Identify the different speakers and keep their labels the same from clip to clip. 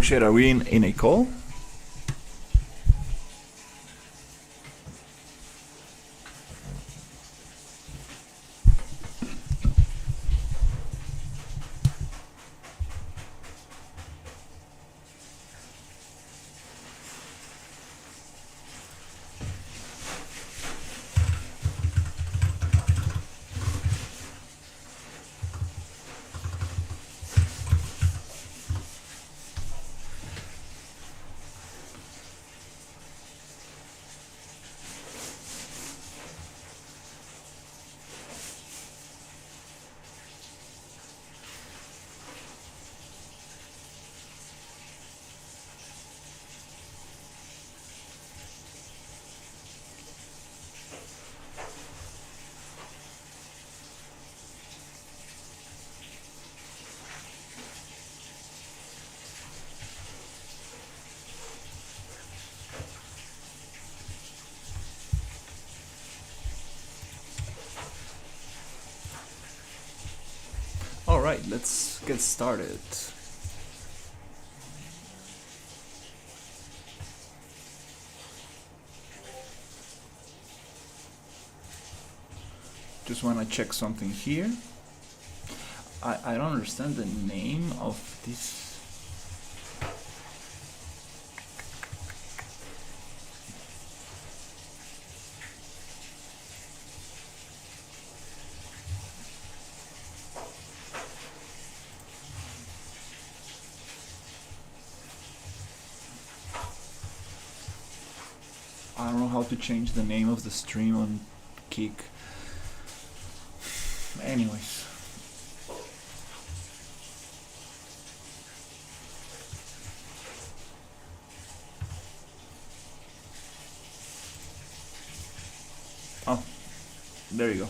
Speaker 1: shit, are we in a call? Alright, let's get started. Just want to check something here. I don't understand the name of this. I don't know how to change the name of the stream on Kick. Anyways. Oh, there you go.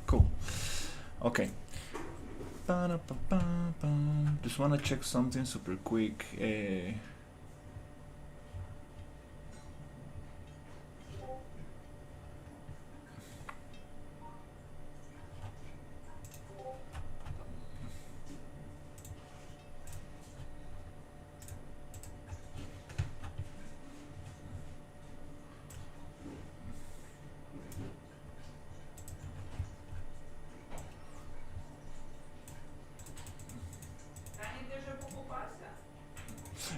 Speaker 1: Cool. Okay. Just want to check something super quick.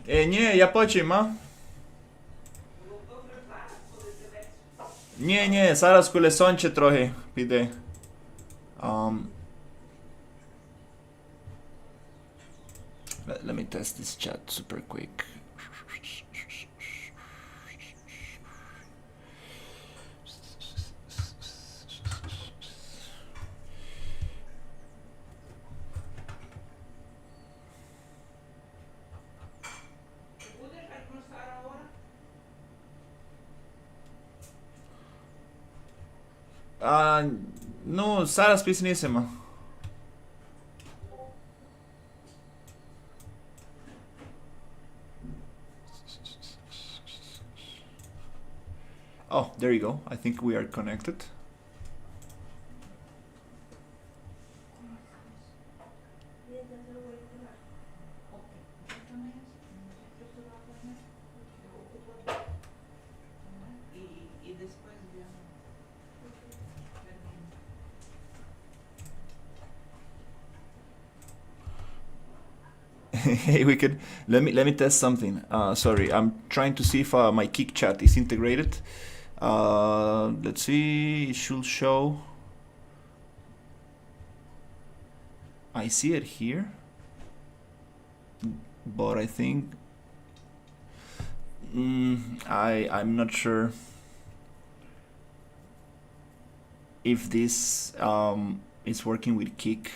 Speaker 1: Nie, ja потім, а? Ні, зараз коли сонце трохи піде. Let me test this chat super quick. Ну, зараз піснісимо. Oh, there you go. I think we are connected. Hey, we could let me test something. Sorry, I'm trying to see if my Kick chat is integrated. Let's see. It should show. I see it here, but I think I'm not sure if this is working with Kick.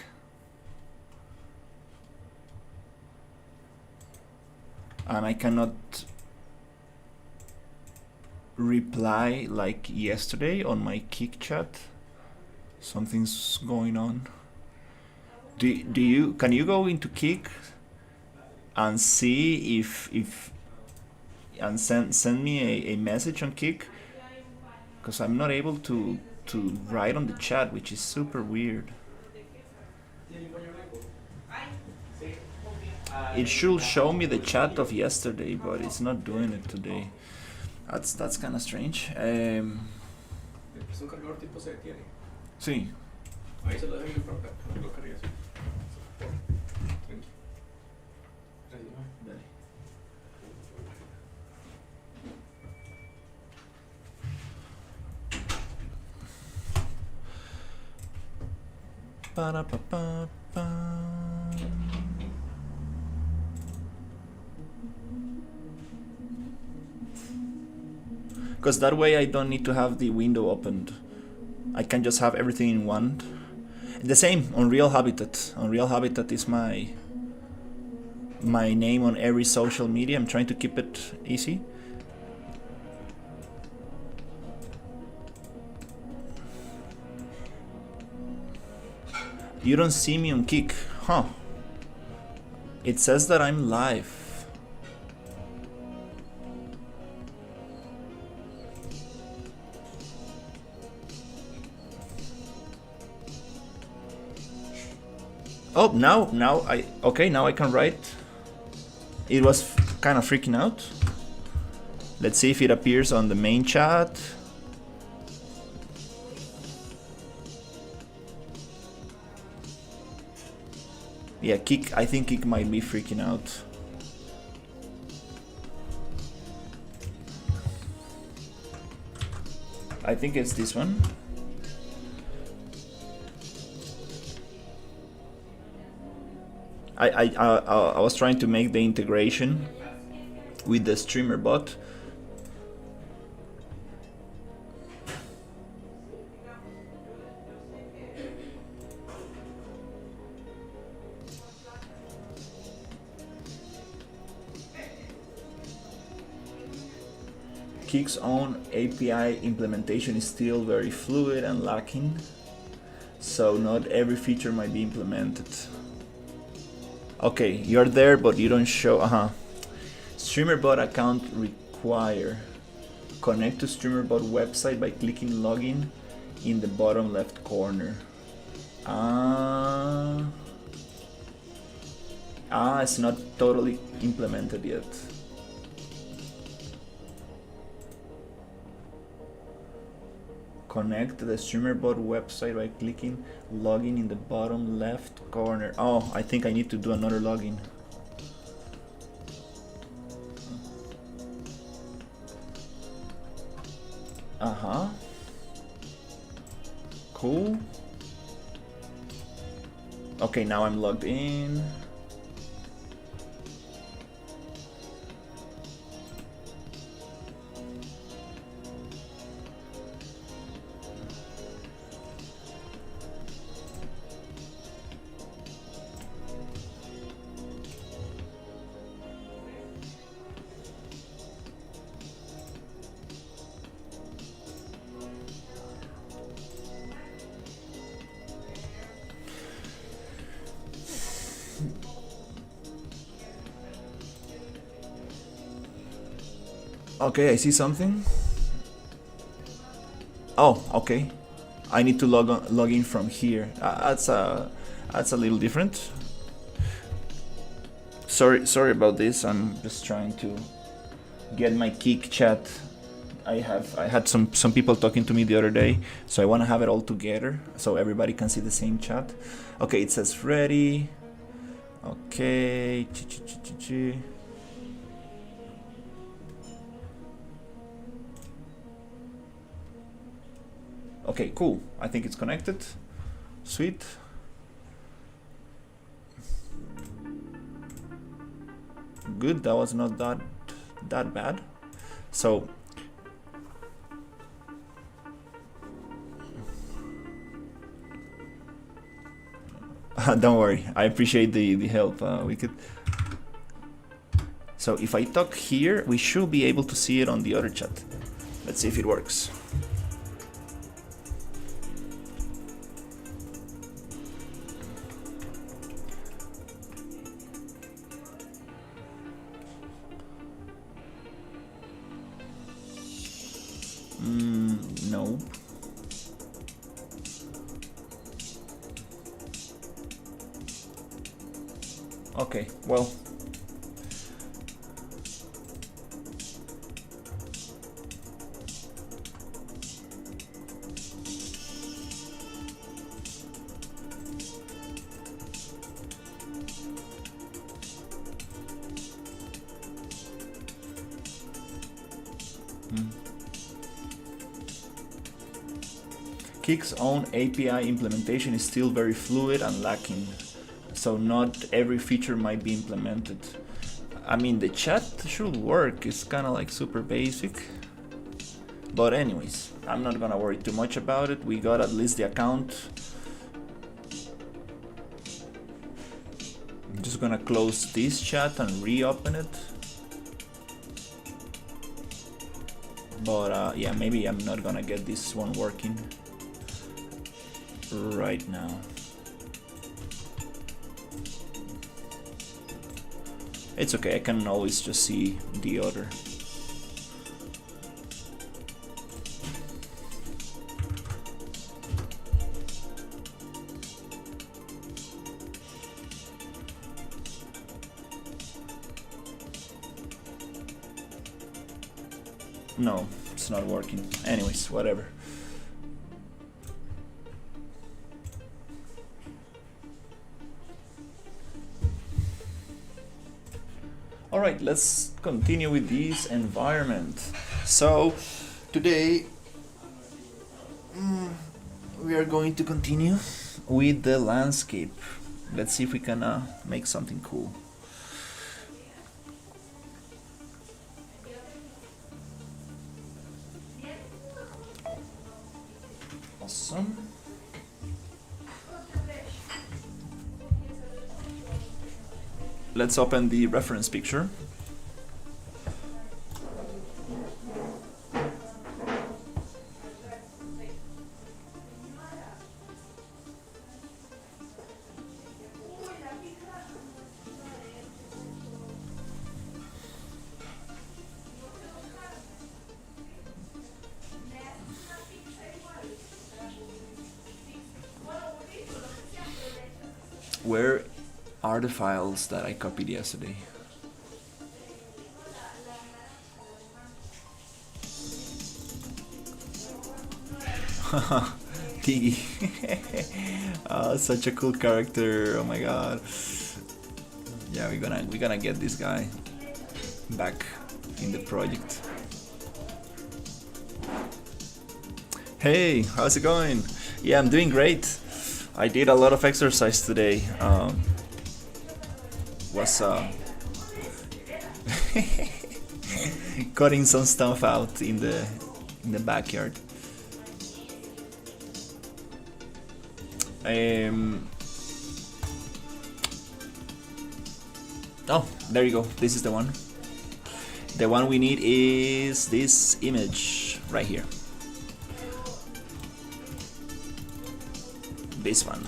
Speaker 1: And I cannot reply like yesterday on my Kick chat. Something's going on. Can you go into Kick and see if and send me a message on Kik, because I'm not able to write on the chat, which is super weird. It should show me the chat of yesterday, but it's not doing it today. That's kind of strange.
Speaker 2: Es un cargador tipo C, tiene.
Speaker 1: Sí.
Speaker 2: Ahí se lo dejo yo por acá, no lo cargué así. Tranqui.
Speaker 1: Dale. Para pa pa pa. Because that way I don't need to have the window opened. I can just have everything in one. The same on Real Habitat. On Real Habitat is my name on every social media. I'm trying to keep it easy. You don't see me on Kik, huh? It says that I'm live. Oh, now I can write. It was kind of freaking out. Let's see if it appears on the main chat. Yeah, Kik, I think Kik might be freaking out. I think it's this one. I was trying to make the integration with the streamer bot. Kik's own API implementation is still very fluid and lacking, so not every feature might be implemented. Okay, you're there, but you don't show. StreamerBot account require. Connect to StreamerBot website by clicking login in the bottom left corner. It's not totally implemented yet. Connect to the StreamerBot website by clicking login in the bottom left corner. Oh, I think I need to do another login. Cool. Okay, now I'm logged in. Okay, I see something. Oh, okay. I need to log in from here. That's a little different. Sorry about this. I'm just trying to get my Kik chat. I had some people talking to me the other day, so I want to have it all together so everybody can see the same chat. Okay, it says ready. Okay. Okay, cool. I think it's connected. Sweet. Good, that was not that bad. So don't worry, I appreciate the help. We could. So if I talk here, we should be able to see it on the other chat. Let's see if it works. Okay, well. Kik's own API implementation is still very fluid and lacking, so not every feature might be implemented. I mean, the chat should work, it's kind of like super basic. But anyways, I'm not gonna worry too much about it. We got at least the account. I'm just gonna close this chat and reopen it. But yeah, maybe I'm not gonna get this one working right now. It's okay, I can always just see the other. No, it's not working. Anyways, whatever. Alright, let's continue with this environment. So, today we are going to continue with the landscape. Let's see if we can make something cool. Awesome. Let's open the reference picture. Where are the files that I copied yesterday? Tiggy. Oh, such a cool character. Oh my god. Yeah, we're gonna get this guy back in the project. Hey, how's it going? Yeah, I'm doing great. I did a lot of exercise today. Was cutting some stuff out in the backyard. Oh, there you go. This is the one. The one we need is this image right here. This one.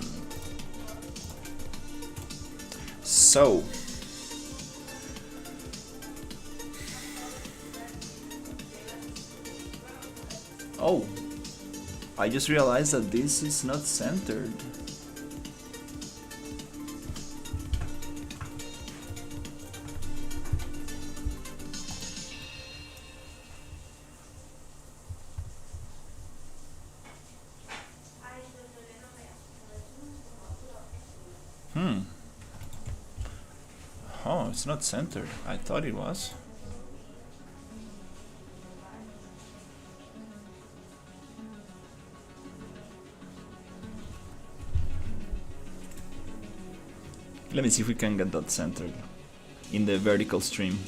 Speaker 1: So oh, I just realized that this is not centered. Oh, it's not centered. I thought it was. Let me see if we can get that centered in the vertical stream.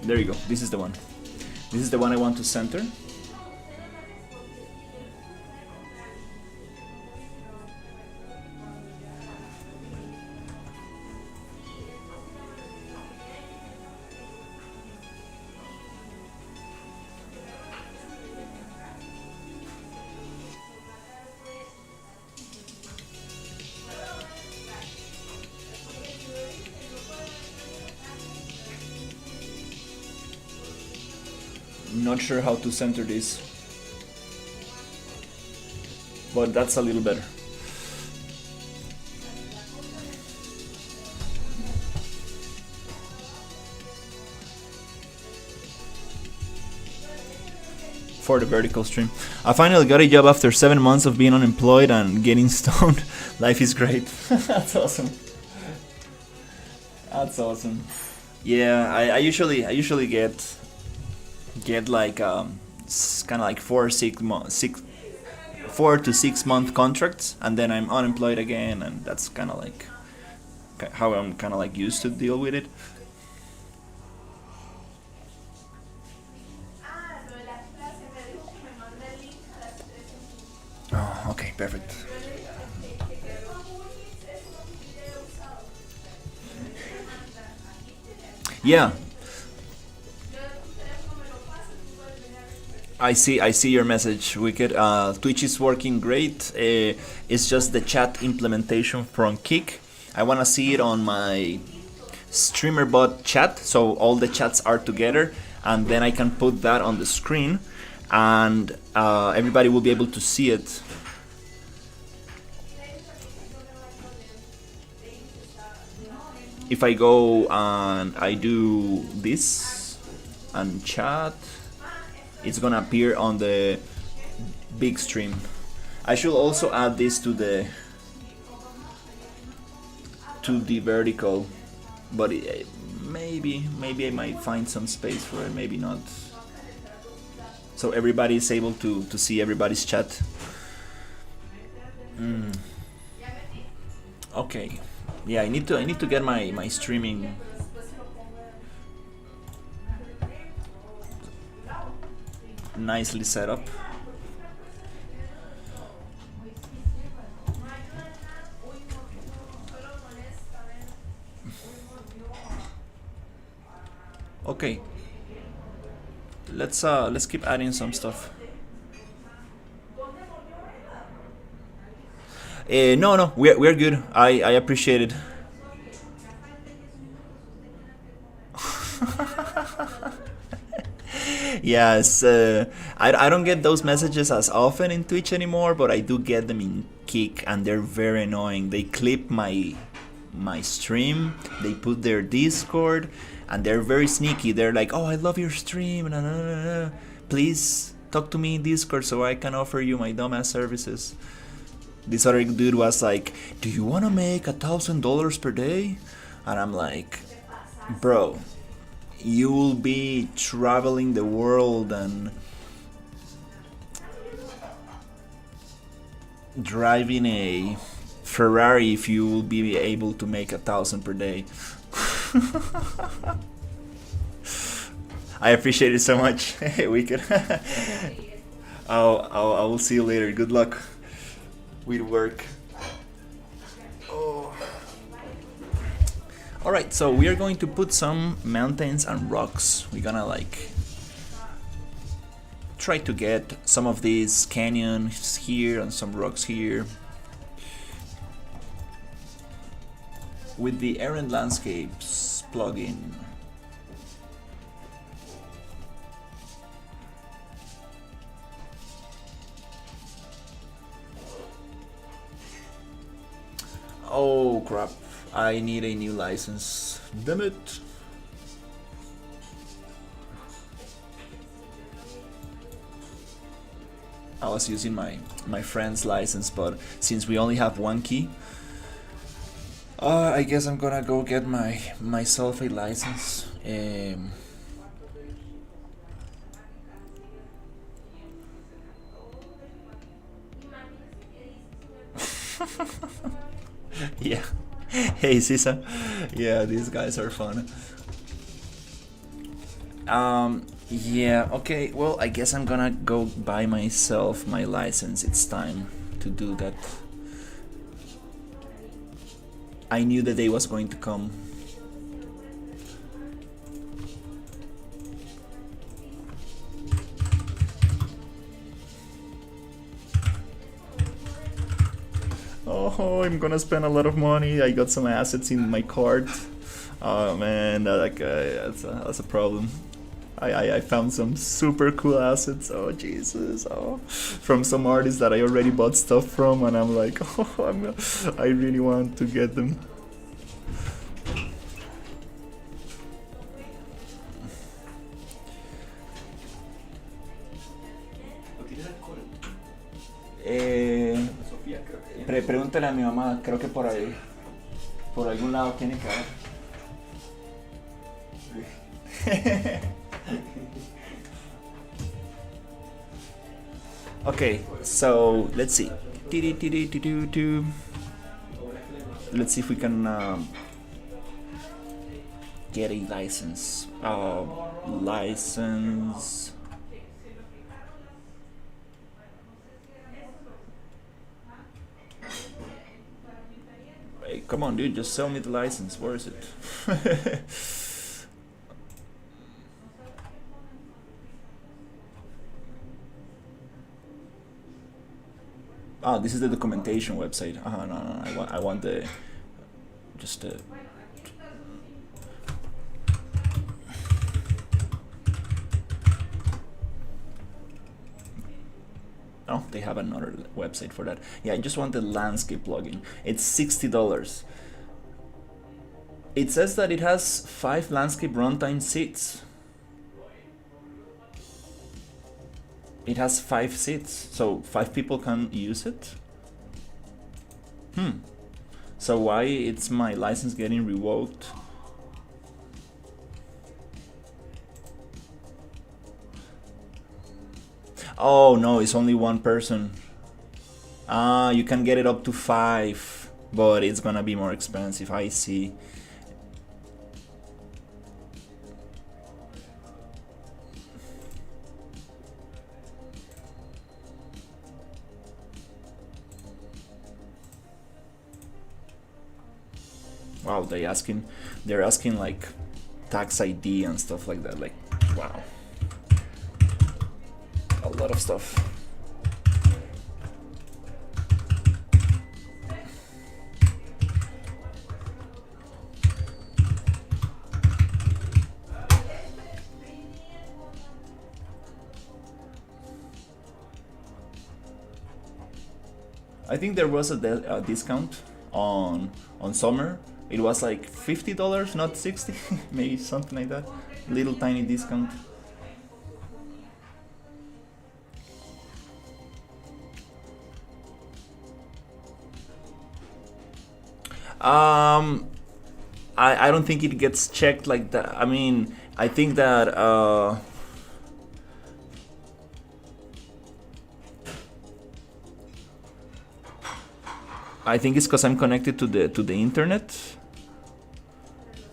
Speaker 1: There you go. This is the one. This is the one I want to center. Not sure how to center this, but that's a little better. For the vertical stream. I finally got a job after 7 months of being unemployed and getting stoned. Life is great. That's awesome. That's awesome. Yeah, I usually get like kind of like 4 to 6 month contracts, and then I'm unemployed again, and that's kind of like how I'm kind of like used to deal with it. Oh, okay, perfect. Yeah, I see your message, Wicked. Twitch is working great. It's just the chat implementation from Kick. I wanna see it on my StreamerBot chat, so all the chats are together, and then I can put that on the screen, and everybody will be able to see it. If I go and I do this and chat, it's gonna appear on the big stream. I should also add this to the vertical, but maybe I might find some space for it, maybe not. So everybody is able to see everybody's chat. Okay. Yeah, I need to get my streaming nicely set up. Okay. Let's keep adding some stuff. No, we're good. I appreciate it. Yes, I don't get those messages as often in Twitch anymore, but I do get them in Kick, and they're very annoying. They clip my stream, they put their Discord, and they're very sneaky. They're like, "Oh, I love your stream, nah, nah, nah, nah. Please talk to me in Discord so I can offer you my dumbass services." This other dude was like, "Do you want to make $1,000 per day?" And I'm like, "Bro, you will be traveling the world and driving a Ferrari if you will be able to make 1,000 per day." I appreciate it so much. Wicked. I will see you later. Good luck with work. Oh. Alright, so we are going to put some mountains and rocks. We're gonna like try to get some of these canyons here and some rocks here with the Errand Landscapes plugin. Oh crap, I need a new license. Damn it. I was using my friend's license, but since we only have one key, I guess I'm gonna go get myself a license. Yeah. Hey Sisa. Yeah, these guys are fun. Yeah, okay, well, I guess I'm gonna go buy myself my license. It's time to do that. I knew the day was going to come. Oh, I'm gonna spend a lot of money. I got some assets in my card. Oh man, that's a problem. I found some super cool assets. Oh Jesus! Oh, from some artists that I already bought stuff from, and I'm like, oh, I really want to get them.
Speaker 2: ¿Lo tienes al coro?
Speaker 1: Eh,
Speaker 2: Sofía, creo que.
Speaker 1: Pregúntale a mi mamá, creo que por ahí, por algún lado tiene que haber. Okay, so let's see. Let's see if we can get a license. License. Hey, come on, dude, just sell me the license. Where is it? Oh, this is the documentation website. No. I want the just the. Oh, they have another website for that. Yeah, I just want the landscape plugin. It's $60. It says that it has 5 landscape runtime seats. It has 5 seats, so 5 people can use it. So why it's my license getting revoked? Oh no, it's only one person. You can get it up to 5, but it's gonna be more expensive. I see. Wow, they're asking like tax ID and stuff like that. Like, wow, a lot of stuff. I think there was a discount on summer. It was like $50, not 60, maybe something like that. Little tiny discount. I don't think it gets checked like that. I mean, I think that I think it's because I'm connected to the internet.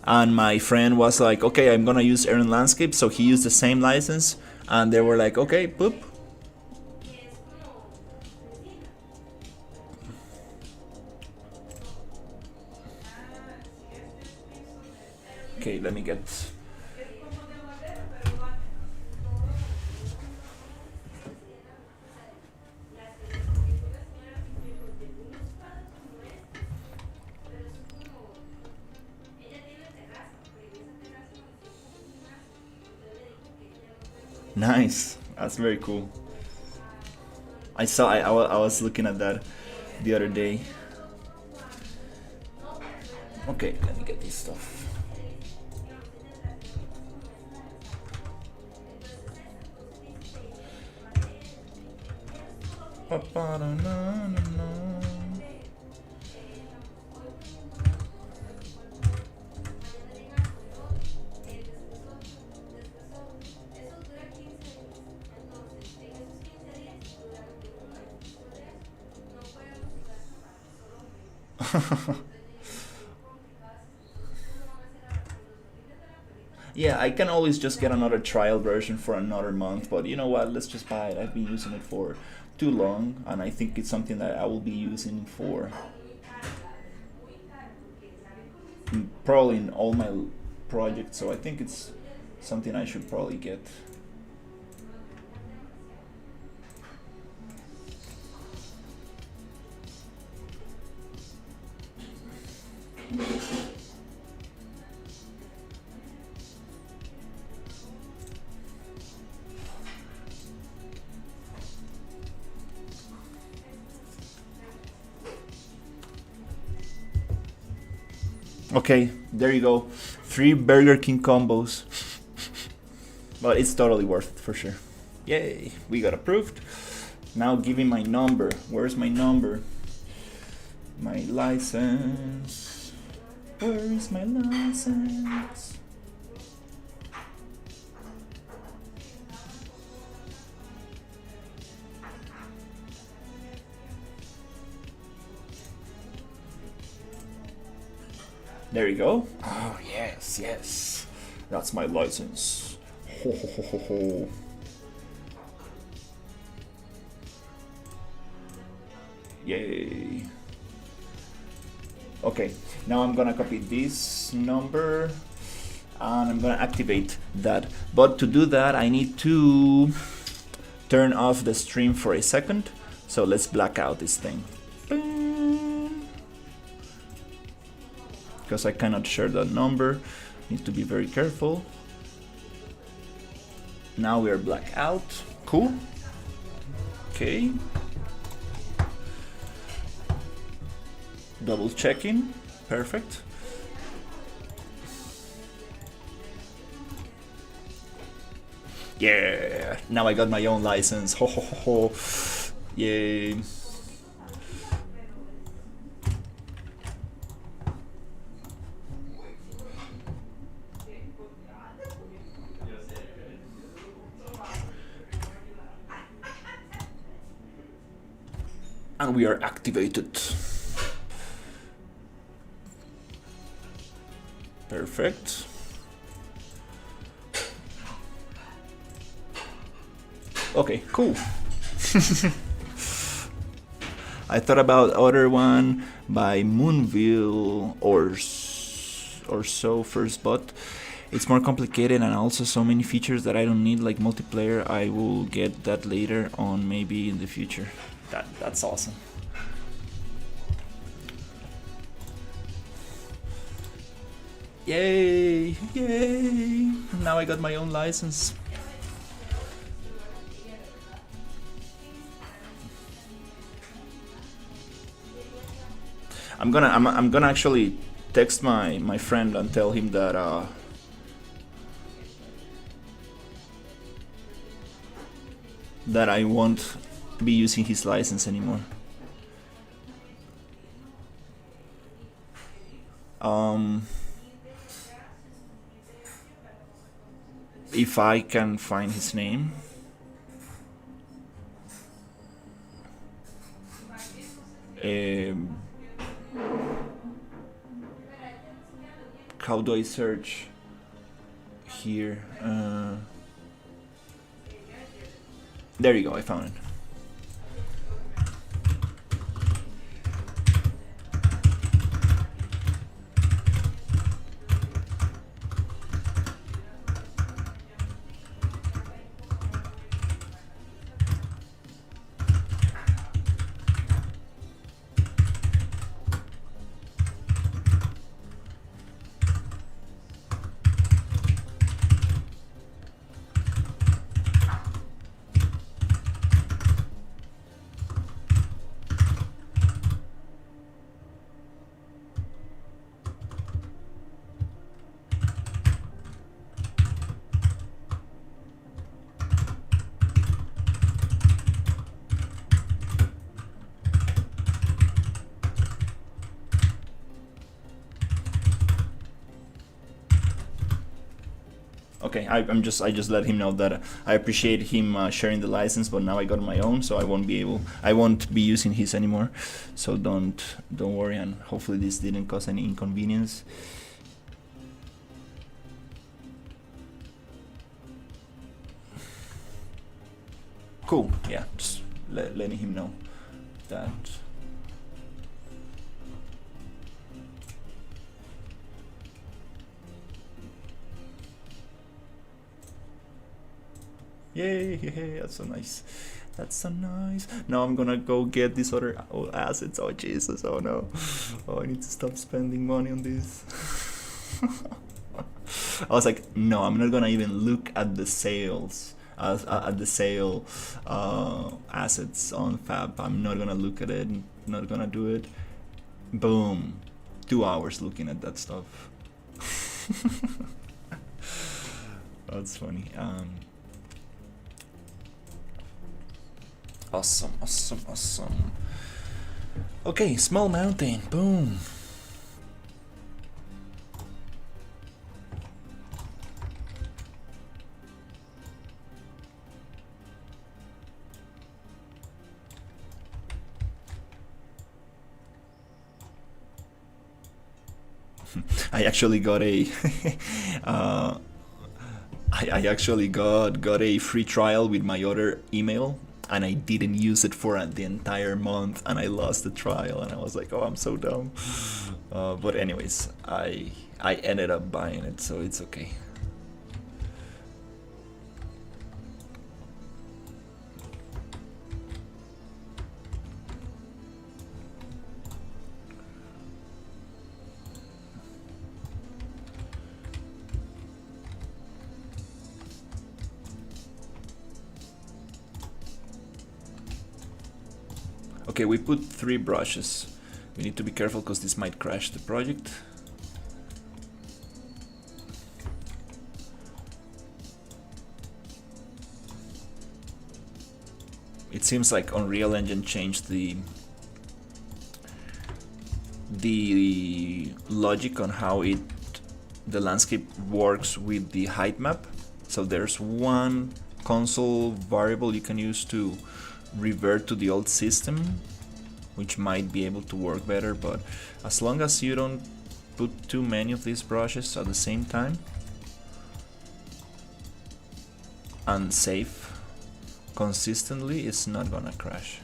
Speaker 1: And my friend was like, okay, I'm gonna use Aaron Landscape, so he used the same license, and they were like, okay, boop. Okay, let me get. Nice, that's very cool. I was looking at that the other day. Okay, let me get this stuff. Yeah, I can always just get another trial version for another month, but you know what, let's just buy it. I've been using it for too long, and I think it's something that I will be using for probably in all my projects, so I think it's something I should probably get. Okay, there you go. 3 Burger King combos. But it's totally worth it for sure. Yay, we got approved. Now give me my number. Where's my number? My license. Where is my license? There you go. Oh, yes, yes. That's my license. Ho, ho, ho, ho, ho. Yay. Okay, now I'm gonna copy this number and I'm gonna activate that. But to do that, I need to turn off the stream for a second. So let's black out this thing. Because I cannot share that number. Need to be very careful. Now we are black out. Cool. Okay. Double checking. Perfect. Yeah. Now I got my own license. Ho ho ho ho. Yay. And we are activated. Perfect. Okay, cool. I thought about other one by Moonville or so first, but it's more complicated and also so many features that I don't need, like multiplayer. I will get that later on, maybe in the future. That's awesome. Yay! Yay! Now I got my own license. I'm gonna actually text my friend and tell him that that I won't be using his license anymore. If I can find his name. How do I search here? There you go, I found it. Okay, I just let him know that I appreciate him sharing the license, but now I got my own, so I won't be using his anymore. So don't worry, and hopefully this didn't cause any inconvenience. Cool. Yeah, just letting him know that. Yay, that's so nice. That's so nice. Now I'm gonna go get these other assets. Oh Jesus, oh no. Oh, I need to stop spending money on this. I was like, no, I'm not gonna even look at the sales. At the sale assets on Fab. I'm not gonna look at it, not gonna do it. Boom. 2 hours looking at that stuff. That's funny. Awesome, awesome, awesome. Okay, small mountain, boom. I actually got a I actually got a free trial with my other email, and I didn't use it for the entire month, and I lost the trial, and I was like, oh, I'm so dumb. But anyways, I ended up buying it, so it's okay. Okay, we put 3 brushes. We need to be careful because this might crash the project. It seems like Unreal Engine changed the logic on how the landscape works with the height map. So there's one console variable you can use to revert to the old system, which might be able to work better, but as long as you don't put too many of these brushes at the same time and save consistently, it's not gonna crash.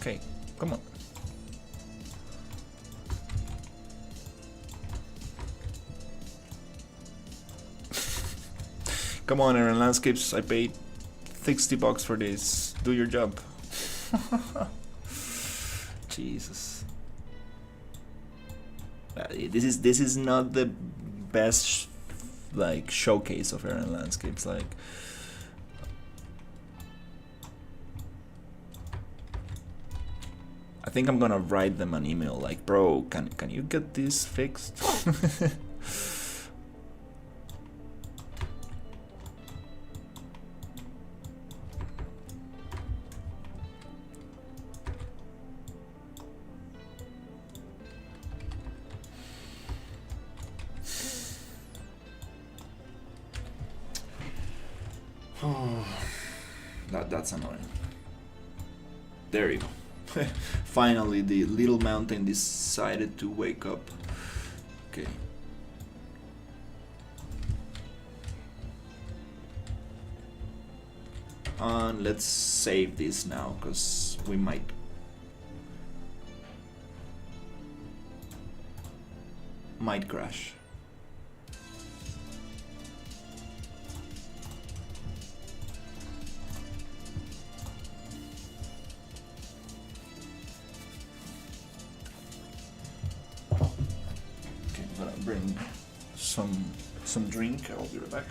Speaker 1: Okay, come on. Come on, Aaron Landscapes, I paid $60 for this. Do your job. Jesus. This is not the best like showcase of Aaron Landscapes. Like, I think I'm gonna write them an email like, bro, can you get this fixed? That's annoying. There you go. Finally, the little mountain decided to wake up. Okay. And let's save this now, because we might crash. Bring some drink. I'll be right back.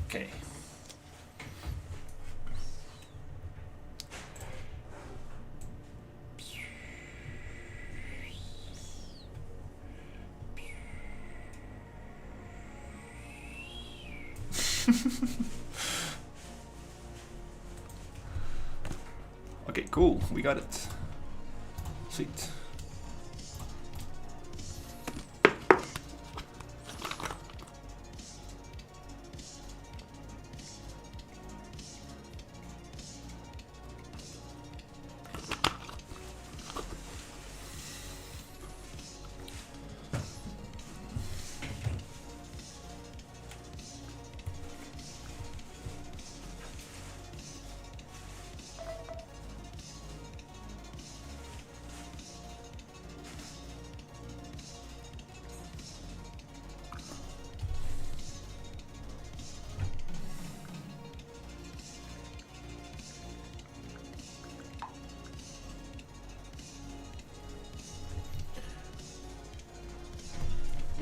Speaker 1: Okay. Okay, cool. We got it. Sweet.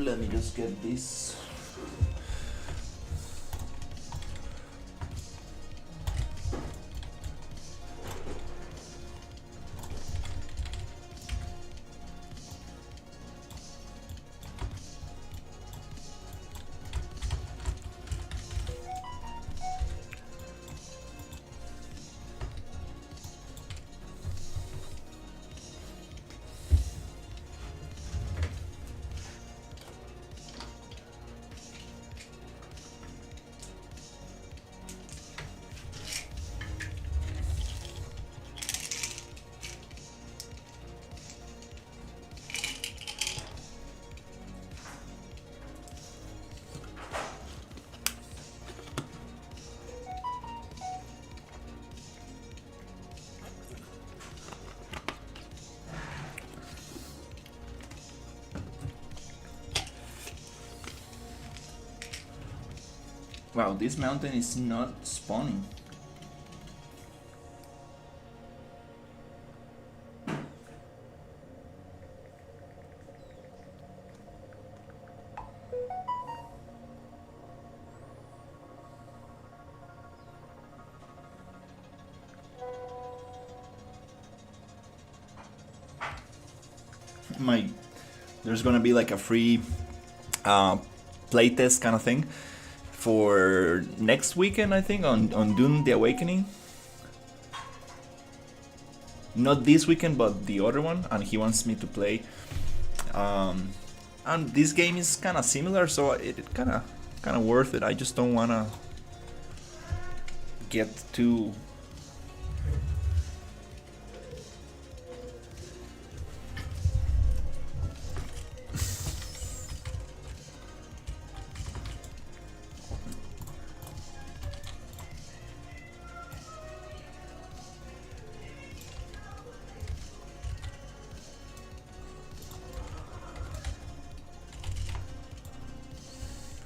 Speaker 1: Let me just get this. Wow, this mountain is not spawning. There's gonna be like a free playtest kind of thing for next weekend, I think, on Dune: The Awakening. Not this weekend, but the other one, and he wants me to play. And this game is kind of similar, so it kind of worth it. I just don't wanna get too.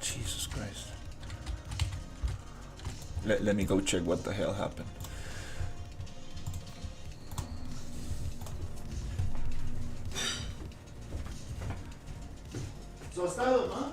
Speaker 1: Jesus Christ. Let me go check what the hell happened. Tostado, ¿no?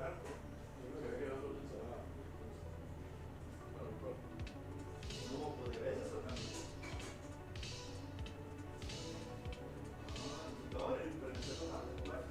Speaker 1: No, pues de veces o también. No, el proceso no hace jugar.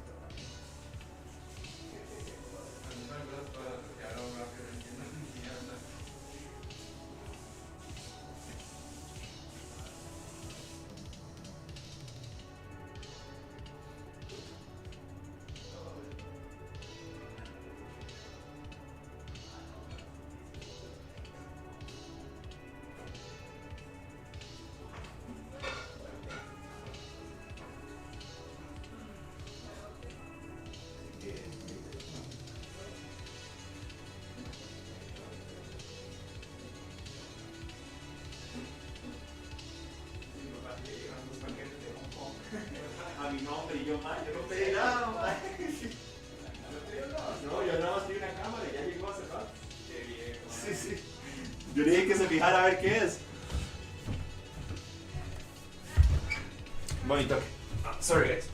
Speaker 1: A mi nombre y yo, yo no pedí nada, man. No, yo nada más pedí una cámara y ya llegó hace rato. Qué bien, sí, sí. Yo le dije que se fijara a ver qué es. Bonito. Sorry, guys.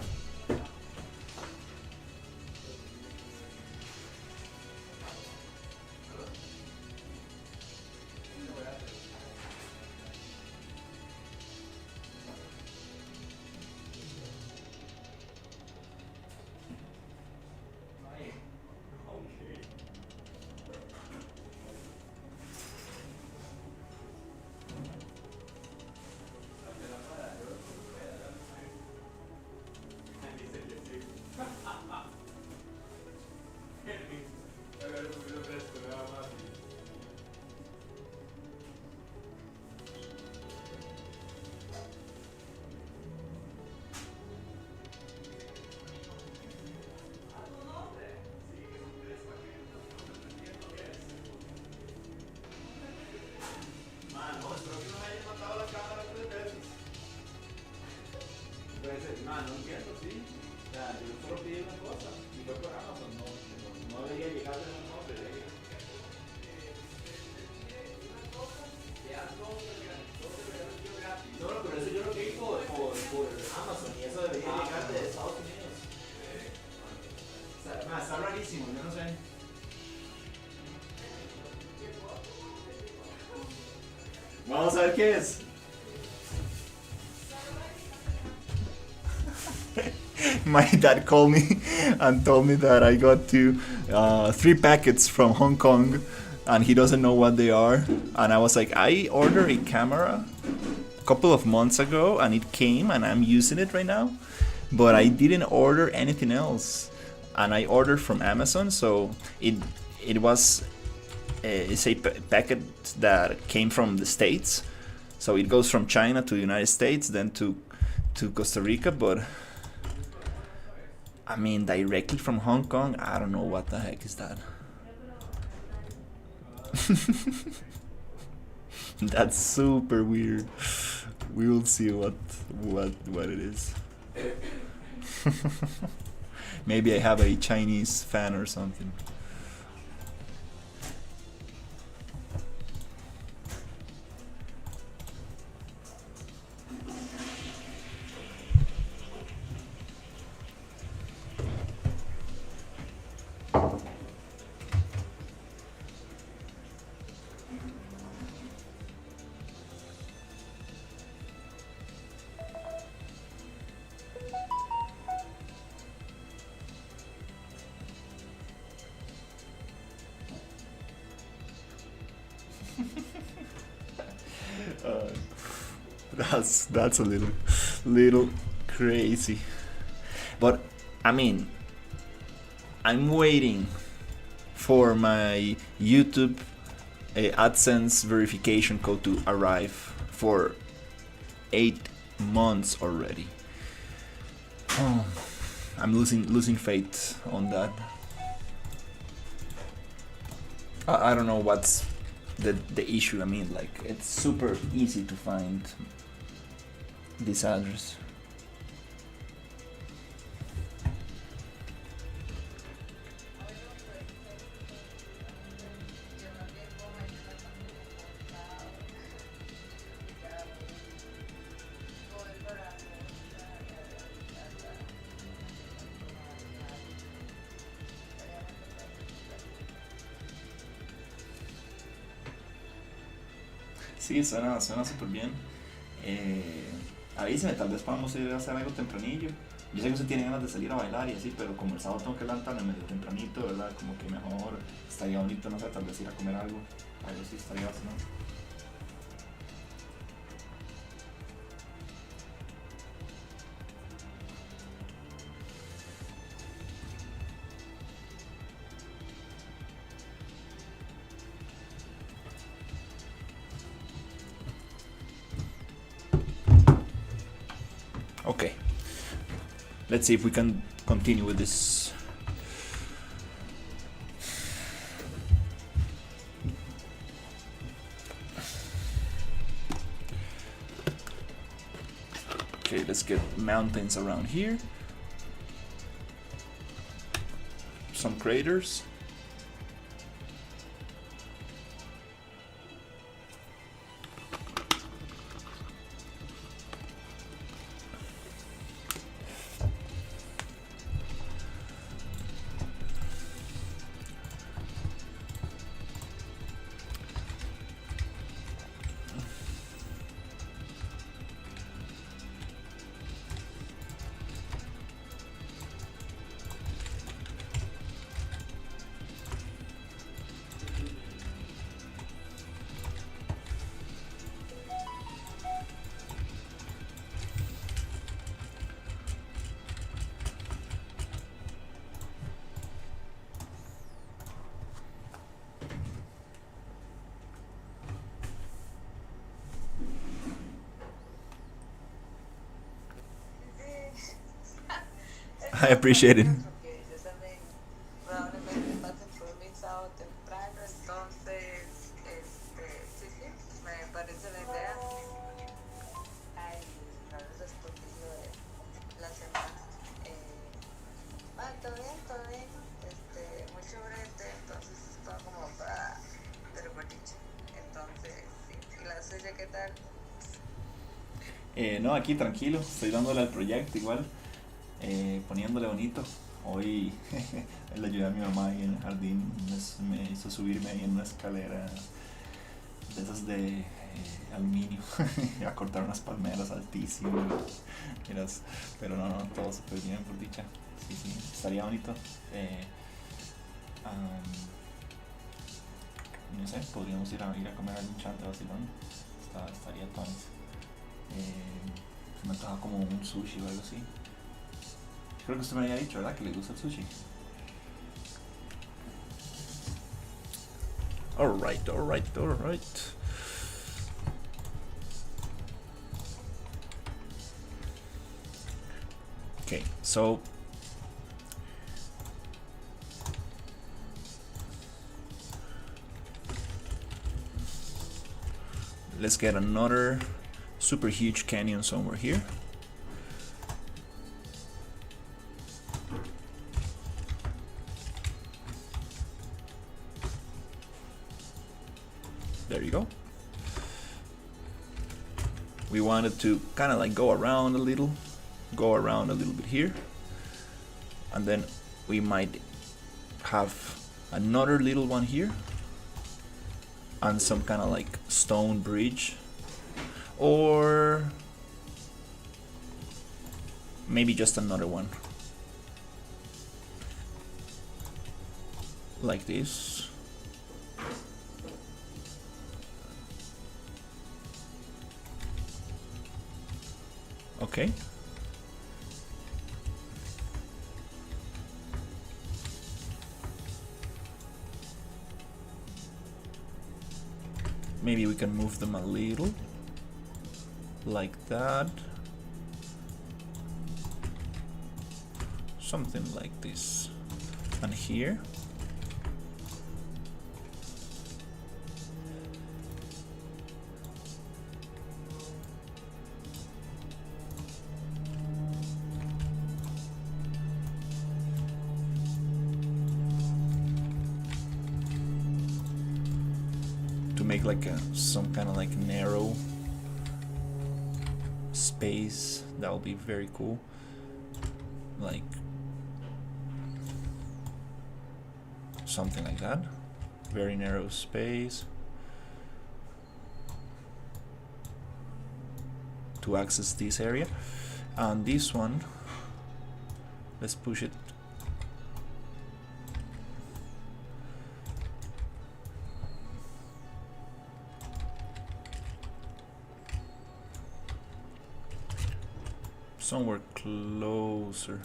Speaker 1: No entiendo, sí. O sea, yo solo pedí una cosa y fue por Amazon, no debería llegar de un nombre de ella. No, pero eso yo lo pedí por Amazon y eso debería llegar de Estados Unidos. O sea, está rarísimo, yo no sé. Vamos a ver qué es. My dad called me and told me that I got 3 packets from Hong Kong and he doesn't know what they are. And I was like, I ordered a camera a couple of months ago and it came and I'm using it right now. But I didn't order anything else. And I ordered from Amazon, so it was it's a packet that came from the States. So it goes from China to the United States, then to Costa Rica, but I mean, directly from Hong Kong, I don't know what the heck is that. That's super weird. We will see what it is. Maybe I have a Chinese fan or something. That's a little crazy, but I mean, I'm waiting for my YouTube AdSense verification code to arrive for 8 months already. Oh, I'm losing faith on that. I don't know what's the issue. I mean, like, it's super easy to find this address. Sí, suena súper bien. Avíseme, tal vez podamos ir a hacer algo tempranillo. Yo sé que usted tiene ganas de salir a bailar y así, pero como el sábado tengo que levantarme medio tempranito, ¿verdad? Como que mejor estaría bonito, no sé, tal vez ir a comer algo. Algo así estaría bastante. Okay, let's see if we can continue with this. Okay, let's get mountains around here. Some craters. I appreciate it. No, aquí tranquilo, estoy dándole al proyecto igual, poniéndole bonito. Hoy le ayudé a mi mamá ahí en el jardín, me hizo subirme ahí en una escalera de esas de aluminio a cortar unas palmeras altísimas. Miras, pero no, todo súper bien por dicha. Sí, sí, estaría bonito. No sé, podríamos ir a comer algún chante a Barcelona. Estaría todo. Se me antoja como un sushi o algo así. Creo que usted me había dicho, ¿verdad? Que le gusta el sushi. Alright. Okay, so let's get another super huge canyon somewhere here. There you go. We wanted to kind of like go around a little bit here, and then we might have another little one here and some kind of like stone bridge, or maybe just another one like this. Okay. Maybe we can move them a little like that. Something like this. And here. Make like some kind of like narrow space. That would be very cool. Like something like that. Very narrow space. to access this area. And this one, let's push it. Somewhere closer.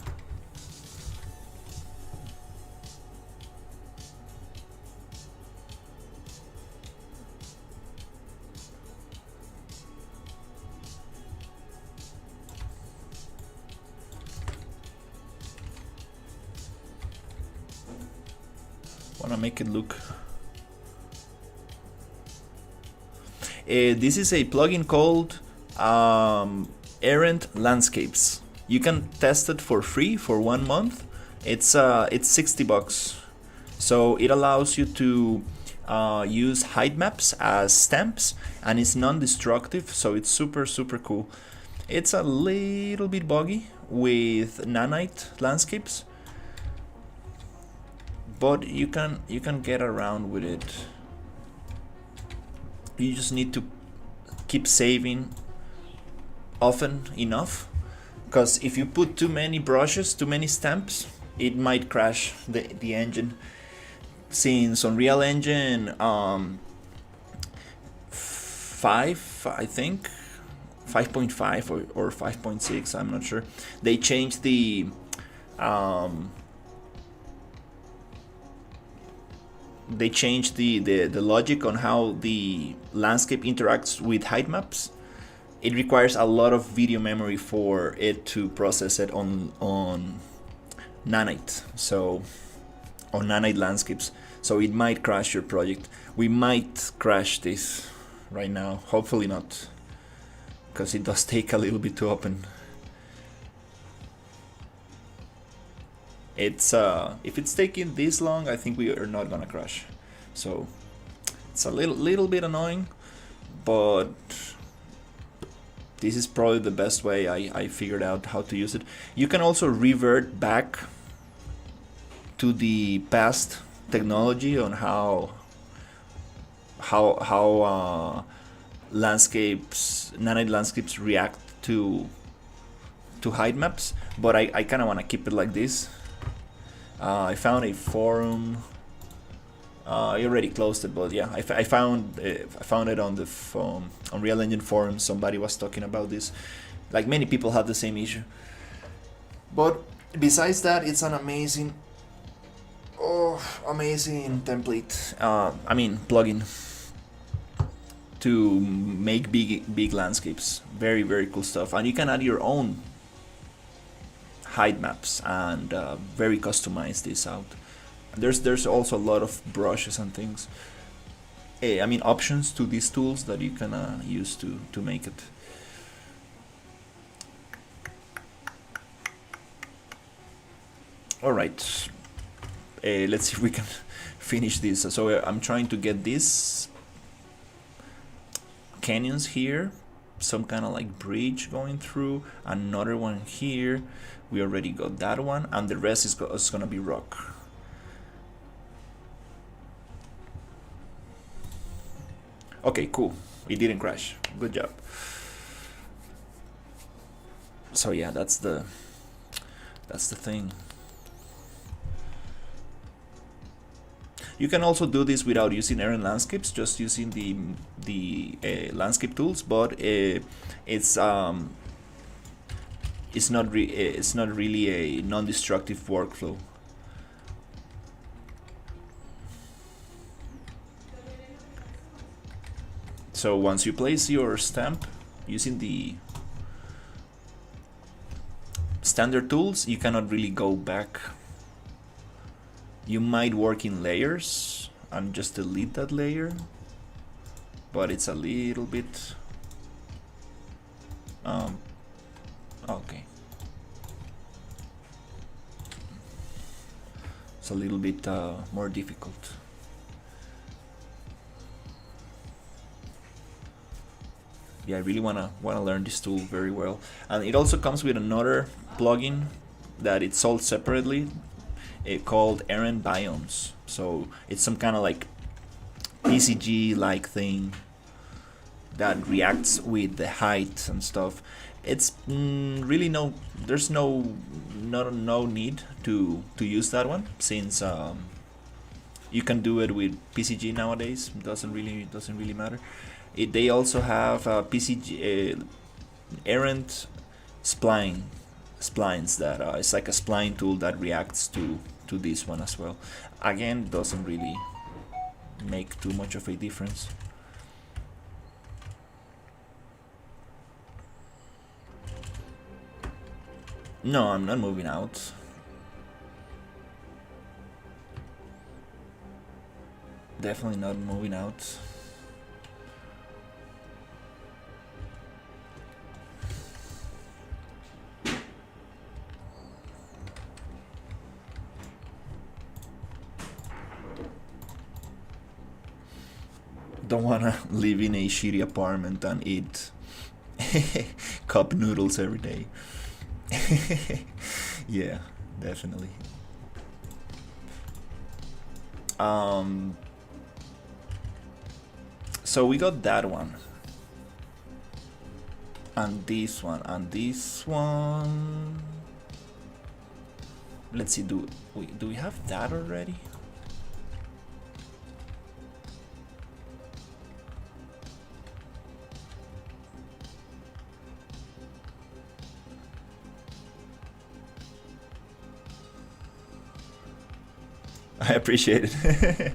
Speaker 1: Wanna make it look. This is a plugin called Errant Landscapes. You can test it for free for 1 month. It's $60, so it allows you to use height maps as stamps, and it's non-destructive, so it's super cool. It's a little bit buggy with nanite landscapes, but you can get around with it. You just need to keep saving often enough, because if you put too many brushes, too many stamps, it might crash the engine. Since Unreal Engine 5, I think 5.5 or 5.6, I'm not sure, they changed the logic on how the landscape interacts with height maps. It requires a lot of video memory for it to process it on nanite, so on nanite landscapes. So it might crash your project. We might crash this right now. Hopefully not, because it does take a little bit to open. It's if it's taking this long, I think we are not gonna crash. So it's a little bit annoying, but this is probably the best way I figured out how to use it. You can also revert back to the past technology on how landscapes, nanite landscapes react to height maps, but I kind of want to keep it like this. I found a forum. I already closed it, but yeah, I found it on the Unreal Engine forum. Somebody was talking about this. Like, many people have the same issue. But besides that, it's an amazing template. I mean, plugin to make big landscapes. Very cool stuff, and you can add your own height maps and very customize this out. There's also a lot of brushes and things. I mean, options to these tools that you can use to make it. All right, let's see if we can finish this. So I'm trying to get these canyons here, some kind of like bridge going through, another one here. We already got that one, and the rest is gonna be rock. Okay, cool. It didn't crash. Good job. So yeah, that's the thing. You can also do this without using Errant Landscapes, just using the landscape tools, but it's not really a non-destructive workflow. So once you place your stamp using the standard tools, you cannot really go back. You might work in layers and just delete that layer, but it's a little bit okay. It's a little bit more difficult. Yeah, I really wanna learn this tool very well. And it also comes with another plugin that it's sold separately, called Errant Biomes. So it's some kind of like PCG like thing. that reacts with the height and stuff. It's really there's no need to use that one, since you can do it with PCG nowadays. Doesn't really matter. They also have PCG errant splines that it's like a spline tool that reacts to this one as well. Again, doesn't really make too much of a difference. No, I'm not moving out. Definitely not moving out. Don't wanna live in a shitty apartment and eat cup noodles every day. Yeah, definitely. So we got that one, and this one, and this one. Let's see. Do we have that already? I appreciate it.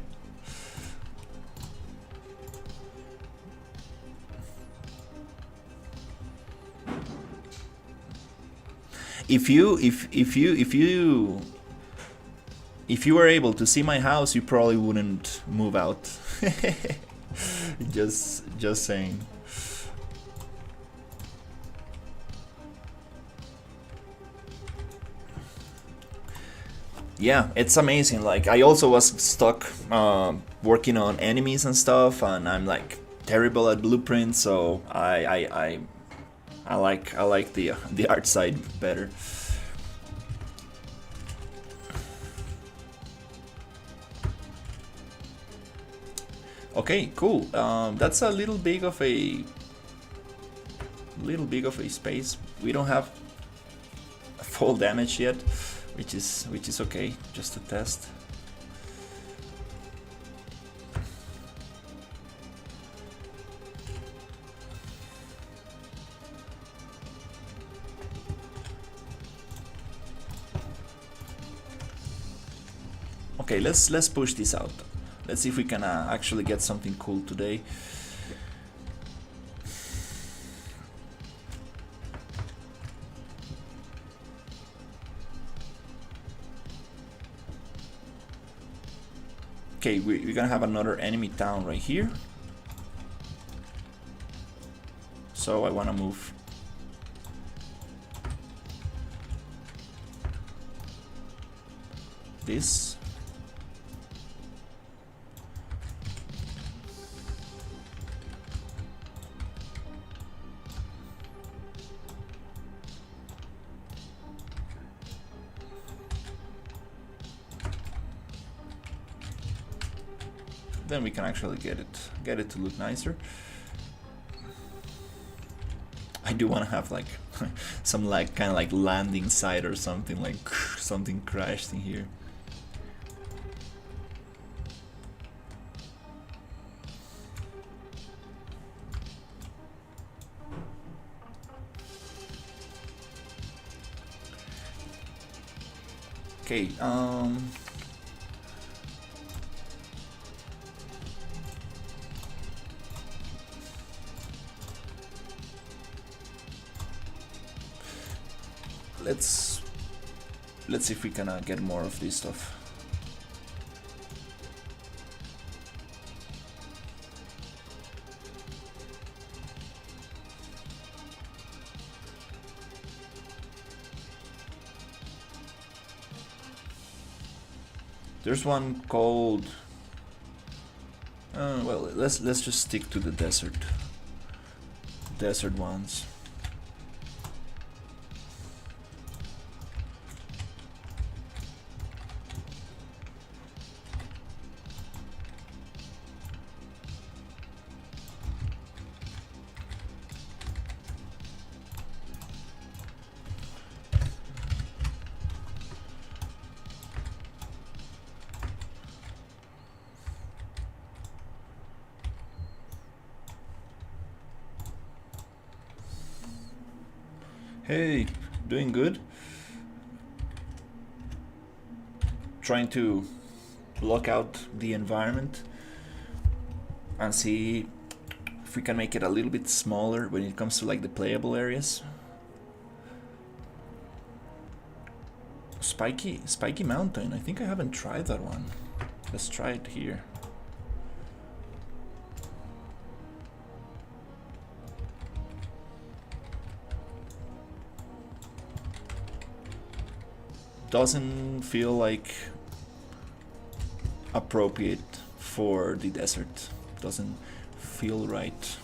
Speaker 1: if you were able to see my house, you probably wouldn't move out. just saying. Yeah, it's amazing. Like, I also was stuck working on enemies and stuff, and I'm like terrible at blueprints, so I like the art side better. Okay, cool. That's a little big of a space. We don't have full damage yet, which is okay, just to test. Okay, let's push this out. Let's see if we can actually get something cool today. Okay, we're gonna have another enemy town right here. So I wanna move this. Then we can actually get it to look nicer. I do want to have like some like kind of like landing site or something, like something crashed in here. Okay, let's see if we can get more of this stuff. There's one called well, let's just stick to the desert ones. Hey, doing good? Trying to block out the environment and see if we can make it a little bit smaller when it comes to like the playable areas. Spiky Mountain. I think I haven't tried that one. Let's try it here. Doesn't feel like appropriate for the desert. Doesn't feel right.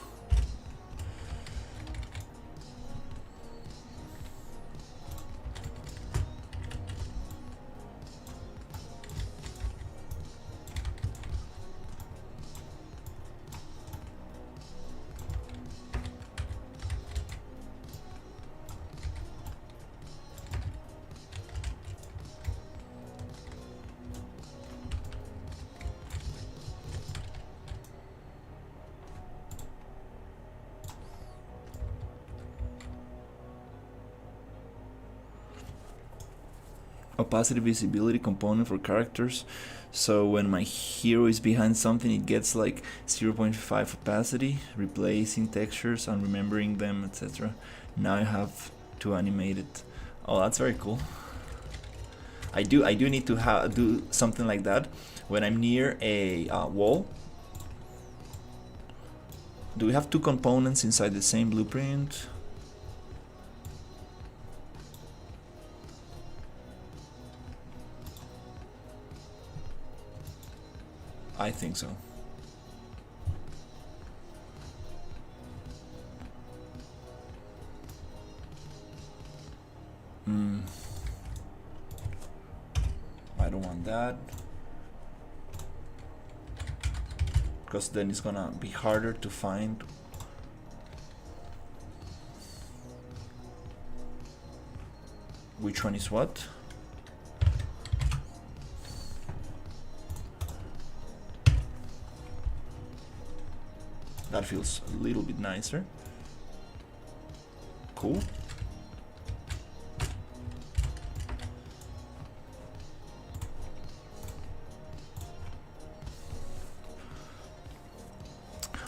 Speaker 1: Opacity visibility component for characters, so when my hero is behind something it gets like 0.5 opacity, replacing textures and remembering them, etc. Now I have to animate it. Oh, that's very cool. I do need to do something like that when I'm near a wall. Do we have two components inside the same blueprint? I think so. I don't want that, because then it's gonna be harder to find. Which one is what? That feels a little bit nicer. Cool.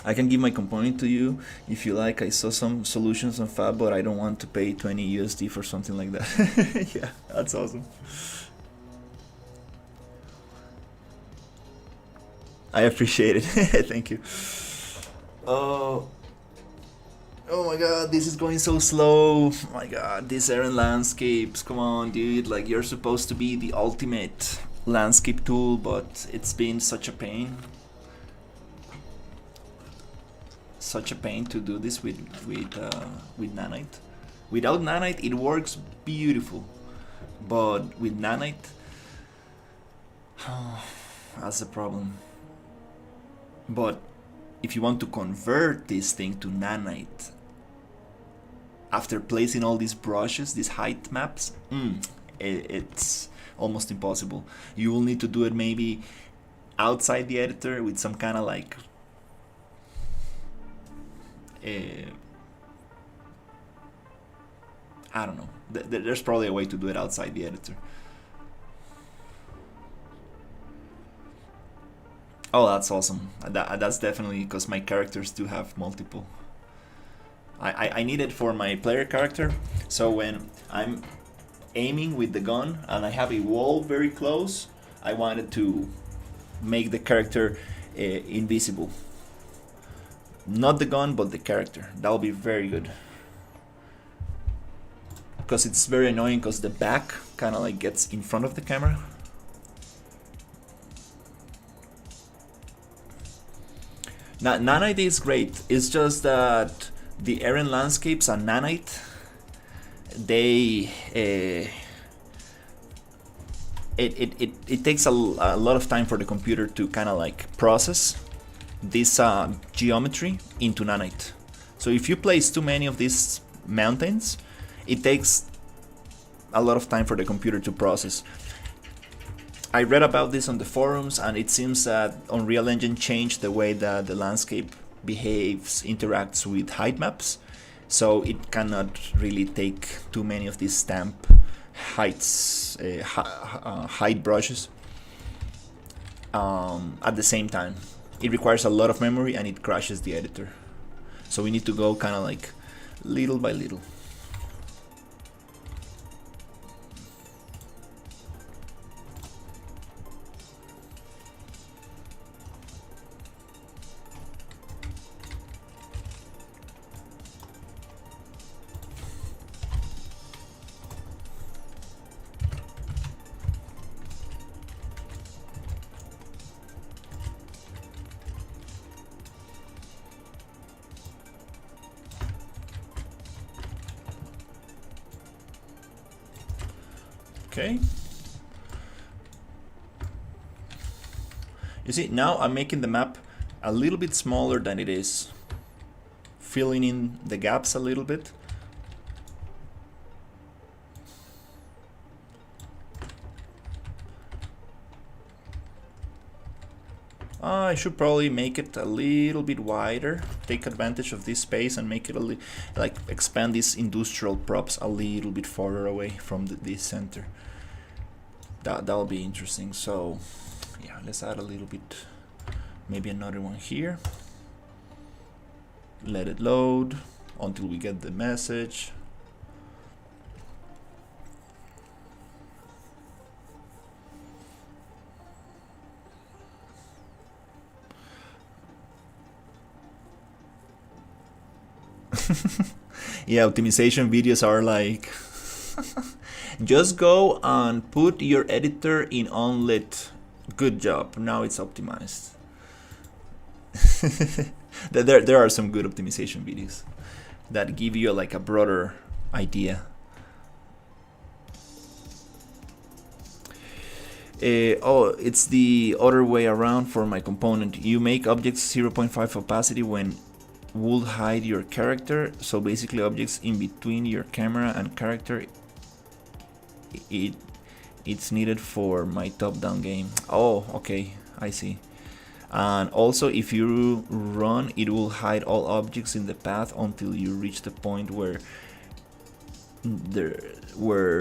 Speaker 1: I can give my component to you if you like. I saw some solutions on Fab, but I don't want to pay 20 USD for something like that. Yeah, that's awesome. I appreciate it. Thank you. Oh my god, this is going so slow. Oh my god, these Aaron landscapes. Come on, dude. Like, you're supposed to be the ultimate landscape tool, but it's been such a pain. Such a pain to do this with nanite. Without nanite, it works beautiful, but with nanite, that's the problem. But if you want to convert this thing to nanite after placing all these brushes, these height maps, it's almost impossible. You will need to do it maybe outside the editor with some kind of like I don't know. There's probably a way to do it outside the editor. Oh, that's awesome. That's definitely because my characters do have multiple. I need it for my player character, so when I'm aiming with the gun and I have a wall very close, I wanted to make the character invisible. Not the gun, but the character. That'll be very good. Because it's very annoying because the back kind of like gets in front of the camera. Now, nanite is great. It's just that the Aaron landscapes and nanite, they it takes a lot of time for the computer to kind of like process this geometry into nanite. So if you place too many of these mountains, it takes a lot of time for the computer to process. I read about this on the forums, and it seems that Unreal Engine changed the way that the landscape behaves, interacts with height maps. so it cannot really take too many of these stamp heights, height brushes at the same time. It requires a lot of memory and it crashes the editor. So we need to go kind of like little by little. Okay. You see, now I'm making the map a little bit smaller than it is, filling in the gaps a little bit. I should probably make it a little bit wider, take advantage of this space and make it like expand these industrial props a little bit farther away from the center. That'll be interesting. So yeah, let's add a little bit, maybe another one here. Let it load until we get the message. Yeah, optimization videos are like just go and put your editor in unlit. Good job, now it's optimized. There are some good optimization videos that give you like a broader idea. Oh, it's the other way around for my component. You make objects 0.5 opacity when would hide your character, so basically objects in between your camera and character, it's needed for my top-down game. Oh, okay, I see. And also if you run, it will hide all objects in the path until you reach the point where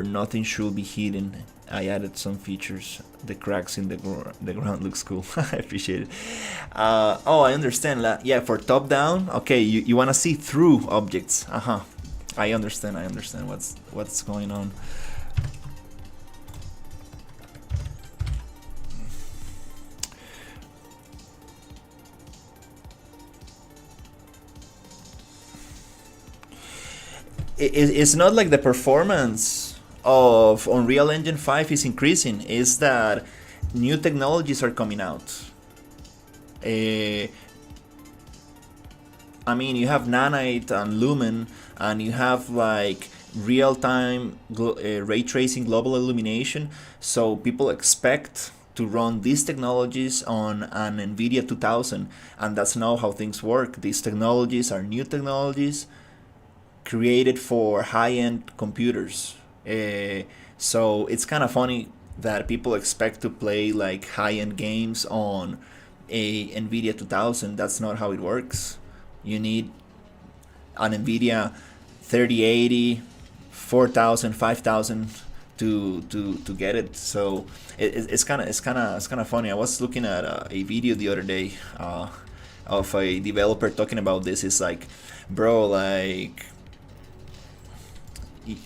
Speaker 1: nothing should be hidden. I added some features. The cracks in the ground looks cool. I appreciate it. Oh, I understand. Yeah, for top down. Okay, you wanna see through objects. I understand. What's going on. It's not like the performance of Unreal Engine 5 is increasing, is that new technologies are coming out. I mean, you have Nanite and Lumen, and you have like real-time ray tracing global illumination, so people expect to run these technologies on an NVIDIA 2000, and that's not how things work. These technologies are new technologies created for high-end computers. So it's kind of funny that people expect to play like high-end games on a NVIDIA 2000. That's not how it works. You need an NVIDIA 3080, 4000, 5000 to get it. So it's kind of funny. I was looking at a video the other day of a developer talking about this. It's like, bro, like,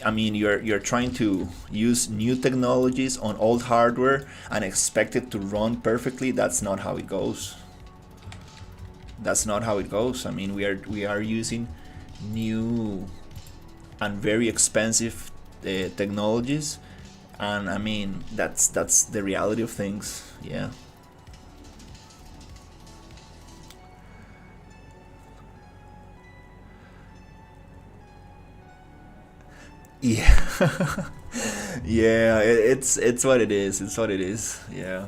Speaker 1: I mean, you're trying to use new technologies on old hardware and expect it to run perfectly. That's not how it goes. That's not how it goes. I mean, we are using new and very expensive technologies, and I mean that's the reality of things. Yeah. Yeah. Yeah, it's what it is. It's what it is. Yeah.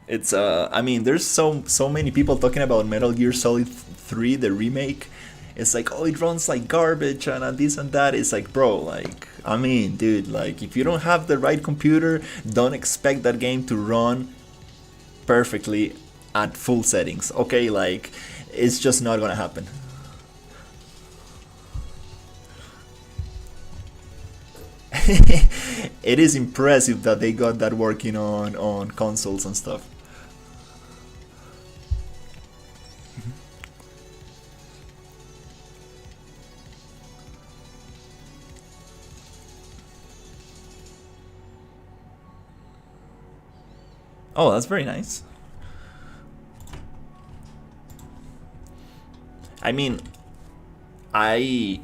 Speaker 1: It's I mean, there's so many people talking about Metal Gear Solid 3, the remake. It's like, oh, it runs like garbage and this and that. It's like, bro, like, I mean, dude, like, if you don't have the right computer, don't expect that game to run perfectly at full settings. Okay, like it's just not gonna happen. It is impressive that they got that working on consoles and stuff. Oh, that's very nice. I mean, I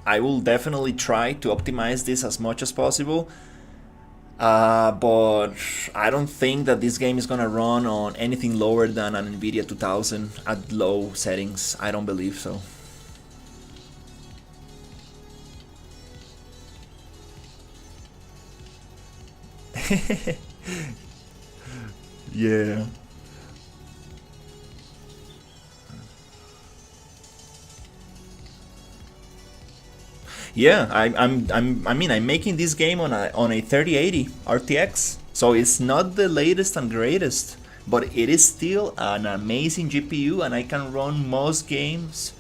Speaker 1: I will definitely try to optimize this as much as possible. But I don't think that this game is gonna run on anything lower than an Nvidia 2000 at low settings. I don't believe so. Yeah. Yeah, I mean, I'm making this game on a 3080 RTX, so it's not the latest and greatest, but it is still an amazing GPU, and I can run most games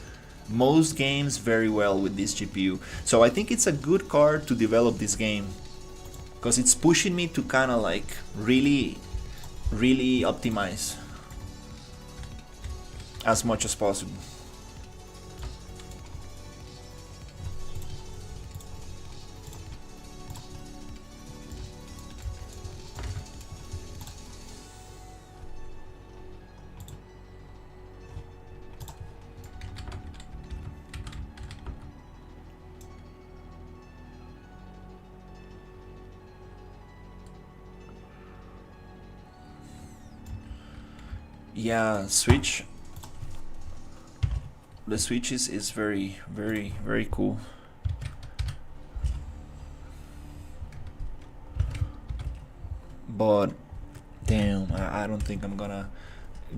Speaker 1: very well with this GPU. So I think it's a good card to develop this game, because it's pushing me to kind of like really optimize as much as possible. Yeah, Switch. The Switch is very cool. But damn, I don't think I'm gonna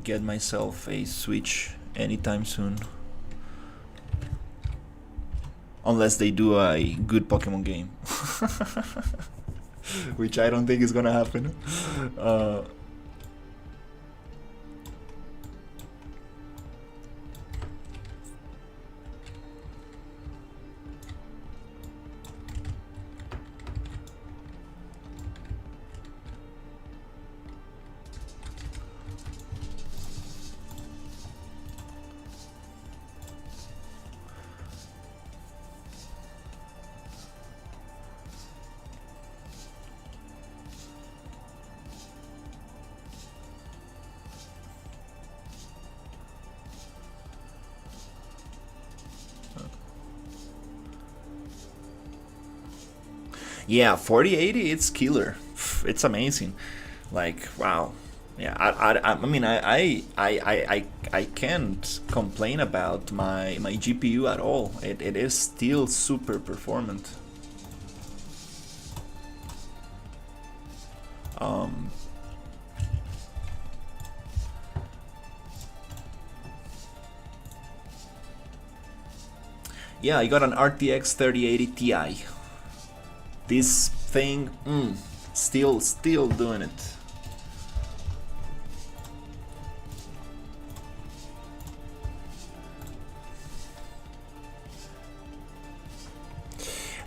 Speaker 1: get myself a Switch anytime soon. Unless they do a good Pokemon game. Which I don't think is gonna happen. Uh, yeah, 4080, it's killer. It's amazing. Like wow. Yeah, I mean, I can't complain about my GPU at all. It is still super performant. Um, yeah, I got an RTX 3080 Ti. This thing, still doing it.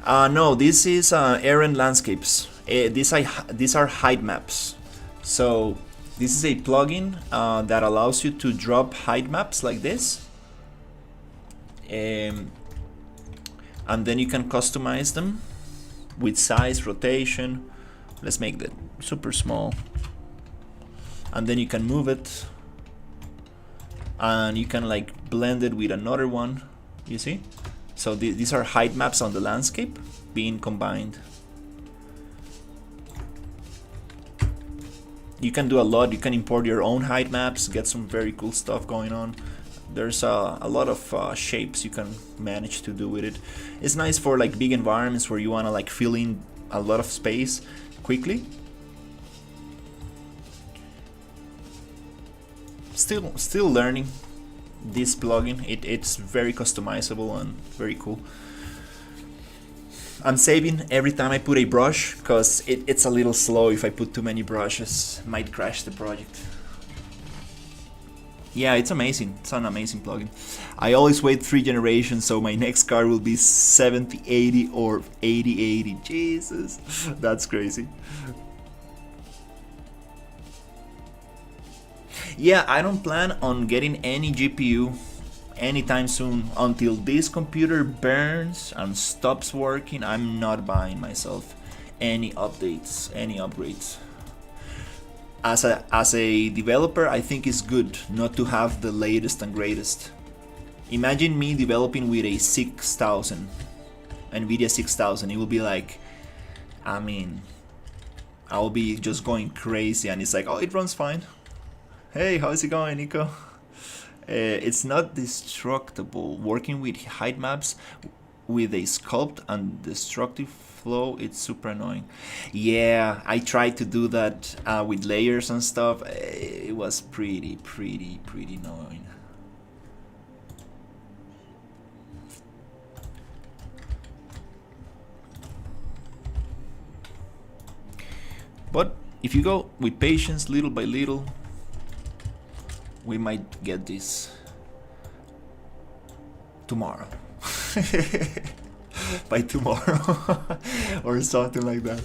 Speaker 1: No, this is Errand Landscapes. These are height maps. So this is a plugin that allows you to drop height maps like this, and then you can customize them with size, rotation. Let's make that super small, and then you can move it, and you can like blend it with another one. You see? So these are height maps on the landscape being combined. You can do a lot. You can import your own height maps, get some very cool stuff going on. There's a lot of shapes you can manage to do with it. It's nice for like big environments where you want to like fill in a lot of space quickly. Still learning this plugin. It's very customizable and very cool. I'm saving every time I put a brush because it's a little slow. If I put too many brushes, might crash the project. Yeah, it's amazing. It's an amazing plugin. I always wait 3 generations, so my next car will be 7080 or 8080. Jesus, that's crazy. Yeah, I don't plan on getting any GPU anytime soon. Until this computer burns and stops working, I'm not buying myself any updates, any upgrades. As a developer, I think it's good not to have the latest and greatest. Imagine me developing with a 6000, NVIDIA 6000. It will be like, I mean, I'll be just going crazy, and it's like, oh, it runs fine. Hey, how's it going, Nico? It's not destructible. Working with height maps with a sculpt and destructive flow, it's super annoying. Yeah, I tried to do that with layers and stuff. It was pretty annoying. But if you go with patience, little by little, we might get this tomorrow. By tomorrow or something like that.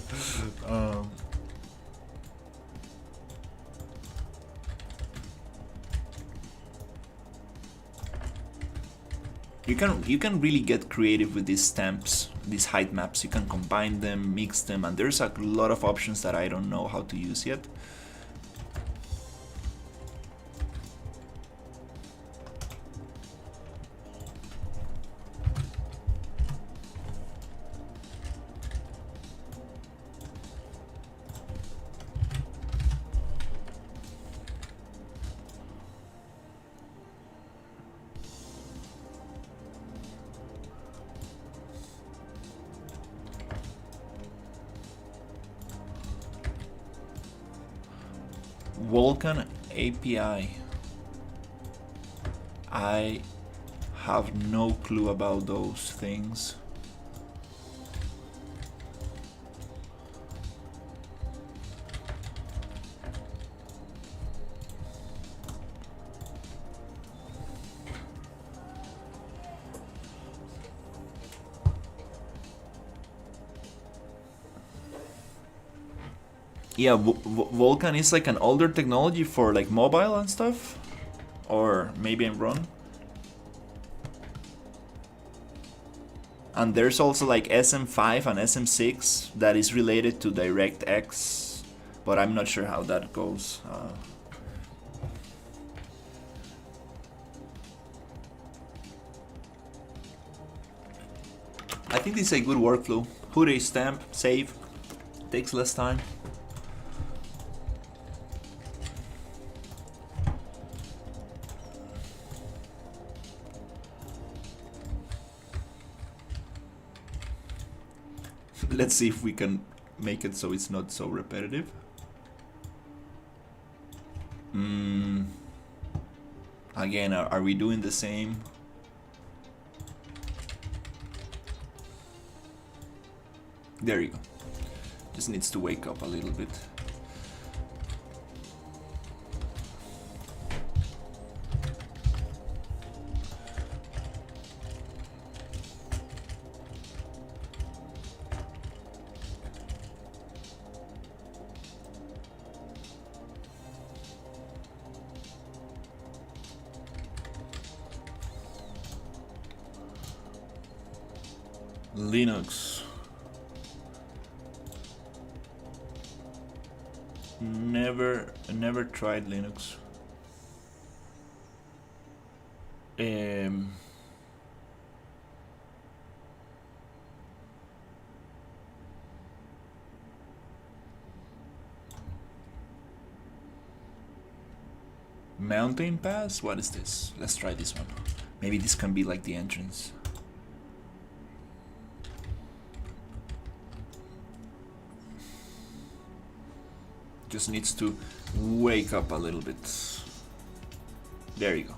Speaker 1: You can really get creative with these stamps, these height maps. You can combine them, mix them, and there's a lot of options that I don't know how to use yet. Vulkan API. I have no clue about those things. Yeah, Vulkan is like an older technology for like mobile and stuff, or maybe I'm wrong. And there's also like SM5 and SM6 that is related to DirectX, but I'm not sure how that goes. I think this is a good workflow. Put a stamp, save, takes less time. Let's see if we can make it so it's not so repetitive. Again, are we doing the same? There you go. Just needs to wake up a little bit. Linux. Never tried Linux. Mountain Pass? What is this? Let's try this one. Maybe this can be like the entrance. Just needs to wake up a little bit. There you go.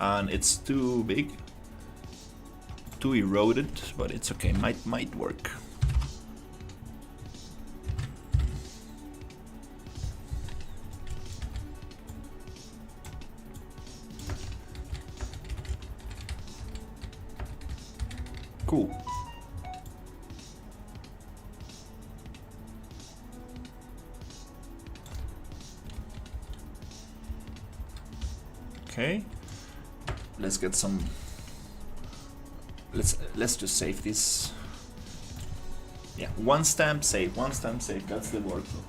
Speaker 1: And it's too big, too eroded, but it's okay. Might work. Cool. Okay. Let's get some. Let's just save this. Yeah, one stamp save, one stamp save. That's the workflow.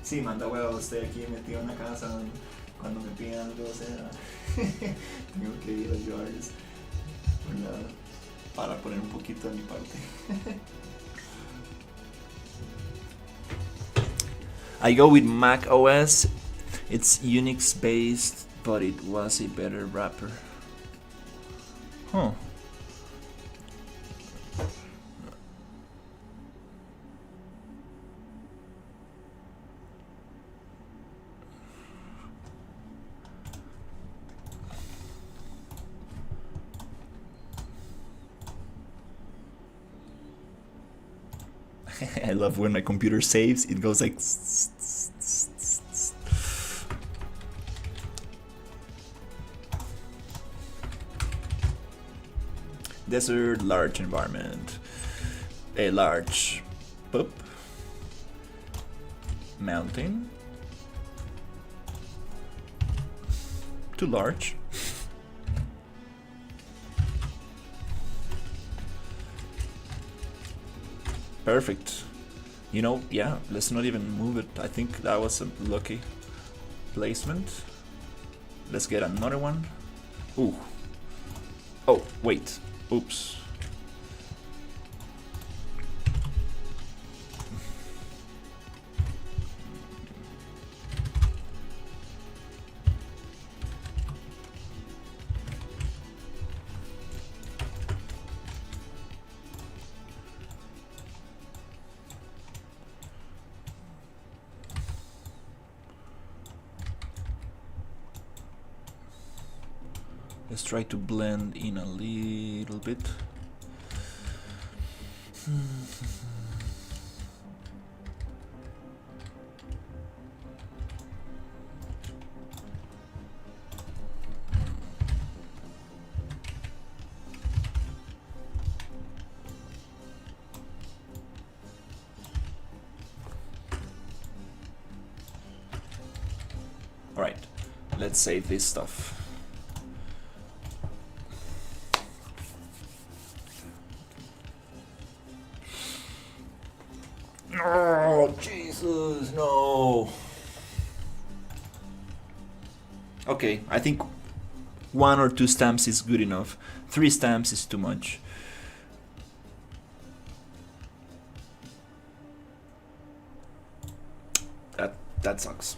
Speaker 1: Sí, manda huevos, estoy aquí metido en la casa cuando me piden algo, o sea, tengo que ir a ayudarles para poner un poquito de mi parte. I go with Mac OS. It's Unix based, but it was a better wrapper. Huh. I love when my computer saves, it goes like. Desert, large environment. A large. Boop. Mountain. Too large. Perfect. You know, yeah, let's not even move it. I think that was a lucky placement. Let's get another one. Ooh. Oh, wait. Oops. Let's try to blend in a little bit. All right, let's save this stuff. Oh, Jesus, no. Okay, I think 1 or 2 stamps is good enough. 3 stamps is too much. That sucks.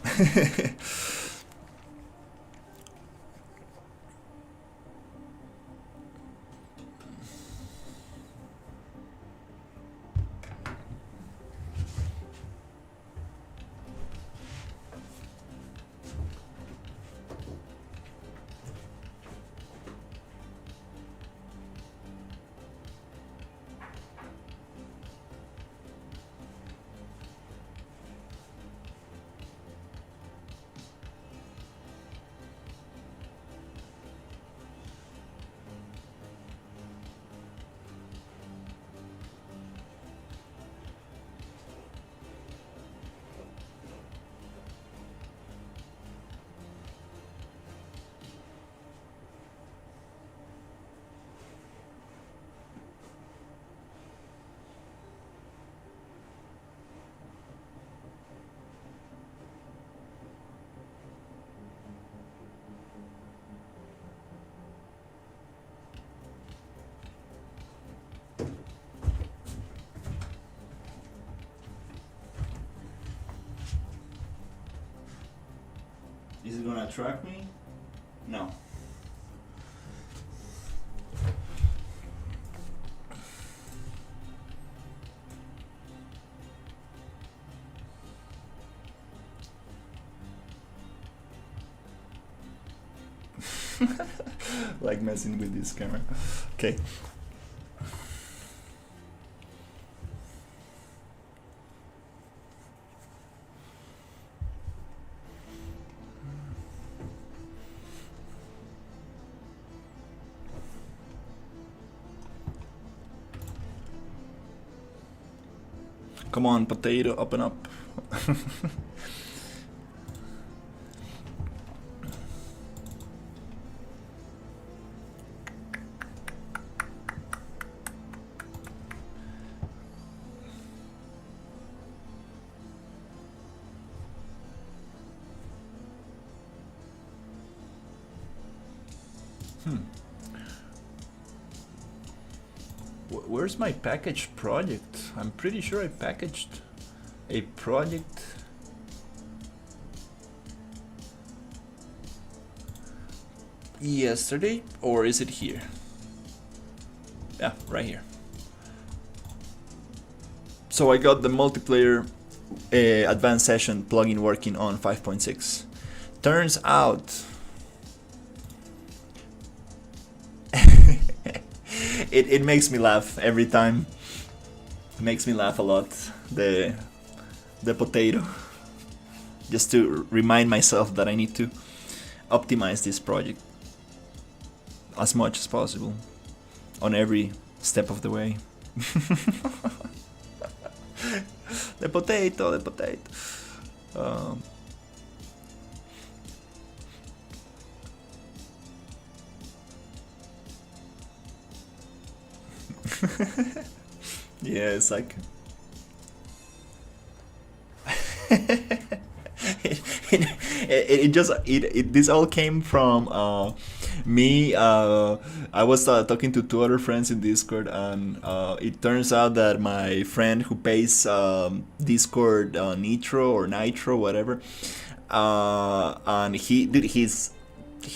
Speaker 1: Is it gonna track me? No. Like messing with this camera. Okay. Come on, potato, open up. Where's my packaged project? I'm pretty sure I packaged a project. Yesterday, or is it here? Yeah, right here. So I got the multiplayer advanced session plugin working on 5.6. Turns out it makes me laugh every time. It makes me laugh a lot. The potato. Just to remind myself that I need to optimize this project as much as possible on every step of the way. The potato. Yeah, it's like this all came from me. I was talking to two other friends in Discord, and it turns out that my friend who pays Discord Nitro, whatever, and he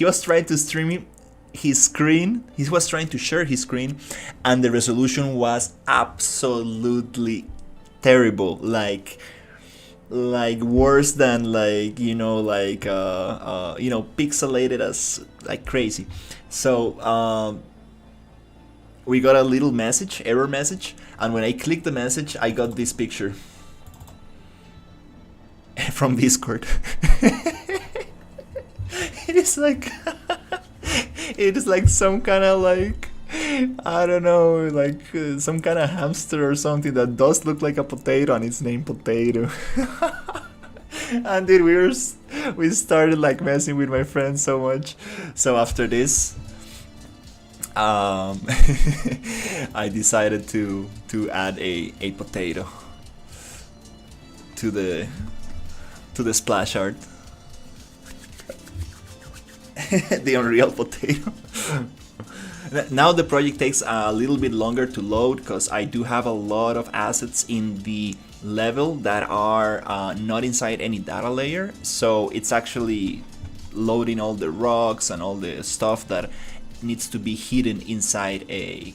Speaker 1: was trying to stream his screen. He was trying to share his screen, and the resolution was absolutely terrible. Like worse than pixelated as like crazy. So we got a little error message, and when I clicked the message, I got this picture from Discord. It is like it is like some kind of like, I don't know, like some kind of hamster or something that does look like a potato, and it's named Potato. And dude, we started like messing with my friends so much. So after this, I decided to add a potato to the splash art. The Unreal Potato. Now the project takes a little bit longer to load because I do have a lot of assets in the level that are not inside any data layer. So it's actually loading all the rocks and all the stuff that needs to be hidden inside a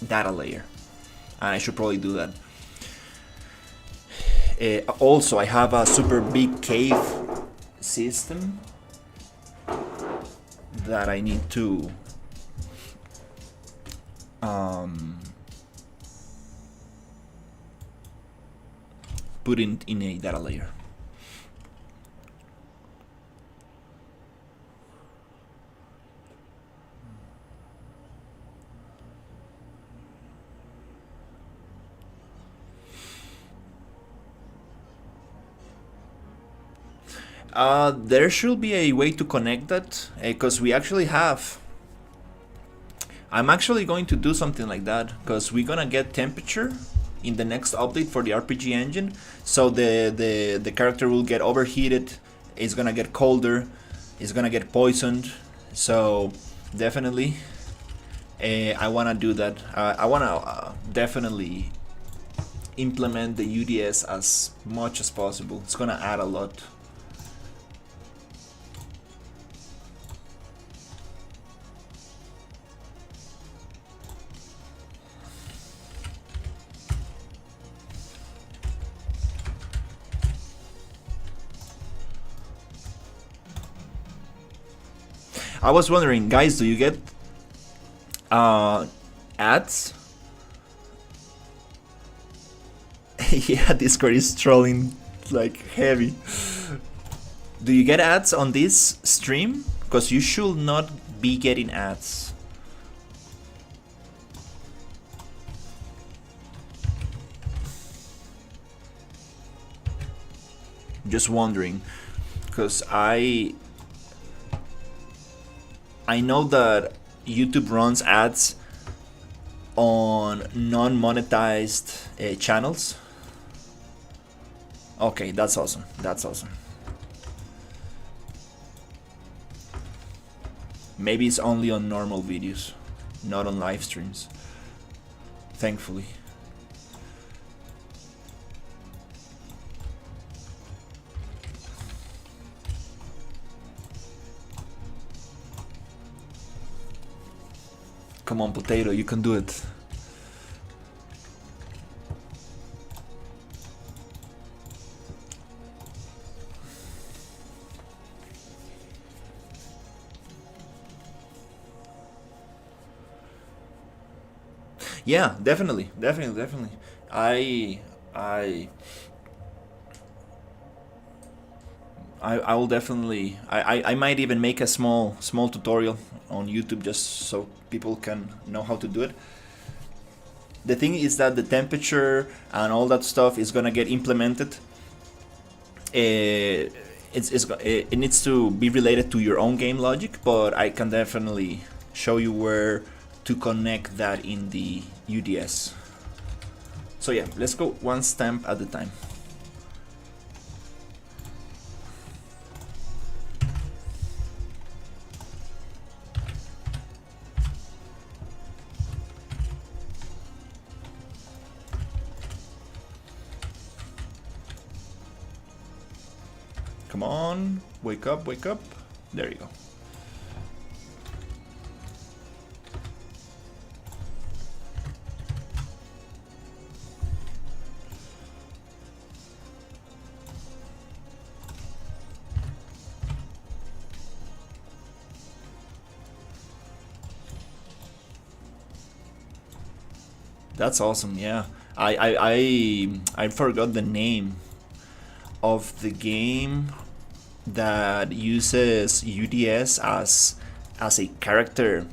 Speaker 1: data layer. And I should probably do that. Also, I have a super big cave system that I need to put in a data layer. There should be a way to connect that, because we actually have. I'm actually going to do something like that, because we're gonna get temperature in the next update for the RPG engine. So the character will get overheated, it's gonna get colder, it's gonna get poisoned. So definitely, I wanna do that. I wanna definitely implement the UDS as much as possible. It's gonna add a lot. I was wondering, guys, do you get ads? Yeah, Discord is trolling like heavy. Do you get ads on this stream? Because you should not be getting ads. Just wondering, because I know that YouTube runs ads on non-monetized channels. Okay, that's awesome. That's awesome. Maybe it's only on normal videos, not on live streams. Thankfully. Come on, Potato, you can do it. Yeah, definitely. I will definitely. I might even make a small tutorial on YouTube just so people can know how to do it. The thing is that the temperature and all that stuff is gonna get implemented. It needs to be related to your own game logic, but I can definitely show you where to connect that in the UDS. So yeah, let's go one stamp at a time. Come on, wake up, wake up. There you go. That's awesome. Yeah, I forgot the name of the game that uses UDS as a character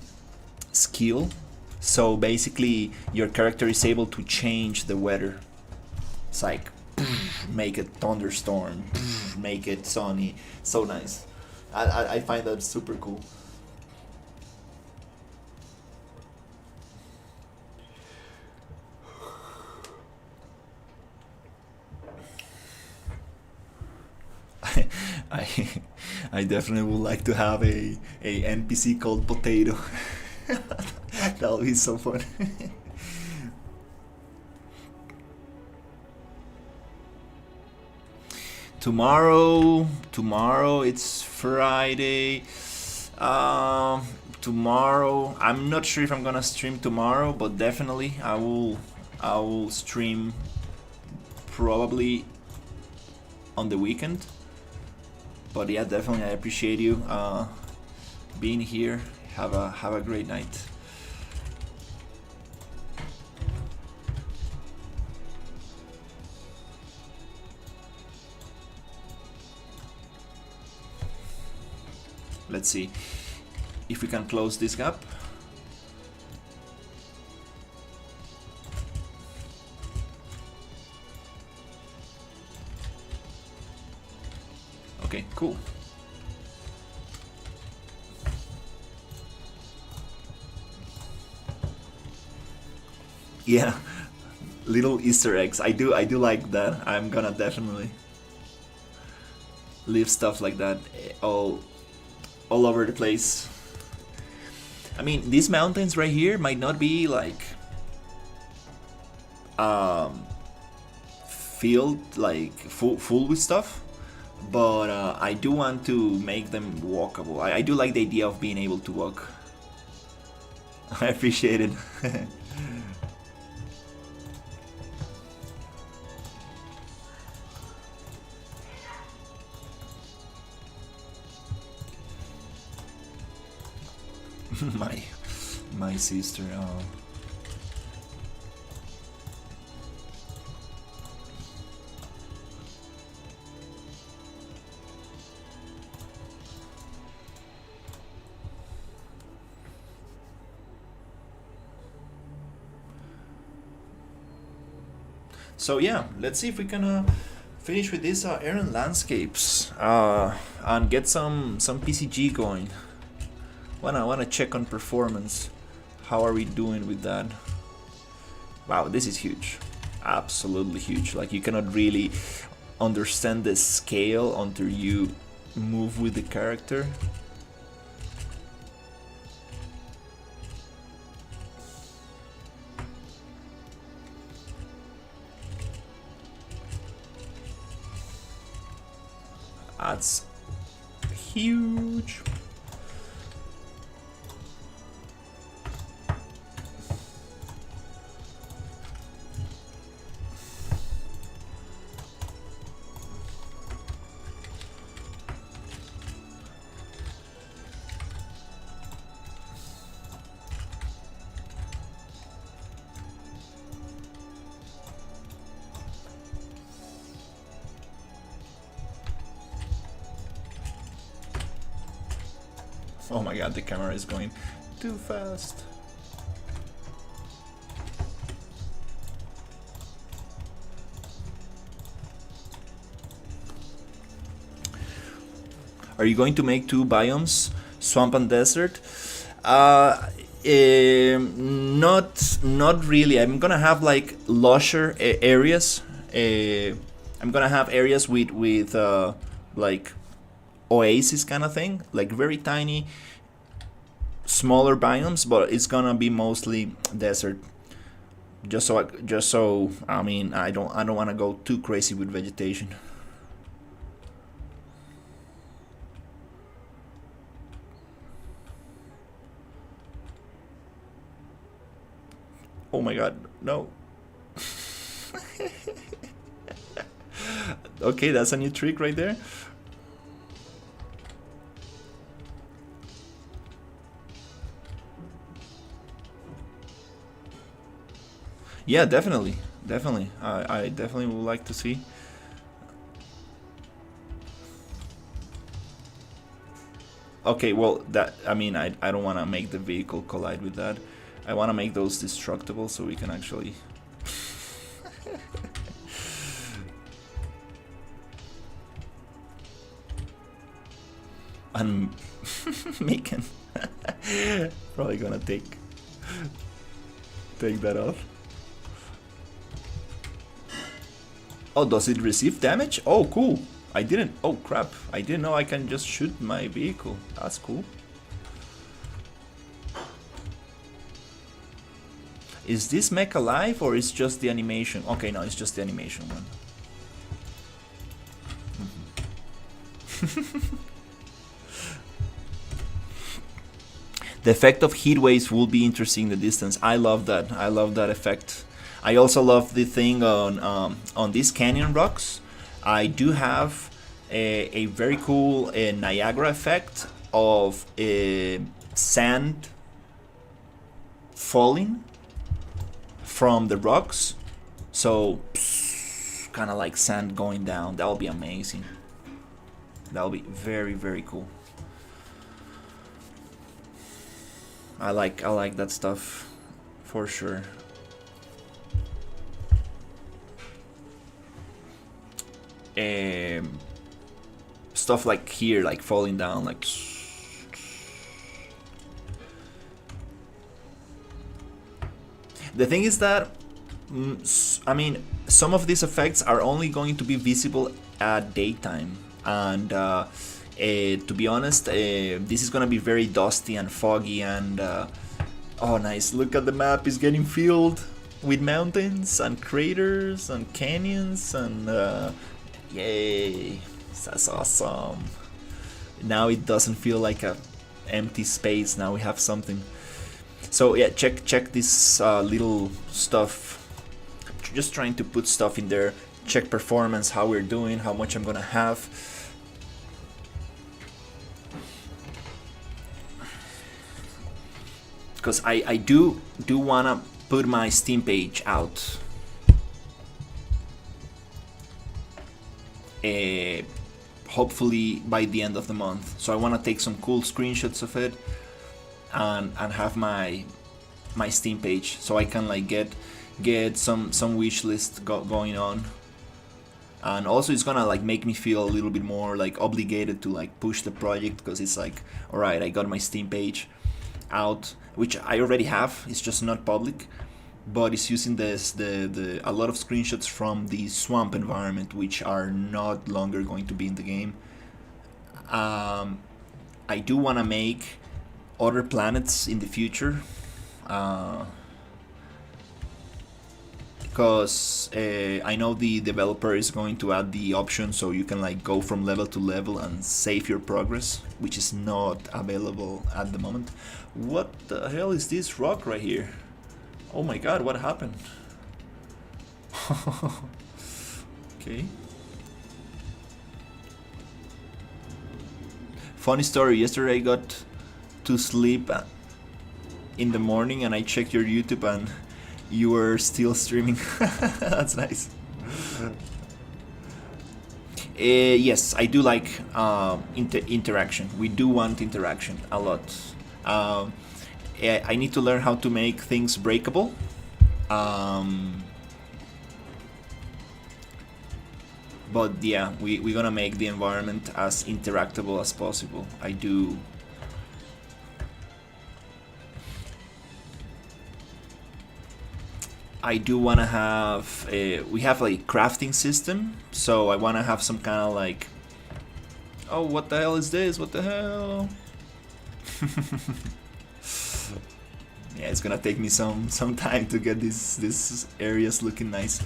Speaker 1: skill. So basically, your character is able to change the weather. It's like make it thunderstorm, make it sunny. So nice. I find that super cool. I definitely would like to have a NPC called Potato. That would be so fun. Tomorrow it's Friday. Tomorrow I'm not sure if I'm gonna stream tomorrow, but definitely I will stream probably on the weekend. But yeah, definitely I appreciate you being here. Have a great night. Let's see if we can close this gap. Okay, cool. Yeah, little Easter eggs. I do like that. I'm gonna definitely leave stuff like that all over the place. I mean, these mountains right here might not be like filled like full with stuff, but I do want to make them walkable. I do like the idea of being able to walk. I appreciate it. my sister. Oh. So yeah, let's see if we can finish with these Aaron landscapes and get some PCG going. Wanna check on performance. How are we doing with that? Wow, this is huge, absolutely huge. Like, you cannot really understand the scale until you move with the character. That's huge. Oh my god, the camera is going too fast. Are you going to make 2 biomes, swamp and desert? Not really. I'm gonna have like lusher areas. I'm gonna have areas with like oasis kind of thing, like very tiny, smaller biomes, but it's gonna be mostly desert. Just so I mean, I don't want to go too crazy with vegetation. Oh my god, no. Okay, that's a new trick right there. Yeah, definitely. I definitely would like to see. Okay, well, that, I mean, I don't want to make the vehicle collide with that. I want to make those destructible so we can actually... I'm making... Probably gonna take that off. Oh, does it receive damage? Oh, cool. I didn't... Oh, crap. I didn't know I can just shoot my vehicle. That's cool. Is this mech alive or is just the animation? Okay, no, it's just the animation one. The effect of heat waves will be interesting in the distance. I love that. I love that effect. I also love the thing on these canyon rocks. I do have a very cool Niagara effect of sand falling from the rocks. So kind of like sand going down. That will be amazing. That will be very, very cool. I like that stuff for sure. Stuff like here, like falling down, like... The thing is that, I mean, some of these effects are only going to be visible at daytime, and to be honest, this is gonna be very dusty and foggy, and oh nice, look at the map, it's getting filled with mountains and craters and canyons, and yay, that's awesome. Now it doesn't feel like a empty space, now we have something. So yeah, check this little stuff. Just trying to put stuff in there, check performance, how we're doing, how much I'm gonna have. because I do want to put my Steam page out. Hopefully by the end of the month. So I want to take some cool screenshots of it and have my Steam page, so I can like get some wish list going on. And also it's gonna like make me feel a little bit more like obligated to like push the project, because it's like, all right, I got my Steam page out, which I already have. It's just not public, but it's using a lot of screenshots from the swamp environment, which are not longer going to be in the game. I do want to make other planets in the future, because I know the developer is going to add the option so you can like go from level to level and save your progress, which is not available at the moment. What the hell is this rock right here? Oh my god, what happened? Okay. Funny story, yesterday I got to sleep in the morning and I checked your YouTube and you were still streaming. That's nice. Yes, I do like interaction. We do want interaction a lot. I need to learn how to make things breakable. But yeah, we're gonna make the environment as interactable as possible. I do want to have we have like crafting system, so I want to have some kind of like, oh, what the hell is this? What the hell? Yeah, it's gonna take me some time to get these areas looking nice.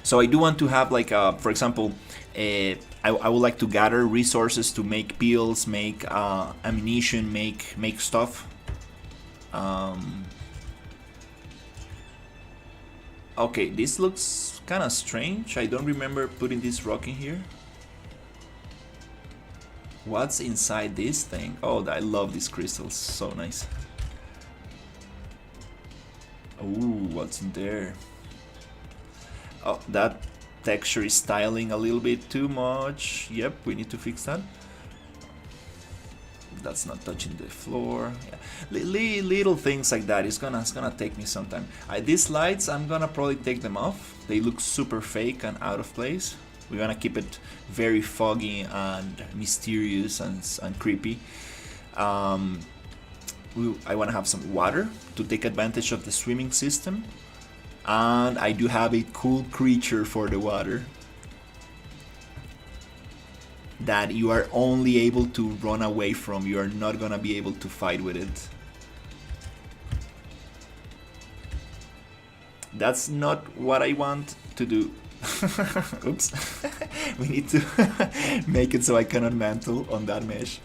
Speaker 1: So I do want to have like for example, I would like to gather resources to make pills, make ammunition, make stuff. Okay, this looks kind of strange. I don't remember putting this rock in here. What's inside this thing? Oh, I love these crystals. So nice. Ooh, what's in there? Oh, that texture is styling a little bit too much. Yep, we need to fix that. That's not touching the floor. Yeah. Little things like that. It's gonna take me some time. These lights, I'm gonna probably take them off. They look super fake and out of place. We're gonna keep it very foggy and mysterious and creepy. I want to have some water to take advantage of the swimming system. And I do have a cool creature for the water that you are only able to run away from. You are not gonna be able to fight with it. That's not what I want to do. Oops. We need to make it so I cannot mantle on that mesh.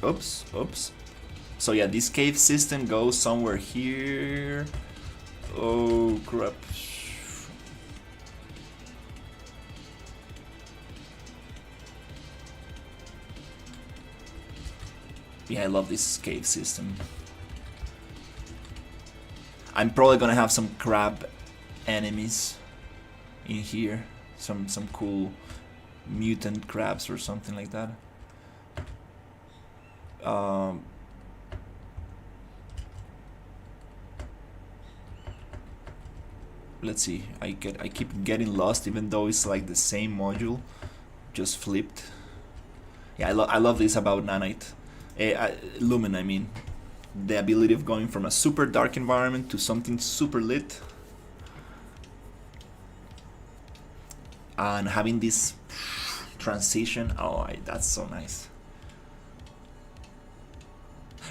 Speaker 1: Oops. So yeah, this cave system goes somewhere here. Oh crap. Yeah, I love this cave system. I'm probably gonna have some crab enemies in here. Some cool mutant crabs or something like that. Let's see. I keep getting lost, even though it's like the same module, just flipped. Yeah, I love this about Nanite. Lumen, I mean. The ability of going from a super dark environment to something super lit. And having this transition. Oh, that's so nice.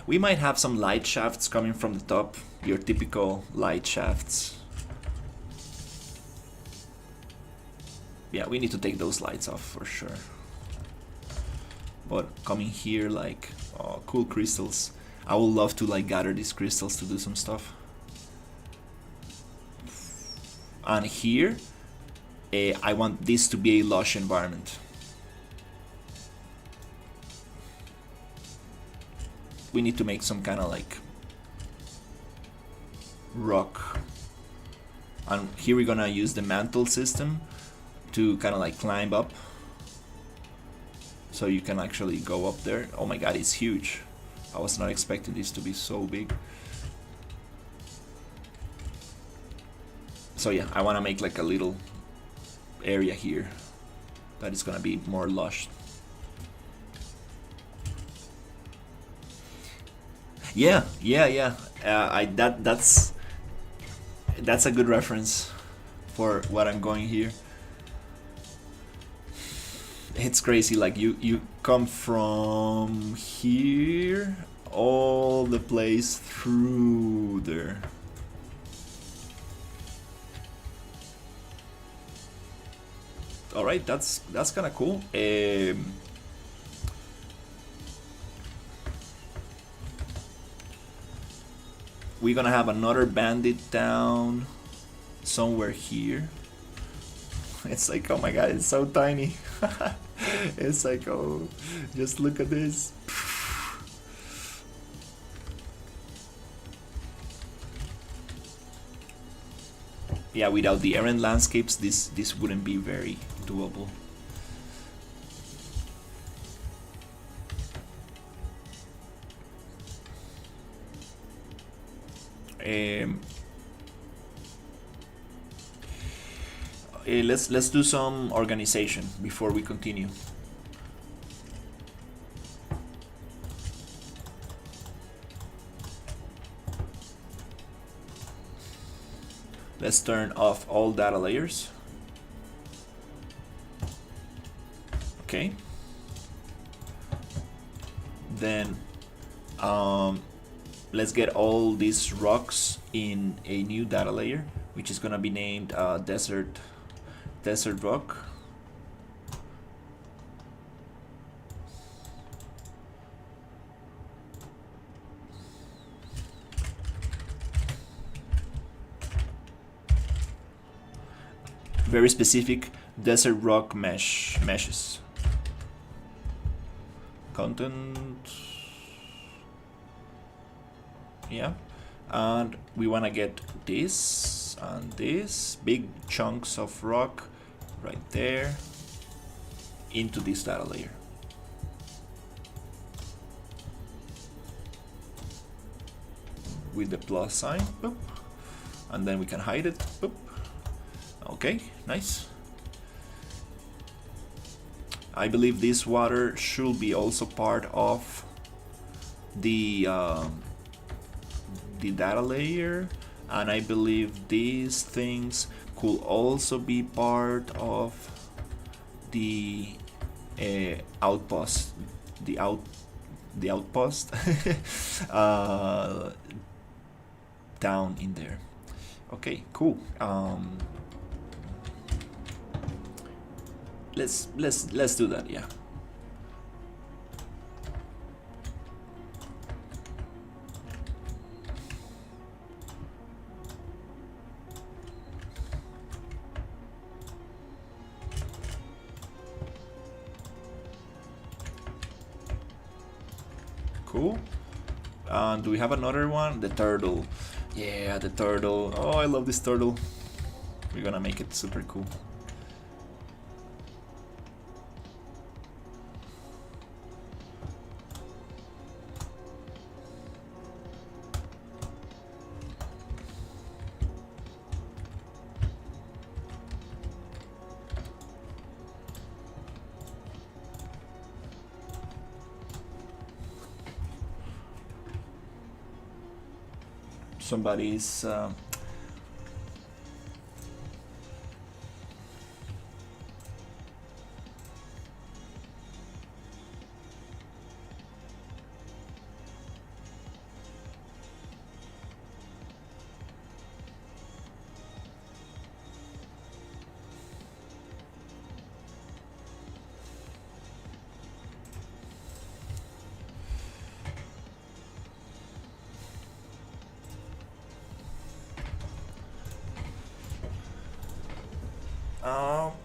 Speaker 1: We might have some light shafts coming from the top. Your typical light shafts. Yeah, we need to take those lights off for sure. But coming here, like, oh, cool crystals. I would love to like gather these crystals to do some stuff. And here, I want this to be a lush environment. we need to make some kind of like rock, and here we're gonna use the mantle system to kind of like climb up, so you can actually go up there. Oh my god, it's huge. I was not expecting this to be so big. So yeah, I want to make like a little area here that is gonna be more lush. Yeah. That's a good reference for what I'm going here. It's crazy, like you come from here all the place through there. All right, that's kind of cool. We're gonna have another bandit down somewhere here. It's like, oh my god, it's so tiny. It's like, oh, just look at this. Yeah, without the errant landscapes, this wouldn't be very doable. Let's do some organization before we continue. Let's turn off all data layers. Okay. Then let's get all these rocks in a new data layer, which is gonna be named desert rock. Very specific, desert rock meshes. Content. Yeah, and we want to get this and this big chunks of rock right there into this data layer. With the plus sign, boop, and then we can hide it. Boop. Okay, nice. I believe this water should be also part of the data layer, and I believe these things could also be part of the outpost, the outpost down in there. Okay, cool. Let's do that. Yeah. Cool. Do we have another one? The turtle. Yeah, the turtle. Oh, I love this turtle. We're gonna make it super cool. Somebody's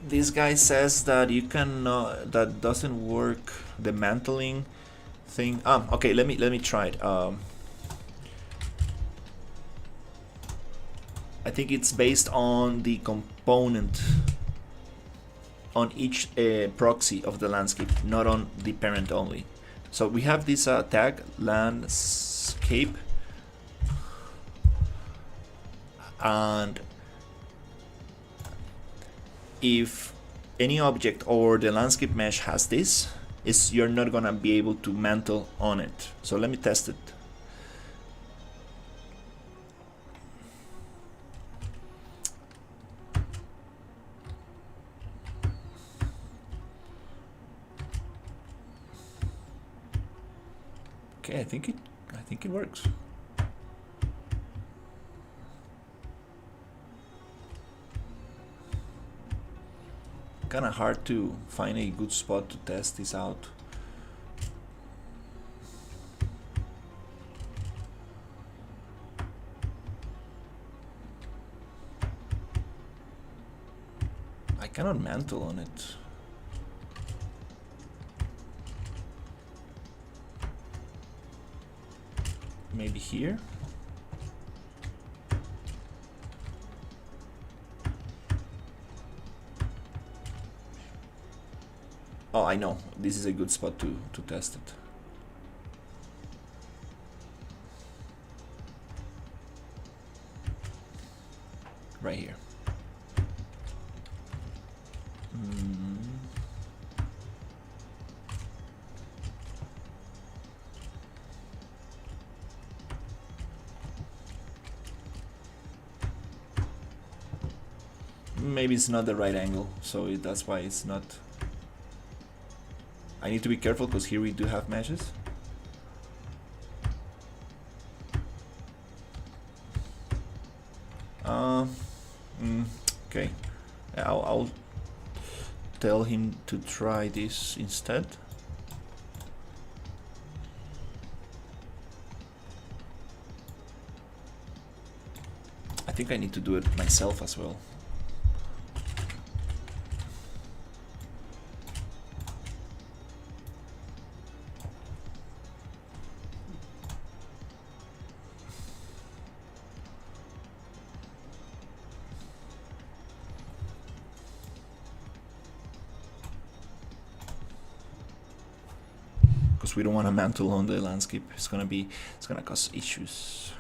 Speaker 1: this guy says that you can that doesn't work, the mantling thing. Okay, let me try it. I think it's based on the component on each proxy of the landscape, not on the parent only. So we have this tag landscape, and if any object or the landscape mesh has this, you're not gonna be able to mantle on it. So let me test it. Okay, I think it works. Kind of hard to find a good spot to test this out. I cannot mantle on it. Maybe here? Oh, I know. This is a good spot to test it. Right here. Maybe it's not the right angle, so that's why it's not. I need to be careful because here we do have meshes. Okay, I'll tell him to try this instead. I think I need to do it myself as well. Because we don't want to mantle on the landscape. It's gonna cause issues.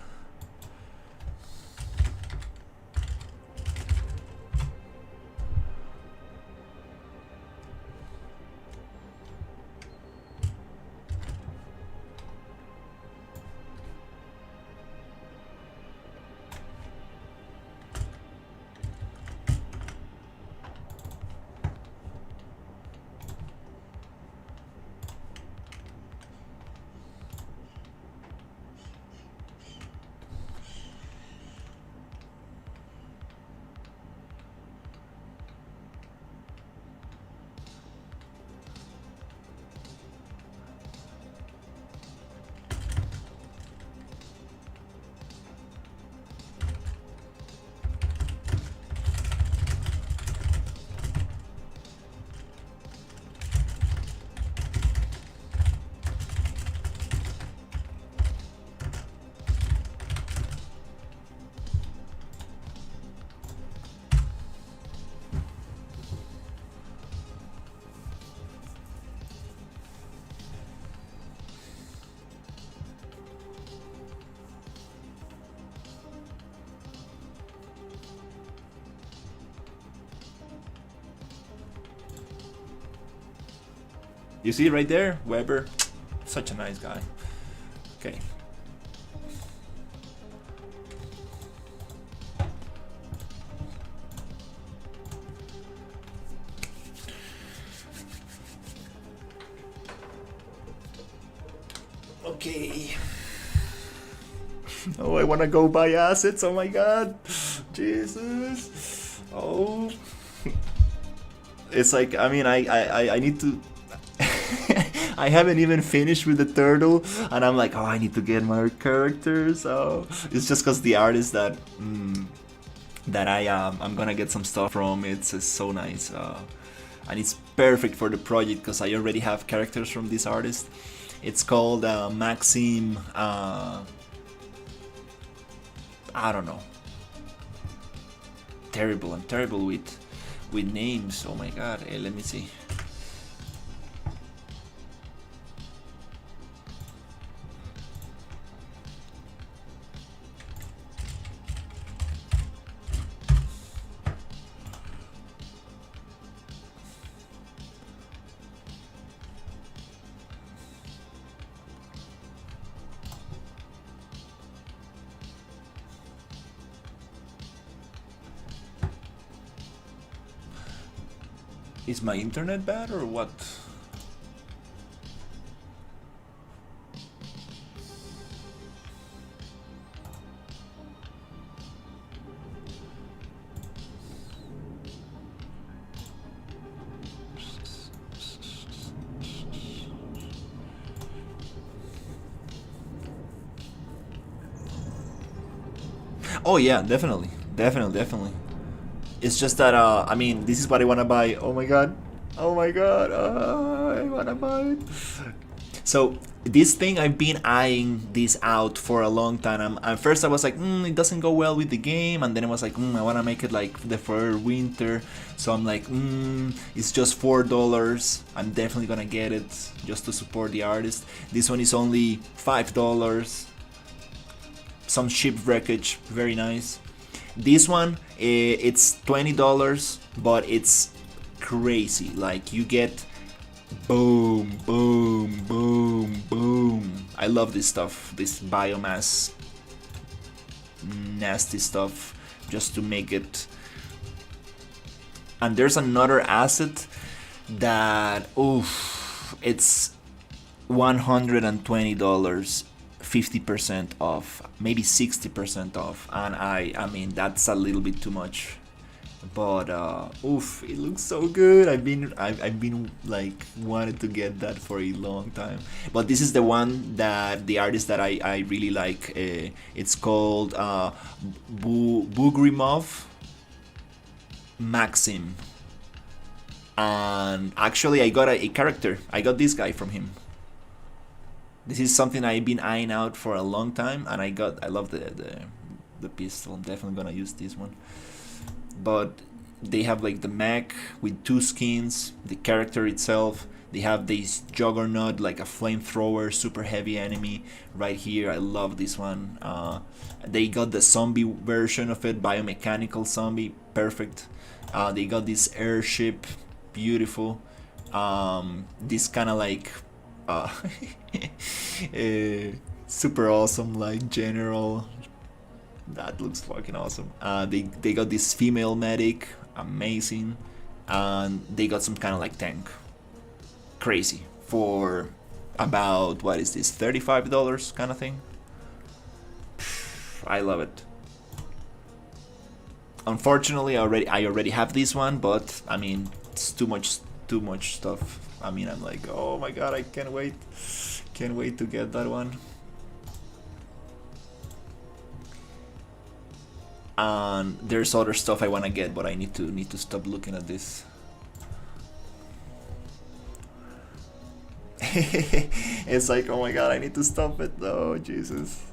Speaker 1: You see right there, Weber, such a nice guy. Okay. Okay. Oh, I wanna go buy assets. Oh my God, Jesus. Oh. It's like, I mean, I need to. I haven't even finished with the turtle, and I'm like, oh, I need to get more characters. Oh, it's just because the artist that I'm gonna get some stuff from. It's so nice, and it's perfect for the project because I already have characters from this artist, It's called Maxim. I don't know. Terrible. I'm terrible with names. Oh my god. Let me see. Is my internet bad or what? Oh yeah, definitely. It's just that I mean, this is what I wanna buy. Oh my god. I wanna buy it. So this thing, I've been eyeing this out for a long time. At first I was like, it doesn't go well with the game, and then I was like, I wanna make it like the for winter. So I'm like, it's just $4. I'm definitely gonna get it just to support the artist. This one is only $5. Some ship wreckage, very nice. This one, it's $20, but it's crazy. Like, you get boom, boom, boom, boom. I love this stuff, this biomass nasty stuff, just to make it. And there's another asset that, oof, it's $120, 50% off, maybe 60% off, and I mean, that's a little bit too much, but oof, it looks so good. I've been like wanted to get that for a long time, but this is the one that the artist that I really like. It's called Bugrimov Maxim, and actually I got a character. I got this guy from him. This is something I've been eyeing out for a long time, and I love the pistol. I'm definitely gonna use this one. But they have like the mech with 2 skins, the character itself. They have this juggernaut, like a flamethrower, super heavy enemy right here. I love this one. They got the zombie version of it, biomechanical zombie, perfect. They got this airship, beautiful. This kind of like super awesome, like general. That looks fucking awesome. They got this female medic, amazing, and they got some kind of like tank, crazy, for about, what is this, $35 kind of thing. I love it. Unfortunately, I already have this one, but I mean, it's too much stuff. I mean, I'm like, oh my god, I can't wait to get that one. And there's other stuff I wanna get, but I need to stop looking at this. It's like, oh my god, I need to stop it though, Jesus.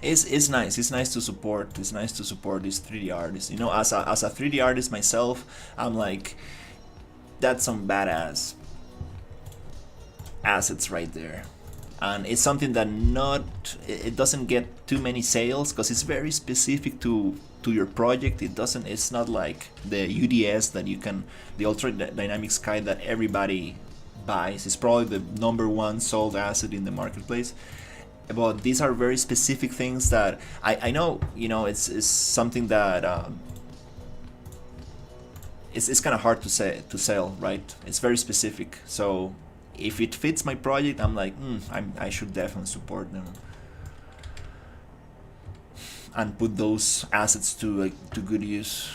Speaker 1: It's nice. It's nice to support. It's nice to support these 3D artists. You know, as a 3D artist myself, I'm like, that's some badass assets right there. And it's something that it doesn't get too many sales, because it's very specific to your project. It's not like the UDS that you can, the Ultra Dynamic Sky that everybody buys. It's probably the #1 sold asset in the marketplace. But these are very specific things that I know, you know, it's something that it's kind of hard to sell, right? It's very specific. So if it fits my project, I'm like, I should definitely support them and put those assets to good use.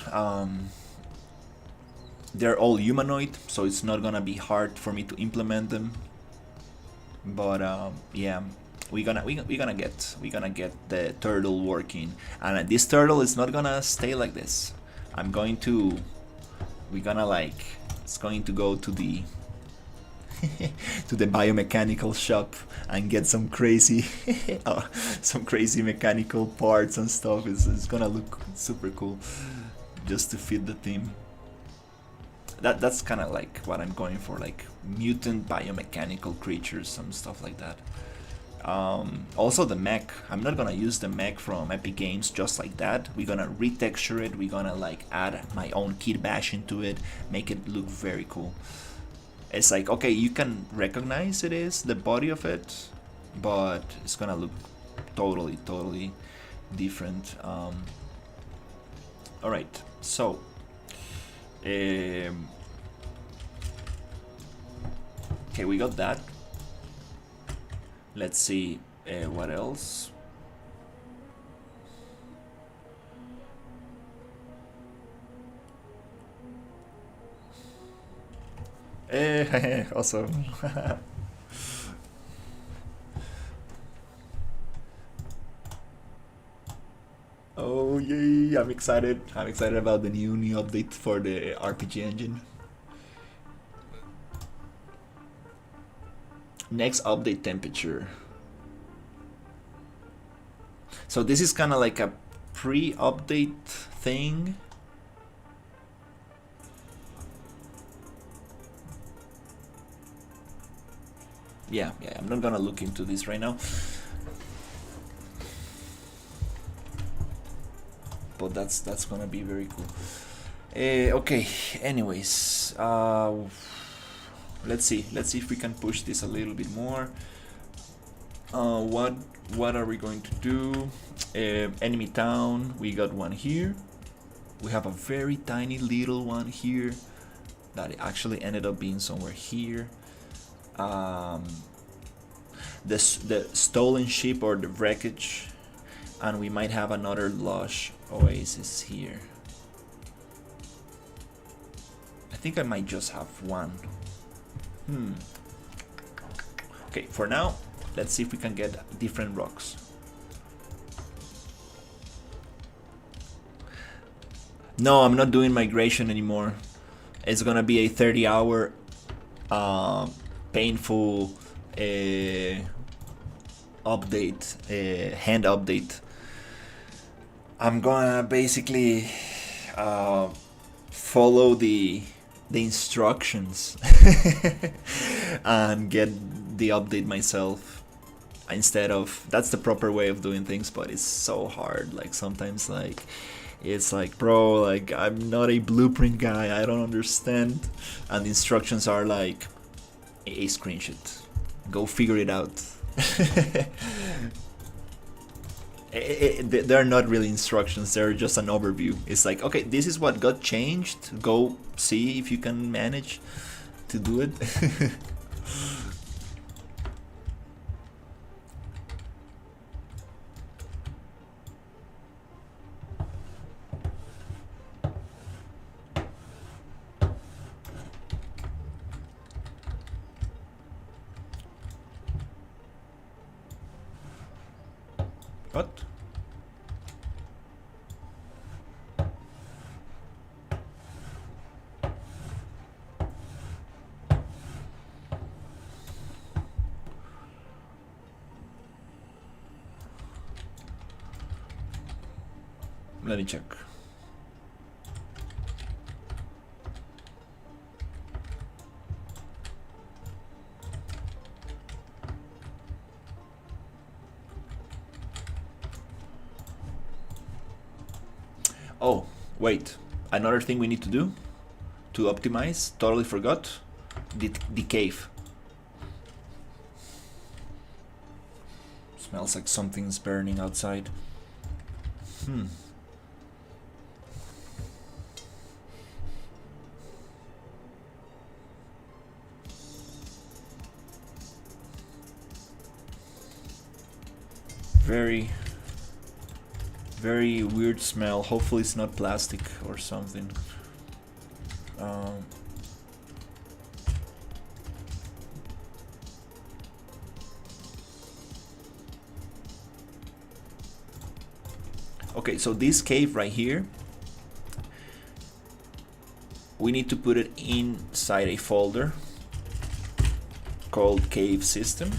Speaker 1: They're all humanoid, so it's not gonna be hard for me to implement them. But yeah, we're gonna get the turtle working, and this turtle is not gonna stay like this. We're gonna like, it's going to go to the to the biomechanical shop and get some crazy some crazy mechanical parts and stuff. It's gonna look super cool just to fit the theme. That's kind of like what I'm going for, like mutant biomechanical creatures, some stuff like that. Also the mech, I'm not gonna use the mech from Epic Games just like that. We're gonna retexture it, we're gonna like add my own kit bash into it, make it look very cool. It's like, okay, you can recognize it is the body of it, but it's gonna look totally different. Alright, so okay, we got that. Let's see what else. Awesome. Oh yay! I'm excited. I'm excited about the new update for the RPG engine. Next update temperature. So this is kind of like a pre-update thing. Yeah, I'm not gonna look into this right now. But that's gonna be very cool. Okay, anyways, let's see if we can push this a little bit more. What are we going to do? Enemy town, we got one here. We have a very tiny little one here that actually ended up being somewhere here. The stolen ship or the wreckage, and we might have another lush oasis here. I think I might just have one. Okay, for now, let's see if we can get different rocks. No, I'm not doing migration anymore. It's gonna be a 30-hour painful update, hand update. I'm gonna basically follow the instructions and get the update myself instead of, that's the proper way of doing things, but it's so hard. Like sometimes, like it's like, bro, like I'm not a blueprint guy, I don't understand, and the instructions are like a screenshot, go figure it out. They're not really instructions, they're just an overview. It's like, okay, this is what got changed, go see if you can manage to do it. What? Let me check. Oh, wait. Another thing we need to do to optimize, totally forgot, the cave. Smells like something's burning outside. Very weird smell. Hopefully it's not plastic or something. Okay, so this cave right here, we need to put it inside a folder called cave system,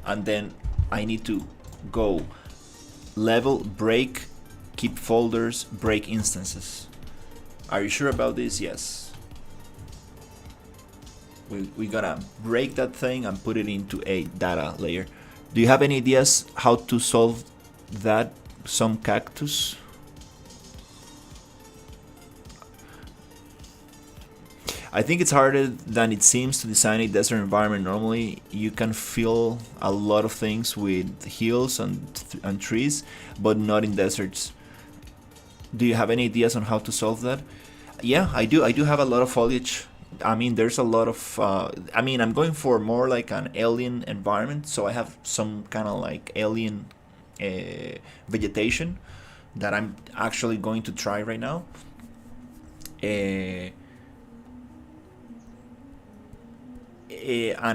Speaker 1: and then I need to go level, break, keep folders, break instances. Are you sure about this? Yes. We gotta break that thing and put it into a data layer. Do you have any ideas how to solve that? Some cactus? I think it's harder than it seems to design a desert environment. Normally you can fill a lot of things with hills and trees, but not in deserts. Do you have any ideas on how to solve that? Yeah, I do have a lot of foliage. I mean, there's a lot of I'm going for more like an alien environment, so I have some kind of like alien vegetation that I'm actually going to try right now. And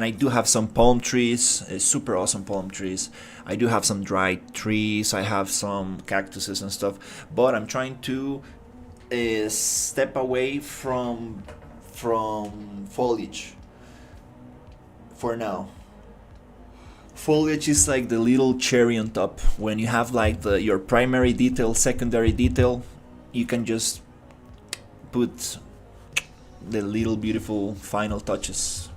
Speaker 1: I do have some palm trees, super awesome palm trees. I do have some dried trees. I have some cactuses and stuff, but I'm trying to step away from foliage for now. Foliage is like the little cherry on top. When you have like your primary detail, secondary detail, you can just put the little beautiful final touches,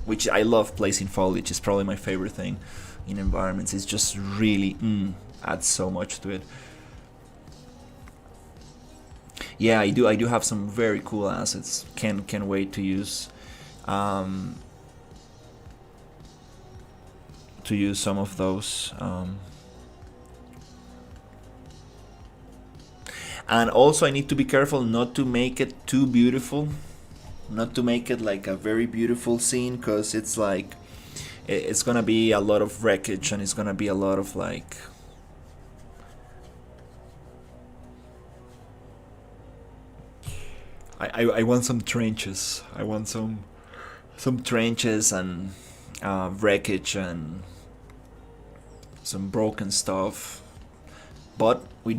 Speaker 1: which I love placing foliage. It's probably my favorite thing in environments. It's just really adds so much to it. Yeah, I do have some very cool assets. Can't wait to use some of those. And also I need to be careful not to make it too beautiful, not to make it like a very beautiful scene, because it's like it's gonna be a lot of wreckage and it's gonna be a lot of like I want some trenches. I want some trenches and wreckage and some broken stuff. But we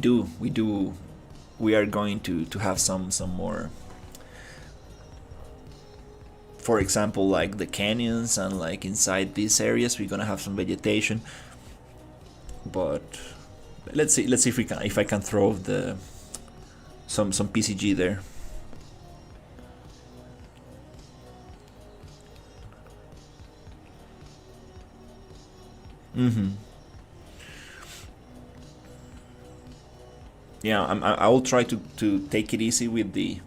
Speaker 1: are going to have some more. For example, like the canyons and like inside these areas, we're gonna have some vegetation. But let's see if I can throw some PCG there. Yeah, I will try to take it easy with the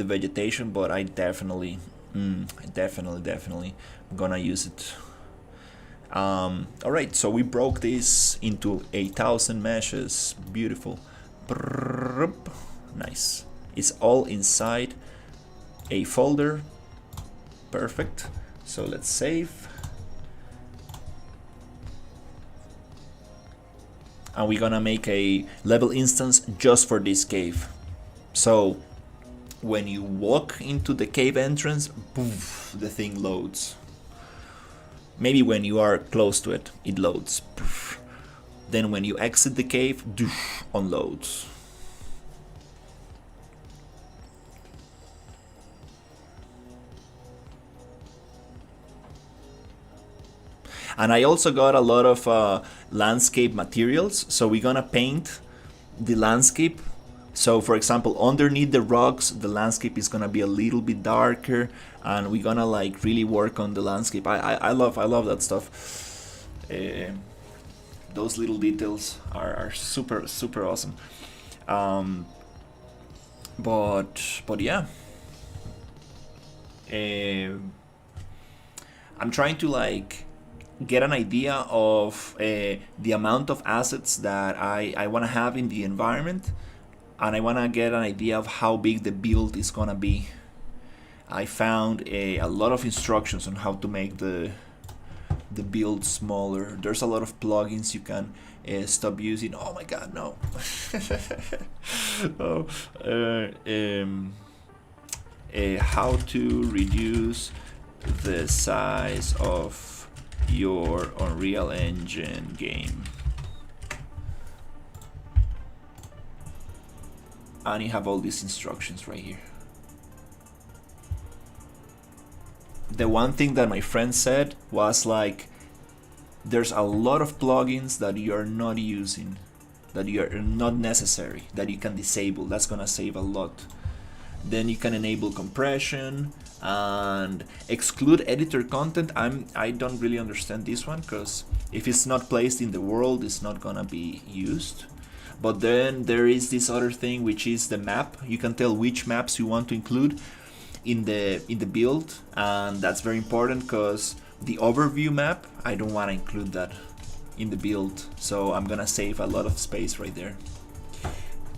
Speaker 1: vegetation, but I definitely gonna use it. All right, so we broke this into 1,000 meshes. Beautiful. Nice. It's all inside a folder. Perfect. So let's save. And we're gonna make a level instance just for this cave. So when you walk into the cave entrance, poof, the thing loads. Maybe when you are close to it, it loads. Poof. Then when you exit the cave, doof, unloads. And I also got a lot of landscape materials, so we're gonna paint the landscape. So for example, underneath the rocks, the landscape is gonna be a little bit darker, and we're gonna like really work on the landscape. I love that stuff. Those little details are super awesome. But yeah, I'm trying to like get an idea of the amount of assets that I want to have in the environment, and I want to get an idea of how big the build is gonna be. I found a lot of instructions on how to make the build smaller. There's a lot of plugins you can stop using. Oh my god, no. How to reduce the size of your Unreal Engine game. and you have all these instructions right here. The one thing that my friend said was like, there's a lot of plugins that you're not using, that you're not necessary, that you can disable. That's gonna save a lot. Then you can enable compression and exclude editor content. I don't really understand this one, because if it's not placed in the world, it's not gonna be used. But then there is this other thing, which is the map. You can tell which maps you want to include in the build, and that's very important, because the overview map, I don't want to include that in the build, so I'm gonna save a lot of space right there.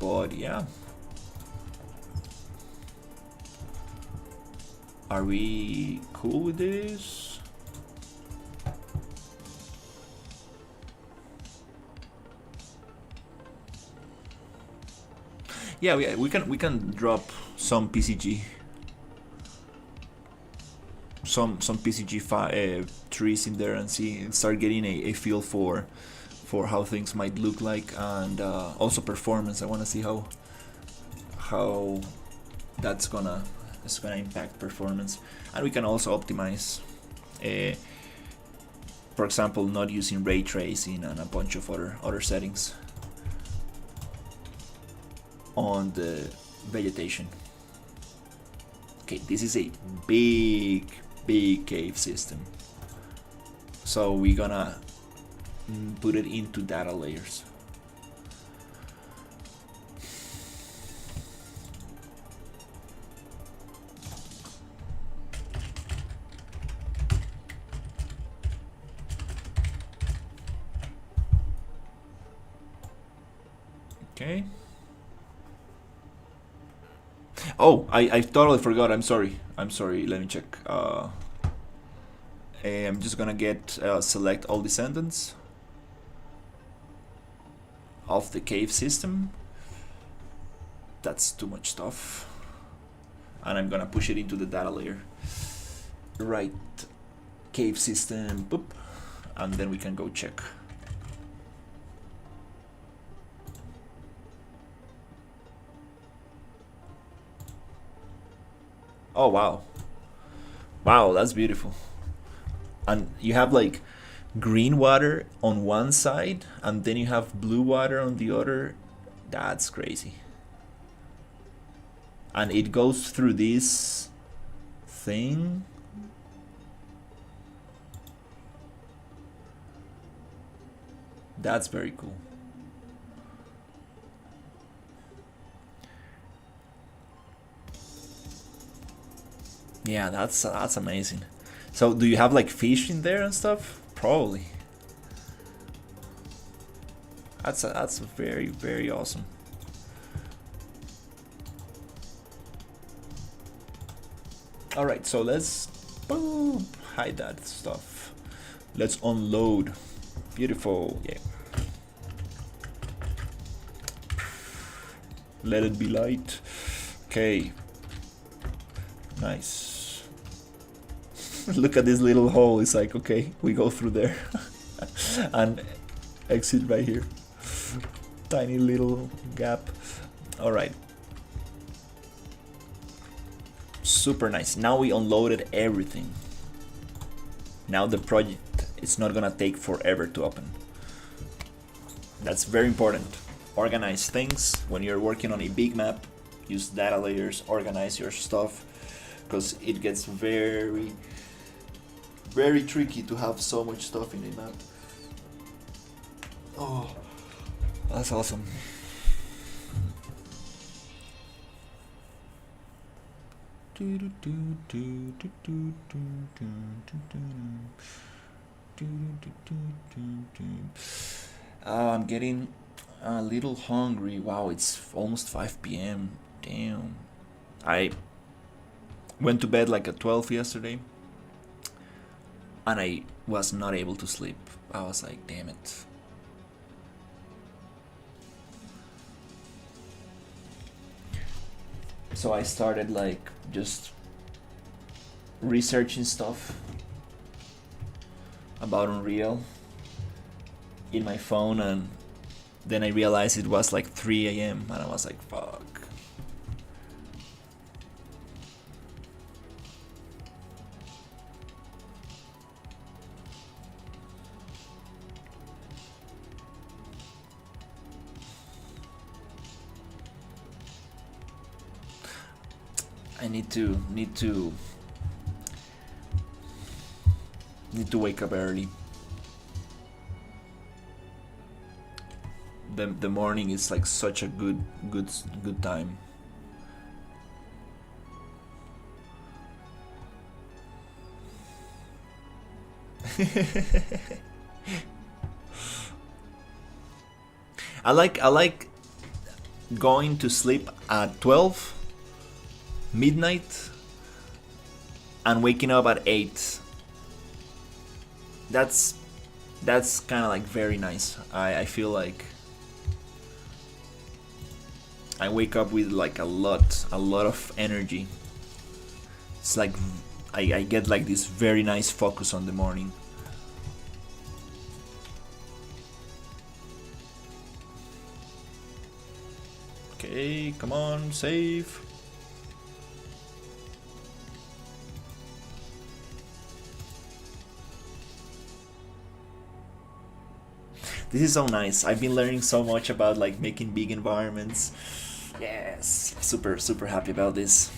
Speaker 1: But yeah, are we cool with this? Yeah, we can drop some PCG, some PCG trees in there, and start getting a feel for how things might look like, and also performance. I want to see how that's gonna impact performance. And we can also optimize, for example, not using ray tracing and a bunch of other settings on the vegetation. Okay, this is a big cave system, so we're gonna put it into data layers. Okay. Oh, I totally forgot. I'm sorry. Let me check. I'm just gonna get select all descendants of the cave system. That's too much stuff, and I'm gonna push it into the data layer. Right, cave system, boop, and then we can go check. Oh wow, that's beautiful. And you have like green water on one side, and then you have blue water on the other. That's crazy. And it goes through this thing. That's very cool. Yeah, that's amazing. So do you have like fish in there and stuff? Probably. That's very awesome. All right, so let's hide that stuff. Let's unload. Beautiful. Yeah. Let it be light. Okay. Nice. Look at this little hole. It's like, okay, we go through there and exit right here. Tiny little gap. All right. Super nice. Now we unloaded everything. Now the project is not gonna take forever to open. That's very important. Organize things when you're working on a big map. Use data layers. Organize your stuff, because it gets very tricky to have so much stuff in a map. Oh, that's awesome. I'm getting a little hungry. Wow, it's almost 5 p.m. Damn. I went to bed like at 12 yesterday, and I was not able to sleep. I was like, damn it. So I started like just researching stuff about Unreal in my phone, and then I realized it was like 3 a.m. and I was like, fuck. I need to wake up early. The morning is like such a good time. I like going to sleep at 12 midnight and waking up at 8. That's kind of like very nice. I feel like I wake up with like a lot of energy. It's like I get like this very nice focus on the morning. Okay, come on, save. This is so nice. I've been learning so much about like making big environments. Yes, super happy about this.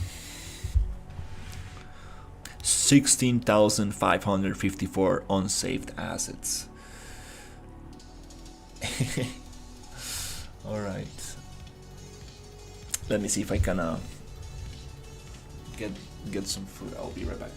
Speaker 1: 16,554 unsaved assets. All right. Let me see if I can get some food. I'll be right back.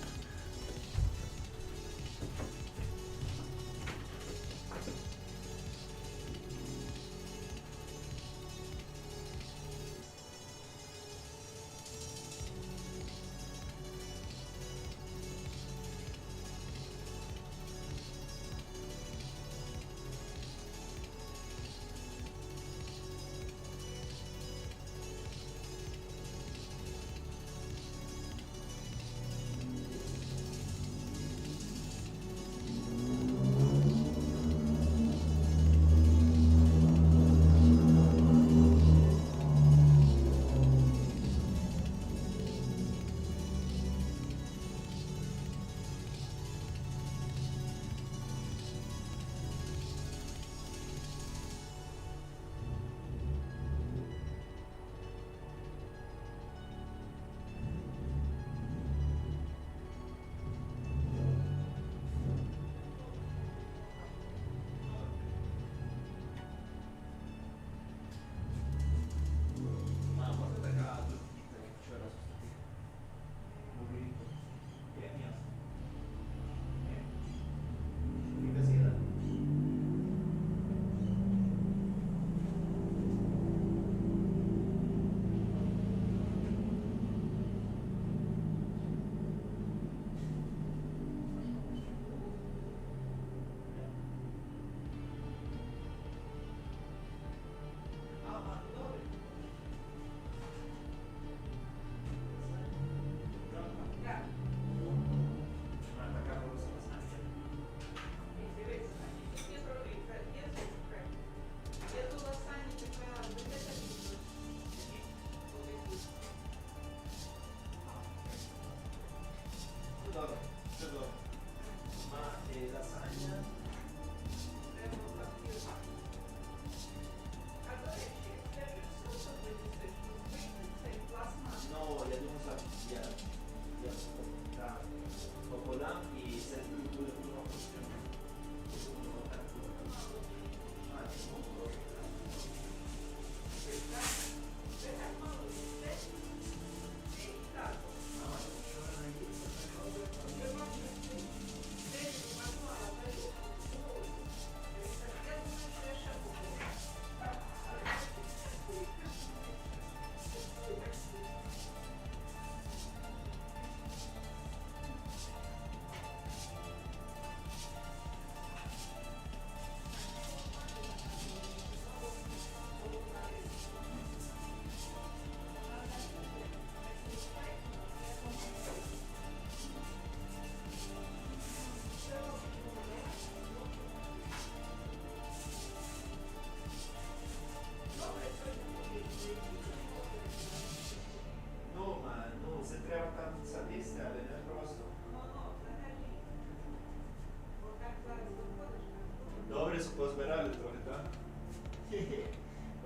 Speaker 1: Добре, се позбирали трохи, так?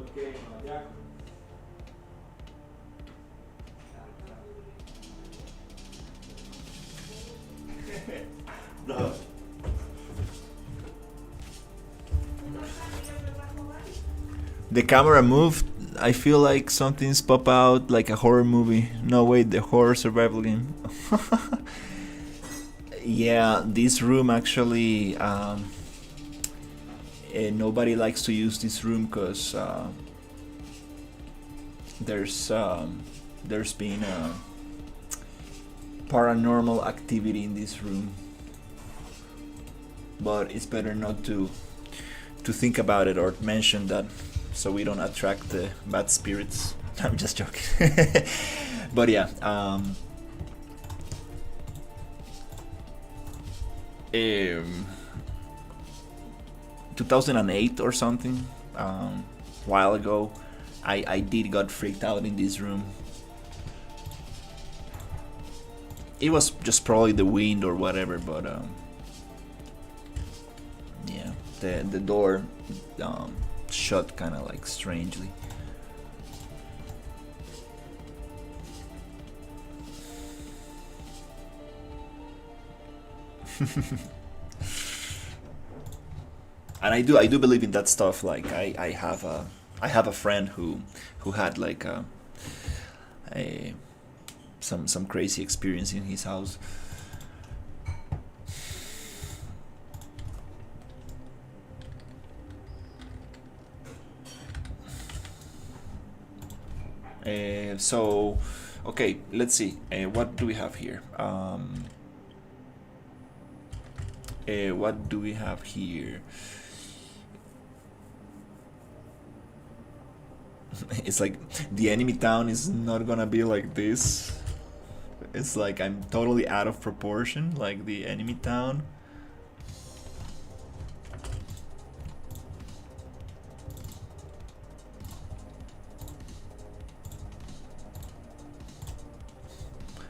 Speaker 1: Окей, дякую. The camera moved. I feel like something's pop out like a horror movie. No, wait, the horror survival game. Yeah, this room actually. Nobody likes to use this room because there's been paranormal activity in this room. But it's better not to think about it or mention that, so we don't attract the bad spirits. I'm just joking. But yeah, 2008 or something, while ago, I did got freaked out in this room. It was just probably the wind or whatever, but yeah, the door shut kind of like strangely. And I do believe in that stuff. Like I have a friend who had like some crazy experience in his house. So, okay, let's see. What do we have here? What do we have here? It's like the enemy town is not gonna be like this. It's like I'm totally out of proportion, like the enemy town.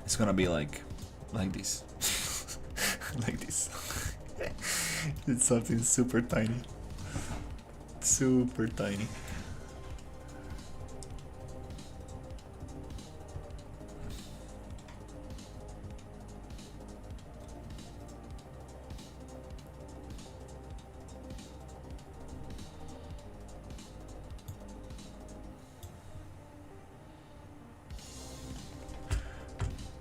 Speaker 1: It's gonna be like this. Like this. It's something super tiny. Super tiny.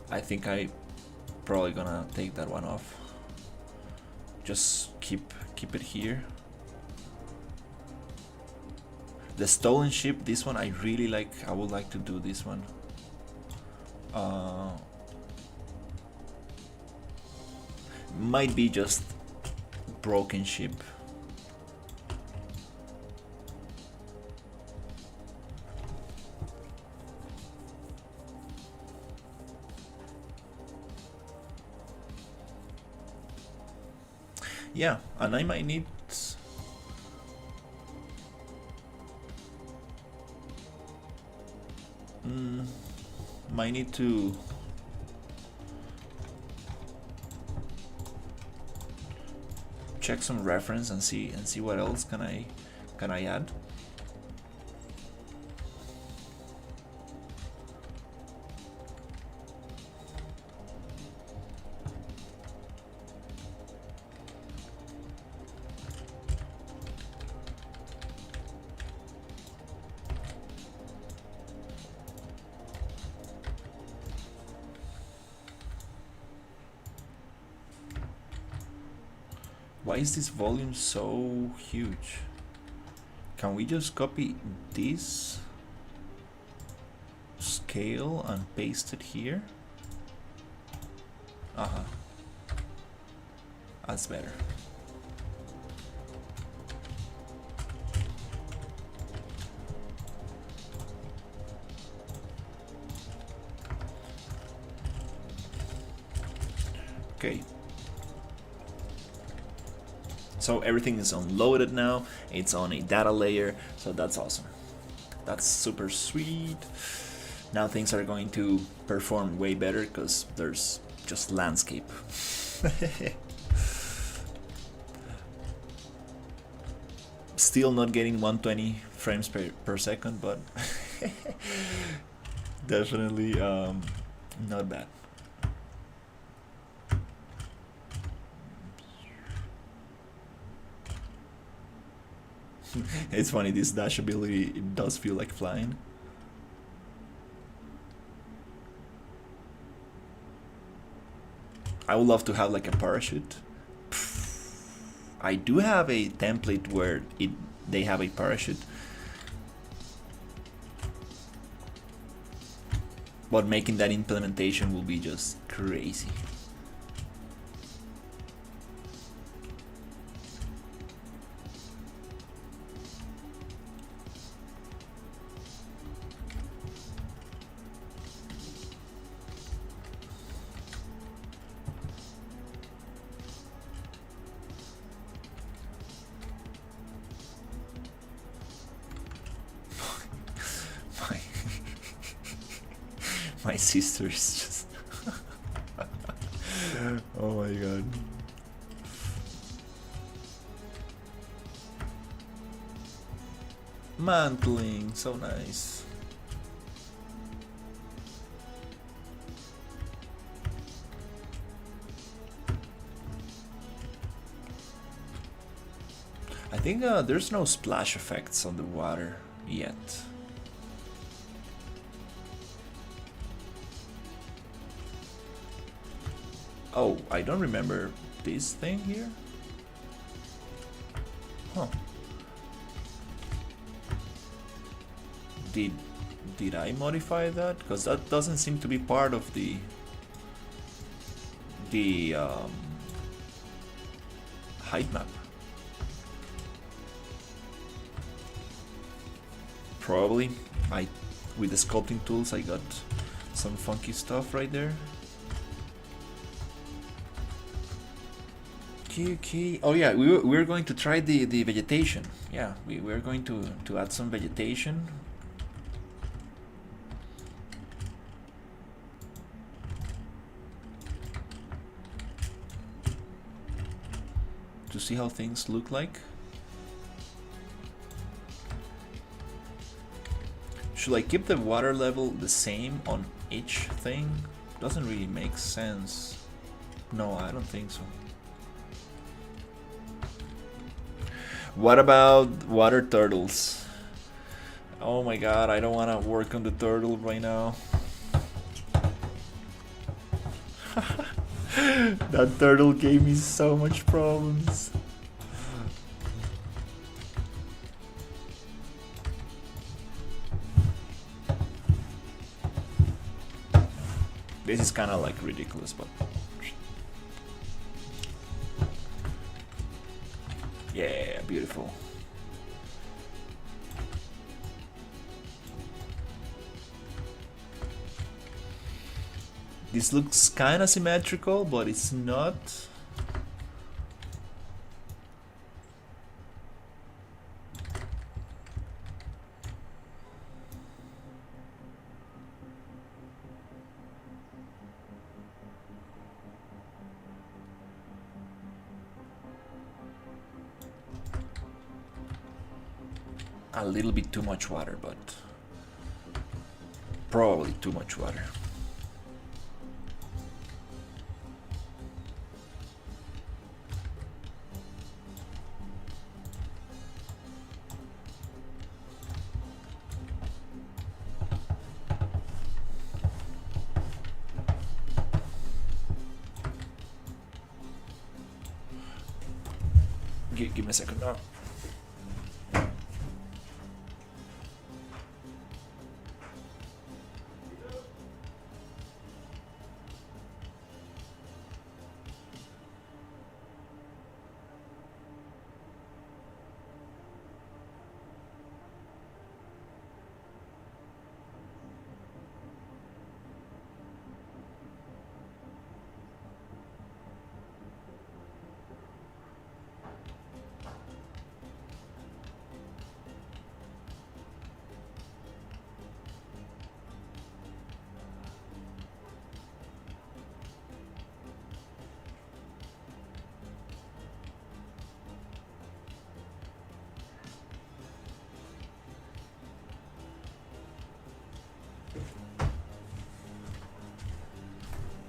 Speaker 1: I think I probably gonna take that one off. Just keep it here. The stolen ship, this one I really like. I would like to do this one. Might be just broken ship. Yeah, and I might need to check some reference and see what else can I add. Why is this volume so huge? Can we just copy this scale and paste it here? That's better. Okay. So everything is unloaded now. It's on a data layer, so that's awesome. That's super sweet. Now things are going to perform way better because there's just landscape. Still not getting 120 frames per second, but definitely not bad. It's funny, this dash ability, it does feel like flying. I would love to have like a parachute. I do have a template where they have a parachute. But making that implementation will be just crazy. My sister is just oh my god. Mantling, so nice. I think there's no splash effects on the water yet. Oh, I don't remember this thing here. Huh. Did I modify that? Because that doesn't seem to be part of the height map. Probably. With the sculpting tools I got some funky stuff right there. Okay. Oh yeah, we were going to try the vegetation. Yeah, we were going to add some vegetation. To see how things look like. Should I keep the water level the same on each thing? Doesn't really make sense. No, I don't think so. What about water turtles? Oh my god, I don't want to work on the turtle right now. That turtle gave me so much problems. This is kind of like ridiculous, but yeah, beautiful. This looks kind of symmetrical, but it's not. A little bit too much water, but probably too much water. Give me a second now.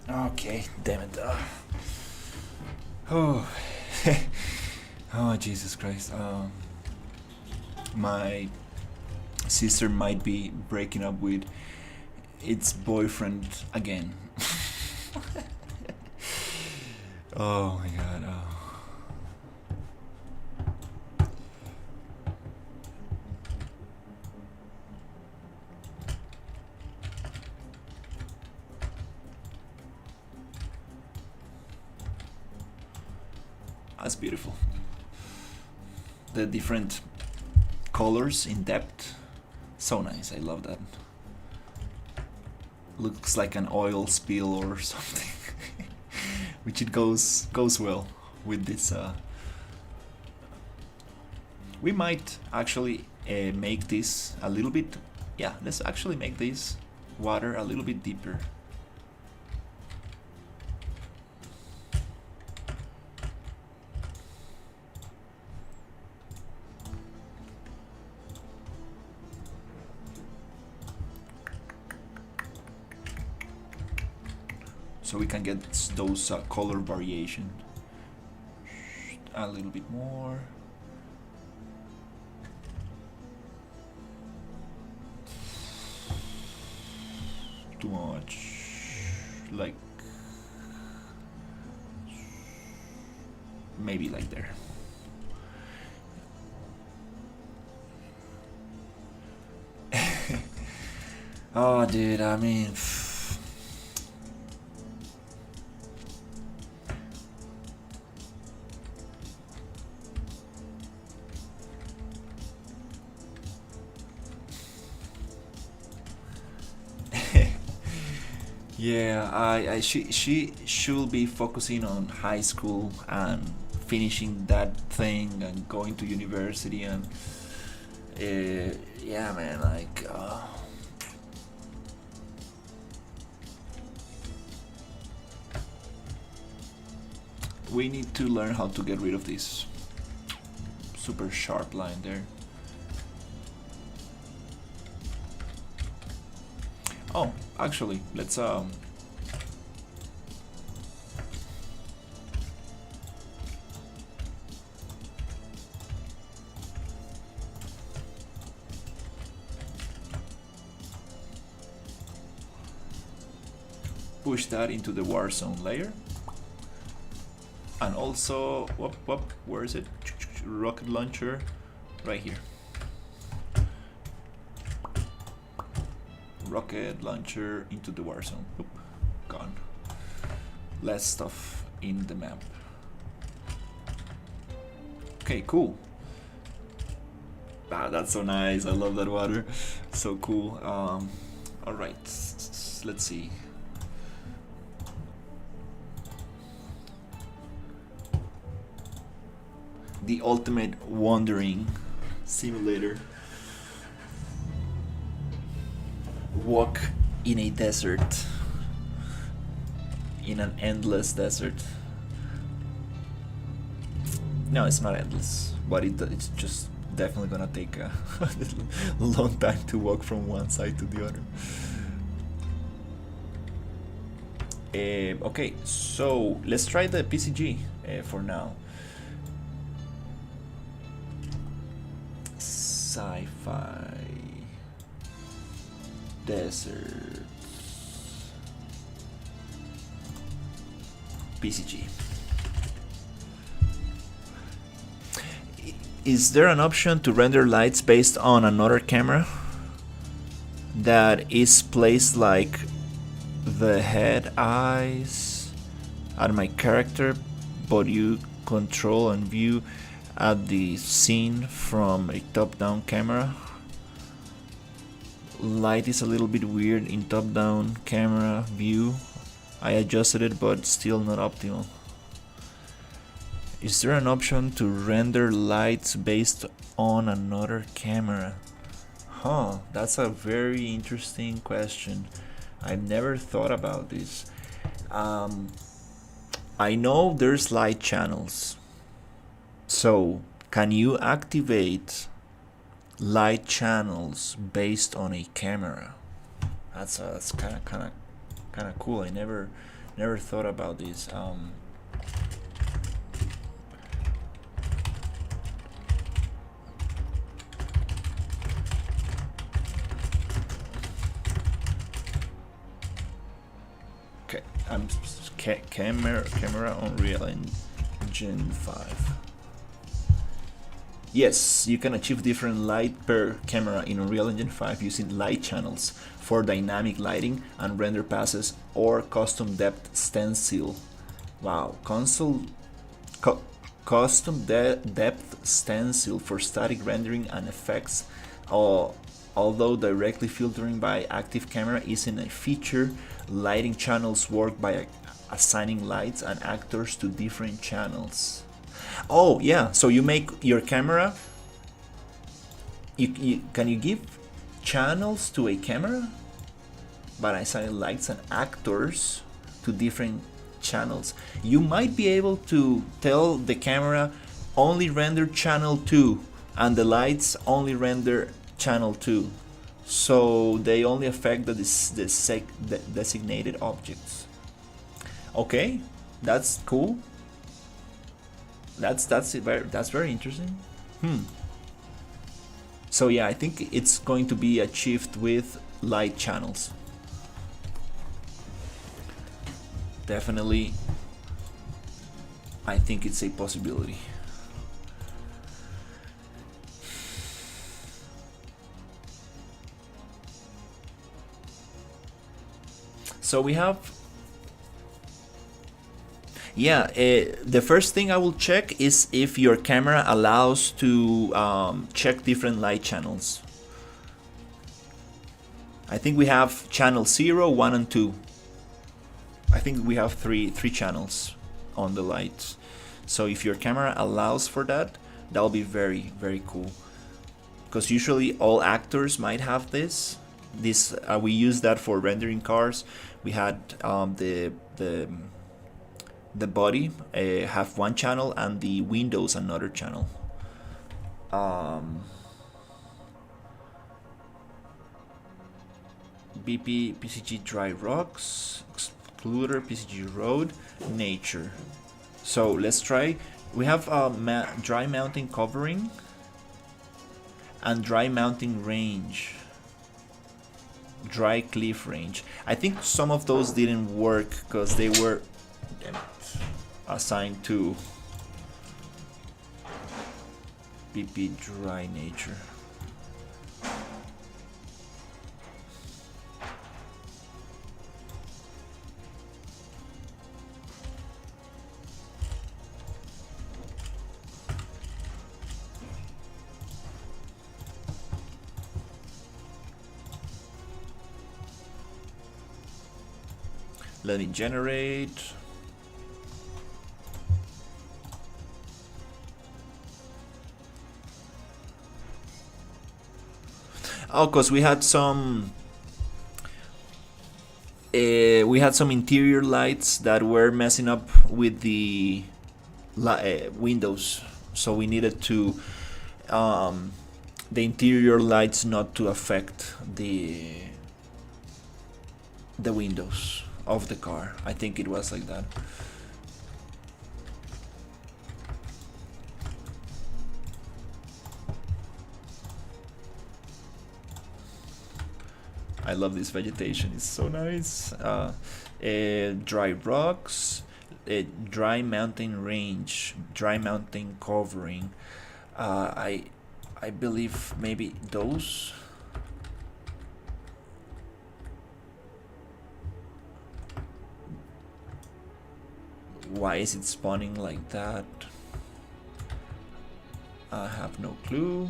Speaker 1: Okay, damn it. Oh, oh, Jesus Christ. my sister might be breaking up with its boyfriend again. Oh my god. Oh. That's beautiful. The different colors in depth, so nice. I love that. Looks like an oil spill or something, which it goes well with this. We might actually make this a little bit. Yeah, let's actually make this water a little bit deeper. So we can get those color variation. A little bit more. Too much. Like maybe like there. Oh, dude, I mean. Yeah, she should be focusing on high school and finishing that thing and going to university and yeah, man, like we need to learn how to get rid of this super sharp line there. Oh, actually, let's push that into the Warzone layer. And also, where is it? Rocket launcher, right here. Rocket launcher into the Warzone. Oop, gone. Less stuff in the map. Okay, cool. Ah, that's so nice. I love that water. So cool. All right, let's see. The ultimate wandering simulator. Walk in a desert, in an endless desert. No, it's not endless, but it's just definitely gonna take a long time to walk from one side to the other. Okay, so let's try the PCG for now. Sci Fi Desert PCG. Is there an option to render lights based on another camera that is placed like the head, eyes at my character, but you control and view at the scene from a top-down camera? Light is a little bit weird in top-down camera view. I adjusted it, but still not optimal. Is there an option to render lights based on another camera? Huh, that's a very interesting question. I've never thought about this. I know there's light channels. So, can you activate light channels based on a camera? That's kind of cool. I never thought about this. camera Unreal Engine 5. Yes, you can achieve different light per camera in Unreal Engine 5 using light channels for dynamic lighting and render passes or custom depth stencil. Wow, custom depth stencil for static rendering and effects. Although directly filtering by active camera isn't a feature, lighting channels work by assigning lights and actors to different channels. Oh yeah, so you make your camera. Can you give channels to a camera by assigning lights and actors to different channels? You might be able to tell the camera only render channel 2 and the lights only render channel 2, so they only affect the designated objects. Okay, that's cool. That's very interesting. So yeah, I think it's going to be achieved with light channels. Definitely, I think it's a possibility. So we have, yeah, the first thing I will check is if your camera allows to check different light channels. I think we have channel 0, 1 and 2. I think we have three channels on the lights. So if your camera allows for that, that'll be very, very cool. Because usually all actors might have this. We use that for rendering cars. We had the body have one channel and the windows another channel. BP PCG dry rocks, excluder PCG road, nature. So let's try. We have dry mounting covering and dry mounting range, dry cliff range. I think some of those didn't work because they were assigned to BP dry nature. Let me generate. Oh, cause we had some interior lights that were messing up with the windows, so we needed to the interior lights not to affect the windows of the car. I think it was like that. I love this vegetation, it's so nice. Dry rocks, dry mountain range, dry mountain covering. I believe maybe those. Why is it spawning like that? I have no clue.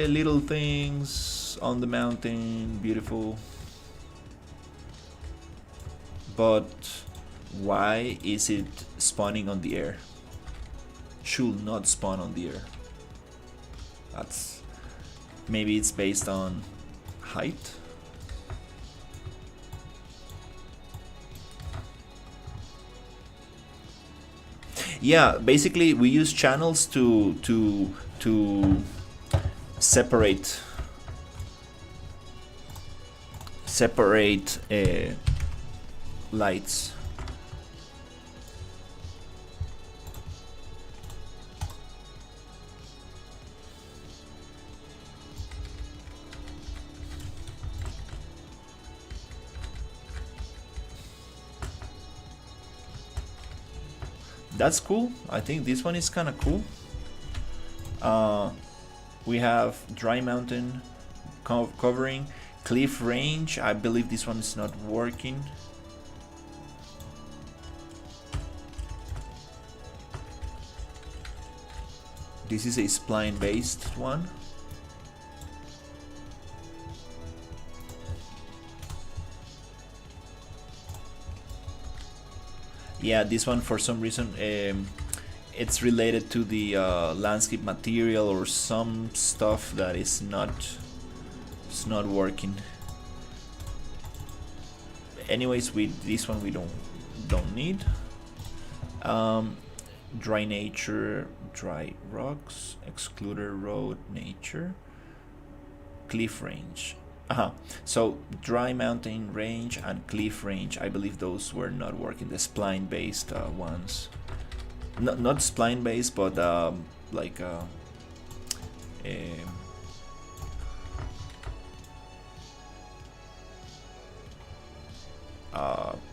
Speaker 1: Little things on the mountain, beautiful. But why is it spawning on the air? Should not spawn on the air. That's, maybe it's based on height. Yeah, basically we use channels to separate lights. that's cool. I think this one is kind of cool. We have dry mountain covering, cliff range. I believe this one is not working. This is a spline based one. Yeah, this one for some reason it's related to the landscape material or some stuff that is not working. Anyways, this one we don't need. Dry nature, dry rocks, excluder road nature, cliff range. So dry mountain range and cliff range, I believe those were not working. The spline based ones, not spline based, but like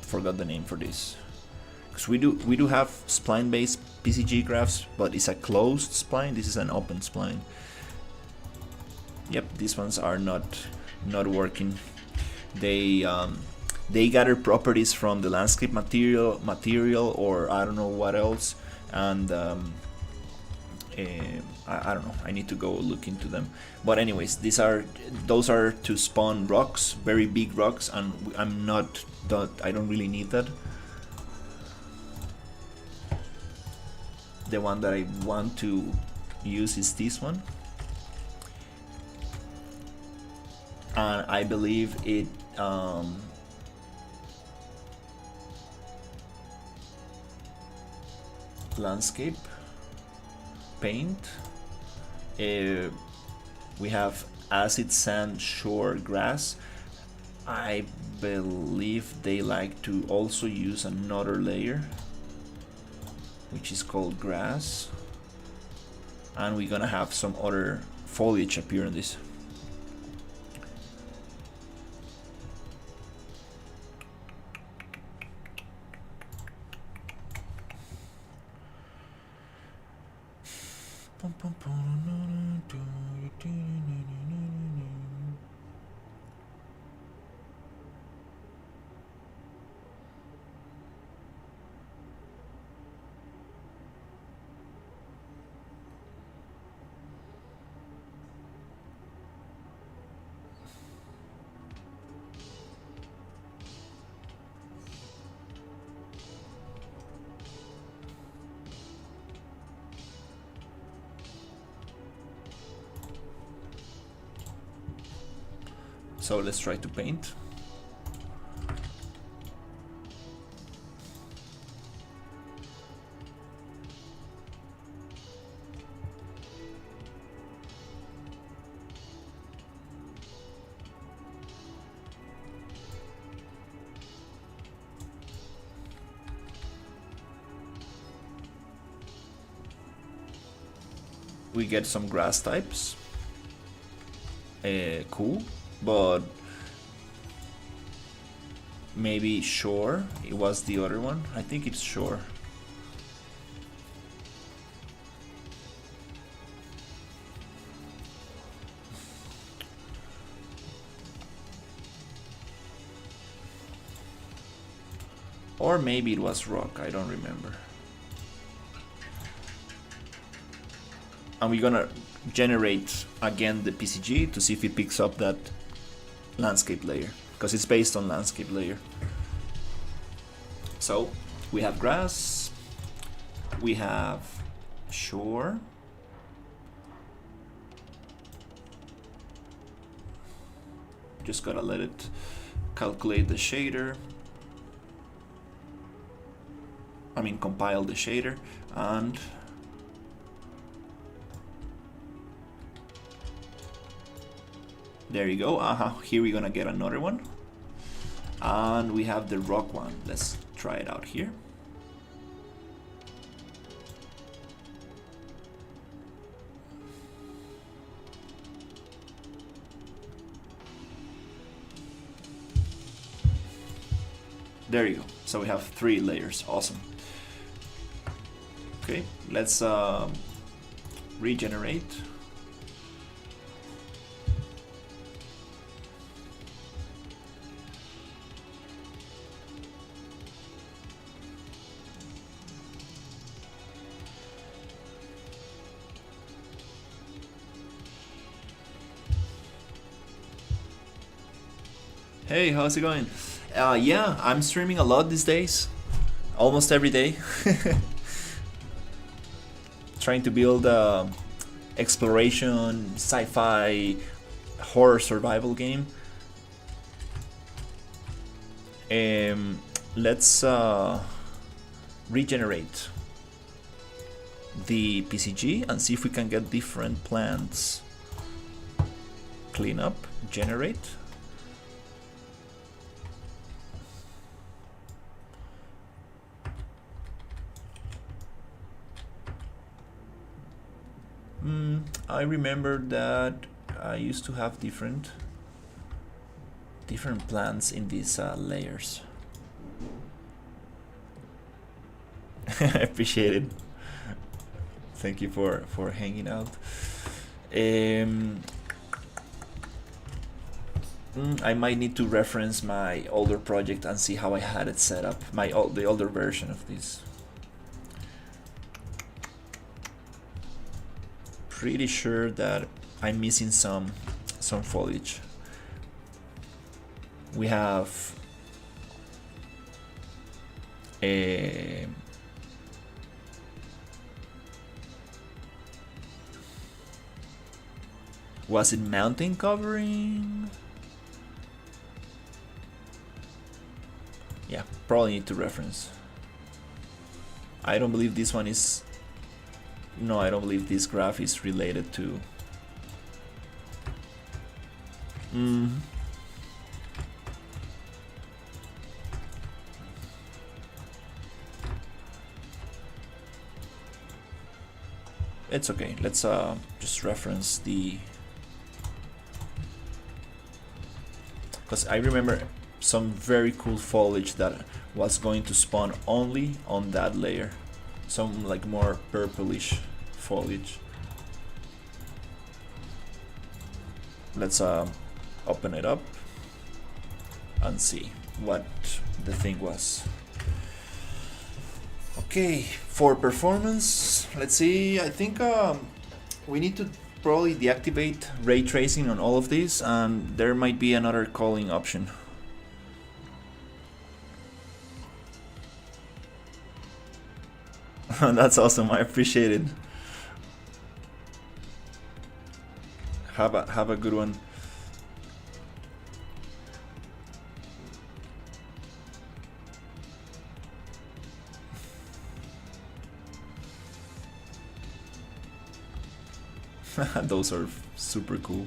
Speaker 1: forgot the name for this. Because we do have spline based PCG graphs, but it's a closed spline. This is an open spline. Yep, these ones are not working. They gather properties from the landscape material or I don't know what else, and I don't know. I need to go look into them. But anyways, those are to spawn rocks, very big rocks, and I don't really need that. The one that I want to use is this one, and I believe it landscape paint. We have acid sand shore grass. I believe they like to also use another layer which is called grass, and we're gonna have some other foliage appear in this. So let's try to paint. We get some grass types. Cool. But maybe shore. It was the other one. I think it's shore. Or maybe it was rock. I don't remember. And we're gonna generate again the PCG to see if it picks up that landscape layer, because it's based on landscape layer. So we have grass, we have shore, just gotta let it calculate the shader, compile the shader, and there you go. Here we're gonna get another one, and we have the rock one. Let's try it out here. There you go. So we have 3 layers. Awesome. Okay, let's regenerate. Hey, how's it going? Yeah, I'm streaming a lot these days. Almost every day. Trying to build a exploration, sci-fi, horror survival game. Let's regenerate the PCG and see if we can get different plants. Clean up, generate. I remember that I used to have different plants in these layers. I appreciate it. Thank you for hanging out. I might need to reference my older project and see how I had it set up. The older version of this. Pretty sure that I'm missing some foliage. We have a was it mountain covering? Yeah, probably need to reference. I don't believe this one is. No, I don't believe this graph is related to. It's okay. Let's just reference the. Because I remember some very cool foliage that was going to spawn only on that layer. Some like more purplish foliage. Let's open it up and see what the thing was. Okay, for performance, let's see. I think we need to probably deactivate ray tracing on all of these, and there might be another calling option. That's awesome. I appreciate it. Have a good one. Those are super cool.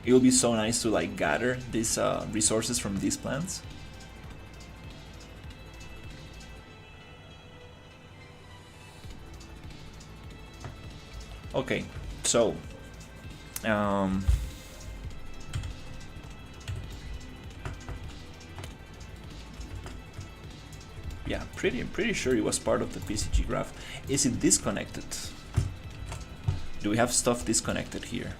Speaker 1: It will be so nice to like gather these resources from these plants. Okay, so yeah, pretty sure it was part of the PCG graph. Is it disconnected? Do we have stuff disconnected here?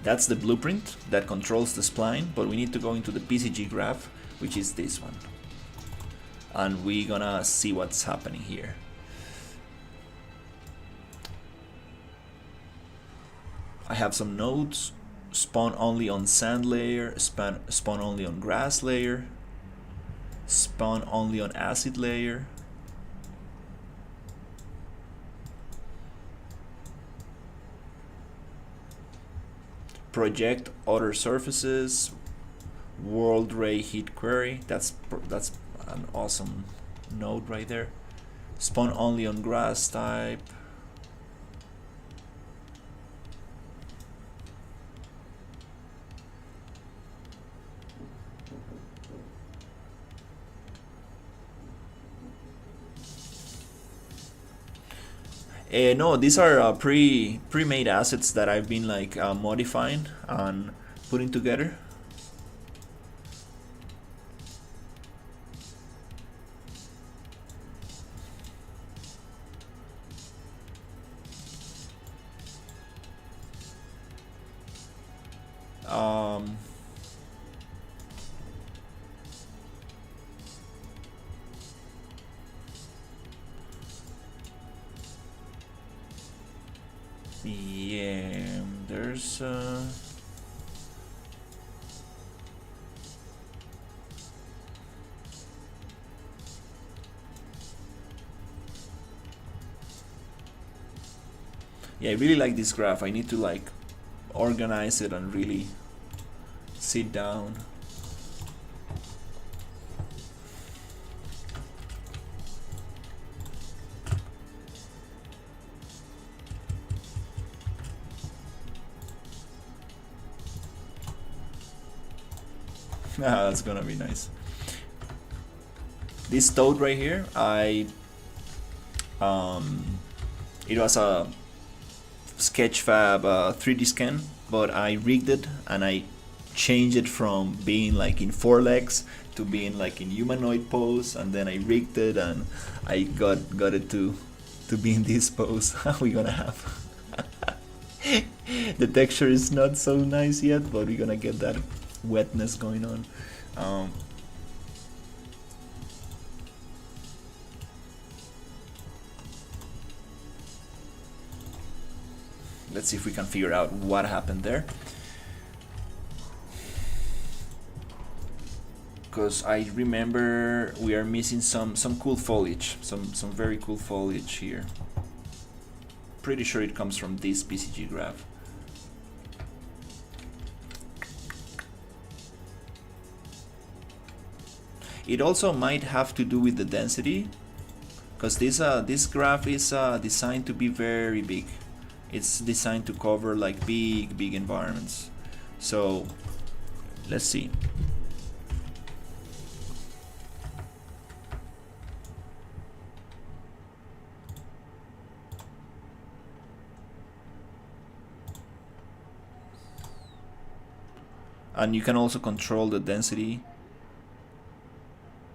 Speaker 1: That's the blueprint that controls the spline, but we need to go into the PCG graph, which is this one. And we're gonna see what's happening here. I have some nodes. Spawn only on sand layer, spawn only on grass layer, spawn only on acid layer. Project other surfaces, world ray heat query. That's an awesome node right there. Spawn only on grass type. No, these are pre-made assets that I've been like modifying and putting together. Um, yeah, there's yeah, I really like this graph. I need to like organize it and really sit down. That's gonna be nice. This toad right here, it was a Sketchfab 3D scan, but I rigged it and I changed it from being like in 4 legs to being like in humanoid pose, and then I rigged it and I got it to be in this pose. We're gonna have the texture is not so nice yet, but we're gonna get that wetness going on. Let's see if we can figure out what happened there. Because I remember we are missing some cool foliage, some very cool foliage here. Pretty sure it comes from this PCG graph. It also might have to do with the density, because this graph is designed to be very big. It's designed to cover like big environments. So let's see. And you can also control the density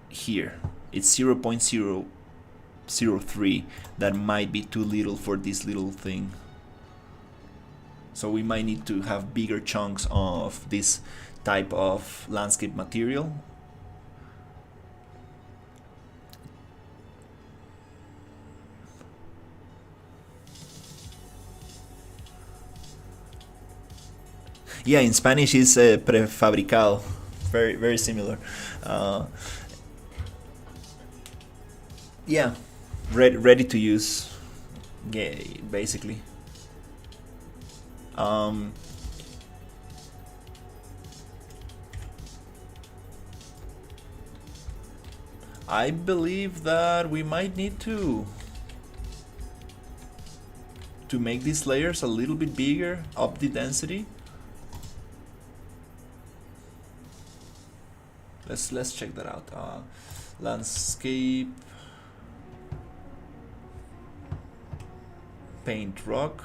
Speaker 1: here. It's 0.003. That might be too little for this little thing. So we might need to have bigger chunks of this type of landscape material. Yeah, in Spanish is prefabricado. Very similar. Yeah, ready to use. Yeah, basically. I believe that we might need to make these layers a little bit bigger, up the density. Let's check that out. Landscape, paint rock.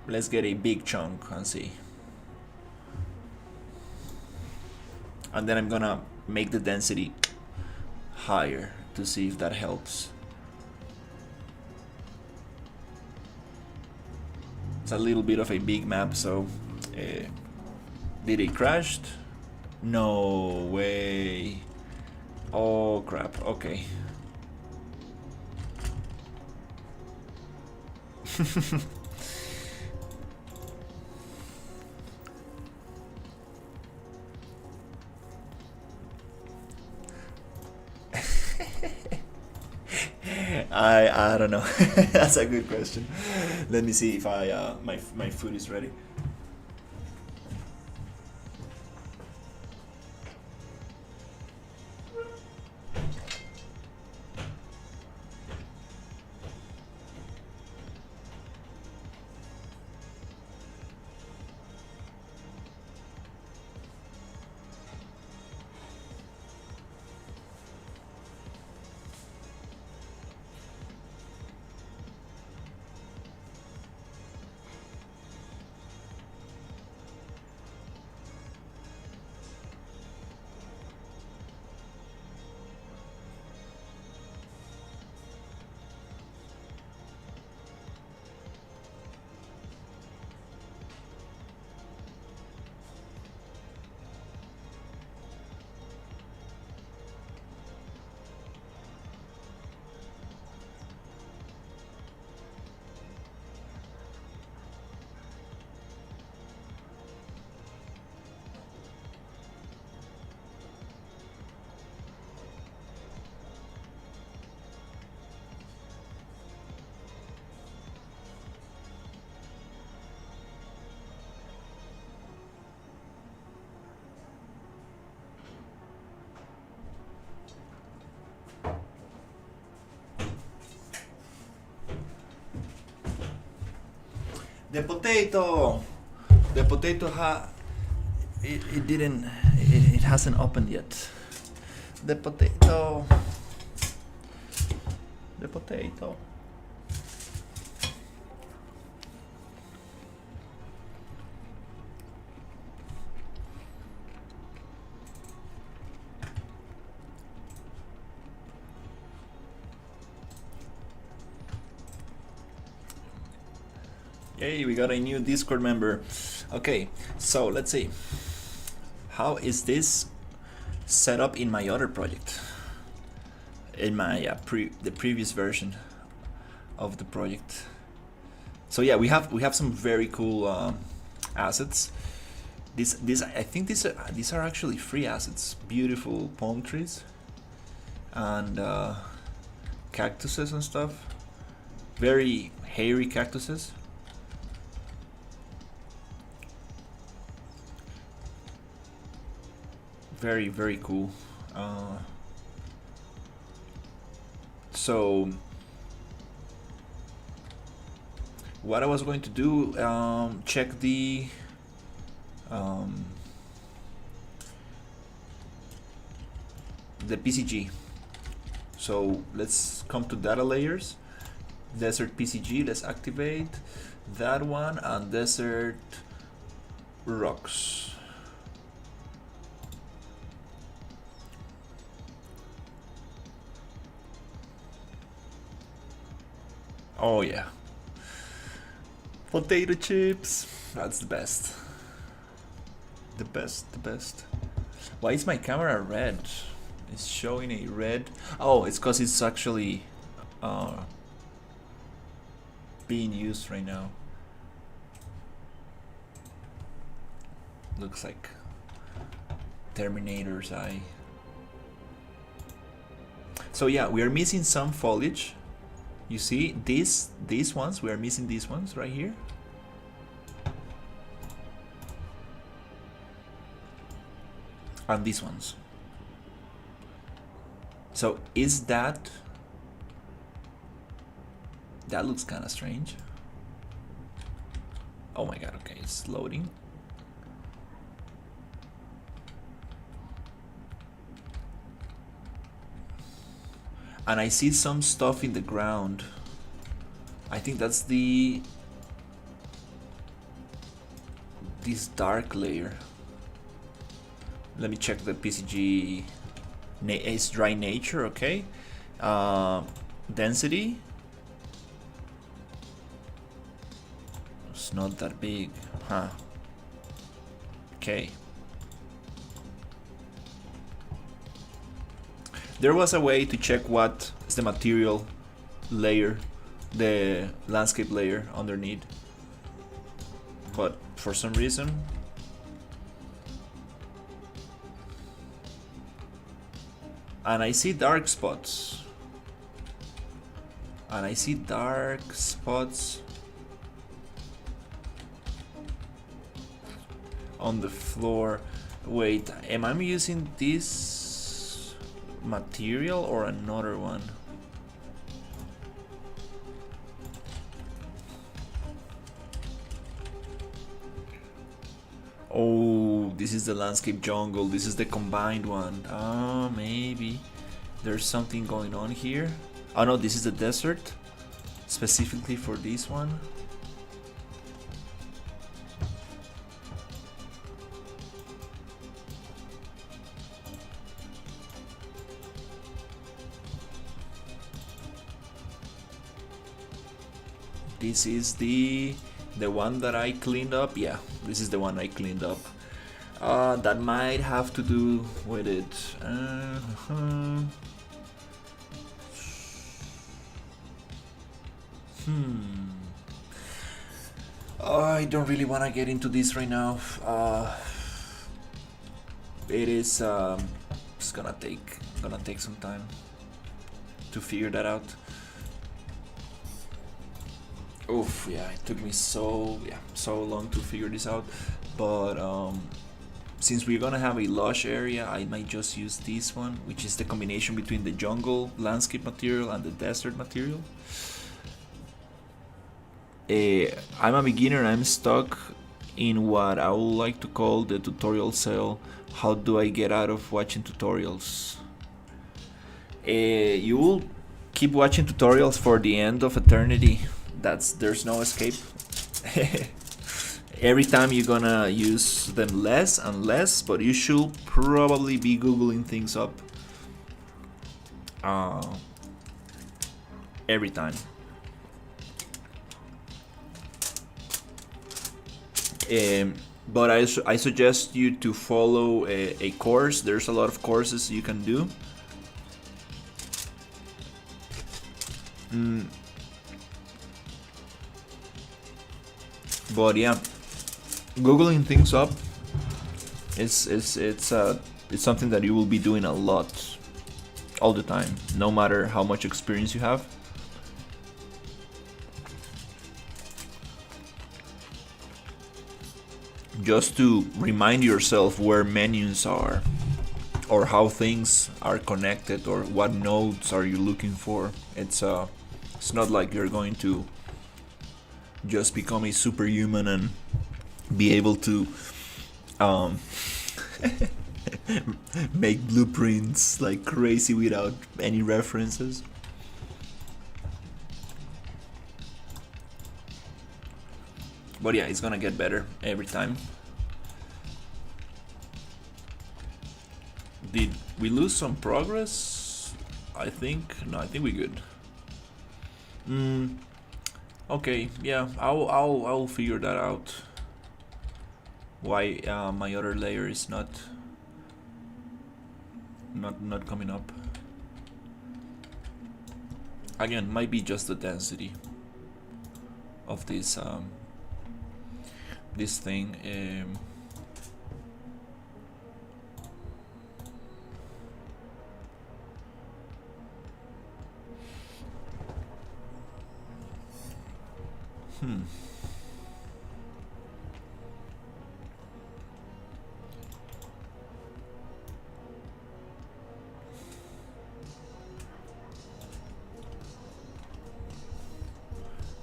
Speaker 1: Let's get a big chunk and see. And then I'm gonna make the density higher to see if that helps. It's a little bit of a big map, so did it crashed? No way. Oh crap, okay. I don't know. That's a good question. Let me see if my food is ready. The potato! The potato it didn't, it hasn't opened yet. The potato. The potato. Yay, we got a new Discord member. Okay, so let's see. How is this set up in my other project? In my the previous version of the project. So yeah, we have some very cool assets. These I think these are actually free assets. Beautiful palm trees and cactuses and stuff. Very hairy cactuses. Very, very cool. So what I was going to do, check the PCG. So let's come to data layers, desert PCG. Let's activate that one and desert rocks. Oh yeah, potato chips. That's the best. The best. Why is my camera red? It's showing a red. Oh, it's because it's actually being used right now. Looks like Terminator's eye. So yeah, we are missing some foliage. You see these ones, we are missing these ones right here. And these ones. So is that looks kind of strange. Oh my god, okay, it's loading. And I see some stuff in the ground. I think that's this dark layer. Let me check the PCG. It's dry nature, okay. Density. It's not that big, huh? Okay. There was a way to check what is the material layer, the landscape layer underneath, but for some reason and I see dark spots on the floor. Wait, am I using this material or another one? Oh, this is the landscape jungle. This is the combined one. Maybe there's something going on here. Oh no, this is the desert specifically for this one. This is the one that I cleaned up. Yeah, this is the one I cleaned up. That might have to do with it. I don't really want to get into this right now. It is it's gonna take some time to figure that out. Oof, yeah, it took me so long to figure this out, but since we're gonna have a lush area, I might just use this one, which is the combination between the jungle landscape material and the desert material. I'm a beginner. I'm stuck in what I would like to call the tutorial cell. How do I get out of watching tutorials? You will keep watching tutorials for the end of eternity. There's no escape. Every time you're gonna use them less and less, but you should probably be googling things up every time. But I suggest you to follow a course. There's a lot of courses you can do. But yeah, googling things up it's something that you will be doing a lot, all the time, no matter how much experience you have. Just to remind yourself where menus are, or how things are connected, or what nodes are you looking for. It's not like you're going to just become a superhuman and be able to make blueprints like crazy without any references. But yeah, it's gonna get better every time. Did we lose some progress? I think we're good. Okay, yeah, I'll figure that out. Why my other layer is not coming up. Again, might be just the density of this this thing.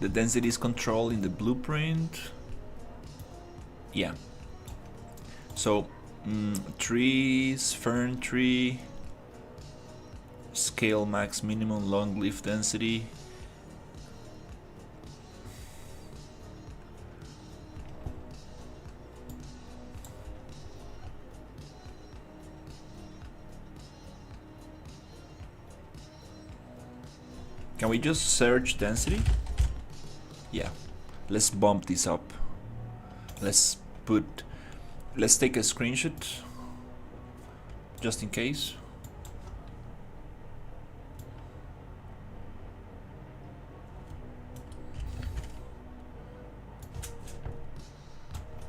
Speaker 1: The density is controlled in the blueprint. Yeah. So trees, fern tree, scale max minimum long leaf density. Can we just search density? Yeah, let's bump this up. Let's take a screenshot just in case.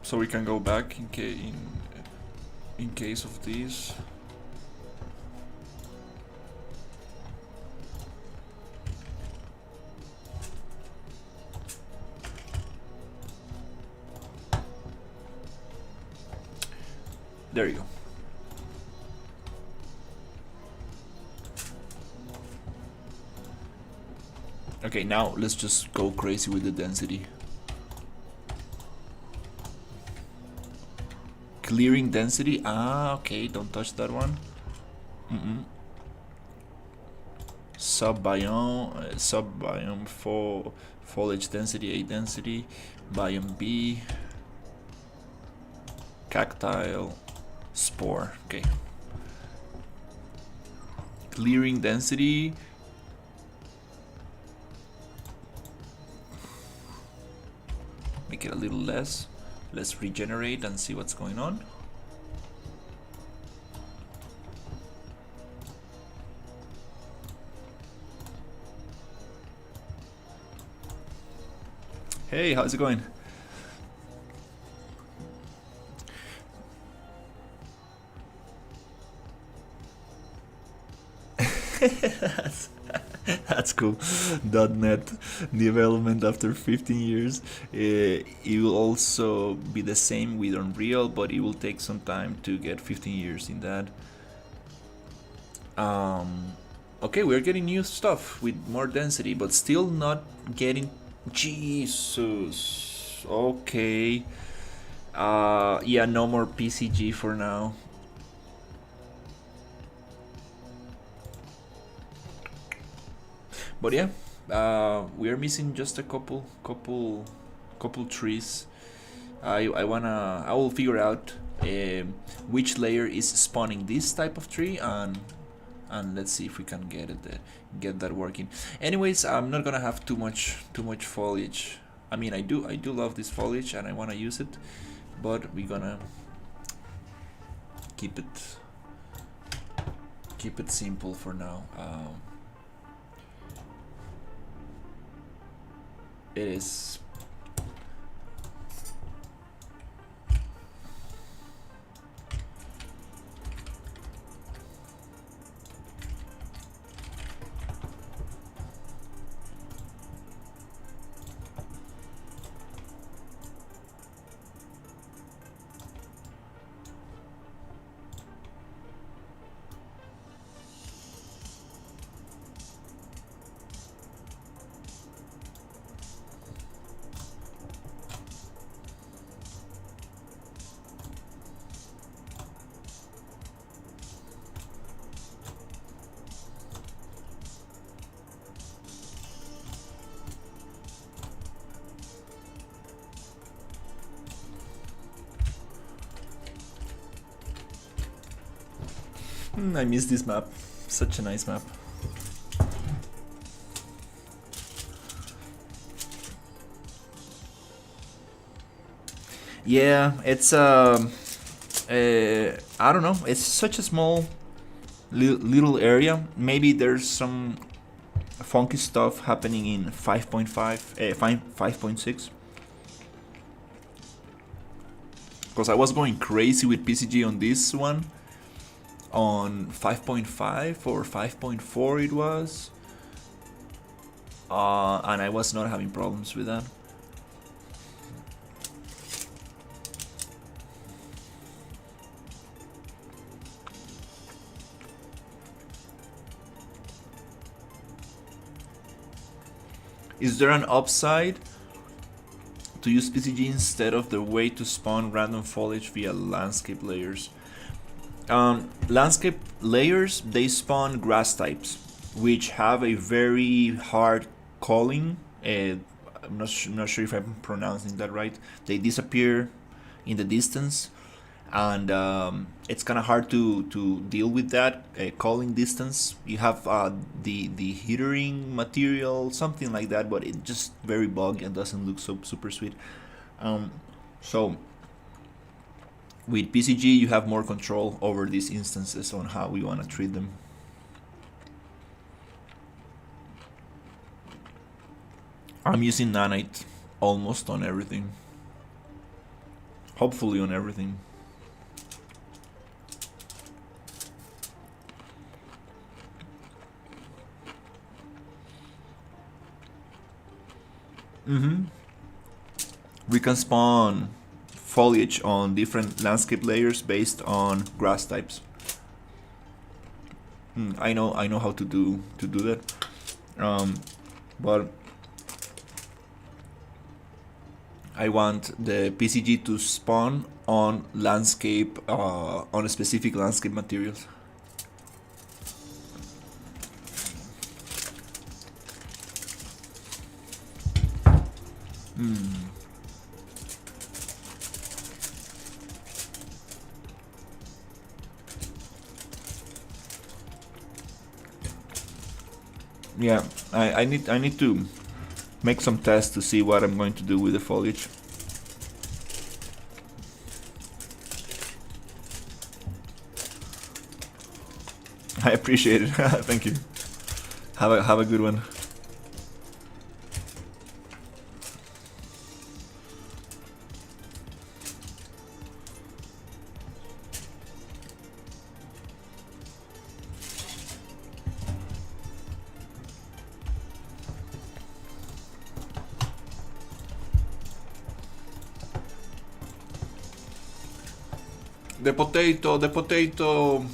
Speaker 1: So we can go back in case of these. There you go. Okay, now let's just go crazy with the density. Clearing density. Okay, don't touch that one. Sub-biome for foliage density, A density, biome B, cactile, spore. Okay. Clearing density. Make it a little less. Let's regenerate and see what's going on. Hey, how's it going? That's cool. .NET development after 15 years. It will also be the same with Unreal, but it will take some time to get 15 years in that. Okay, we're getting new stuff with more density, but still not getting Jesus. Okay. Yeah, no more PCG for now. But yeah, we are missing just a couple trees. I will figure out which layer is spawning this type of tree, and let's see if we can get that working. Anyways, I'm not gonna have too much foliage. I mean, I do love this foliage and I wanna use it, but we're gonna keep it simple for now. It is. I miss this map. Such a nice map. Yeah, it's I don't know. It's such a small little area. Maybe there's some funky stuff happening in 5.5, 5.6. Because I was going crazy with PCG on this one. On 5.5 or 5.4 it was. And I was not having problems with that. Is there an upside to use PCG instead of the way to spawn random foliage via landscape layers? Landscape layers, they spawn grass types, which have a very hard calling. I'm not sure if I'm pronouncing that right. They disappear in the distance, and it's kind of hard to deal with that calling distance. You have the hindering material, something like that, but it's just very buggy and doesn't look so super sweet. So with PCG, you have more control over these instances on how we want to treat them. I'm using nanite almost on everything. Hopefully on everything. We can spawn foliage on different landscape layers based on grass types. I know how to do that, but I want the PCG to spawn on landscape, on specific landscape materials. Yeah, I need to make some tests to see what I'm going to do with the foliage. I appreciate it. Thank you. Have a good one. The potato.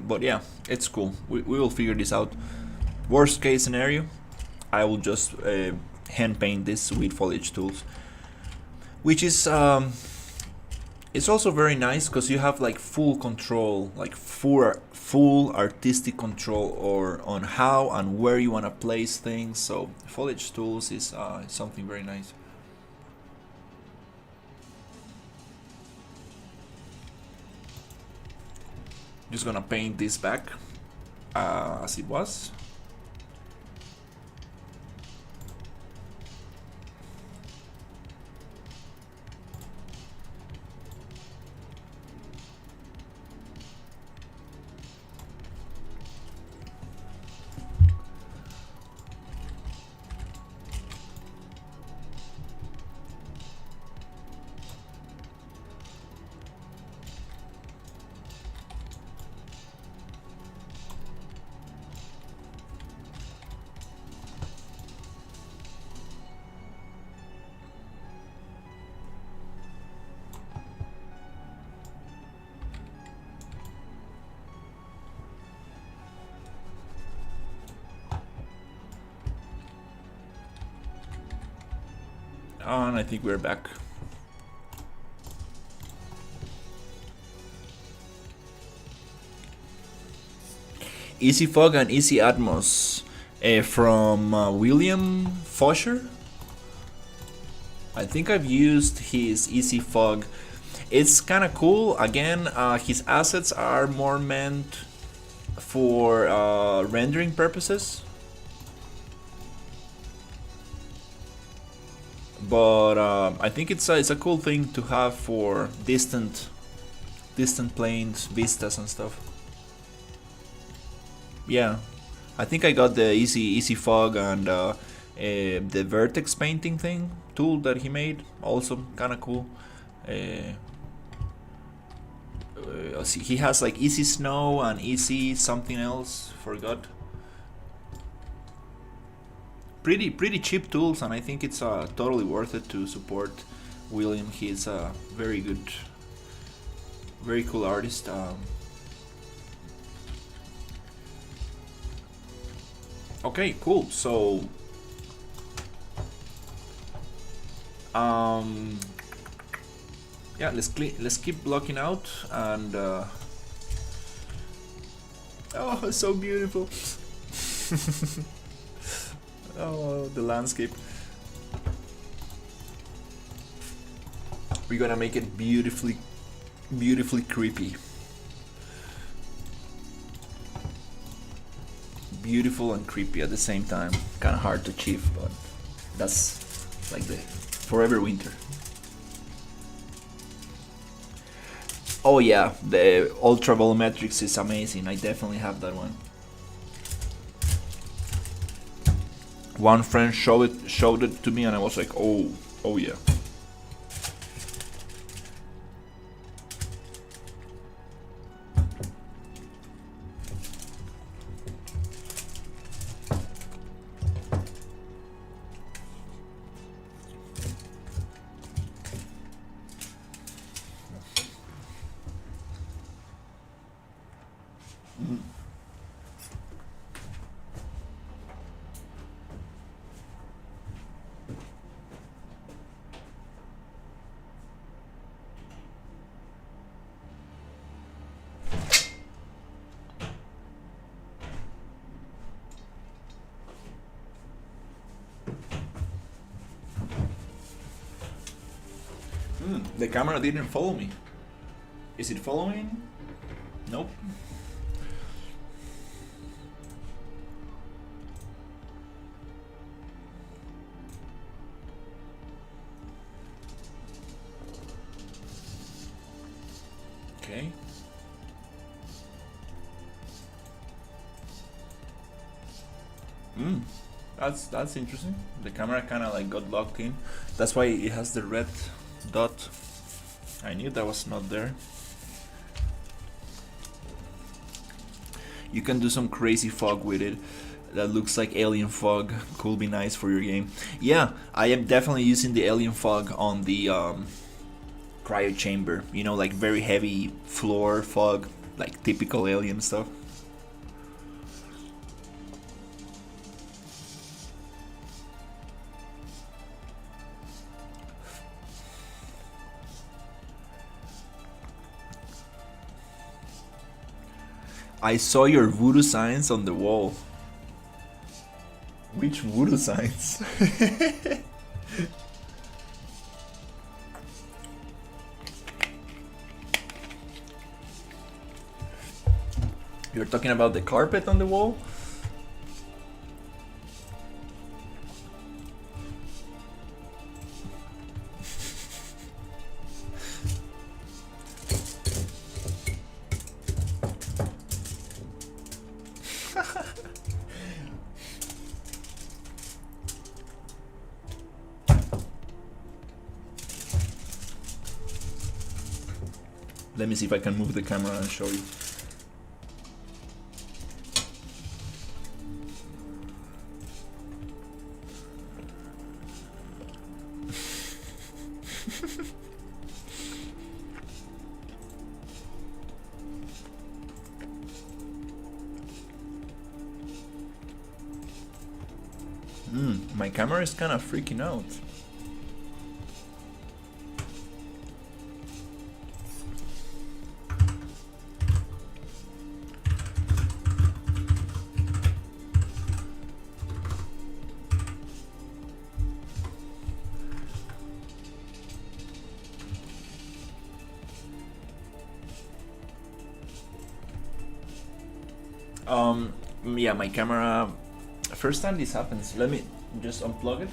Speaker 1: But yeah, it's cool. We will figure this out. Worst case scenario, I will just hand paint this with foliage tools, which is it's also very nice because you have like full control, like full artistic control or on how and where you want to place things. So foliage tools is something very nice. Just gonna paint this back as it was. And I think we're back. Easy Fog and Easy Atmos from William Fosher. I think I've used his Easy Fog. It's kind of cool. Again, his assets are more meant for rendering purposes. But I think it's a cool thing to have for distant planes, vistas and stuff. Yeah, I think I got the Easy Fog and the vertex painting thing tool that he made. Also kind of cool. He has like Easy Snow and Easy something else. Forgot. Pretty cheap tools, and I think it's totally worth it to support William. He's a very good, very cool artist. Okay, cool. So, yeah, let's keep blocking out and. Oh, it's so beautiful. Oh, the landscape. We're gonna make it beautifully creepy. Beautiful and creepy at the same time. Kind of hard to achieve, but that's like the forever winter. Oh yeah, the ultra volumetrics is amazing. I definitely have that one. One friend showed it to me, and I was like, oh yeah. The camera didn't follow me. Is it following? Nope. Okay. That's interesting. The camera kind of like got locked in. That's why it has the red dot. I knew that was not there. You can do some crazy fog with it that looks like alien fog. Could be nice for your game. Yeah, I am definitely using the alien fog on the cryo chamber. You know, like very heavy floor fog, like typical alien stuff. I saw your voodoo signs on the wall. Which voodoo signs? You're talking about the carpet on the wall? Let me see if I can move the camera and show you. My camera is kind of freaking out. Yeah, my camera. First time this happens. Let me just unplug it.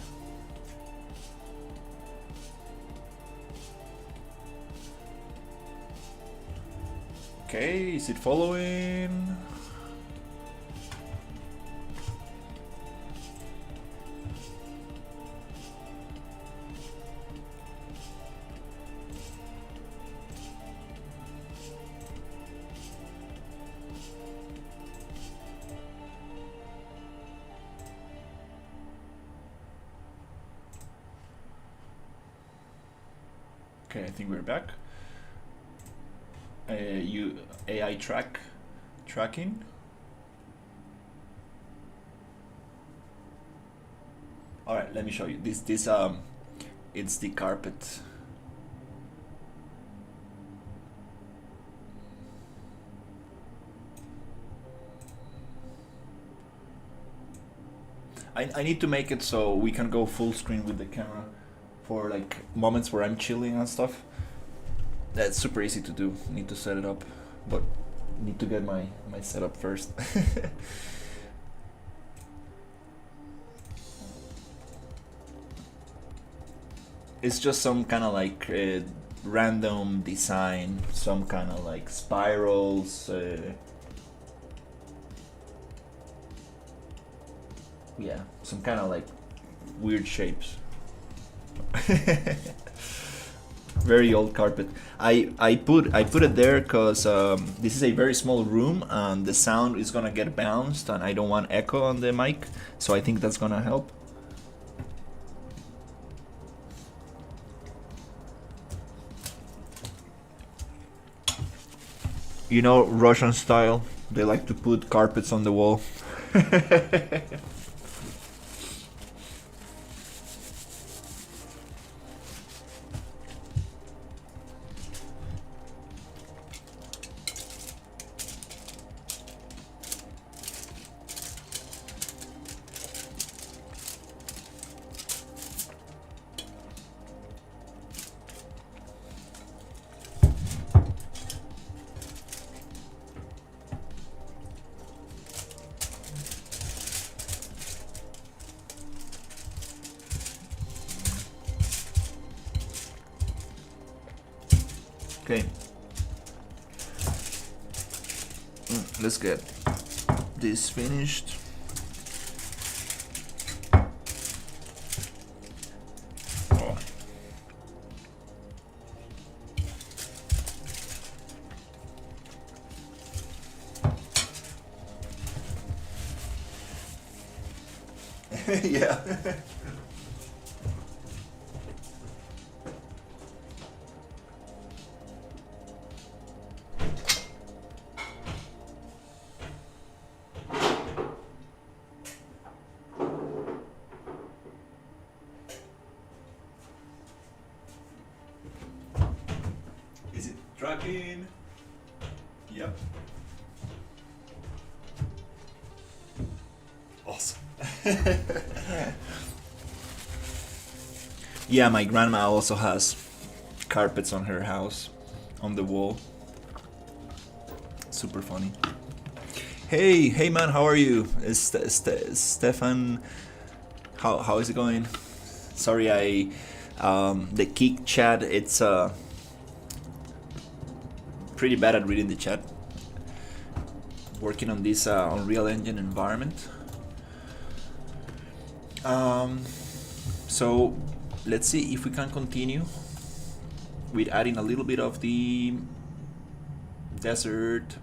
Speaker 1: Okay, is it following? Okay, I think we're back. You AI tracking. All right, let me show you. This it's the carpet. I need to make it so we can go full screen with the camera for like moments where I'm chilling and stuff. That's super easy to do. Need to set it up, but need to get my setup first. It's just some kind of like random design, some kind of like spirals. Yeah, some kind of like weird shapes. Very old carpet. I put it there because this is a very small room and the sound is gonna get bounced and I don't want echo on the mic, so I think that's gonna help. You know, Russian style, they like to put carpets on the wall. Okay. Let's get this finished. Oh. Yeah. Is it tracking? Yep. Yeah, my grandma also has carpets on her house, on the wall. Super funny. Hey man, how are you? Stefan, how is it going? Sorry, the Geek chat, it's pretty bad at reading the chat. Working on this Unreal Engine environment. So let's see if we can continue with adding a little bit of the desert,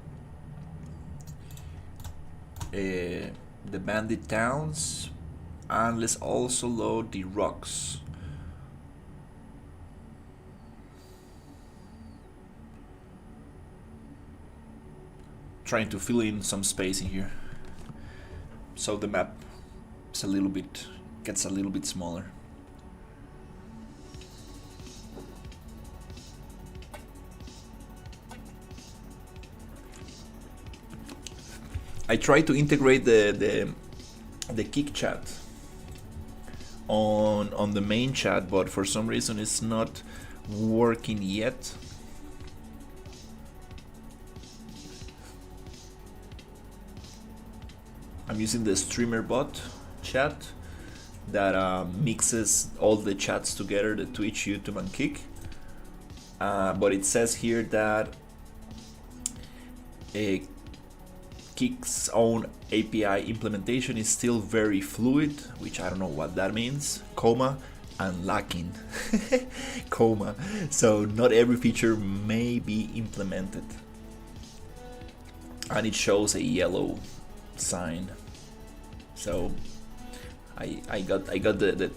Speaker 1: the bandit towns, and let's also load the rocks. Trying to fill in some space in here so the map is gets a little bit smaller. I try to integrate the Geek chat on the main chat, but for some reason it's not working yet. I'm using the streamer bot chat that mixes all the chats together, the Twitch, YouTube, and Kick. But it says here that Kick's own API implementation is still very fluid, which I don't know what that means, and lacking, so not every feature may be implemented. And it shows a yellow sign. So I got the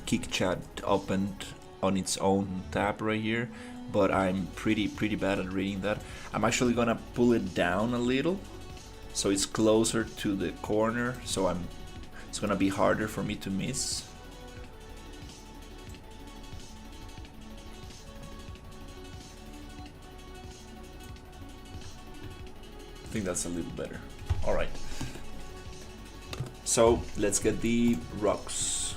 Speaker 1: Kick chat opened on its own tab right here, but I'm pretty bad at reading that. I'm actually gonna pull it down a little so it's closer to the corner, so it's gonna be harder for me to miss. I think that's a little better. All right. So let's get the rocks.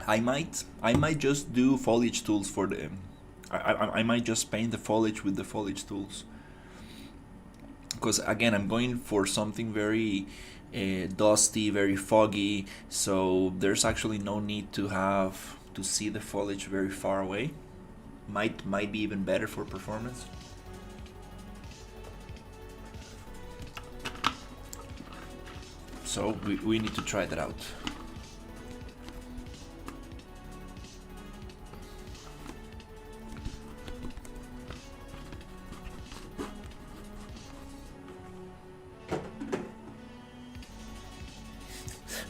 Speaker 1: I might just do foliage tools for the. I might just paint the foliage with the foliage tools. Because again, I'm going for something very dusty, very foggy, so there's actually no need to have to see the foliage very far away. Might be even better for performance. So we need to try that out.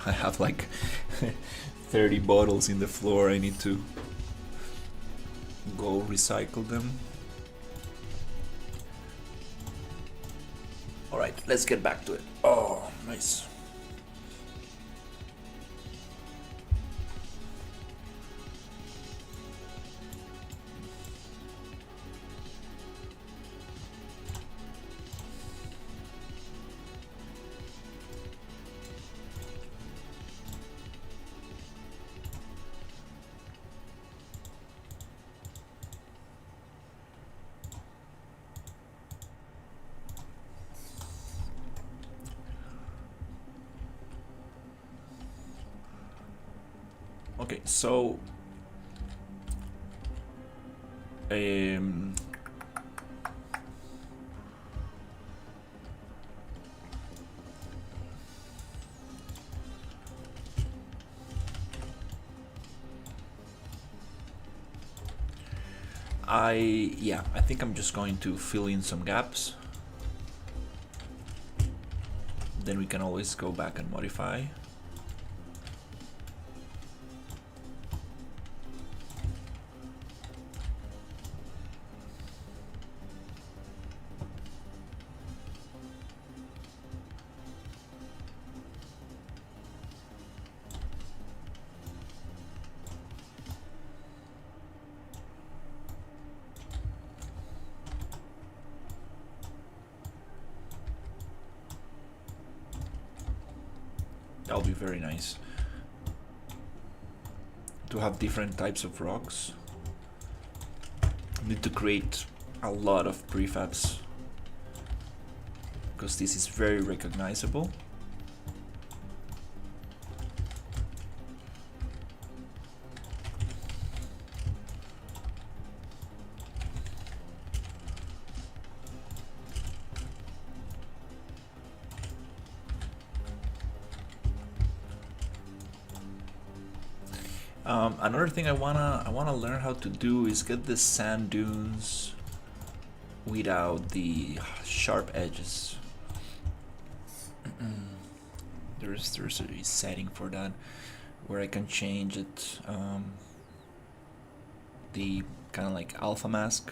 Speaker 1: I have like 30 bottles in the floor. I need to go recycle them. Alright, let's get back to it. Oh, nice. Okay, so I think I'm just going to fill in some gaps. Then we can always go back and modify. That'll be very nice to have different types of rocks. Need to create a lot of prefabs because this is very recognizable. Another thing I wanna learn how to do is get the sand dunes without the sharp edges. there's a setting for that where I can change it. The kind of like alpha mask.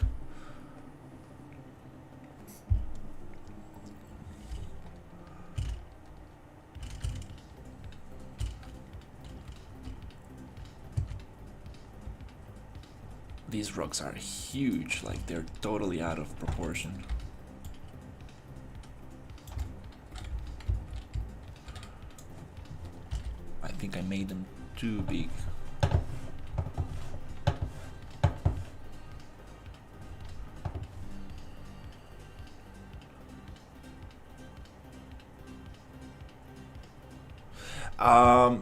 Speaker 1: These rocks are huge, like they're totally out of proportion. I think I made them too big.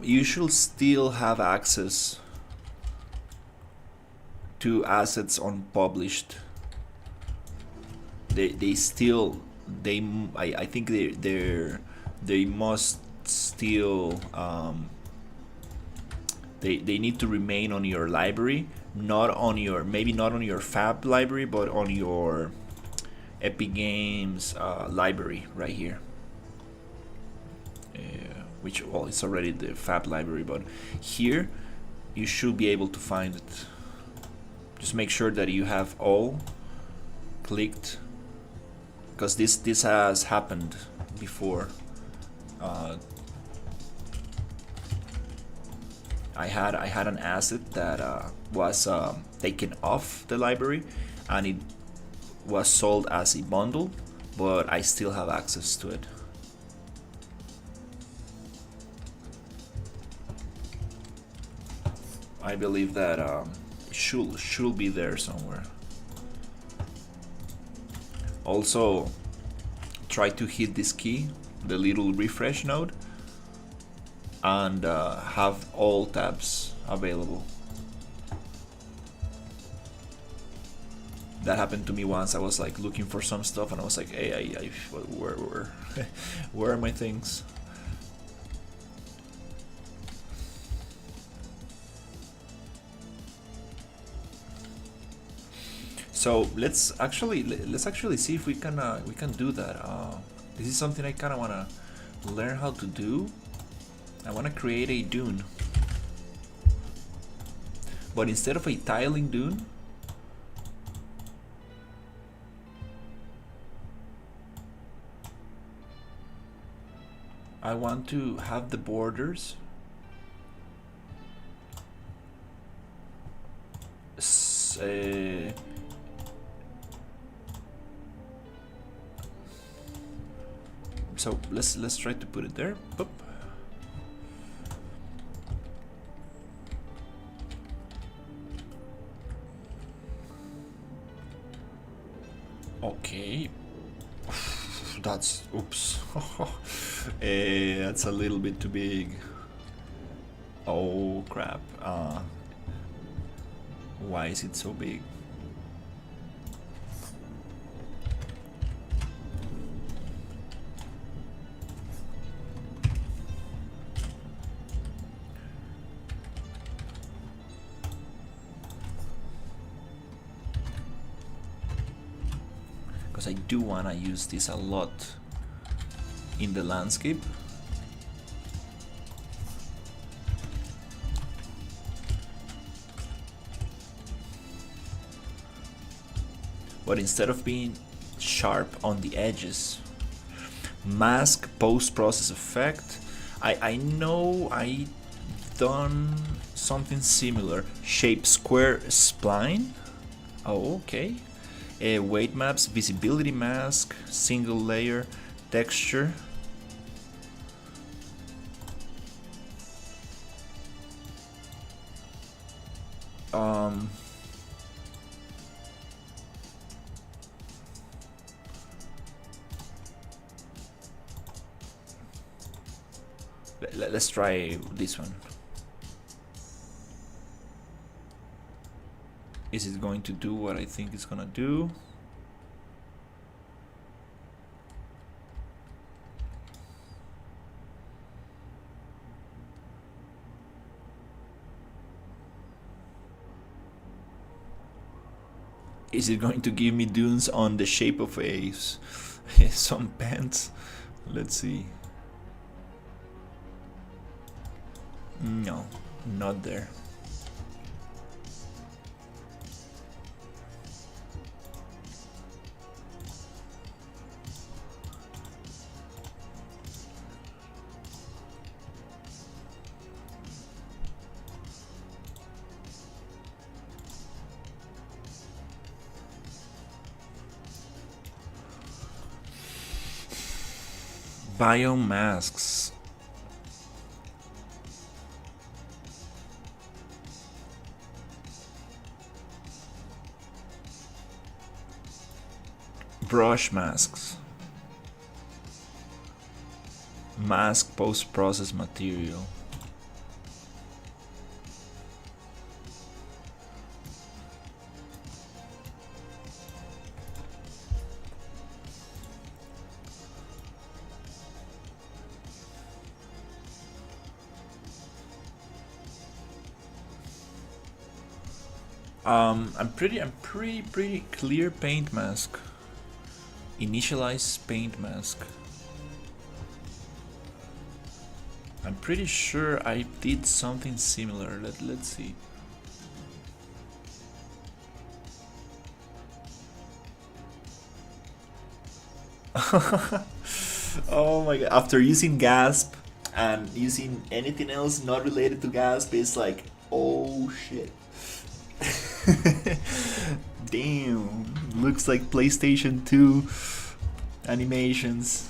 Speaker 1: You should still have access to assets unpublished. They still I think they must still they need to remain on your library, not on your, maybe not on your fab library, but on your Epic Games library right here. Which, well, it's already the fab library, but here you should be able to find it. Just make sure that you have all clicked, because this has happened before. I had an asset that was taken off the library, and it was sold as a bundle, but I still have access to it. I believe that should be there somewhere. Also, try to hit this key, the little refresh node, and have all tabs available. That happened to me once. I was like looking for some stuff, and I was like, "Hey, where are my things?" So let's actually see if we can do that. This is something I kind of wanna learn how to do. I wanna create a dune, but instead of a tiling dune, I want to have the borders so let's try to put it there. Boop. Okay. That's oops. That's a little bit too big. Oh crap. Why is it so big? Because I do want to use this a lot in the landscape. But instead of being sharp on the edges, mask post-process effect. I know I done something similar. Shape square spline. Oh, okay. Weight maps, visibility mask, single layer, texture. Um, let's try this one. Is it going to do what I think it's gonna do? Is it going to give me dunes on the shape of some pants? Let's see. No, not there. Biomasks. Brush masks. Mask post-process material. I'm pretty clear paint mask. Initialize paint mask. I'm pretty sure I did something similar. Let's see. Oh my god! After using Gasp and using anything else not related to Gasp, it's like, oh shit. Damn, looks like PlayStation 2 animations.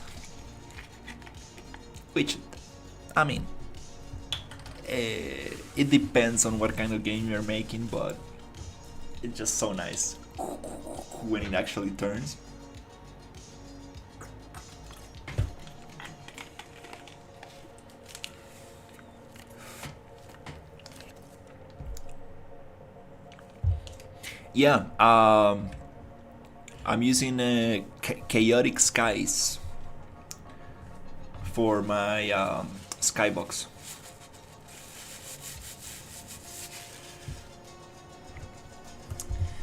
Speaker 1: Which, I mean, it depends on what kind of game you're making, but it's just so nice when it actually turns. Yeah, I'm using Chaotic Skies for my skybox.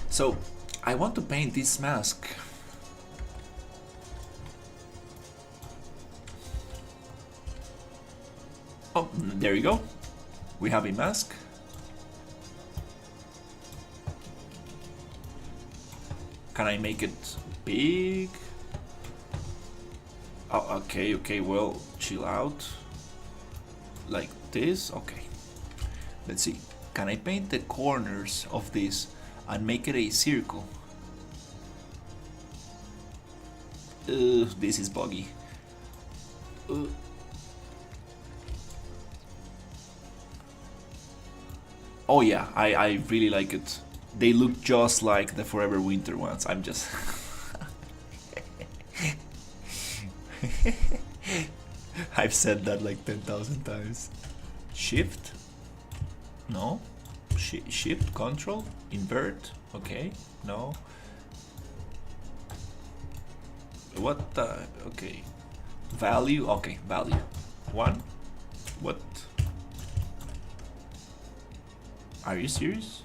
Speaker 1: So I want to paint this mask. Oh, there you go. We have a mask. Can I make it big? Oh, okay, well, chill out. Like this, okay. Let's see. Can I paint the corners of this and make it a circle? This is buggy. Oh yeah, I really like it. They look just like the Forever Winter ones. I'm just... I've said that like 10,000 times. Shift? No. Shift, control, invert. Okay, no. What the... Okay. Value, okay, value. 1. What? Are you serious?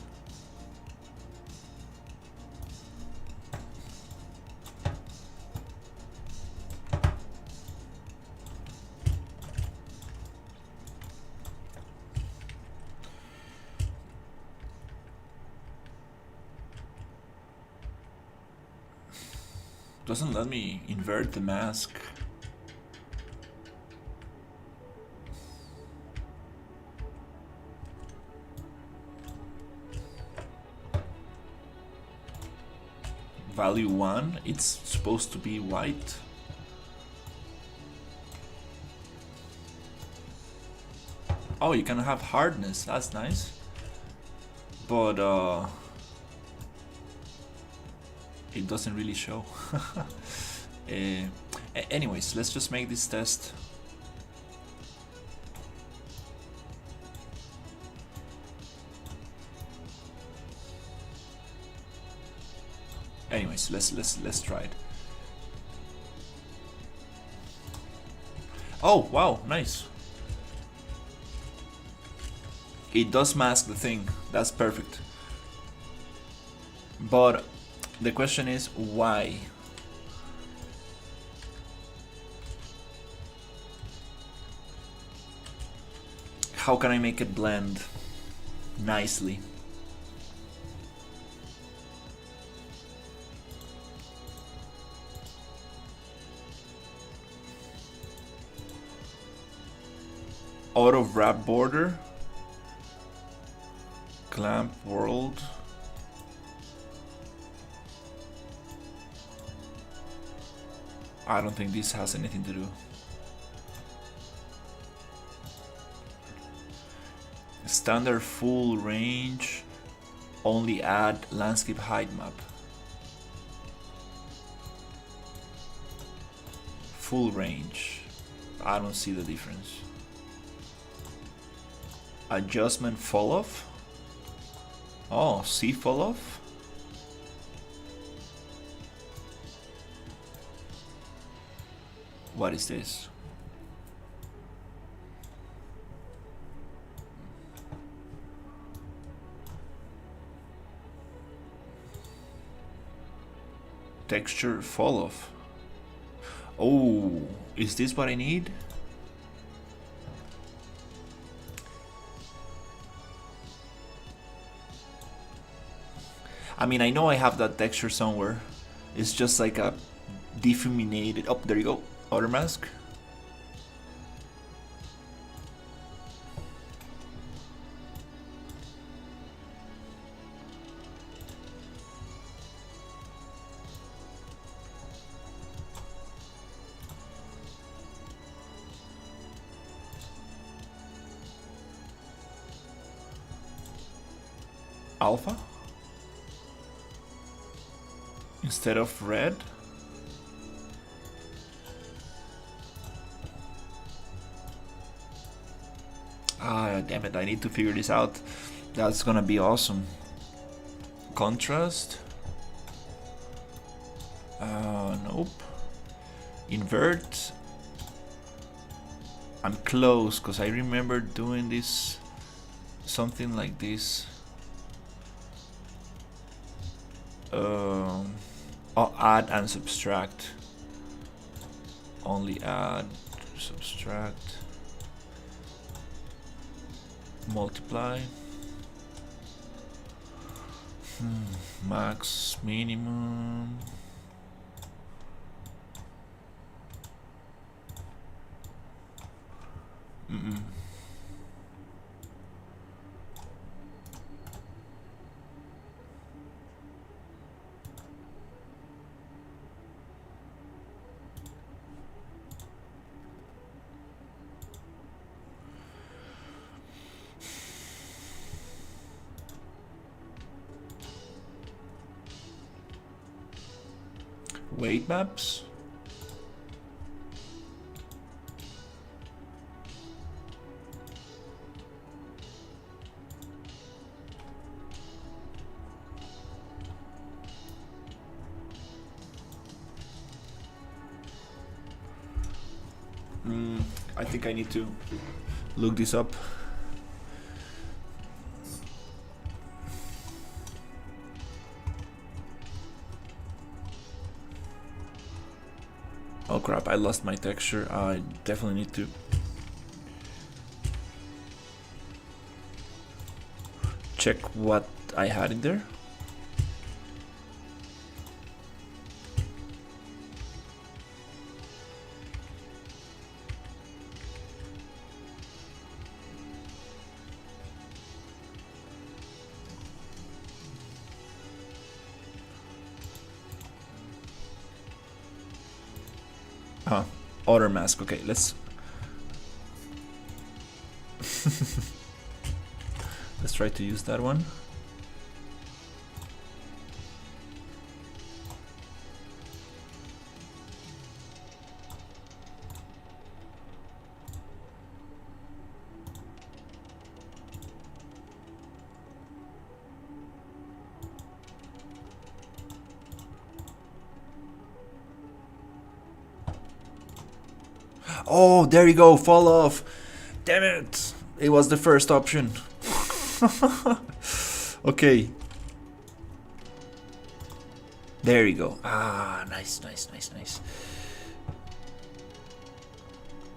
Speaker 1: Doesn't let me invert the mask. Value 1, it's supposed to be white. Oh, you can have hardness, that's nice. but it doesn't really show. Anyways, let's just make this test. Anyways, let's try it. Oh wow, nice. It does mask the thing. That's perfect. But the question is why? How can I make it blend nicely? Auto wrap border, clamp world. I don't think this has anything to do. Standard full range, only add landscape height map. Full range, I don't see the difference. Adjustment fall off. Oh, see fall off. What is this? Texture fall off. Oh, is this what I need? I mean, I know I have that texture somewhere. It's just like a diffuminated. Oh, there you go. Outer mask. Alpha instead of red. Ah, damn it, I need to figure this out. That's gonna be awesome. Contrast. Nope. Invert. I'm close because I remember doing this, something like this. Add and subtract. Only add, subtract, multiply. Max, minimum. Weight maps. I think I need to look this up. Oh crap, I lost my texture. I definitely need to check what I had in there. Outer mask. Okay, let's let's try to use that one. Oh, there you go, fall off. Damn it. It was the first option. Okay. There you go. Ah, nice.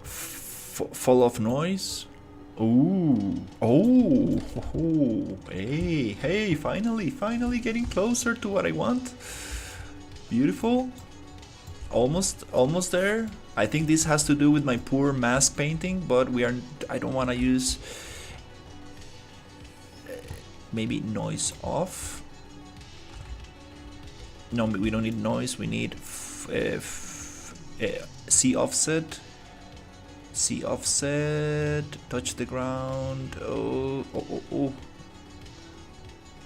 Speaker 1: Fall off noise. Ooh. Oh. Hey, finally getting closer to what I want. Beautiful. Almost there. I think this has to do with my poor mask painting, but I don't want to use maybe noise off. No, we don't need noise. We need C offset. Touch the ground. Oh.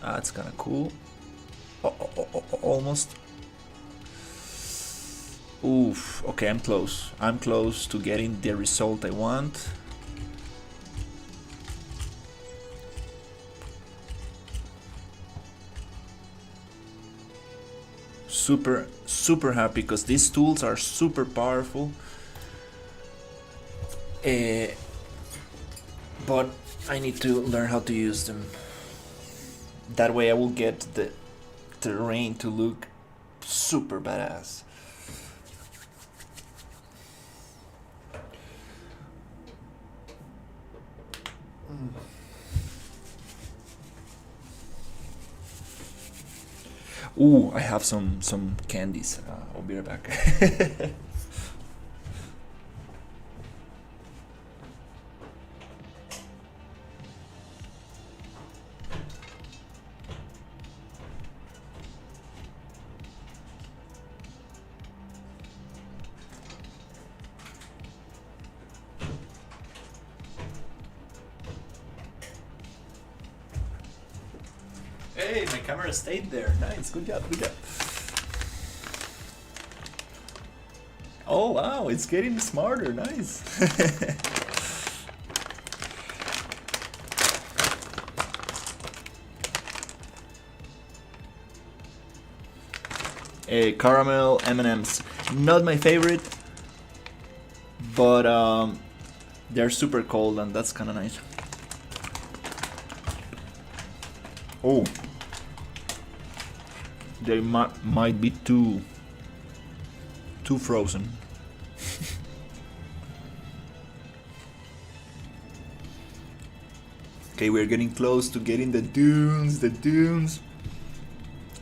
Speaker 1: That's kind of cool. Almost. Oof. Okay, I'm close. I'm close to getting the result I want. Super happy because these tools are super powerful. But I need to learn how to use them. That way I will get the terrain to look super badass. Ooh, I have some candies. I'll be right back. Hey, my camera stayed there. Nice, good job. Oh wow, it's getting smarter. Nice. Caramel M&Ms, not my favorite, but they're super cold and that's kind of nice. Oh, they might be too frozen. Okay, we're getting close to getting the dunes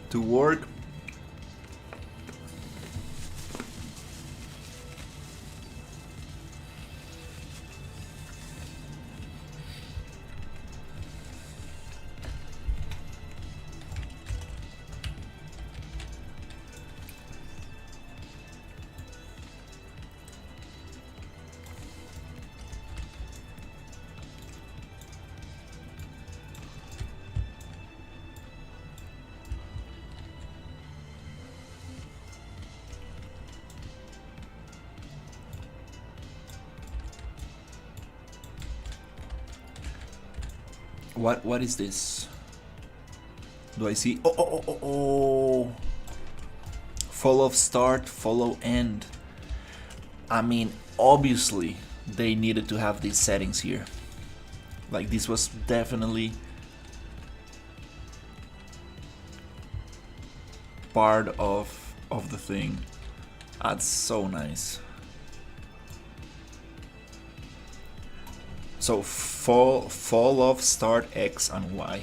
Speaker 1: to work. What is this? Do I see? Oh. Follow start, follow end. I mean, obviously they needed to have these settings here. Like this was definitely part of the thing. That's so nice. So fall off start X and Y.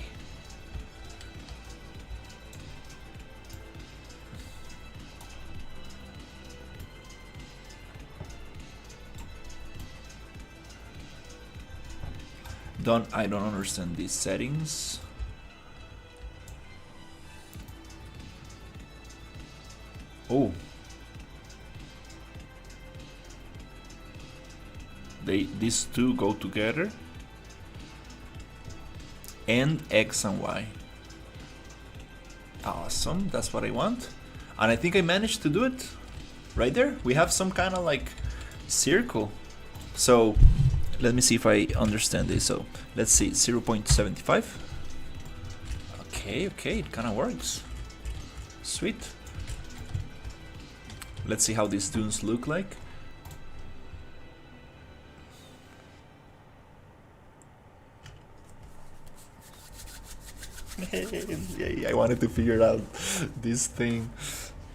Speaker 1: I don't understand these settings. Oh. These two go together. And X and Y. Awesome, that's what I want. And I think I managed to do it. Right there, we have some kind of like circle. So let me see if I understand this. So let's see, 0.75. Okay, it kind of works. Sweet. Let's see how these dunes look like. Yay, I wanted to figure out this thing.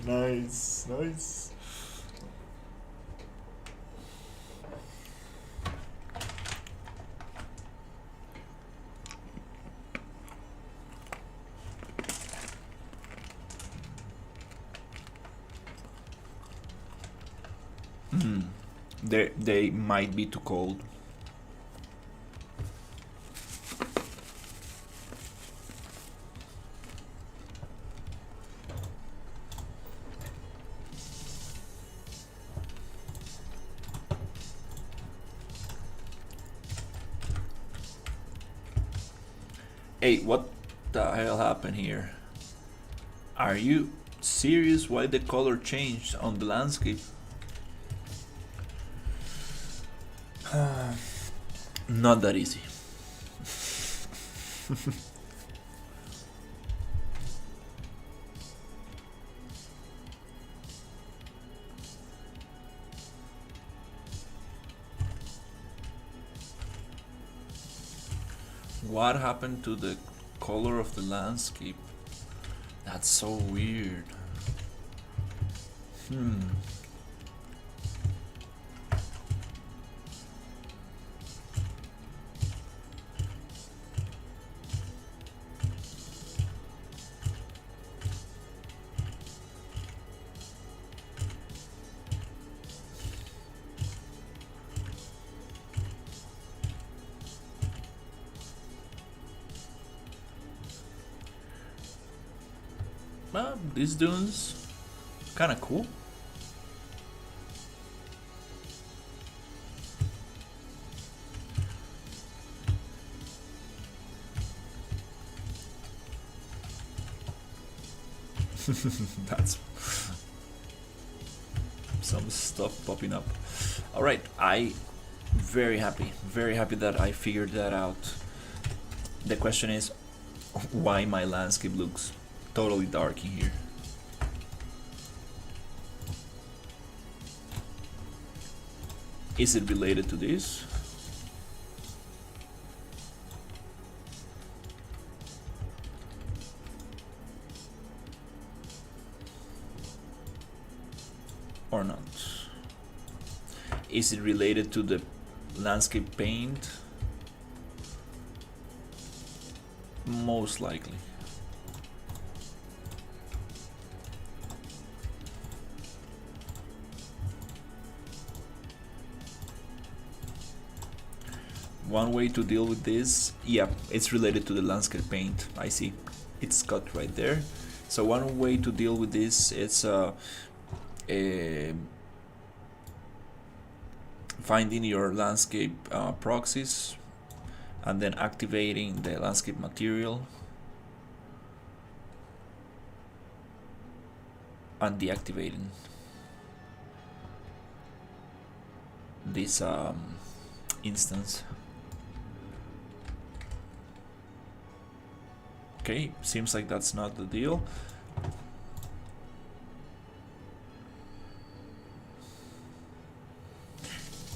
Speaker 1: Nice, nice. They might be too cold. Hey, what the hell happened here? Are you serious? Why the color changed on the landscape? Not that easy. What happened to the color of the landscape? That's so weird. Well, these dunes, kind of cool. That's some stuff popping up. All right, I very happy that I figured that out. The question is why my landscape looks totally dark in here. Is it related to this? Or not? Is it related to the landscape paint? Most likely. One way to deal with this, yeah, it's related to the landscape paint. I see, it's cut right there. So one way to deal with this is finding your landscape proxies and then activating the landscape material and deactivating this instance. Okay, seems like that's not the deal.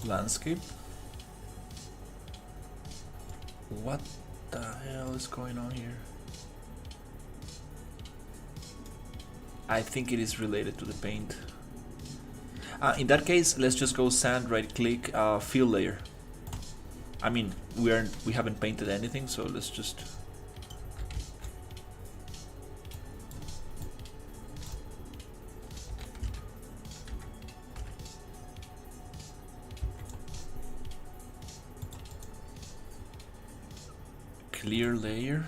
Speaker 1: Landscape. What the hell is going on here? I think it is related to the paint. In that case, let's just go sand, right click, fill layer. I mean, we haven't painted anything, so let's just clear layer.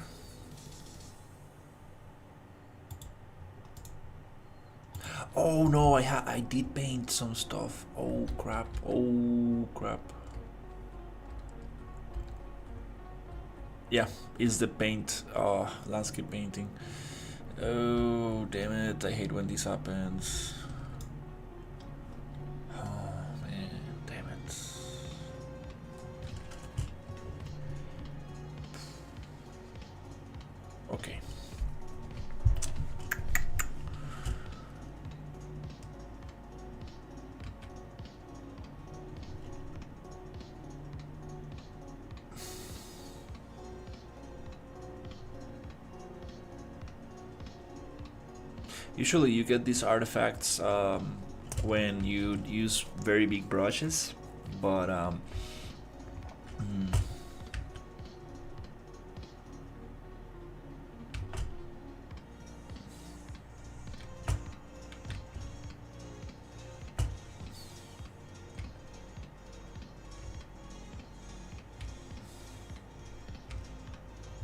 Speaker 1: Oh no, I did paint some stuff. Oh crap. Oh crap. Yeah, it's the paint, landscape painting. Oh damn it, I hate when this happens. Oh man, damn it. Okay. Usually you get these artifacts when you use very big brushes, but mm,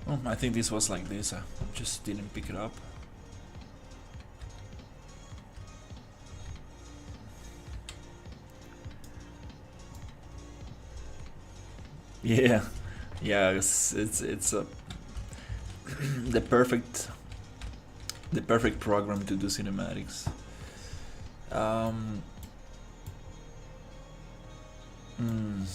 Speaker 1: oh, I think this was like this. I just didn't pick it up. Yeah, yeah, it's a the perfect program to do cinematics. Um, mm,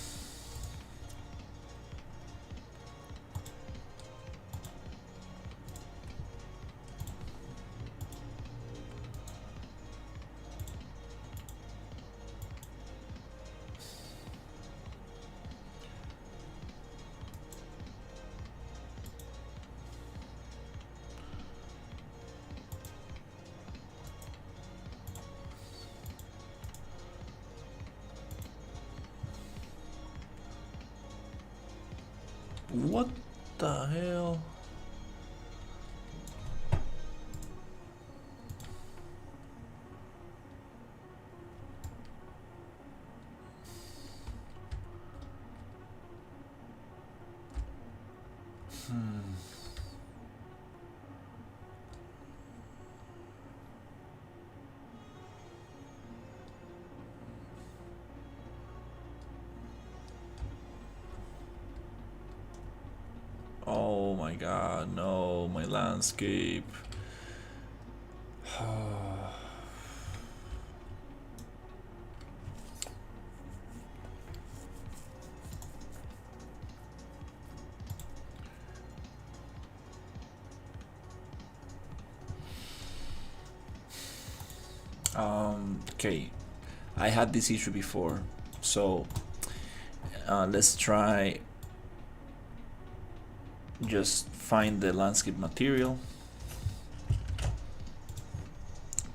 Speaker 1: what the hell? Hmm. Oh my god, no, my landscape. Okay, I had this issue before, so let's try just find the landscape material,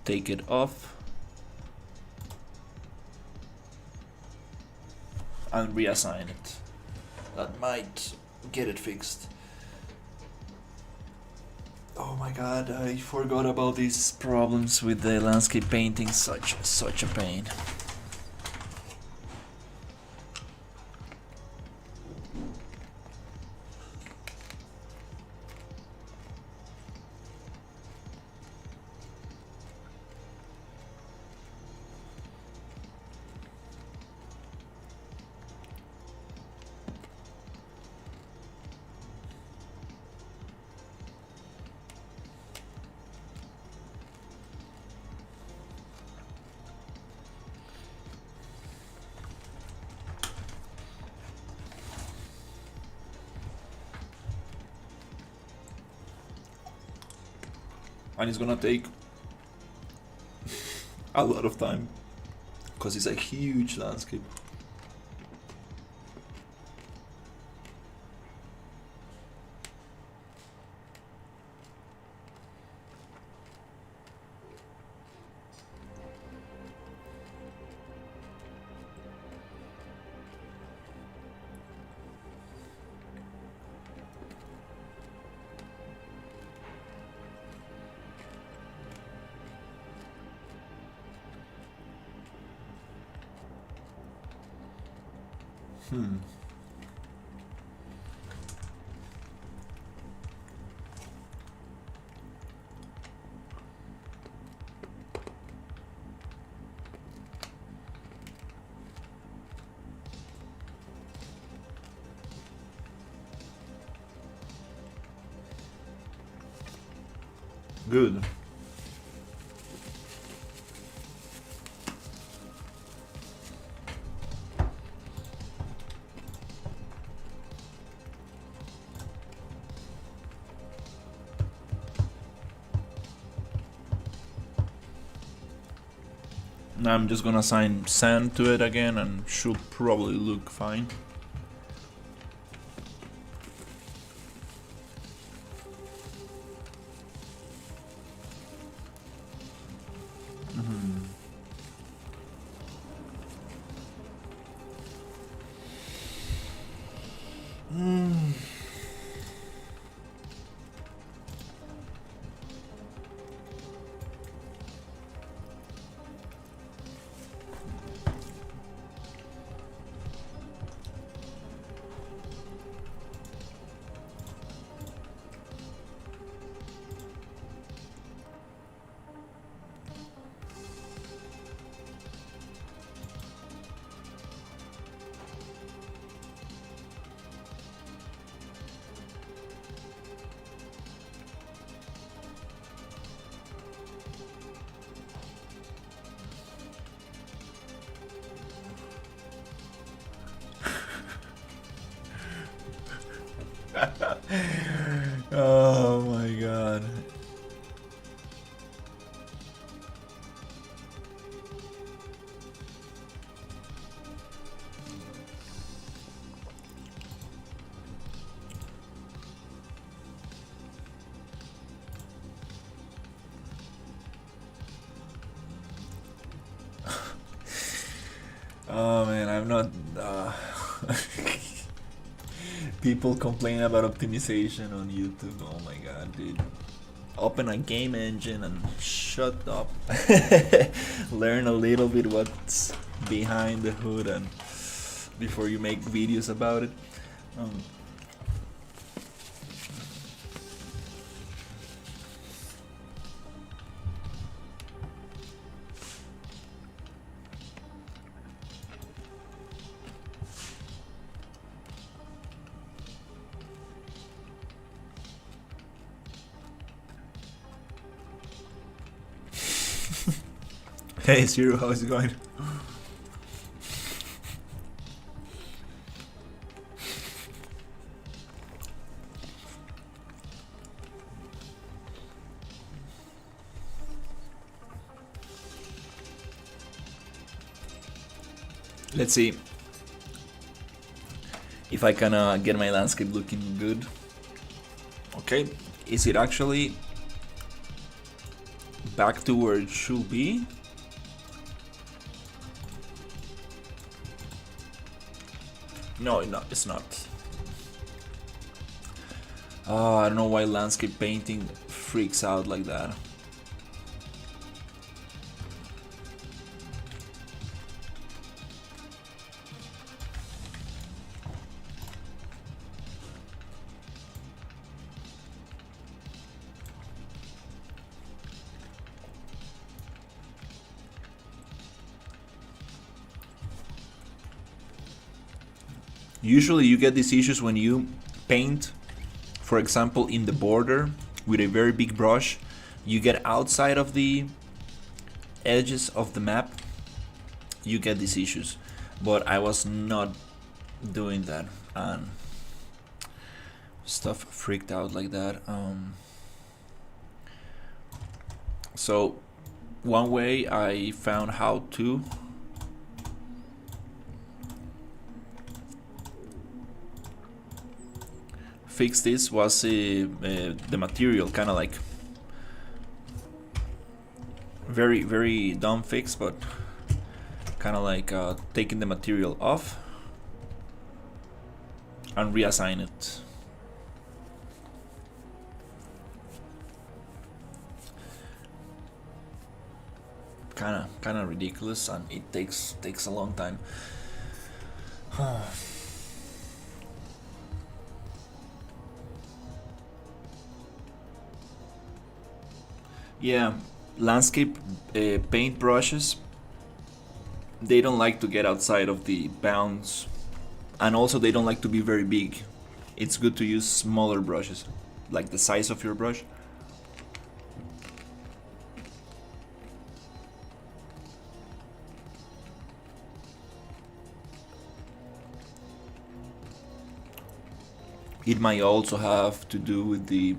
Speaker 1: take it off, and reassign it. That might get it fixed. Oh my god, I forgot about these problems with the landscape painting. Such a pain. And it's gonna take a lot of time because it's a huge landscape. Good. Now I'm just gonna assign sand to it again and should probably look fine. Oh my god. Oh man, I'm not. People complain about optimization on YouTube. Oh my god, dude. Open a game engine and shut up. Learn a little bit what's behind the hood and before you make videos about it. Um, Hey Zero, how's it going? Let's see if I can get my landscape looking good. Okay, is it actually back to where it should be? No, it's not. Oh, I don't know why landscape painting freaks out like that. Usually you get these issues when you paint, for example, in the border with a very big brush. You get outside of the edges of the map, you get these issues. But I was not doing that and stuff freaked out like that. So one way I found how to fix this was the material, kind of like very dumb fix, but kind of like taking the material off and reassign it. Kind of ridiculous, and it takes a long time. Yeah, landscape paint brushes, they don't like to get outside of the bounds, and also they don't like to be very big. It's good to use smaller brushes, like the size of your brush. It might also have to do with the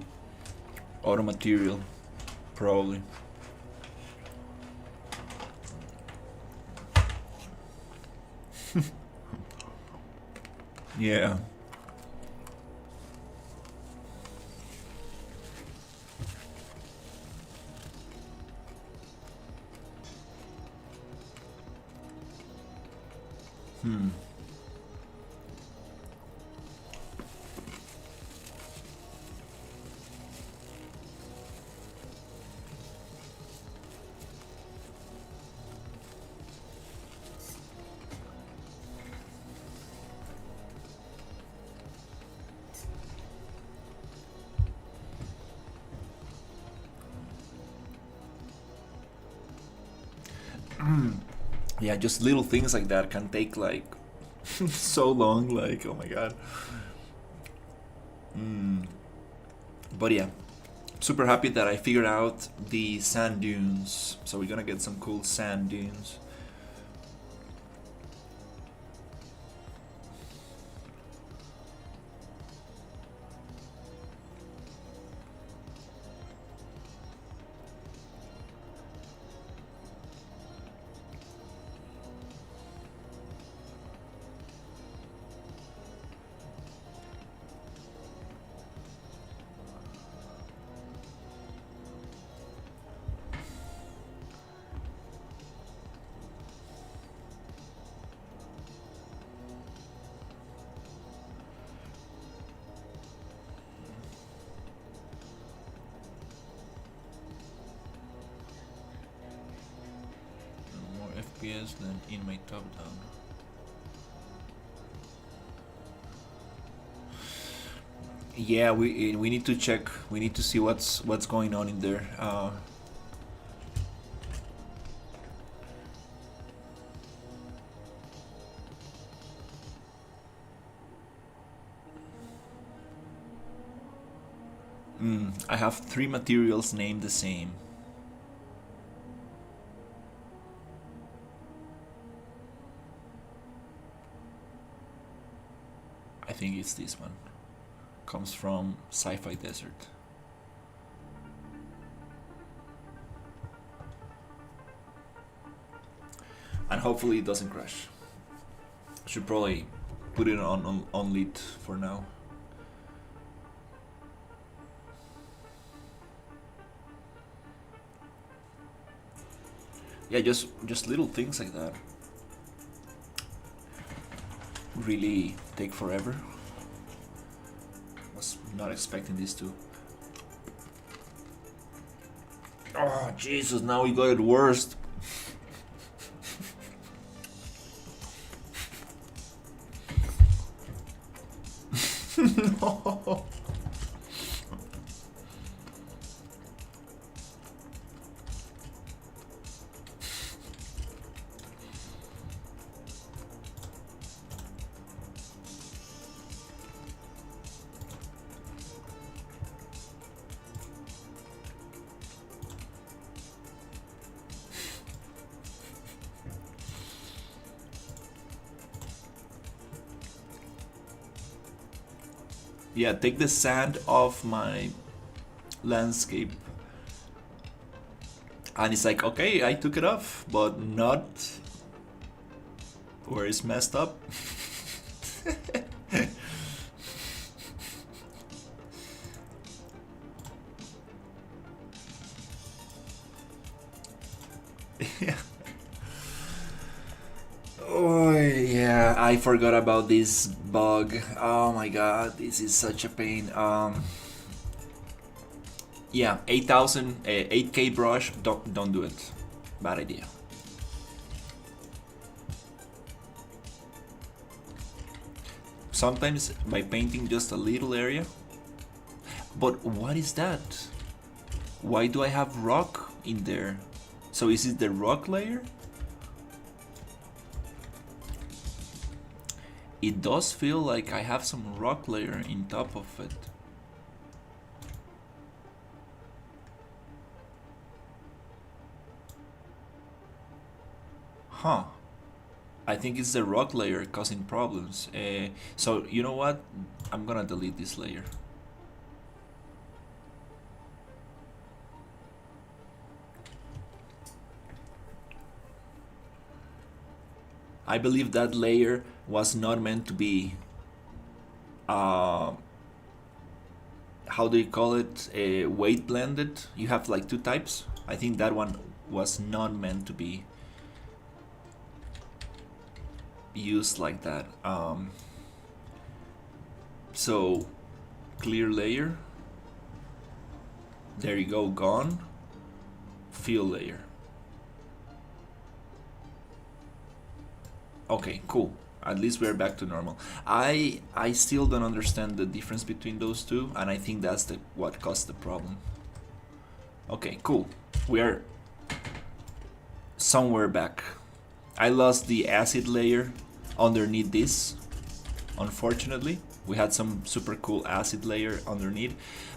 Speaker 1: auto material, probably. Yeah. Yeah, just little things like that can take like so long, like, oh my god. But yeah, super happy that I figured out the sand dunes, so we're gonna get some cool sand dunes. areas than in my top down. Yeah, we need to check. We need to see what's going on in there. I have 3 materials named the same. I think it's this one. Comes from Sci Fi Desert. And hopefully it doesn't crash. Should probably put it on lit for now. Yeah, just little things like that really take forever. Was not expecting this to. Oh Jesus! Now we got it worst. No. Yeah, take the sand off my landscape. And it's like, okay, I took it off, but not where it's messed up. Yeah. Oh yeah, I forgot about this bug. Oh my god, this is such a pain. Yeah, 8,000, 8K brush. Don't do it. Bad idea. Sometimes by painting just a little area. But what is that? Why do I have rock in there? So is it the rock layer? It does feel like I have some rock layer in top of it. Huh. I think it's the rock layer causing problems. So you know what? I'm gonna delete this layer. I believe that layer was not meant to be how do you call it, weight blended. You have like 2 types. I think that one was not meant to be used like that. So clear layer, there you go, gone. Fill layer. Okay, cool. At least we're back to normal. I still don't understand the difference between those two, and I think that's what caused the problem. Okay, cool. We're somewhere back. I lost the acid layer underneath this, unfortunately. We had some super cool acid layer underneath,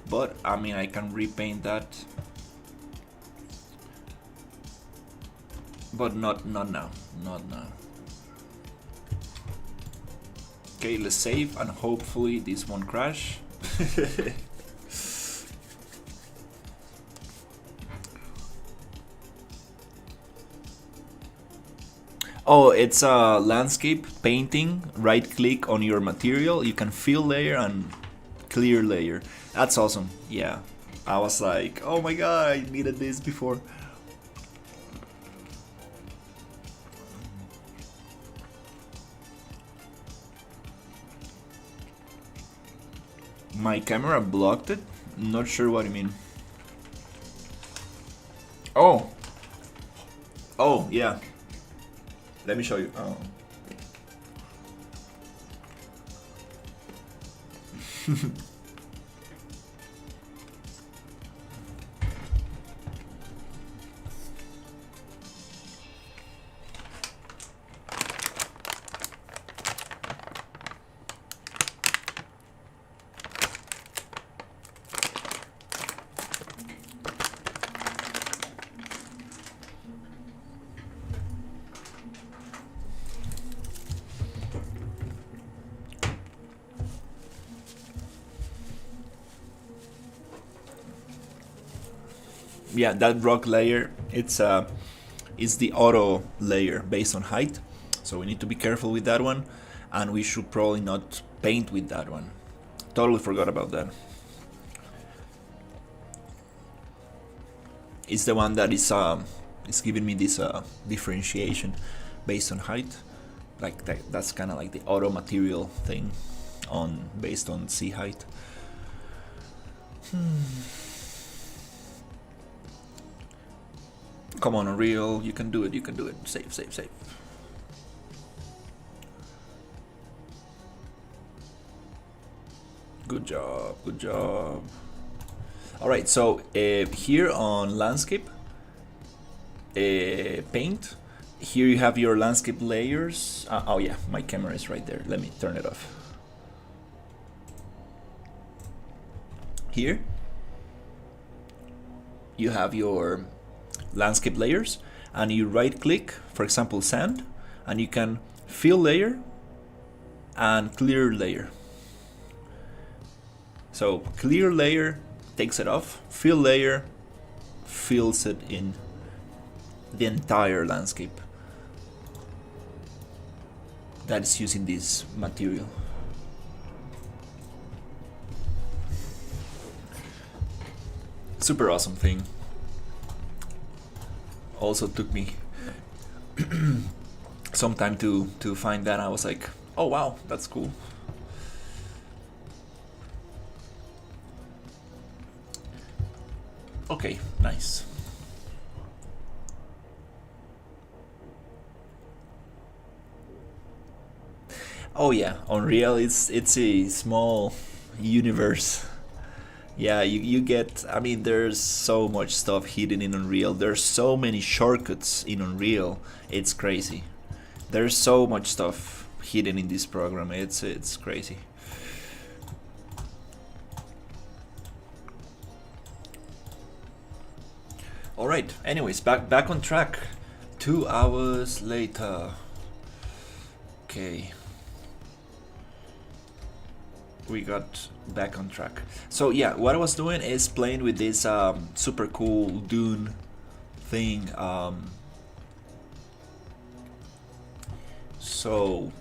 Speaker 1: but I mean, I can repaint that. But not now. Okay, let's save and hopefully this won't crash. Oh, it's a landscape painting. Right click on your material. You can fill layer and clear layer. That's awesome. Yeah. I was like, oh my god, I needed this before. My camera blocked it? Not sure what you mean. Oh. Oh, yeah. Let me show you. Oh. Yeah, that rock layer, it's the auto layer based on height, so we need to be careful with that one, and we should probably not paint with that one. Totally forgot about that. It's the one that is giving me this differentiation based on height, like that's kind of like the auto material thing based on sea height. Come on, Unreal, you can do it, you can do it. Save, save, save. Good job, good job. All right, so here on landscape, paint, here you have your landscape layers. Oh yeah, my camera is right there. Let me turn it off. Here, you have your landscape layers, and you right click, for example, sand, and you can fill layer and clear layer. So clear layer takes it off, fill layer fills it in the entire landscape that is using this material. Super awesome thing. Also took me some time to find that. I was like, oh wow, that's cool. Okay, nice. Oh yeah, Unreal, it's a small universe. Yeah, you get, I mean, there's so much stuff hidden in Unreal. There's so many shortcuts in Unreal. It's crazy. There's so much stuff hidden in this program. It's crazy. All right. Anyways, back on track. 2 hours later. Okay. We got back on track. So yeah, what I was doing is playing with this super cool dune thing. So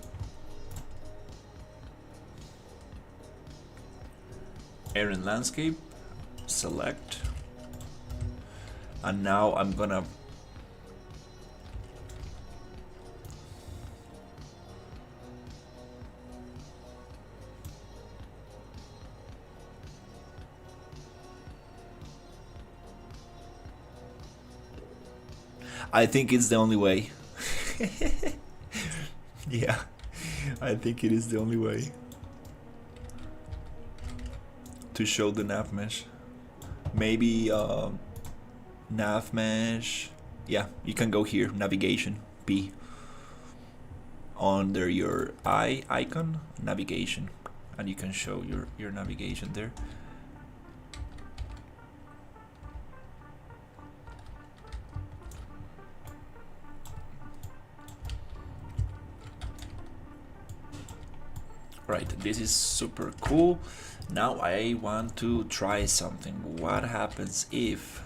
Speaker 1: Aaron landscape, select, and now I'm gonna I think it's the only way. Yeah, I think it is the only way to show the nav mesh. Maybe nav mesh. Yeah, you can go here, navigation, P. Under your eye icon, navigation, and you can show your navigation there. Right, this is super cool. Now I want to try something. What happens if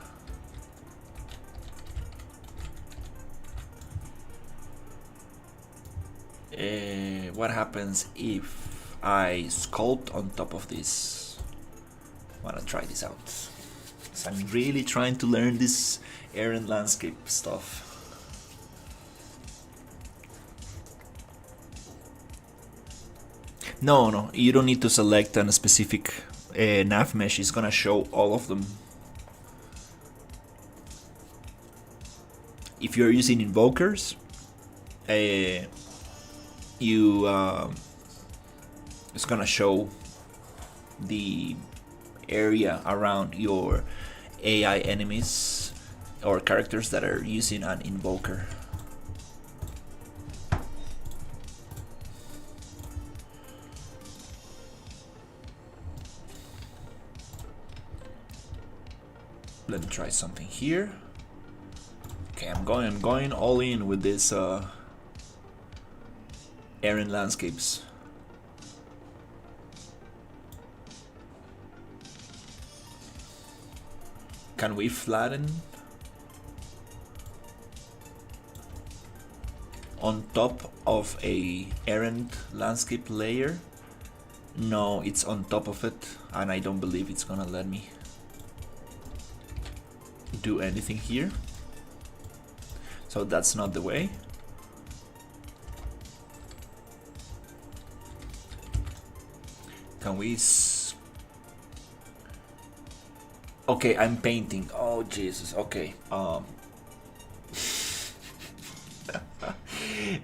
Speaker 1: I sculpt on top of this? I wanna try this out. So I'm really trying to learn this air and landscape stuff. No, you don't need to select a specific nav mesh. It's gonna show all of them. If you're using invokers, you it's gonna show the area around your AI enemies or characters that are using an invoker. Let me try something here. Okay, I'm going all in with this Aaron landscapes. Can we flatten on top of a errand landscape layer? No, it's on top of it, and I don't believe it's gonna let me do anything here. So that's not the way. Can we okay, I'm painting. Oh Jesus. Okay.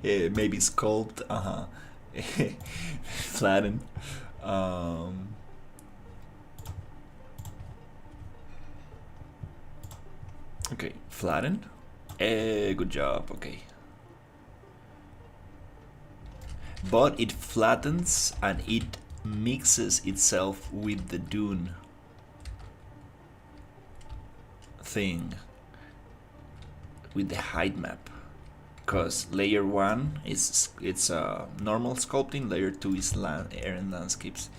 Speaker 1: Maybe sculpt. Flatten. Okay, flatten. Good job. Okay. But it flattens and it mixes itself with the dune thing, with the height map, because layer 1 is normal sculpting, layer 2 is Aaron landscapes,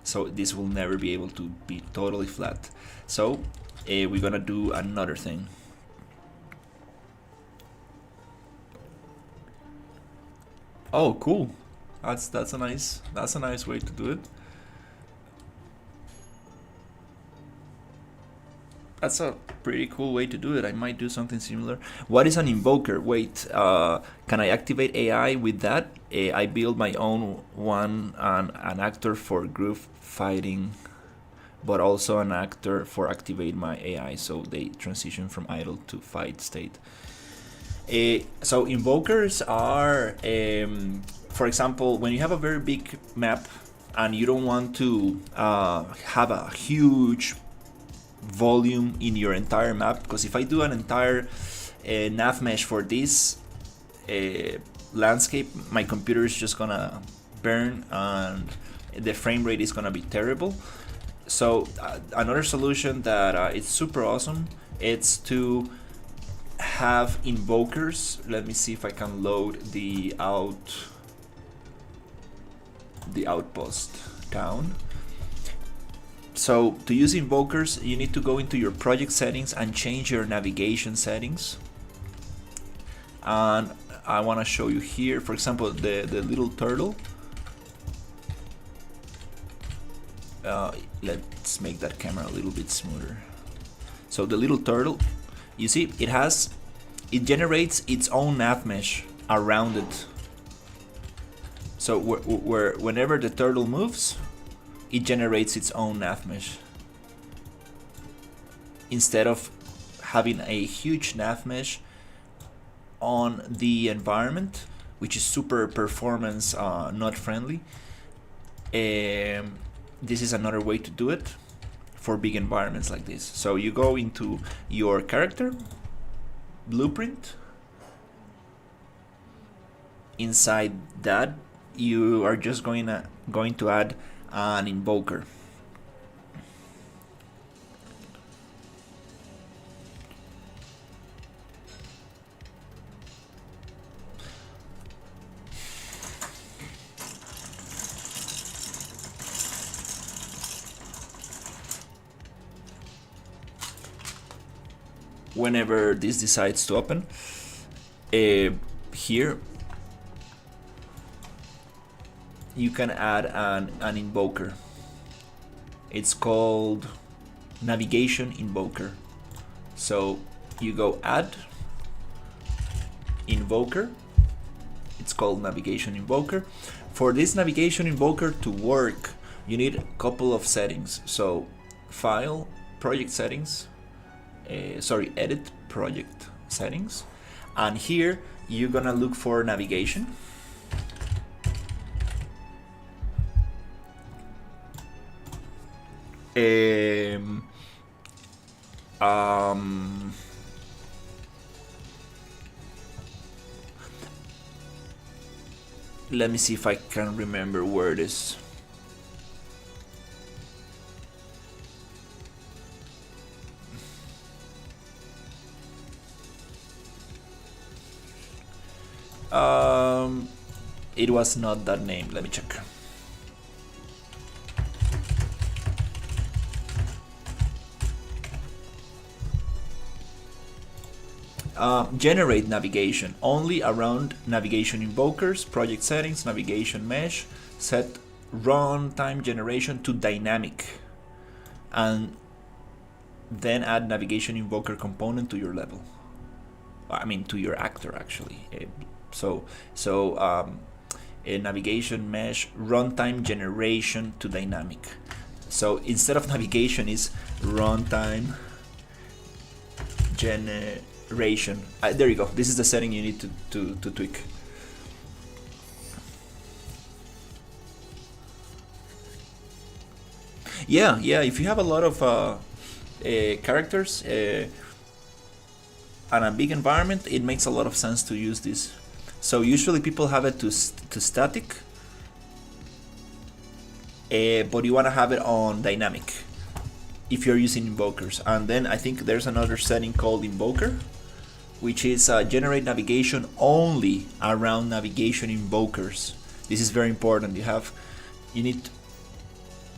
Speaker 1: so this will never be able to be totally flat. So we're gonna do another thing. Oh, cool. That's a nice way to do it. That's a pretty cool way to do it. I might do something similar. What is an invoker? Wait, can I activate AI with that? I build my own one, an actor for group fighting, but also an actor for activate my AI, so they transition from idle to fight state. So invokers are, for example, when you have a very big map and you don't want to have a huge volume in your entire map, because if I do an entire nav mesh for this landscape, my computer is just gonna burn and the frame rate is gonna be terrible. So another solution that is super awesome, it's to have invokers. Let me see if I can load the outpost down. So to use invokers, you need to go into your project settings and change your navigation settings. And I want to show you here, for example, the little turtle. Let's make that camera a little bit smoother. So the little turtle, you see, it generates its own nav mesh around it. So whenever the turtle moves, it generates its own nav mesh. Instead of having a huge nav mesh on the environment, which is super performance not friendly, this is another way to do it for big environments like this. So you go into your character blueprint. Inside that, you are just going to add an invoker. Whenever this decides to open, here you can add an invoker. It's called navigation invoker. So you go add invoker. It's called navigation invoker. For this navigation invoker to work, you need a couple of settings. So file, project settings, edit project settings, and here you're gonna look for navigation. Um, let me see if I can remember where it is. It was not that name. Let me check. Generate navigation only around navigation invokers, project settings, navigation mesh, set runtime generation to dynamic, and then add navigation invoker component to your level. I mean, to your actor actually. A navigation mesh runtime generation to dynamic. So instead of navigation is runtime generation. There you go. This is the setting you need to tweak. Yeah, if you have a lot of characters and a big environment, it makes a lot of sense to use this. So usually people have it to static, but you want to have it on dynamic if you're using invokers. And then I think there's another setting called invoker, which is generate navigation only around navigation invokers. This is very important. You need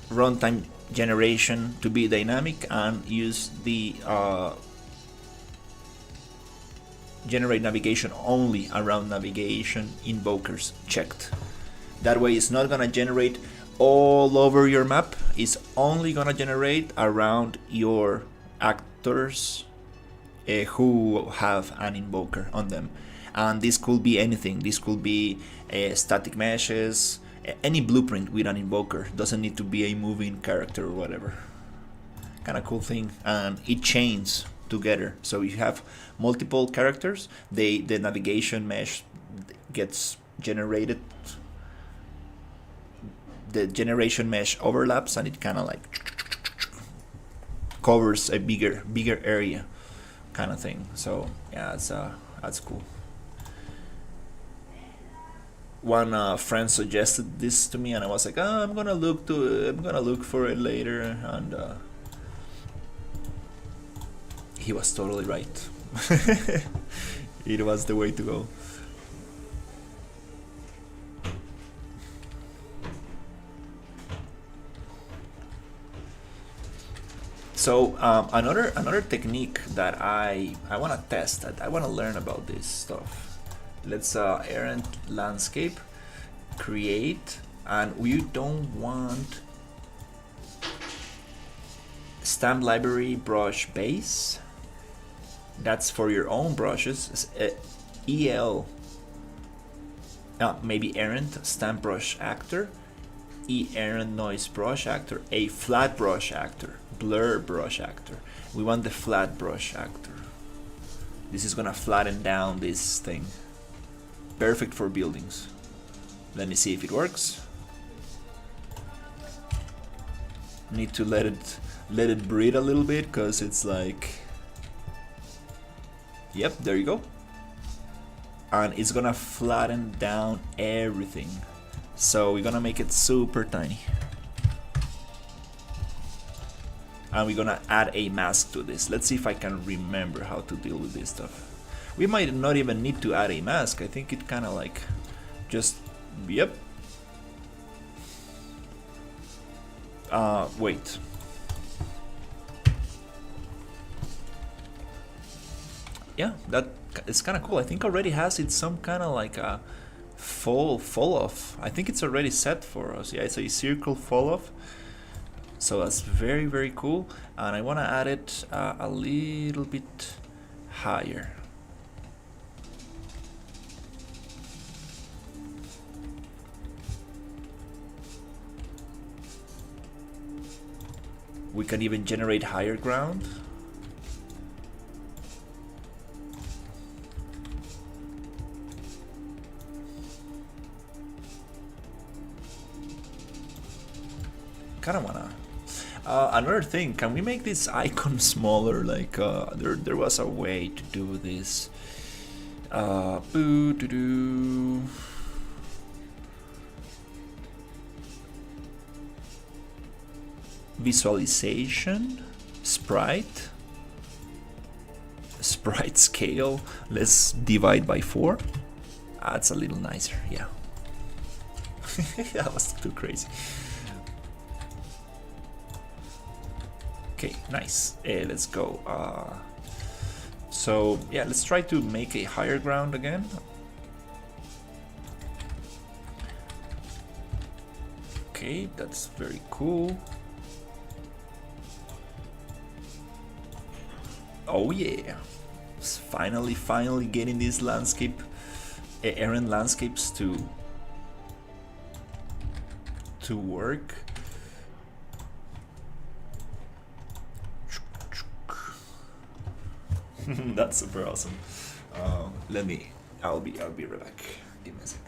Speaker 1: runtime generation to be dynamic and use the generate navigation only around navigation invokers checked. That way it's not gonna generate all over your map. It's only gonna generate around your actors who have an invoker on them. And this could be anything. This could be static meshes, any blueprint with an invoker. Doesn't need to be a moving character or whatever. Kind of cool thing. And it chains together. So if you have multiple characters, the navigation mesh gets generated. The generation mesh overlaps and it kind of like covers a bigger area kind of thing. So yeah, that's cool. One friend suggested this to me and I was like, I'm gonna look for it later, and he was totally right. It was the way to go. So another technique that I want to test, that I want to learn about this stuff. Let's errant landscape, create, and we don't want stamp library brush base. That's for your own brushes. EL, maybe errant stamp brush actor, errant noise brush actor, a flat brush actor, blur brush actor. We want the flat brush actor. This is gonna flatten down this thing. Perfect for buildings. Let me see if it works. Need to let it breathe a little bit, because it's like, yep, there you go. And it's gonna flatten down everything. So we're gonna make it super tiny. And we're gonna add a mask to this. Let's see if I can remember how to deal with this stuff. We might not even need to add a mask. I think it kind of like just, yep. Wait. Yeah, that it's kind of cool. I think already has it some kind of like a fall off. I think it's already set for us. Yeah, it's a circle fall off. So that's very, very cool. And I want to add it a little bit higher. We can even generate higher ground. kind of wanna. Another thing, can we make this icon smaller? Like there was a way to do this. Boo doo doo. Visualization, sprite scale. Let's divide by 4. That's a little nicer. Yeah. That was too crazy. Okay, nice. Let's go. So yeah, let's try to make a higher ground again. Okay, that's very cool. Oh yeah, it's finally getting these errand landscapes to work. That's super awesome. I'll be right back. Give me a second.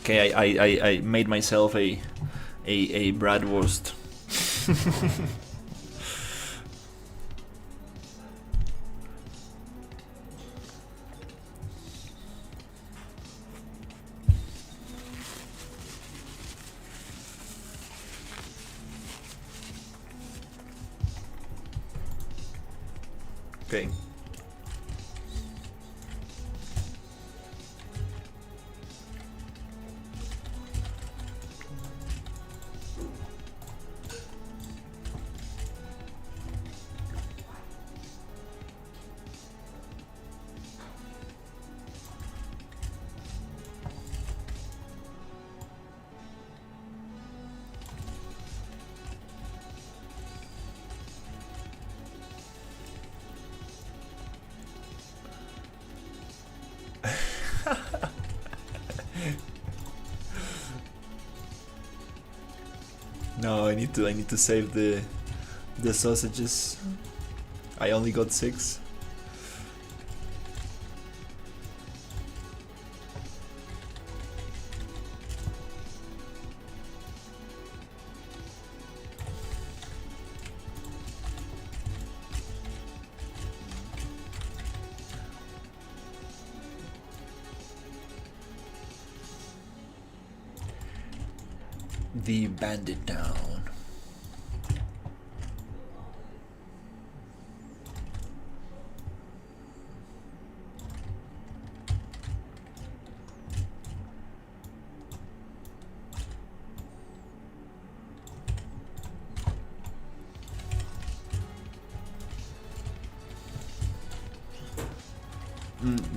Speaker 1: Okay, I made myself a bratwurst. Okay. No, I need to save the sausages. I only got 6. The bandit down.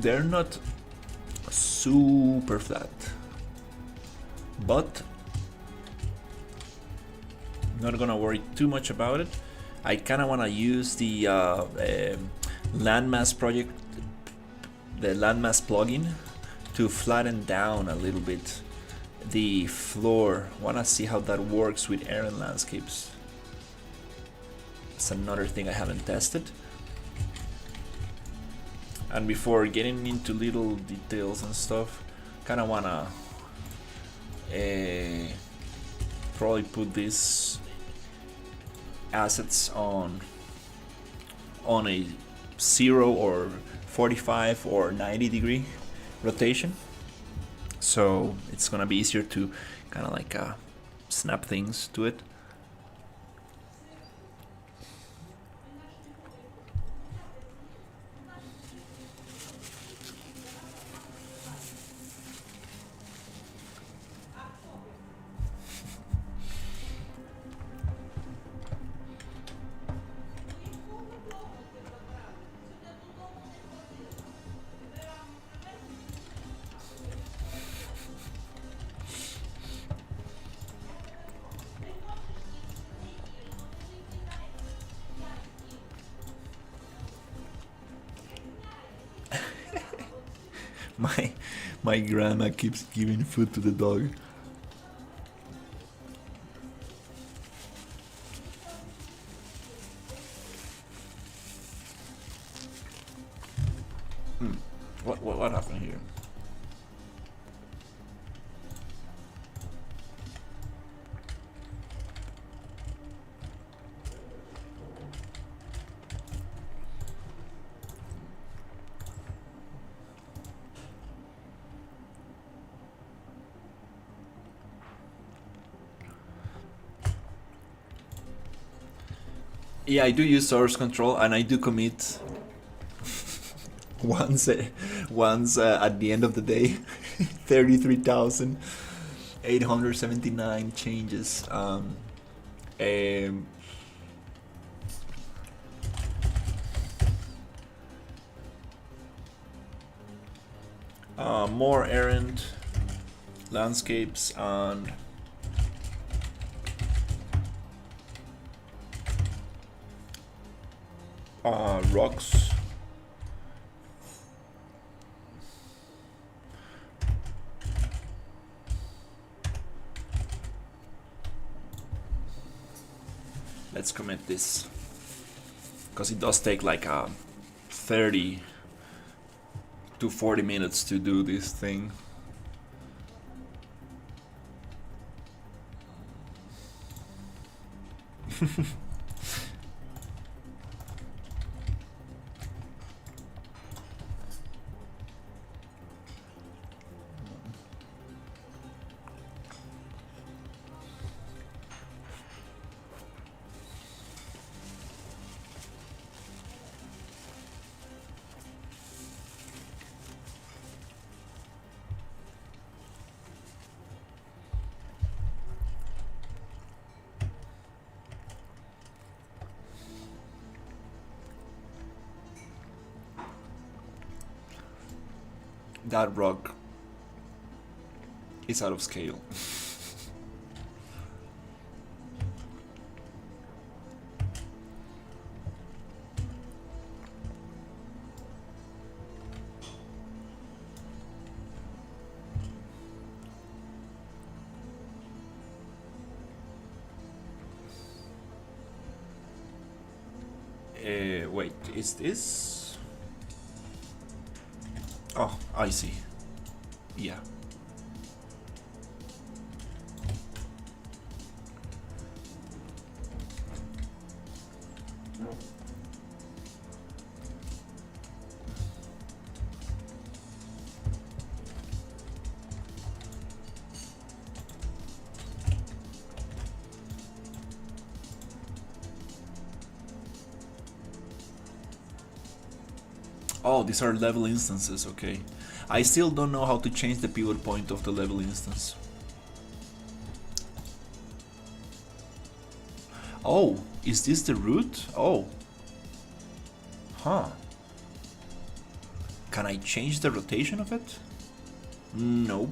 Speaker 1: They're not super flat, but not gonna worry too much about it. I kind of want to use the landmass project, the landmass plugin, to flatten down a little bit the floor. Want to see how that works with Aaron landscapes. It's another thing I haven't tested. And before getting into little details and stuff, kind of wanna probably put these assets on a 0 or 45 or 90 degree rotation, so it's gonna be easier to kind of like snap things to it. My grandma keeps giving food to the dog. What happened here? Yeah, I do use source control, and I do commit once at the end of the day 33,879 changes. More errand landscapes and rocks. Let's commit this, because it does take like 30 to 40 minutes to do this thing. That rock is out of scale. Wait, is this? Oh, I see. Yeah. Oh, these are level instances, okay. I still don't know how to change the pivot point of the level instance. Oh, is this the root? Oh. Huh. Can I change the rotation of it? No.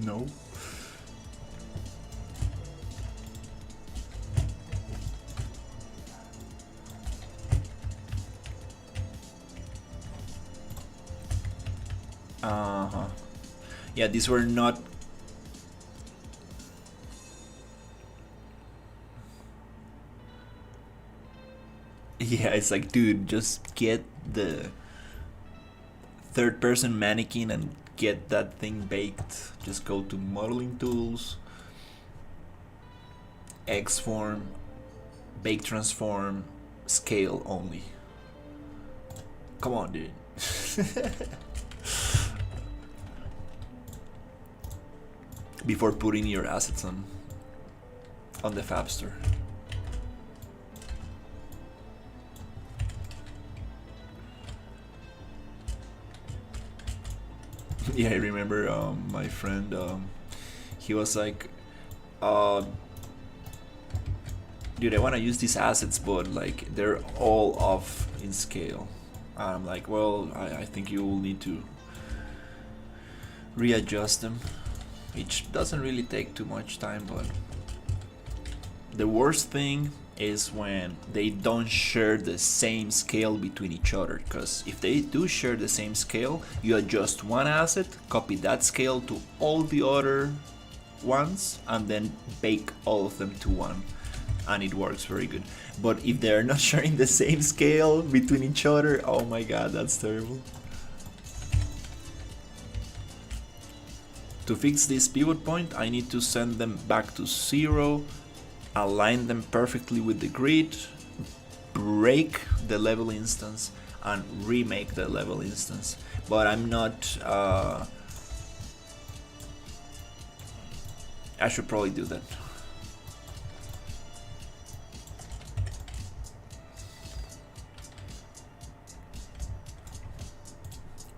Speaker 1: No. Uh-huh. Yeah, these were not... Yeah, it's like, dude, just get the third-person mannequin and get that thing baked. Just go to modeling tools, X-form, bake transform, scale only. Come on, dude. Before putting your assets on the Fabster. Yeah, I remember my friend, he was like, dude, I want to use these assets, but like they're all off in scale. And I'm like, well, I think you will need to readjust them, which doesn't really take too much time. But the worst thing is when they don't share the same scale between each other, because if they do share the same scale, you adjust one asset, copy that scale to all the other ones, and then bake all of them to one, and it works very good. But if they're not sharing the same scale between each other, oh my god, that's terrible. To fix this pivot point, I need to send them back to 0, align them perfectly with the grid, break the level instance, and remake the level instance. But I'm not... I should probably do that.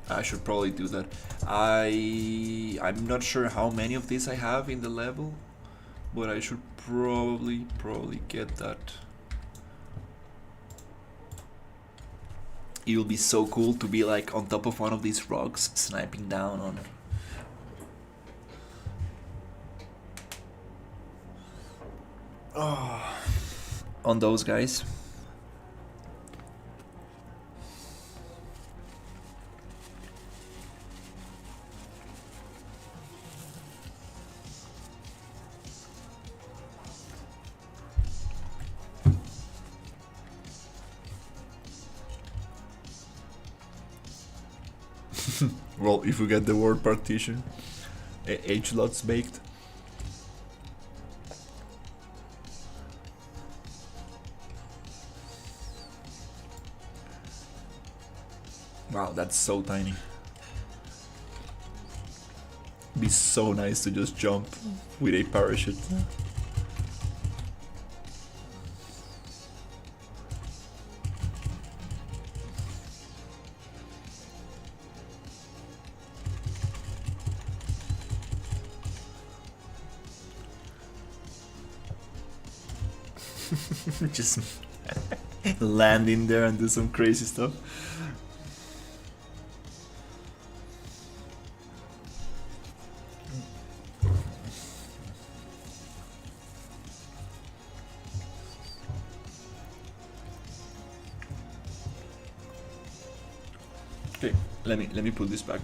Speaker 1: I should probably do that. I'm not sure how many of these I have in the level, but I should probably get that. It will be so cool to be like on top of one of these rocks, sniping down on those guys. Well, if we get the word partition, H-lots baked. Wow, that's so tiny. Be so nice to just jump with a parachute. Just land in there and do some crazy stuff. Okay, let me put this back.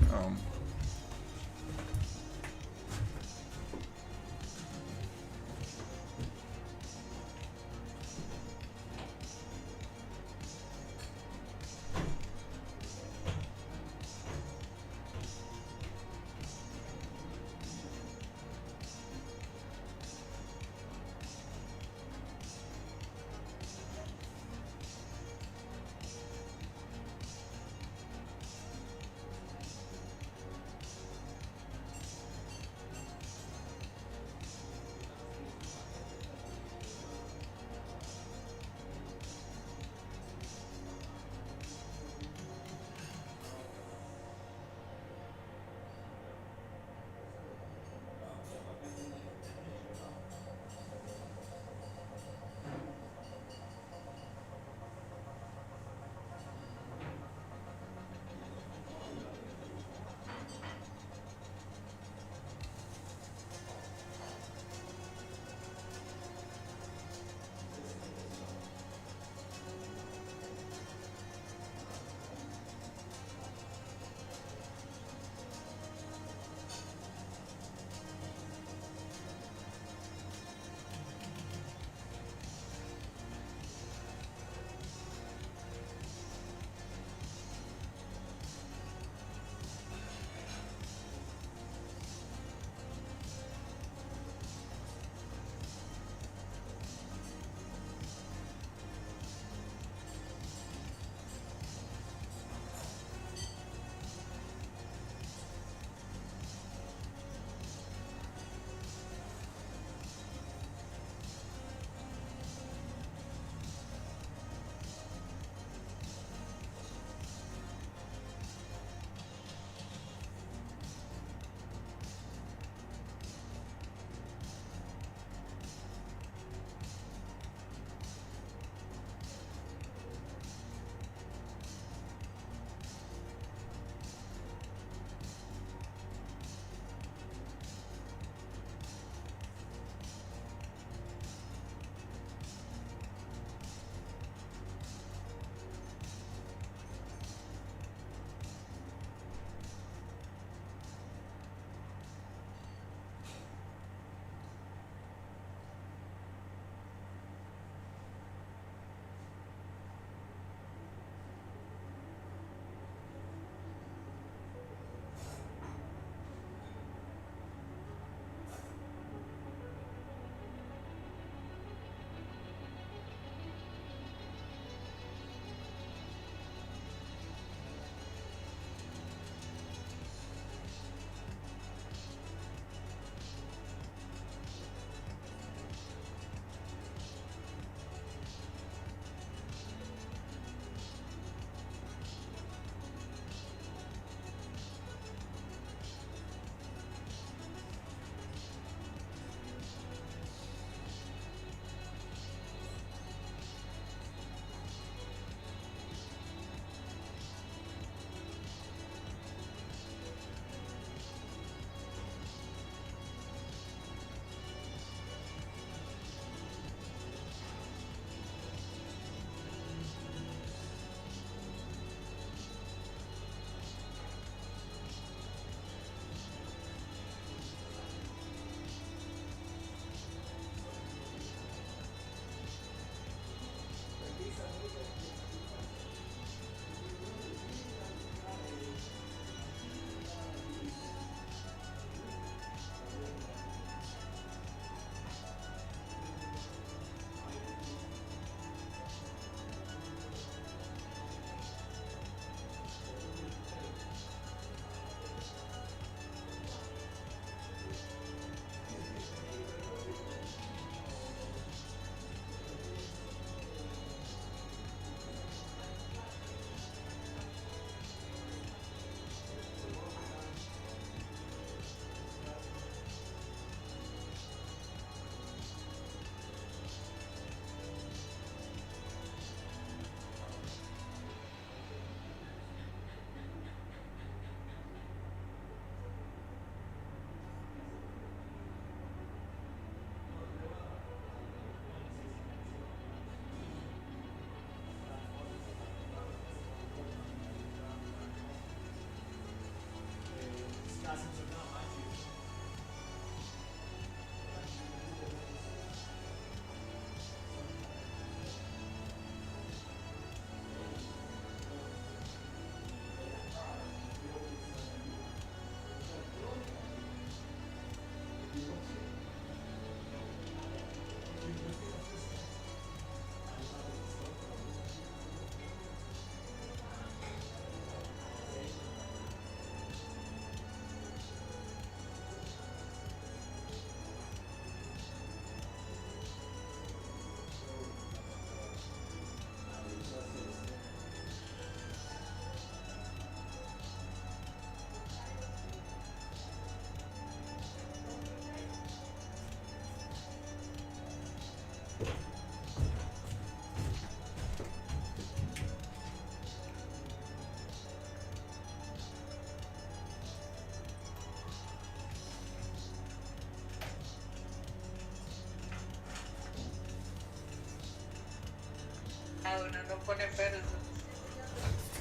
Speaker 3: persona no pone peros.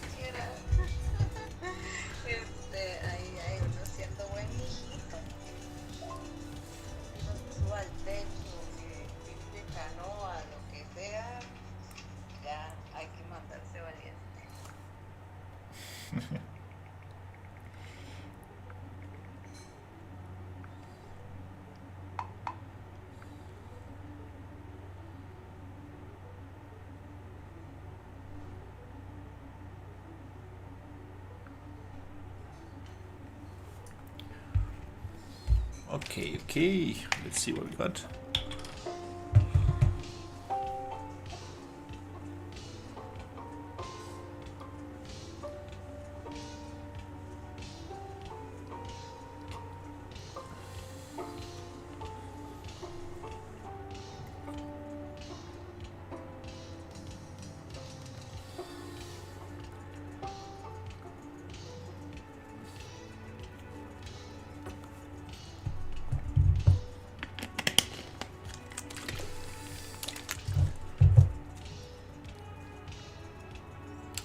Speaker 3: Quisiera ahí uno siendo buen niñito, uno suba al techo, que pinte canoa, lo que sea, ya hay que mandarse valiente.
Speaker 1: Okay, let's see what we got.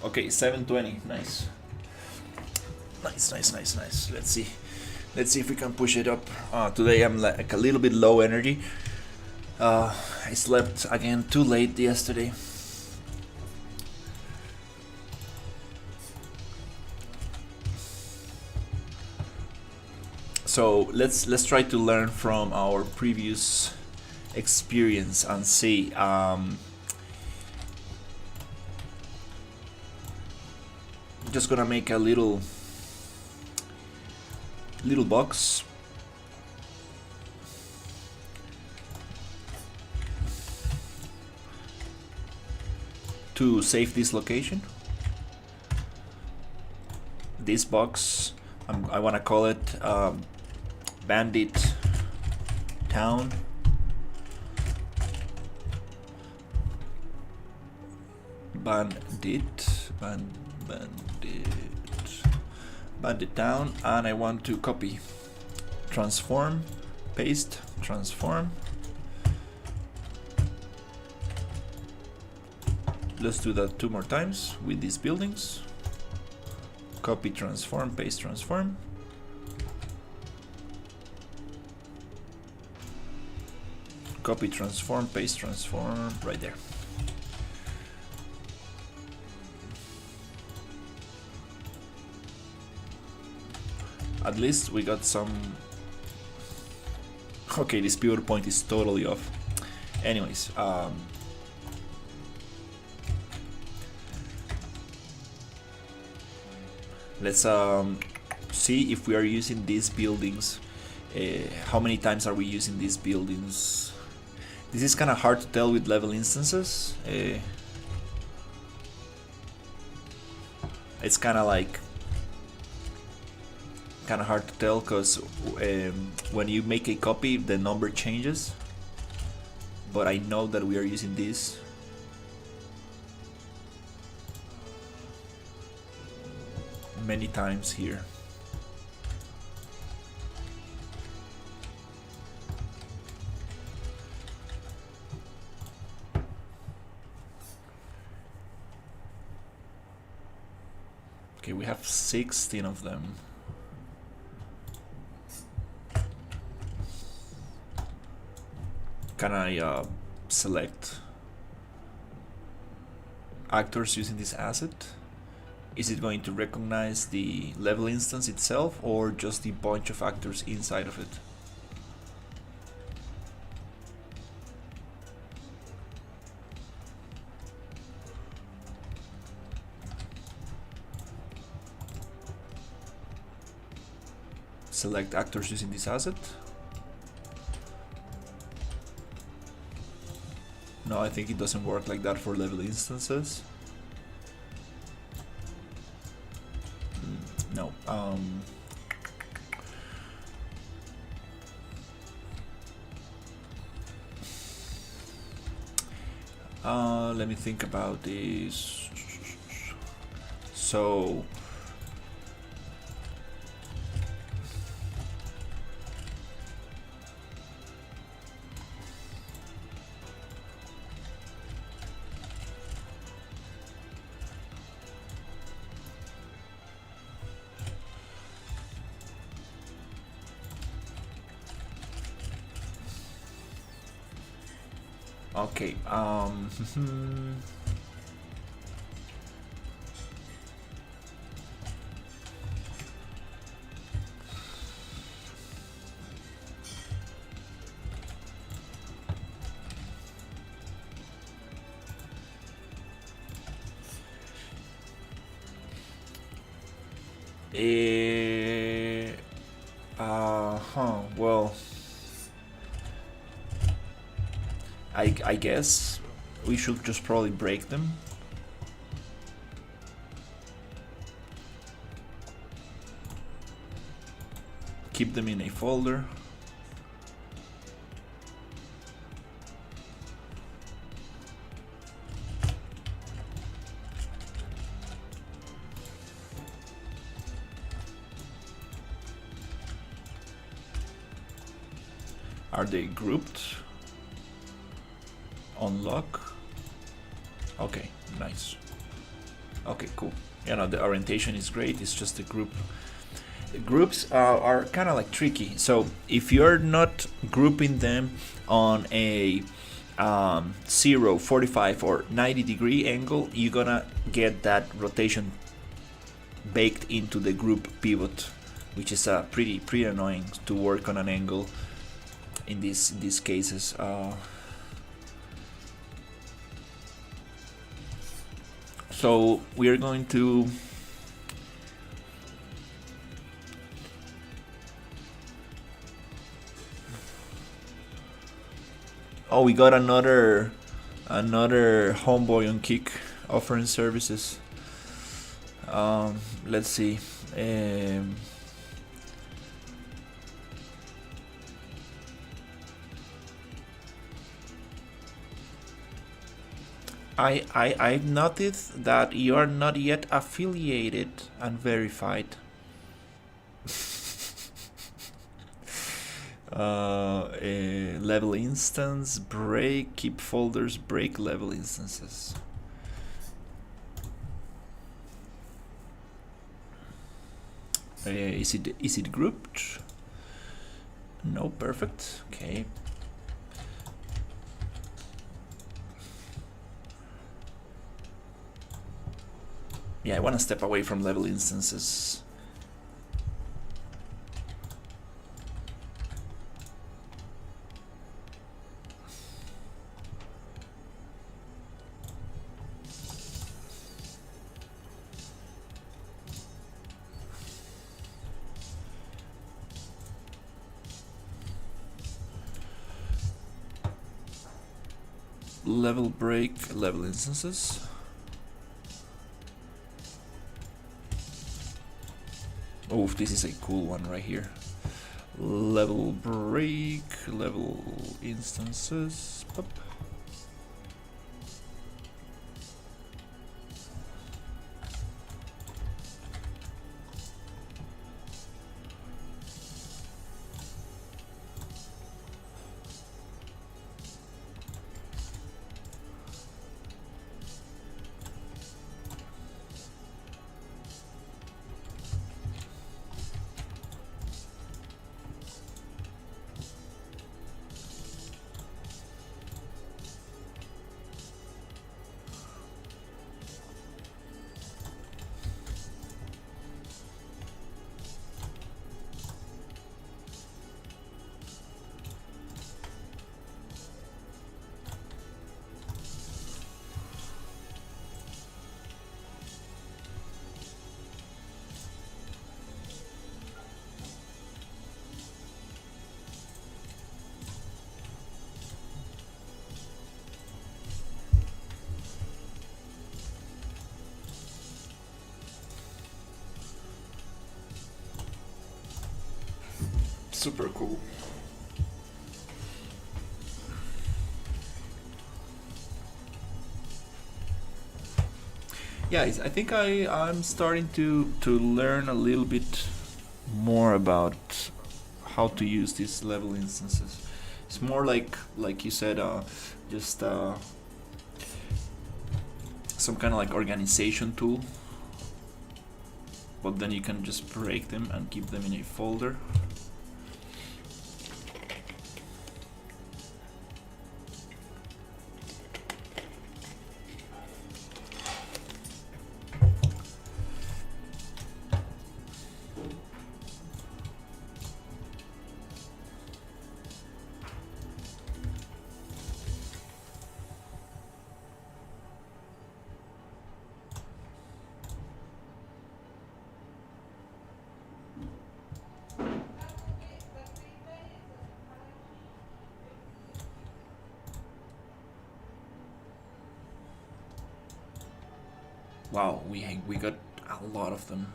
Speaker 1: Okay, 720. Nice. Let's see if we can push it up. Today I'm like a little bit low energy. I slept again too late yesterday. So let's try to learn from our previous experience and see. Just gonna make a little box to save this location. This box, I want to call it Bandit Town. Bandit Town, and I want to copy, transform, paste, transform. Let's do that 2 more times with these buildings. Copy, transform, paste, transform. Copy, transform, paste, transform, right there. At least we got some. Okay, this pivot point is totally off. Anyways, let's see if we are using these buildings. How many times are we using these buildings? This is kind of hard to tell with level instances. It's kind of like hard to tell because when you make a copy the number changes, but I know that we are using this. Many times here. Okay, we have 16 of them. Can I select actors using this asset? Is it going to recognize the level instance itself or just the bunch of actors inside of it? Select actors using this asset. No, I think it doesn't work like that for level instances. No. Let me think about this. So Okay. Well, I guess we should just probably break them. Keep them in a folder. Are they grouped? Unlock. Okay, nice. Okay, cool. You know, the orientation is great. It's just the group. The groups are kind of like tricky. So if you're not grouping them on a 0, 45, or 90-degree angle, you're gonna get that rotation baked into the group pivot, which is pretty annoying to work on an angle in these cases. So we are going to we got another homeboy on Kick offering services. Let's see. I've noticed that you are not yet affiliated and verified. Level instance, break, keep folders, break level instances. Is it grouped? No, perfect. Okay. Yeah, I want to step away from level instances. Level break, level instances. Oh, this is a cool one right here. Level break, level instances. Pop. Super cool. Yeah, I think I'm starting to learn a little bit more about how to use these level instances. It's more like you said, just some kind of like organization tool, but then you can just break them and keep them in a folder. Wow, we got a lot of them.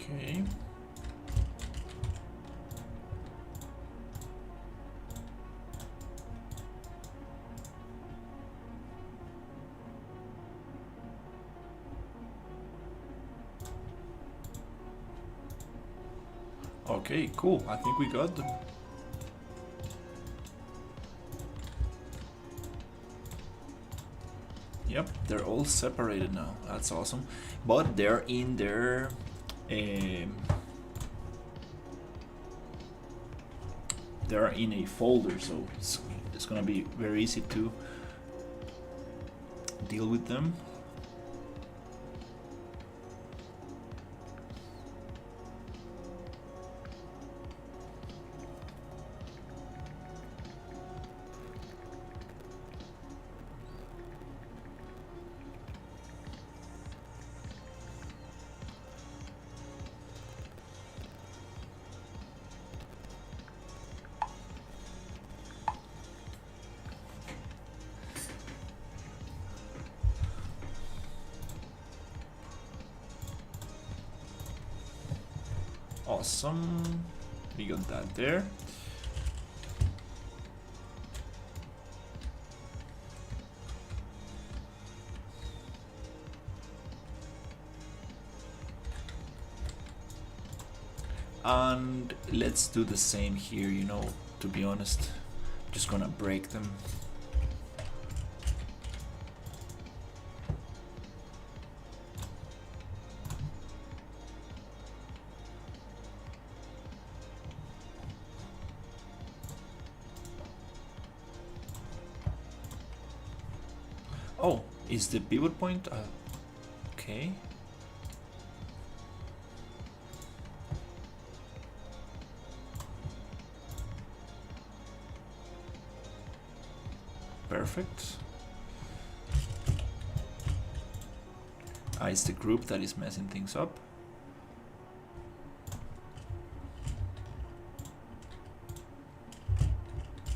Speaker 1: Okay. Okay, cool. I think we got them. Yep, they're all separated now. That's awesome. But they're in their they're in a folder, so it's gonna be very easy to deal with them. Awesome. We got that there. And let's do the same here, you know, to be honest. Just gonna break them. Oh, is the pivot point? Okay. Perfect. It's the group that is messing things up.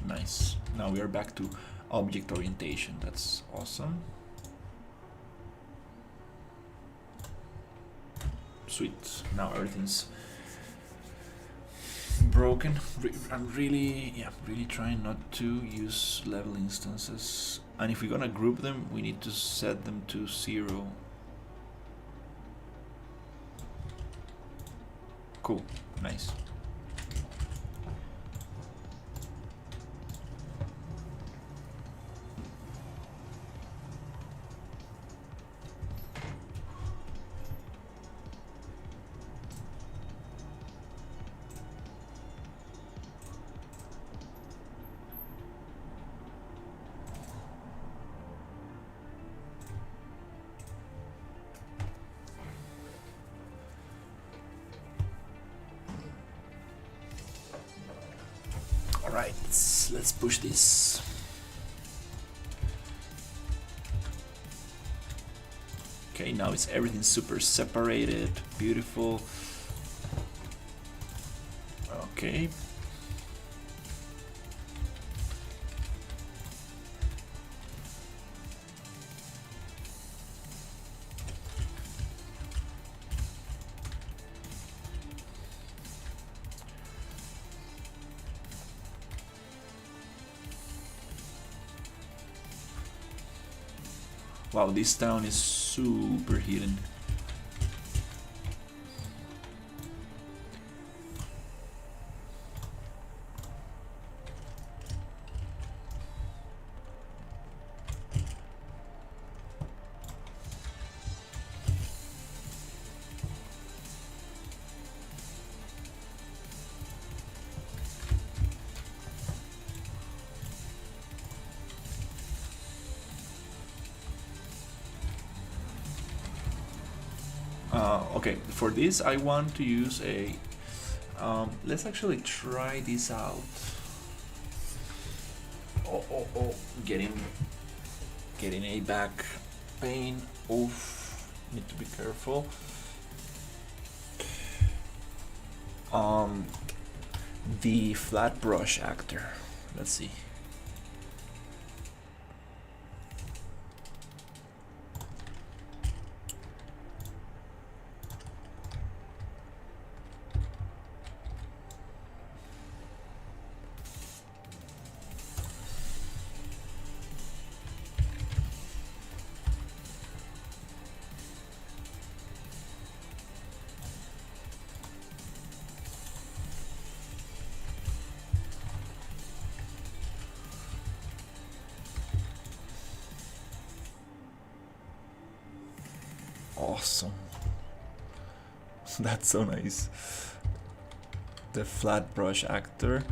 Speaker 1: Nice. Now we are back to object orientation. That's awesome. Sweet. Now everything's broken. I'm really trying not to use level instances. And if we're gonna group them, we need to set them to 0. Cool. Nice. Alright, let's push this. Okay, now it's everything super separated. Beautiful. Okay. Wow, this town is super hidden. Okay, for this I want to use a let's actually try this out. Oh, getting a back pain. Oof, need to be careful. The flat brush actor, let's see. Awesome. That's so nice. The flat brush actor.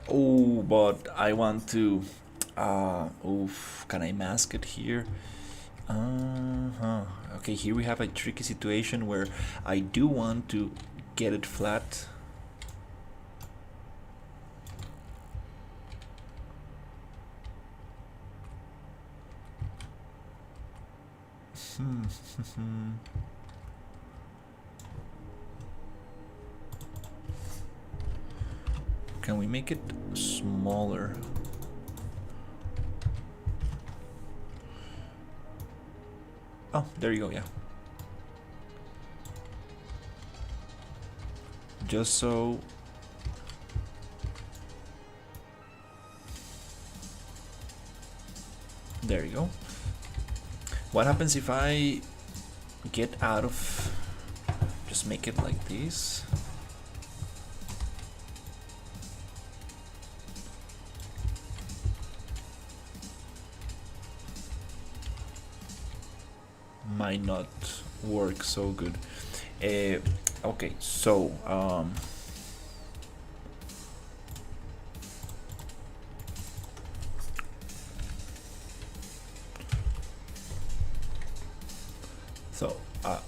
Speaker 1: Oh, but I want to oof, can I mask it here? Okay, here we have a tricky situation where I do want to get it flat. Can we make it smaller? Oh, there you go, yeah. Just so there you go. What happens if I get out of, just make it like this? Might not work so good. Okay, so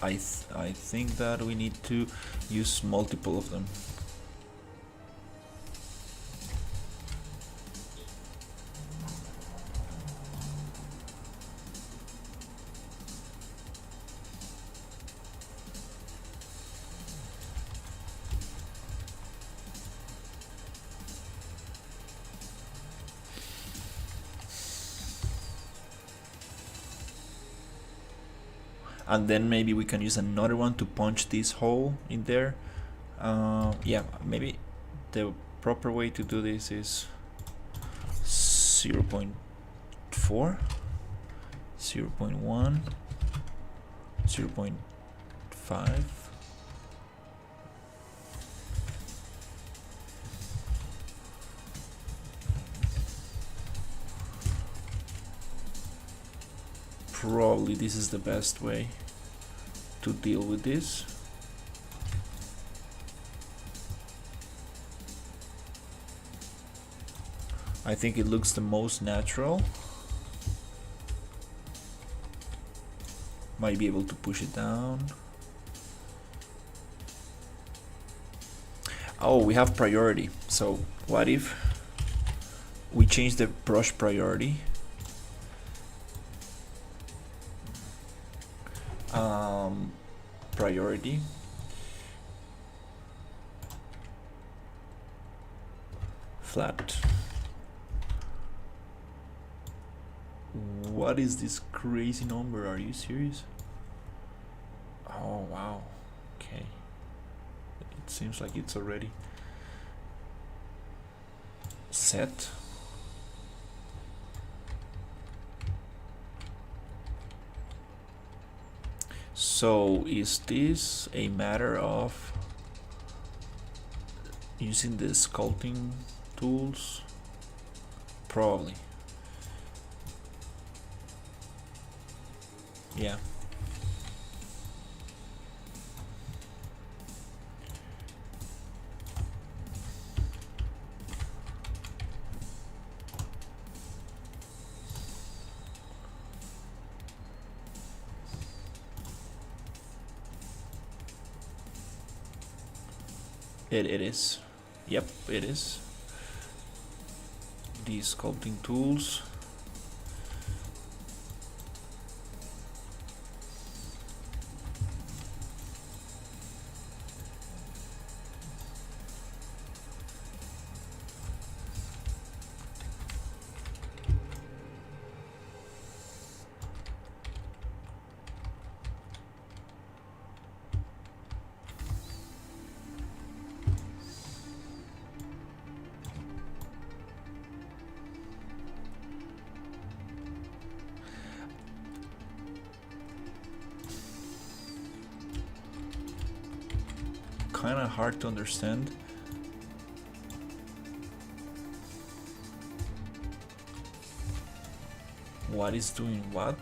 Speaker 1: I think that we need to use multiple of them. And then maybe we can use another one to punch this hole in there. Yeah, maybe the proper way to do this is 0.4, 0.1, 0.5. Probably this is the best way to deal with this. I think it looks the most natural. Might be able to push it down. Oh, we have priority. So what if we change the brush priority? Priority flat. What is this crazy number? Are you serious? Oh wow. Okay, it seems like it's already set. So is this a matter of using the sculpting tools? Probably. Yeah. It is. Yep, it is. These sculpting tools. Kind of hard to understand. What is doing what?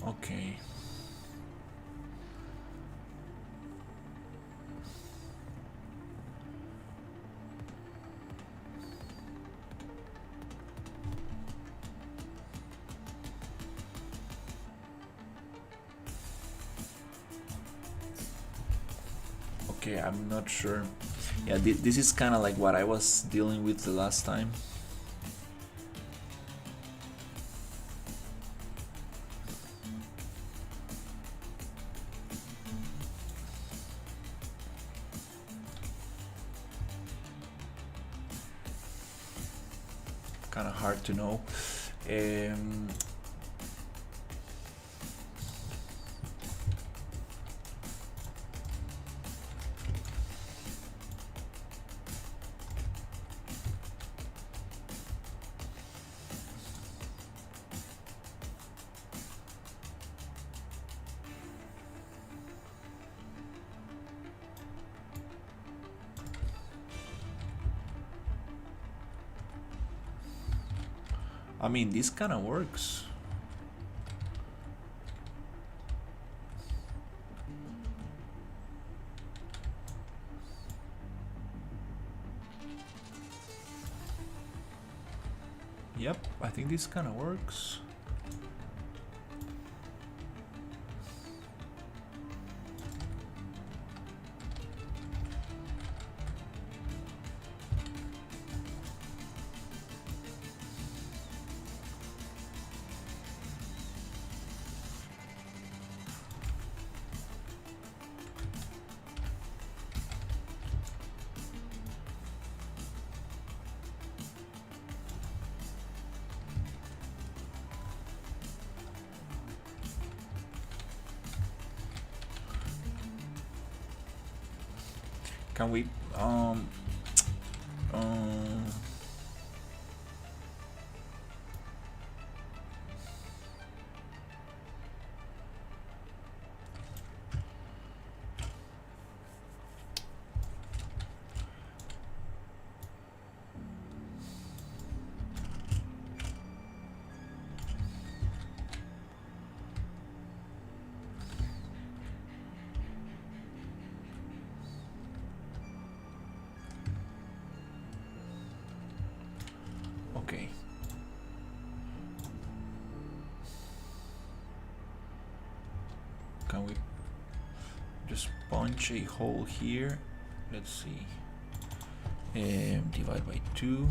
Speaker 1: Okay. Okay, I'm not sure. Yeah, this is kind of like what I was dealing with the last time. Kind of hard to know. I mean, this kind of works. Yep, I think this kind of works. Can we okay. Can we just punch a hole here? Let's see. Divide by 2.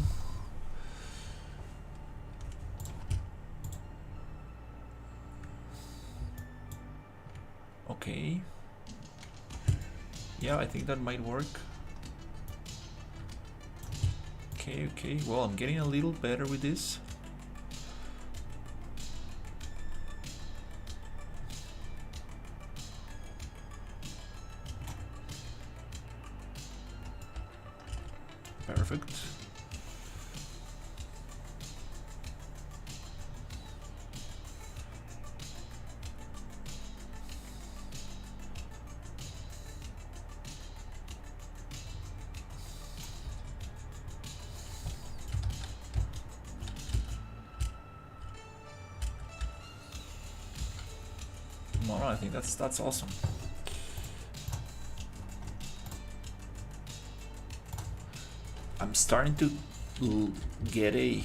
Speaker 1: Okay. Yeah, I think that might work. Okay, okay. Well, I'm getting a little better with this. Perfect. No, I think that's awesome. I'm starting to get a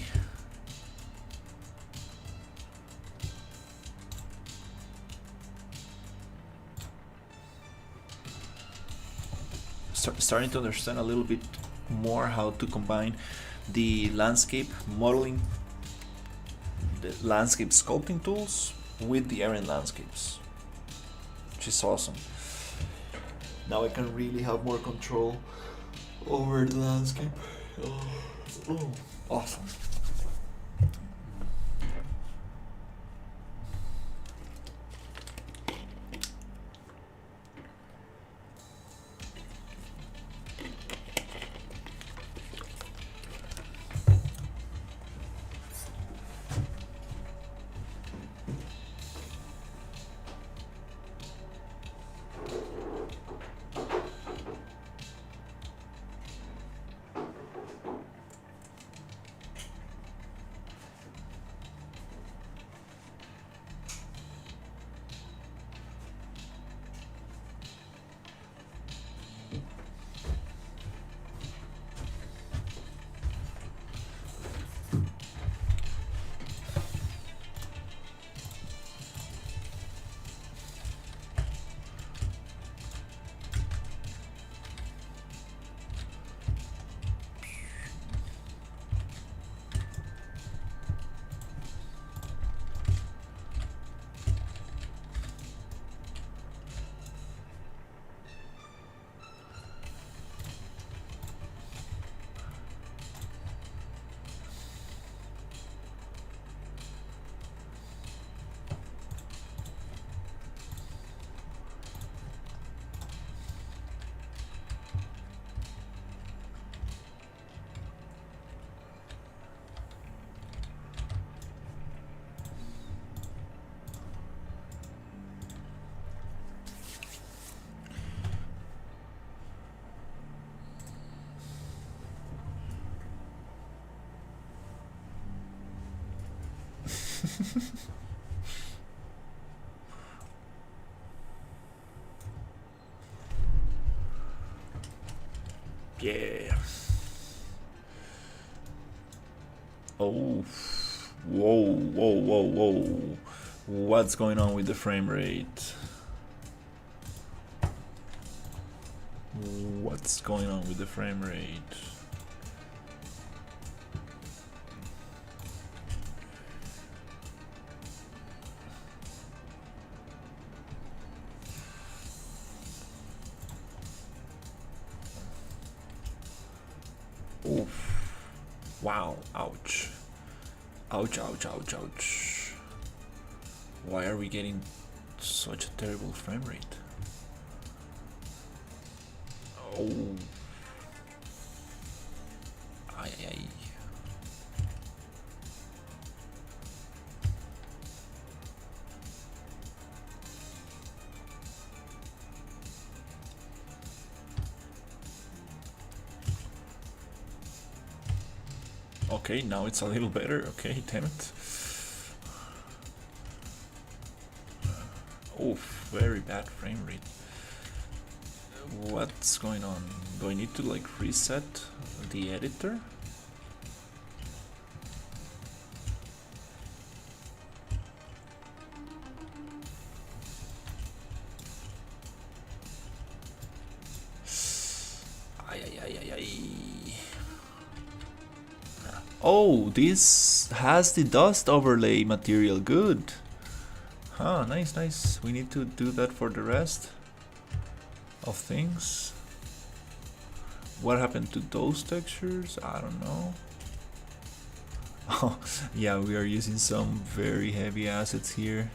Speaker 1: starting to understand a little bit more how to combine the landscape modeling, the landscape sculpting tools with the Aren landscapes, which is awesome. Now I can really have more control over the landscape. Oh, awesome. Yeah. Oh. Whoa, whoa, whoa, whoa. What's going on with the frame rate? What's going on with the frame rate? Oof. Wow, ouch. Ouch, ouch, ouch, ouch. Why are we getting such a terrible frame rate? Oh. Ay, ay, ay. Okay, now it's a little better. Okay, damn it. Oof, very bad frame rate. What's going on? Do I need to like reset the editor? Ay, ay, ay, ay, ay. Oh, this has the dust overlay material. Good. Ah, nice, nice. We need to do that for the rest of things. What happened to those textures? I don't know. Oh, yeah, we are using some very heavy assets here.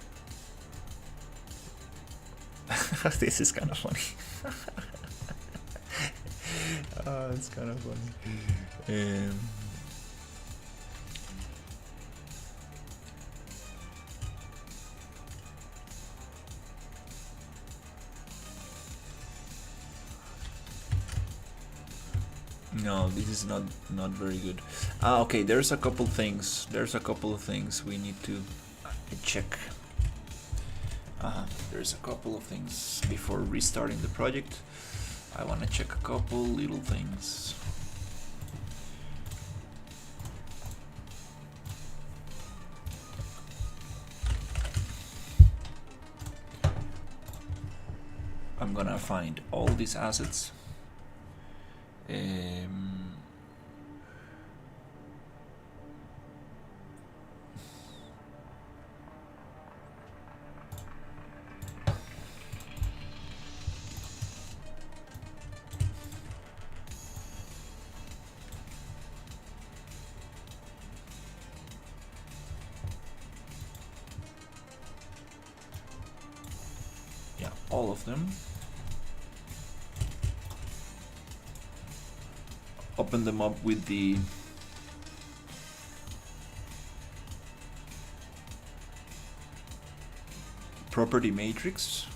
Speaker 1: This is kind of funny. It's kind of funny. No, this is not very good. Okay, there's a couple things. There's a couple of things we need to check. There's a couple of things before restarting the project. I want to check a couple little things. I'm gonna find all these assets. Yeah, all of them. Open them up with the property matrix.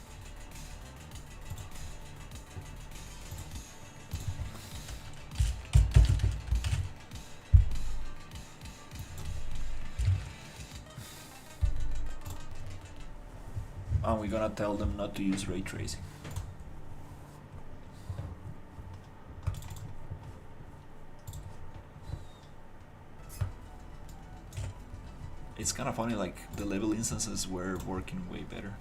Speaker 1: And we're gonna tell them not to use ray tracing. It's kind of funny, like the level instances were working way better.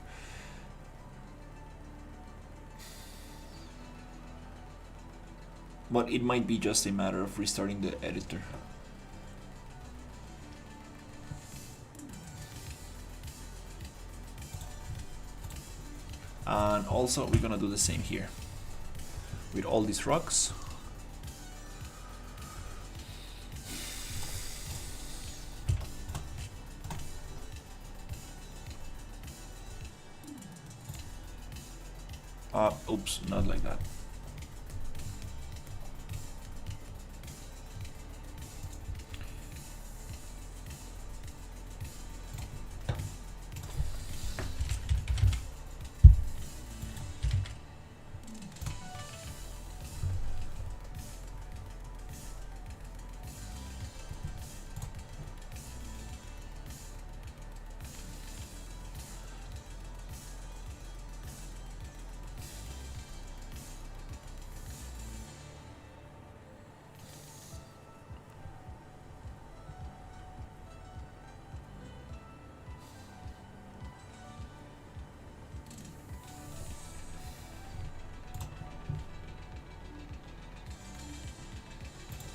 Speaker 1: But it might be just a matter of restarting the editor. And also we're gonna do the same here with all these rocks. Oops, not like that.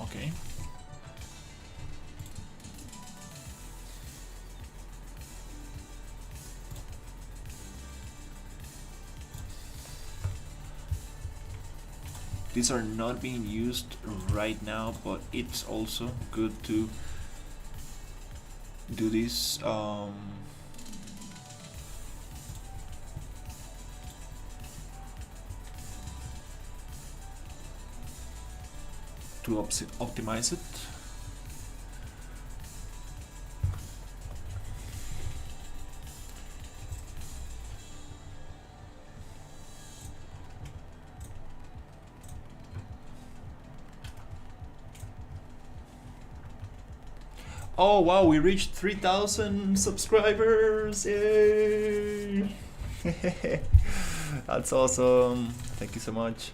Speaker 1: Okay. These are not being used right now, but it's also good to do this to optimize it. Oh wow, we reached 3,000 subscribers! Yay! That's awesome. Thank you so much.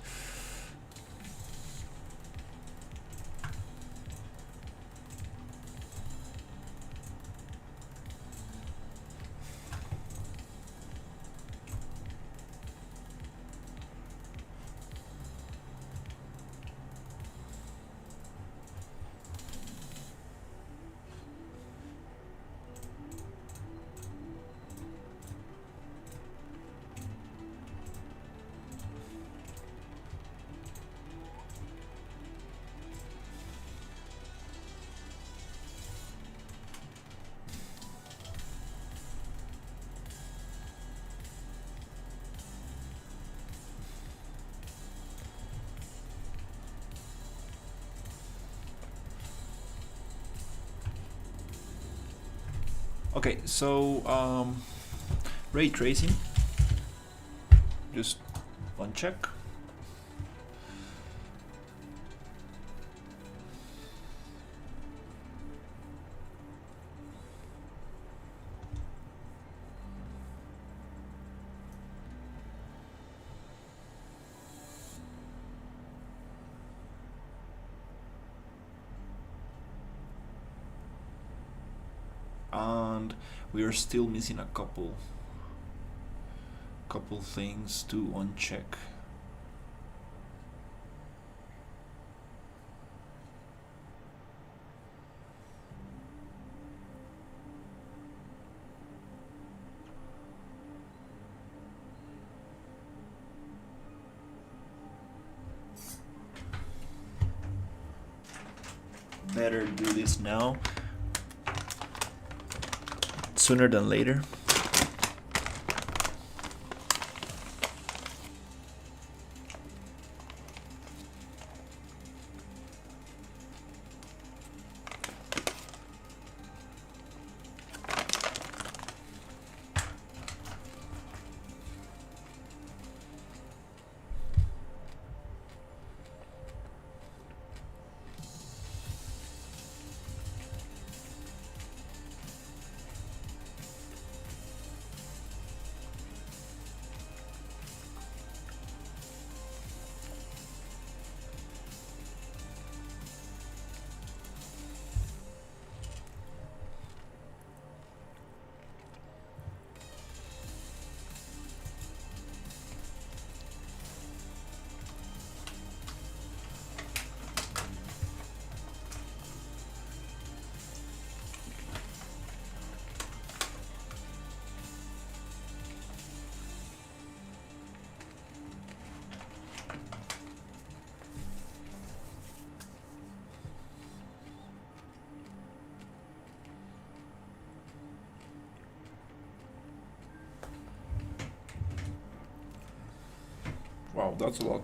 Speaker 1: Okay, so ray tracing, just one check. And we are still missing a couple things to uncheck. Better do this now, sooner than later. Wow, that's a lot.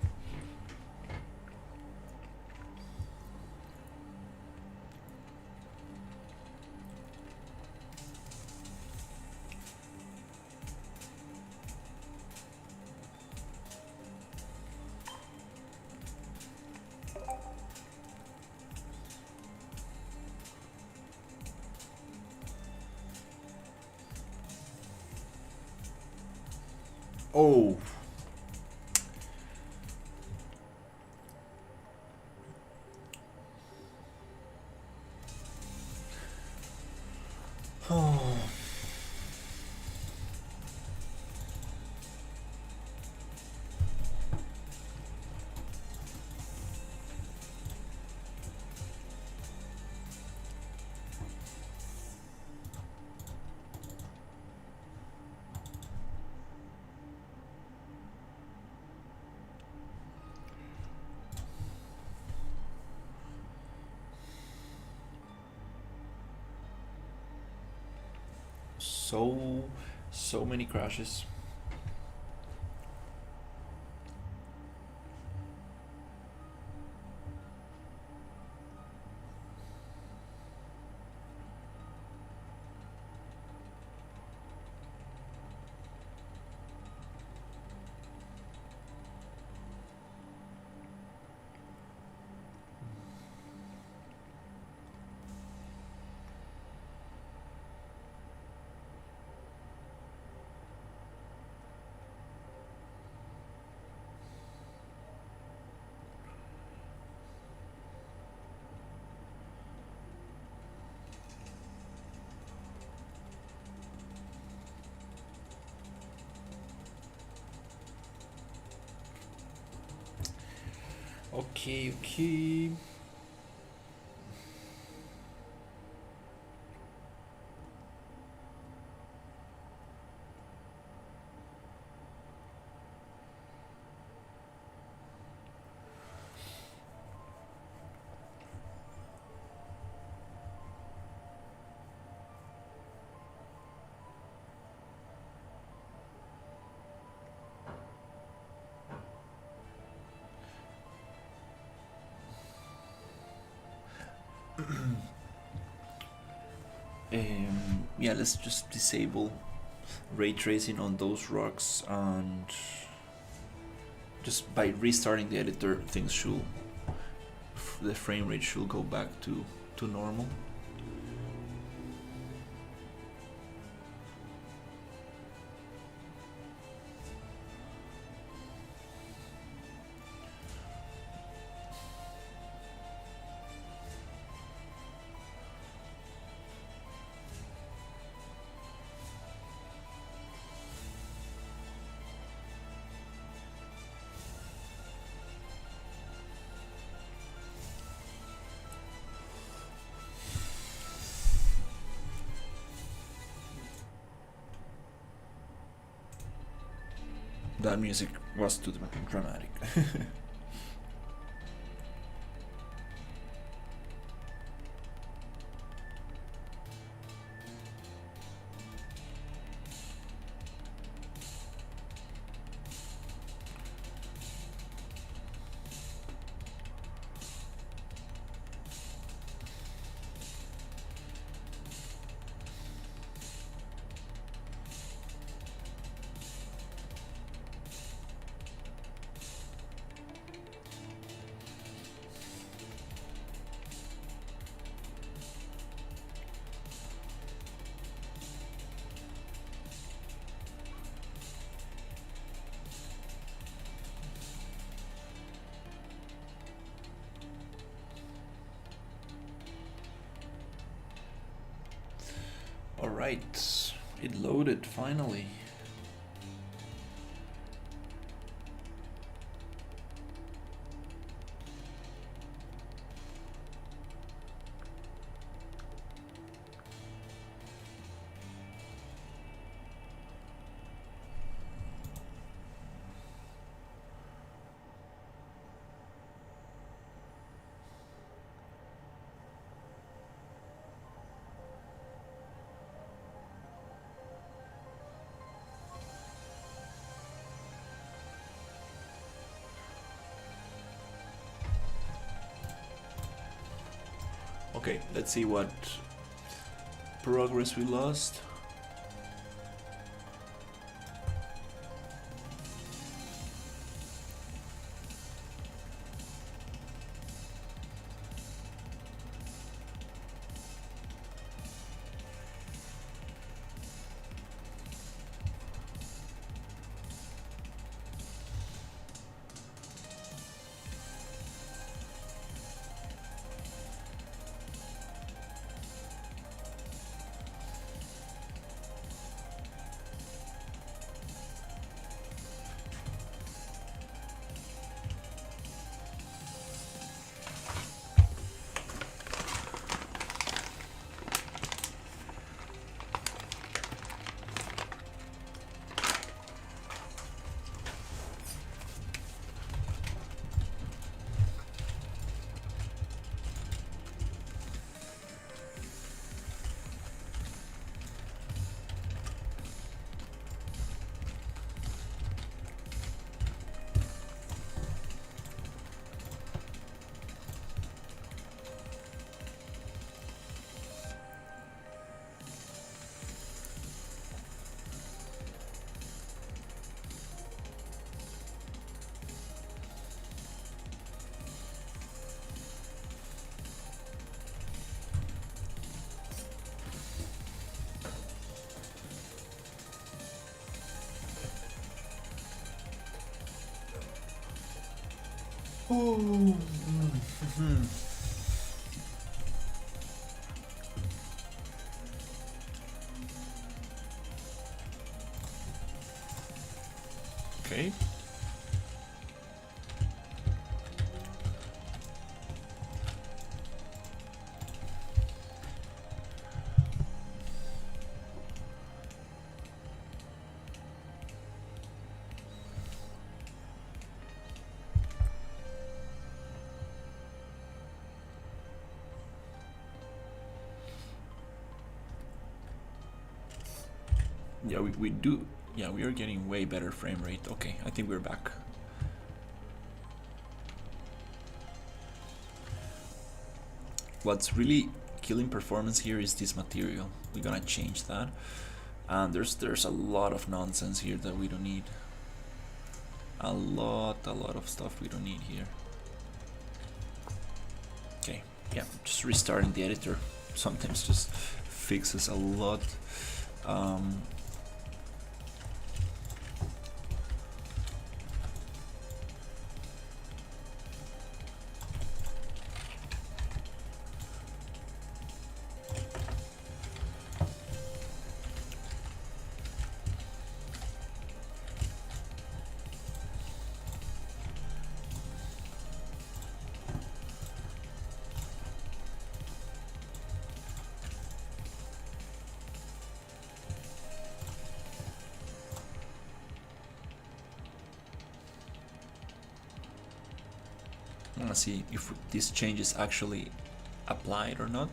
Speaker 1: Oh. Oh. So many crashes. Okay. yeah, let's just disable ray tracing on those rocks, and just by restarting the editor, things should, the frame rate should go back to normal. That music was too dramatic. Alright, it loaded finally. Okay, let's see what progress we lost. Oh. Okay. Yeah, we do. Yeah, we are getting way better frame rate. Okay, I think we're back. What's really killing performance here is this material. we're gonna change that. And there's a lot of nonsense here that we don't need. A lot of stuff we don't need here. Okay, yeah, just restarting the editor sometimes just fixes a lot. I want to see if these changes actually applied or not.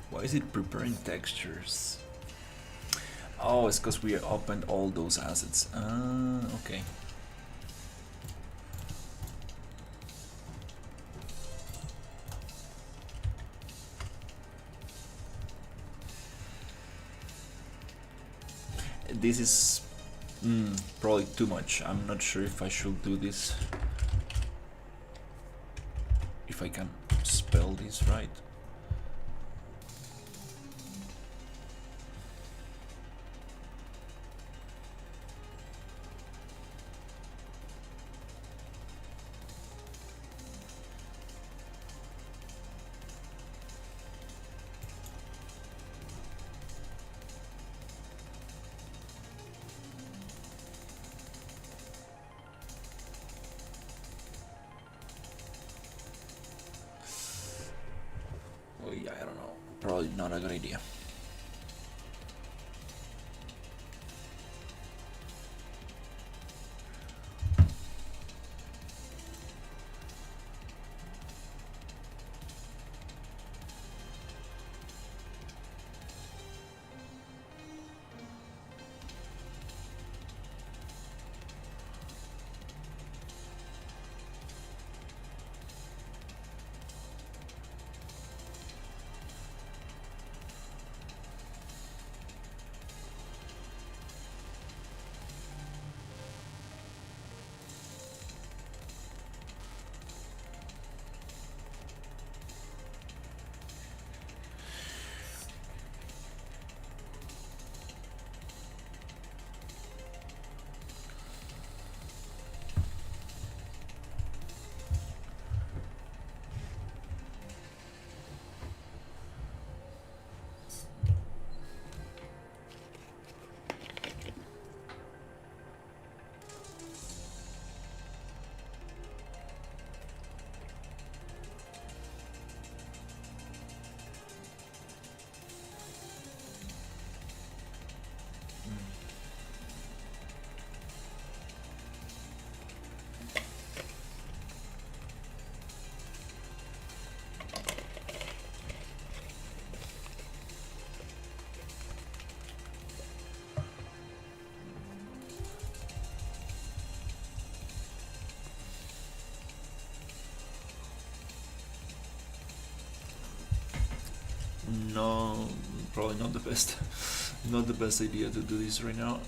Speaker 1: Why is it preparing textures? Oh, it's because we opened all those assets. Ah, okay. This is probably too much. I'm not sure if I should do this. If I can spell this right. Yeah, I don't know. Probably not a good idea. No, probably not the best. Not the best idea to do this right now.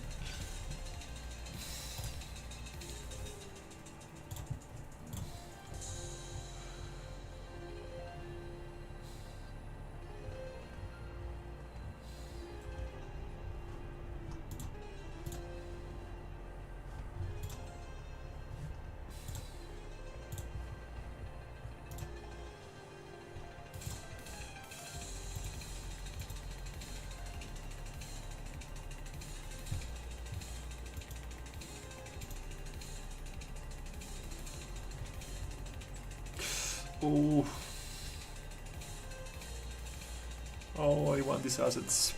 Speaker 1: Oh. Oh, I want these assets.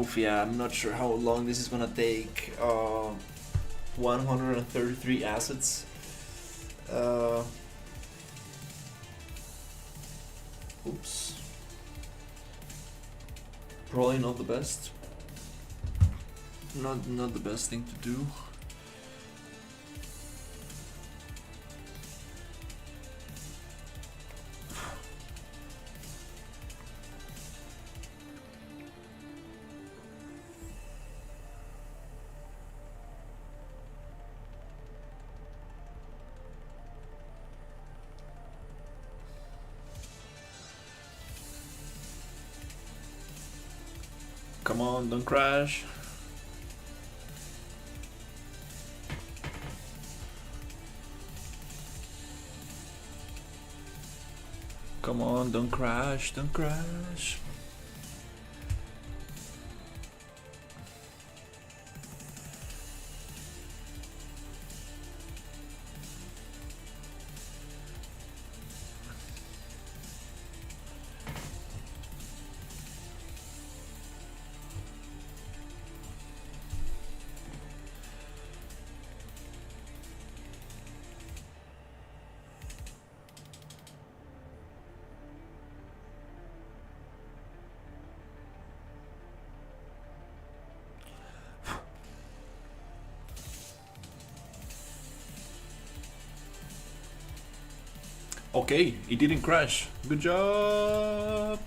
Speaker 1: Oof, yeah, I'm not sure how long this is gonna take. 133 assets. Uh, oops. Probably not the best. Not the best thing to do. Come on, don't crash. Come on, don't crash, don't crash. Okay, it didn't crash. Good job.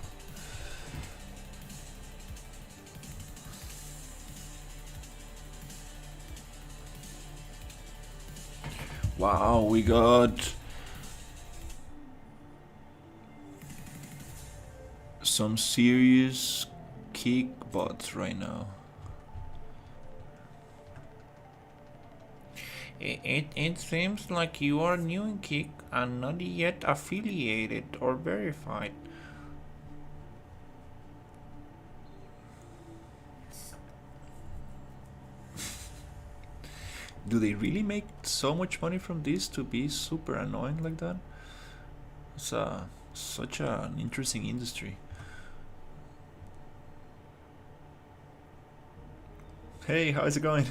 Speaker 1: Wow, we got some serious kick bots right now. It seems like you are new in Kick and not yet affiliated or verified. Do they really make so much money from this to be super annoying like that? It's such an interesting industry. Hey, how's it going?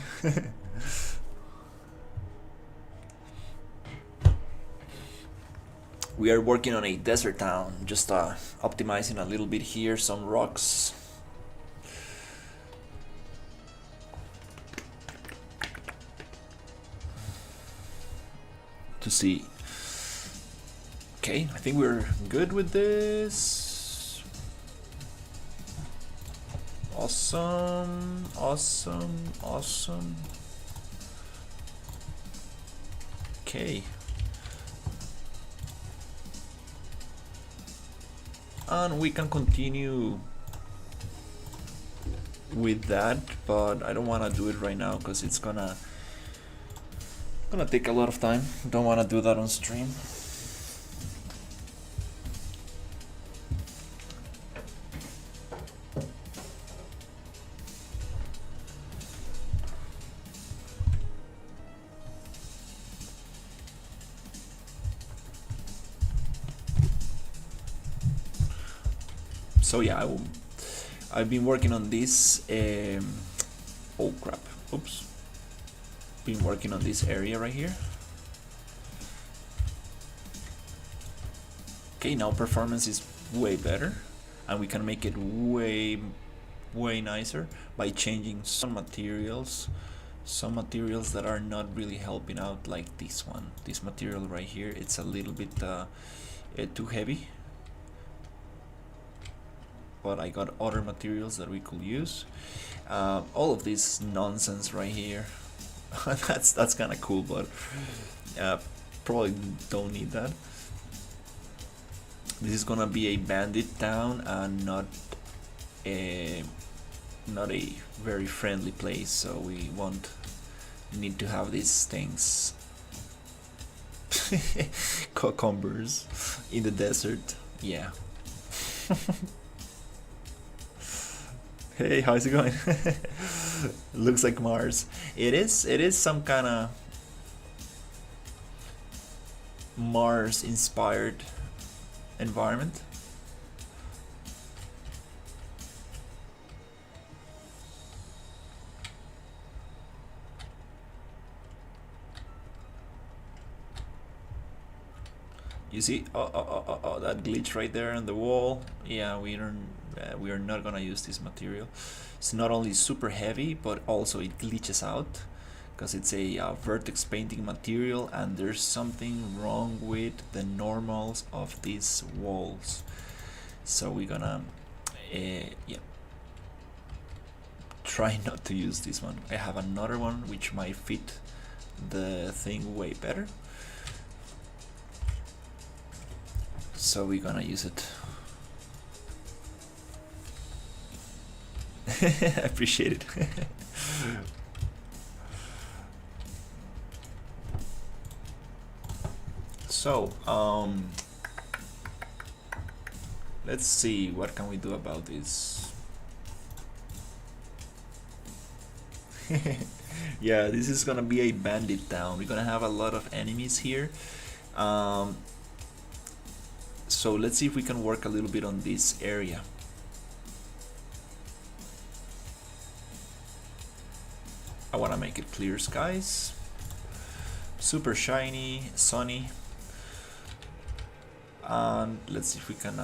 Speaker 1: We are working on a desert town, just optimizing a little bit here, some rocks. To see. Okay, I think we're good with this. Awesome, awesome, awesome. Okay. And we can continue with that, but I don't want to do it right now because it's gonna take a lot of time. Don't want to do that on stream. So yeah, I've been working on this. Oh crap! Oops. Been working on this area right here. Okay, now performance is way better, and we can make it way nicer by changing some materials that are not really helping out, like this one. This material right here, it's a little bit too heavy. But I got other materials that we could use. All of this nonsense right here. that's kind of cool, but probably don't need that. This is gonna be a bandit town and not a very friendly place, so we won't need to have these things. Cucumbers in the desert, yeah. Hey, how's it going? Looks like Mars. It is some kind of Mars inspired environment. You see, that glitch right there on the wall. Yeah, we are not gonna use this material. It's not only super heavy, but also it glitches out because it's a vertex painting material, and there's something wrong with the normals of these walls. So we're gonna, yeah, try not to use this one. I have another one which might fit the thing way better. So we're gonna use it. I appreciate it. So, let's see, what can we do about this? Yeah, this is gonna be a bandit town. We're gonna have a lot of enemies here. So let's see if we can work a little bit on this area. I want to make it clear skies, super shiny, sunny, and let's see if we can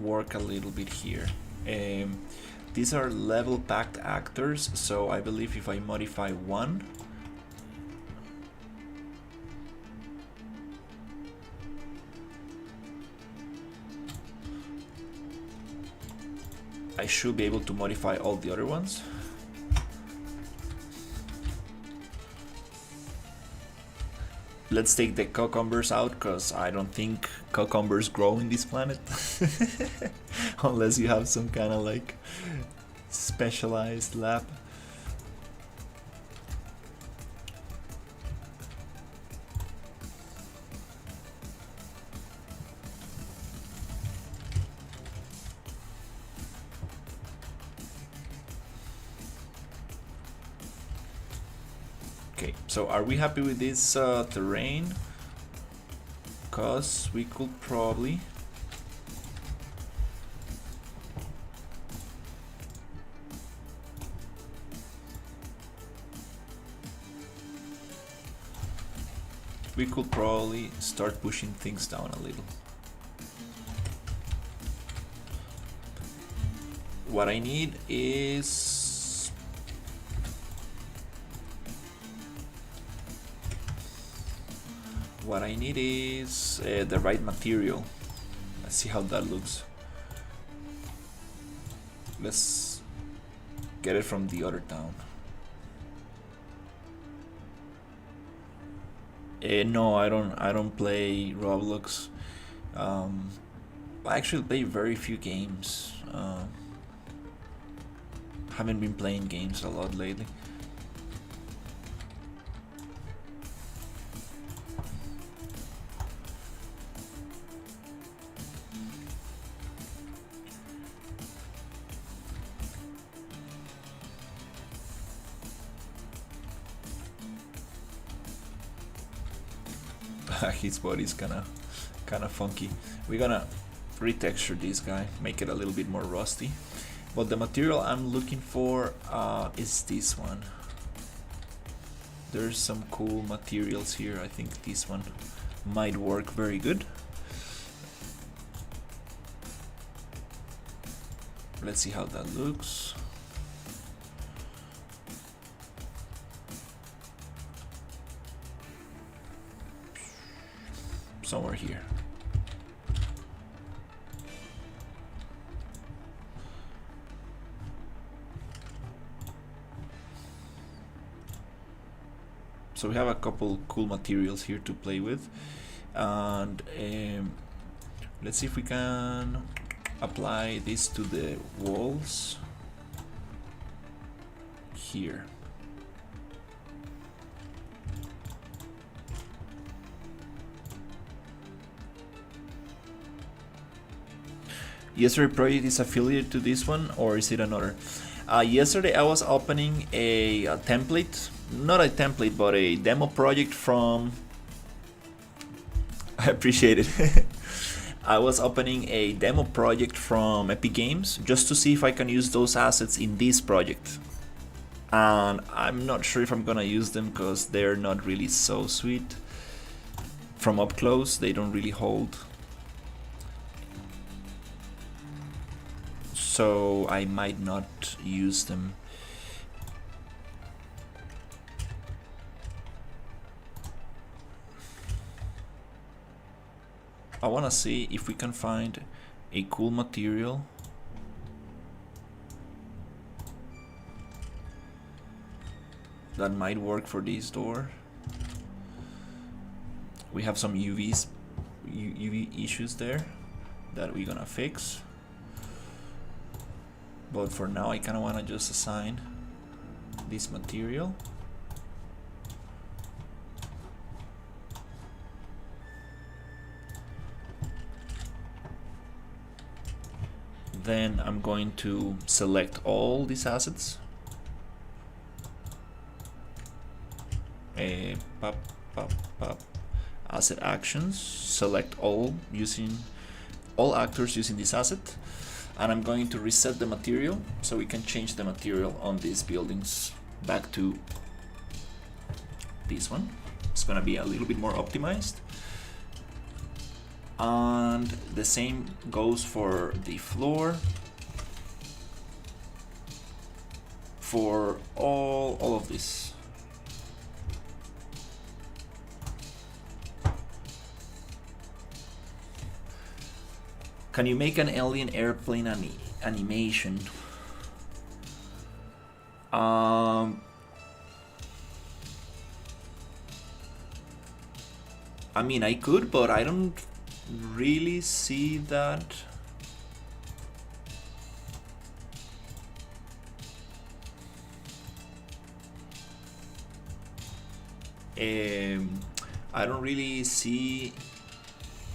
Speaker 1: work a little bit here. These are level packed actors, so I believe if I modify one, I should be able to modify all the other ones. Let's take the cucumbers out, because I don't think cucumbers grow in this planet. Unless you have some kind of like specialized lab. Okay, so are we happy with this terrain? Because we could probably start pushing things down a little. What I need is the right material. Let's see how that looks. Let's get it from the other town. No, I don't play Roblox. I actually play very few games. Haven't been playing games a lot lately. His body's kind of funky. We're gonna retexture this guy, make it a little bit more rusty. But the material I'm looking for is this one. There's some cool materials here. I think this one might work very good. Let's see how that looks. Somewhere here. So we have a couple cool materials here to play with, and let's see if we can apply this to the walls here. Yesterday project is affiliated to this one, or is it another? Yesterday I was opening a template, not a template, but a demo project from... I appreciate it. I was opening a demo project from Epic Games just to see if I can use those assets in this project. and I'm not sure if I'm gonna use them because they're not really so sweet. From up close, they don't really hold. So I might not use them. I wanna see if we can find a cool material. That might work for this door. We have some UV issues there that we're gonna fix. But for now, I kinda wanna just assign this material. Then I'm going to select all these assets. Pop, pop, pop. Asset actions, select all actors using this asset, and I'm going to reset the material so we can change the material on these buildings back to this one. It's gonna be a little bit more optimized, and the same goes for the floor, for all of this. Can you make an alien airplane animation? I mean, I could, but I don't really see that. I don't really see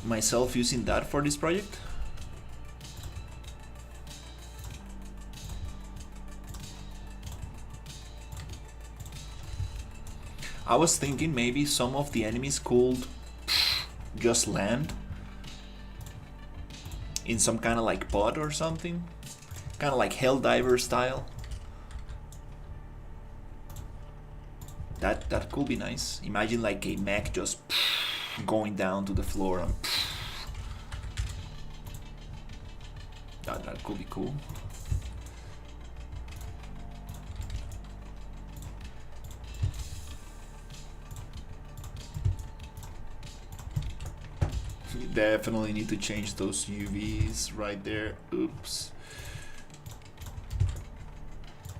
Speaker 1: myself using that for this project. I was thinking maybe some of the enemies could just land in some kind of like pod or something, kind of like Helldiver style. That could be nice. Imagine like a mech just going down to the floor and that could be cool. You definitely need to change those UVs right there. Oops.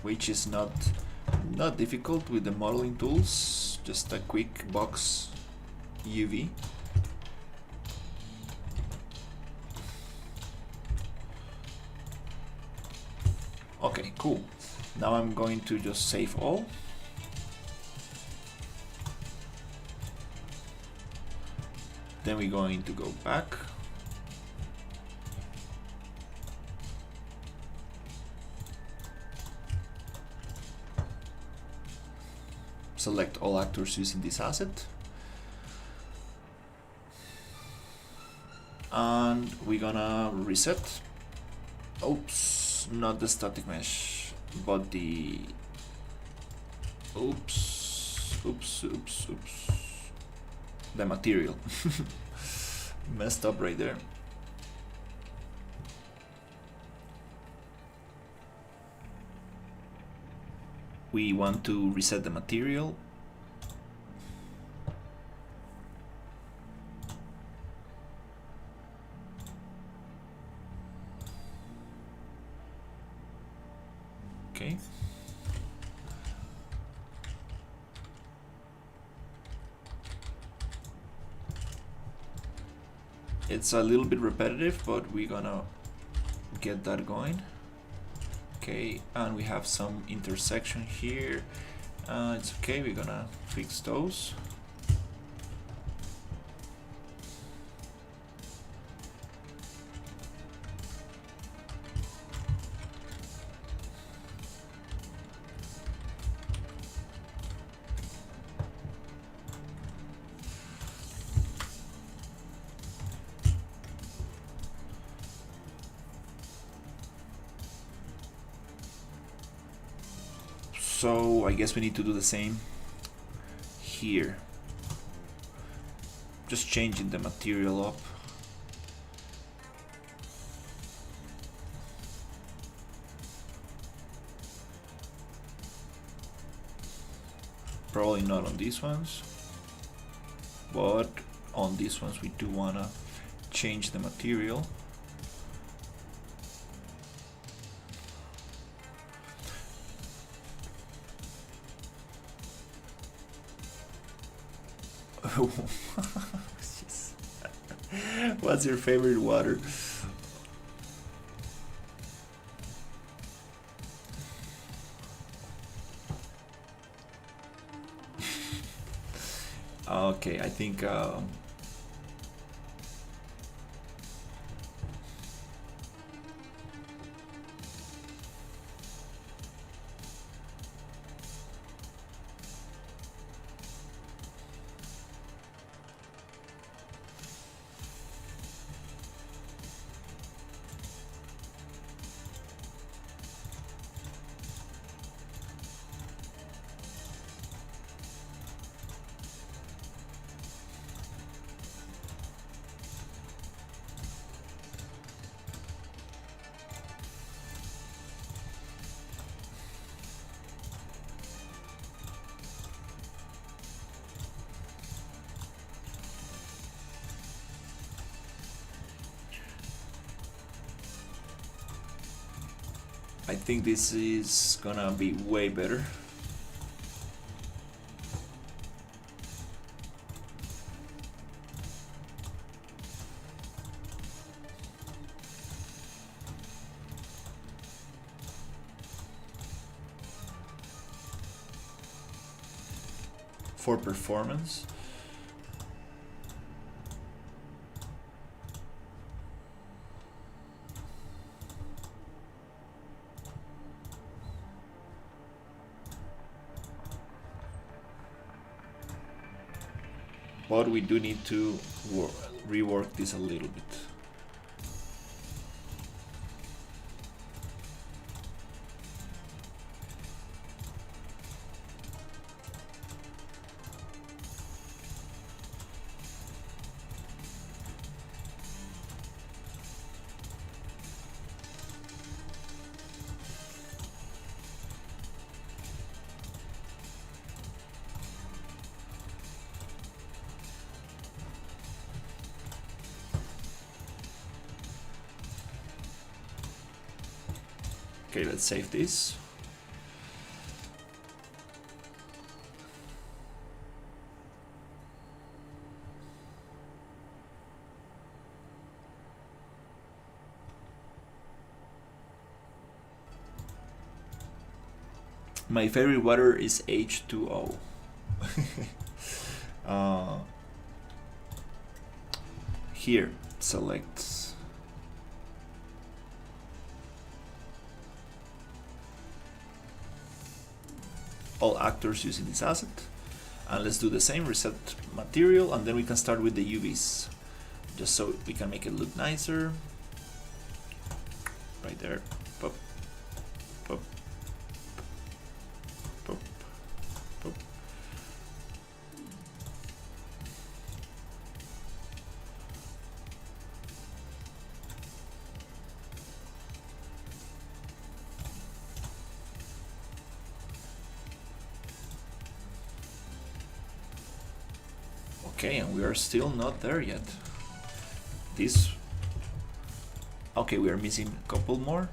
Speaker 1: Which is not difficult with the modeling tools. Just a quick box UV. Okay, cool. Now I'm going to just save all. Then we're going to go back. Select all actors using this asset. And we're gonna reset. Oops, not the static mesh, but the... Oops. The material. Messed up right there. We want to reset the material. Okay. It's a little bit repetitive, but we're gonna get that going. Okay, and we have some intersection here. It's okay, we're gonna fix those. So I guess we need to do the same here. Just changing the material up. Probably not on these ones, but on these ones we do wanna change the material. What's your favorite water? Okay, I think I think this is gonna be way better. For performance. But we do need to rework this a little bit. Okay, let's save this. My favorite water is H2O. Here, select all actors using this asset, and let's do the same, reset material, and then we can start with the UVs just so we can make it look nicer. Right there. Pop, pop, pop, pop. Okay, and we are still not there yet. This... Okay, we are missing a couple more.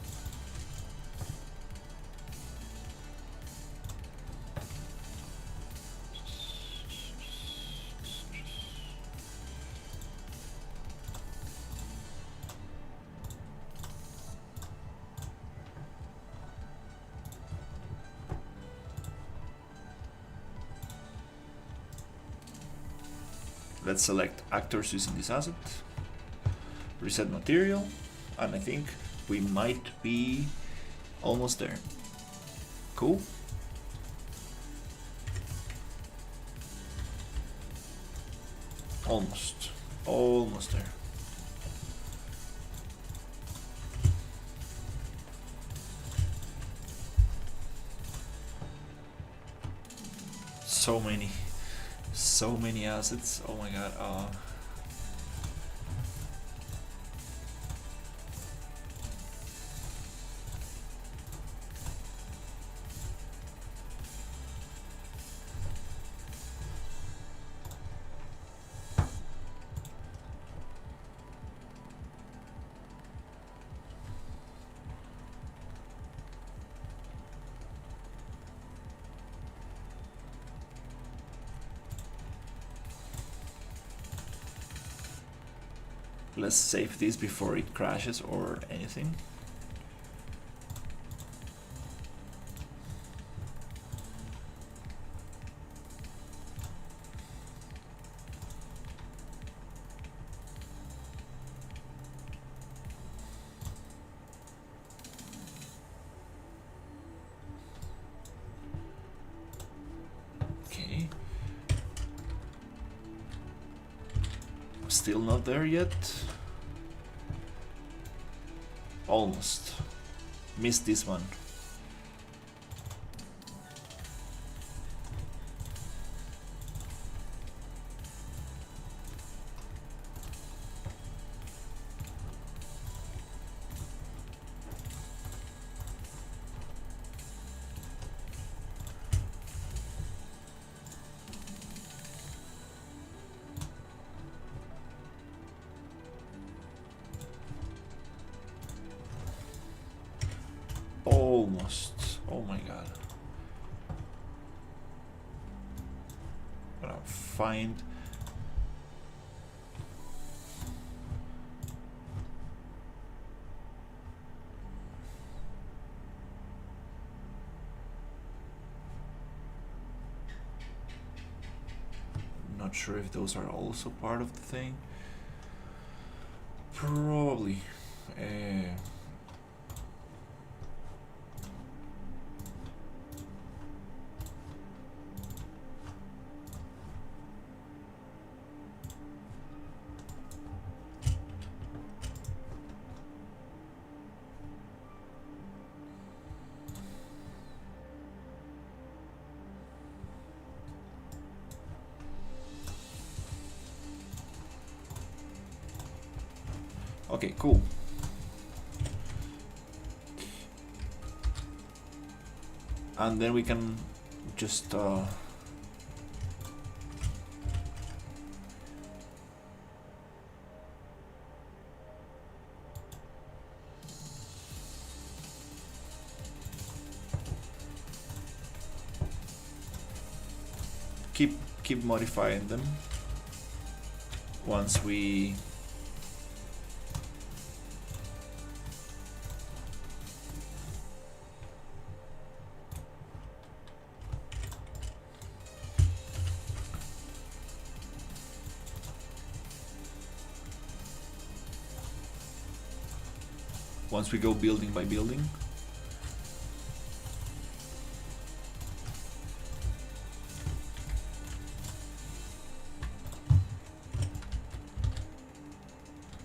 Speaker 1: Let's select actors using this asset, reset material, and I think we might be almost there. Cool. Almost there. so many assets. Oh my god. Let's save this before it crashes or anything. Okay. Still not there yet. Almost. Missed this one. Almost. Oh my god. Gotta find. Not sure if those are also part of the thing. Probably. Okay, cool. And then we can just keep modifying them once we go building by building.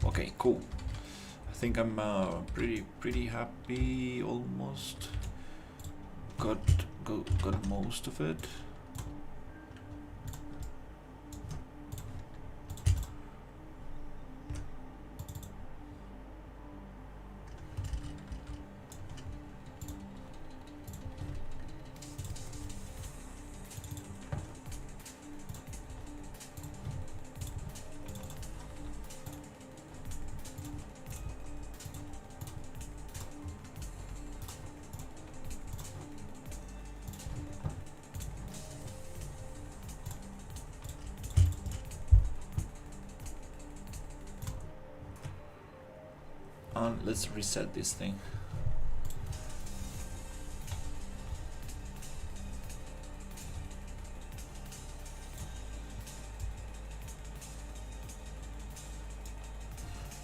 Speaker 1: Okay, cool. I think I'm pretty happy. Almost got most of it. And let's reset this thing.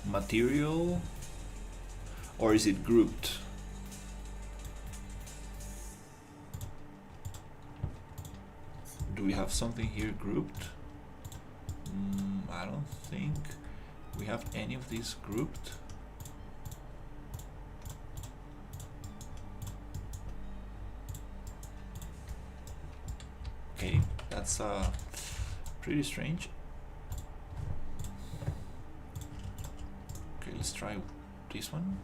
Speaker 1: Material, or is it grouped? Do we have something here grouped? I don't think we have any of these grouped. Okay, That's pretty strange. Okay, let's try this one.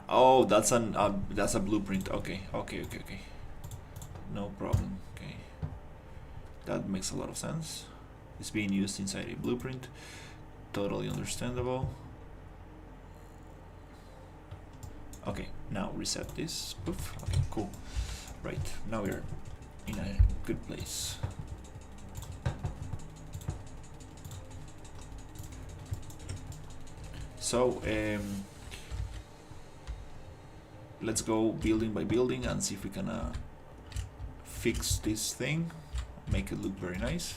Speaker 1: Oh, that's a blueprint. Okay. No problem. Okay, that makes a lot of sense. It's being used inside a blueprint. Totally understandable. Okay, now reset this. Poof. Okay, cool. Right, now we're in a good place. So let's go building by building and see if we can fix this thing, make it look very nice.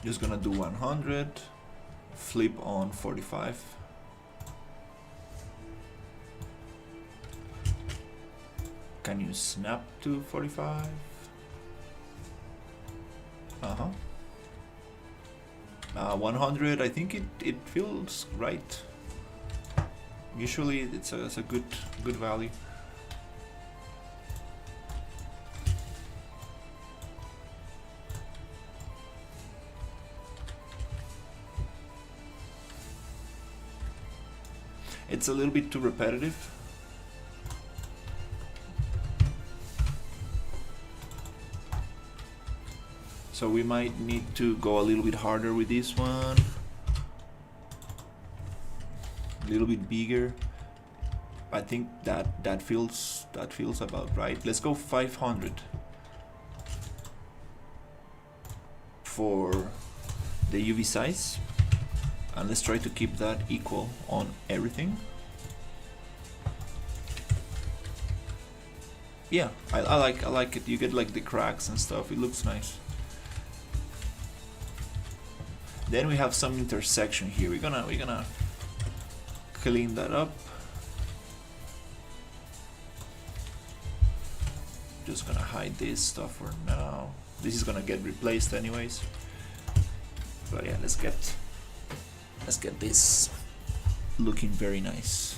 Speaker 1: Just gonna do 100, flip on 45. Can you snap to 45? Uh-huh. 100, I think it feels right. Usually it's a good value. It's a little bit too repetitive. So we might need to go a little bit harder with this one. A little bit bigger. I think that feels about right. Let's go 500 for the UV size. And let's try to keep that equal on everything. Yeah, I like it. You get like the cracks and stuff. It looks nice. Then we have some intersection here. We're gonna clean that up. Just gonna hide this stuff for now. This is gonna get replaced anyways. But yeah, let's get this looking very nice.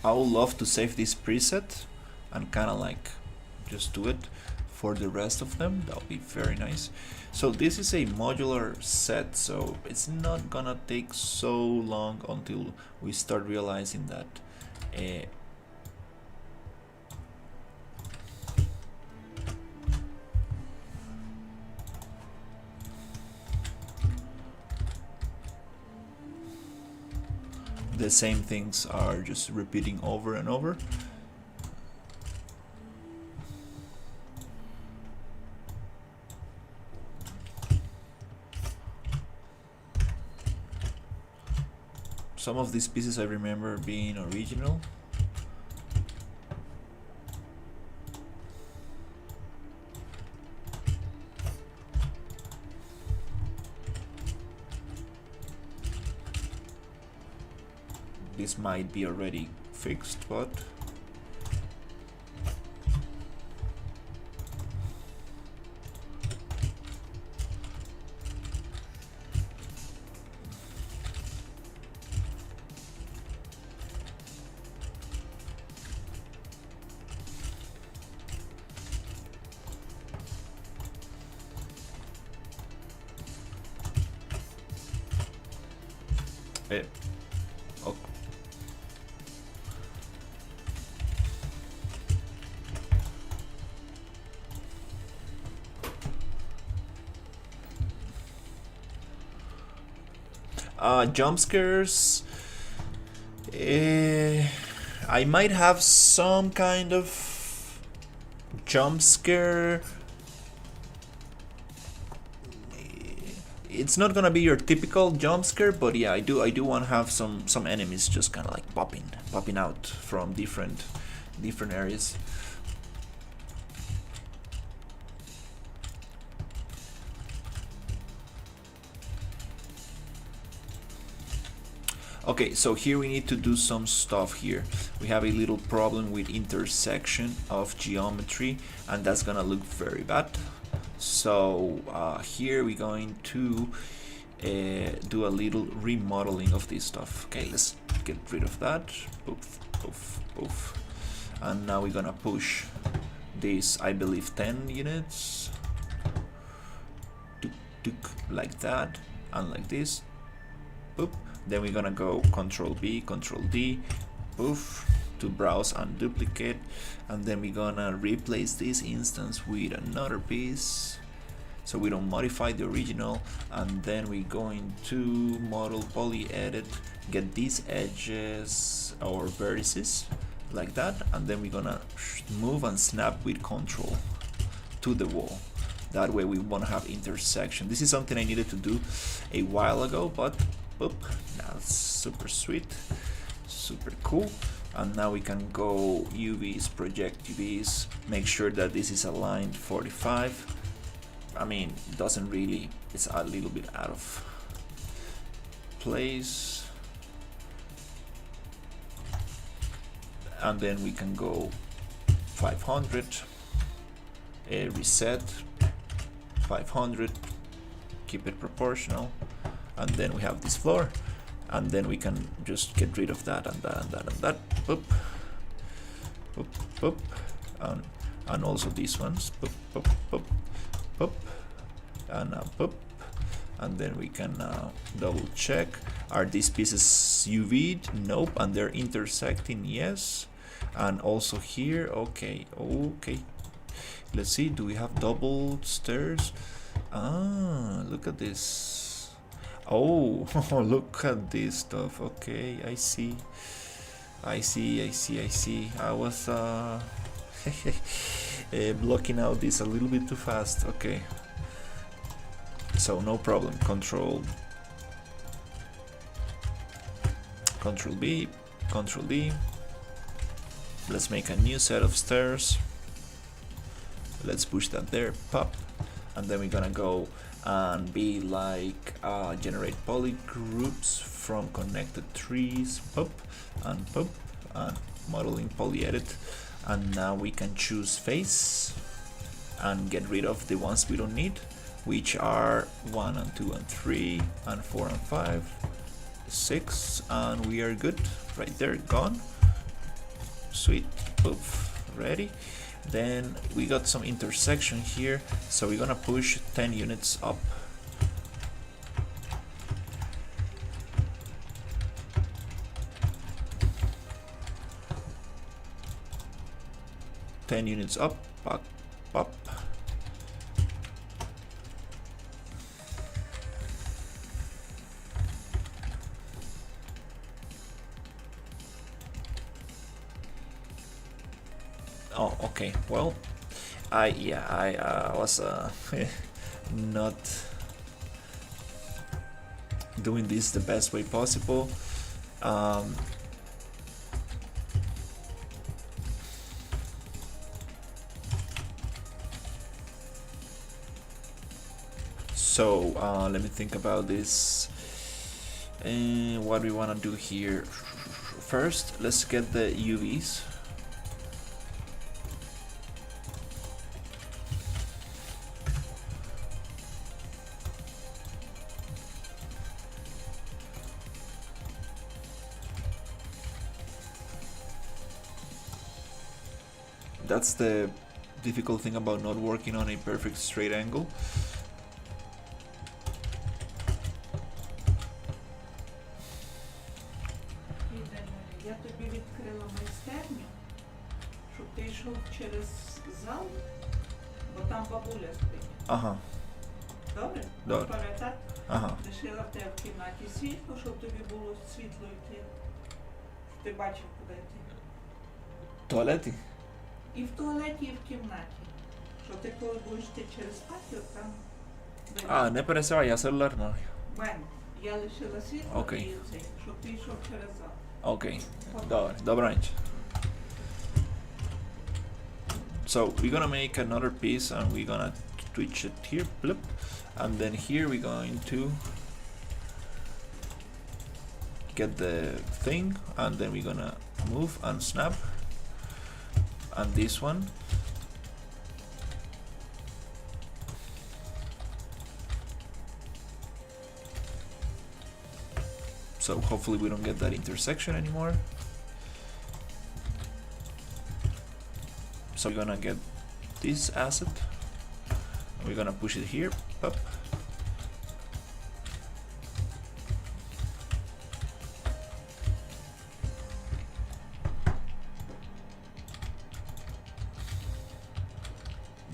Speaker 1: I would love to save this preset and kind of like just do it for the rest of them. That would be very nice. So this is a modular set, so it's not gonna take so long until we start realizing that the same things are just repeating over and over. Some of these pieces I remember being original. this might be already fixed, but oh. Jump scares. I might have some kind of jump scare. It's not gonna be your typical jump scare, but yeah, I do want to have some enemies just kind of like popping out from different areas. Okay, so here we need to do some stuff here. We have a little problem with intersection of geometry, and that's gonna look very bad. So here we're going to do a little remodeling of this stuff. Okay, let's get rid of that. Poof, poof, poof. And now we're gonna push this, I believe, 10 units. Tuk, tuk, like that, and like this. Boop. Then we're gonna go Control B, Control D, poof, to browse and duplicate, and then we're gonna replace this instance with another piece so we don't modify the original, and then we're going to model poly edit, get these edges or vertices like that, and then we're gonna move and snap with Control to the wall. That way we want to have intersection. This is something I needed to do a while ago, but boop, now it's super sweet, super cool. And now we can go UVs, project UVs, make sure that this is aligned 45. I mean, it doesn't really, it's a little bit out of place. And then we can go 500, reset, 500, keep it proportional. And then we have this floor, and then we can just get rid of that and that and that and that. Boop, boop, boop, and also these ones. Boop, boop, boop, boop, and boop. And then we can double check: are these pieces UV'd? Nope. And they're intersecting? Yes. And also here, okay, okay. Let's see. Do we have double stairs? Ah, look at this. Oh, look at this stuff. Okay, I see. I was blocking out this a little bit too fast. Okay. So no problem. Control B, Control D. Let's make a new set of stairs. Let's push that there. Pop. And then we're gonna go and be like generate poly groups from connected trees, pop, and modeling poly edit. And now we can choose face and get rid of the ones we don't need, which are 1 and 2 and 3 and 4 and 5, 6, and we are good. Right there, gone. Sweet. Poof. Ready. Then we got some intersection here, so we're gonna push 10 units up. Pop, pop. Oh, okay. Well, I was not doing this the best way possible. So let me think about this. What we want to do here. first, let's get the UVs. That's the difficult thing about not working on a perfect straight angle.
Speaker 4: Я тобі відкрила майстерню, щоб ти йшов через зал, бо там бабуля стоїть.
Speaker 1: Ага.
Speaker 4: Добре?
Speaker 1: Добре.
Speaker 4: Пам'ятаєш?
Speaker 1: Ага.
Speaker 4: Лишила в тебе в кімнаті світло, щоб тобі було світло йти. Ти бачив, куди йти.
Speaker 1: Туалети?
Speaker 4: І в туалеті, і в кімнаті. Що ти коли будеш йти через патіо, там...
Speaker 1: А, не пересувай, я целуlar маю.
Speaker 4: Мене. Я лишила світло
Speaker 1: Окей.
Speaker 4: і цей, щоб ти йшов через зал.
Speaker 1: Okay, добраніч. So we're gonna make another piece and we're gonna twitch it here, blip, and then here we're going to get the thing, and then we're gonna move and snap, and this one. So hopefully we don't get that intersection anymore. So we're gonna get this asset, and we're gonna push it here, up.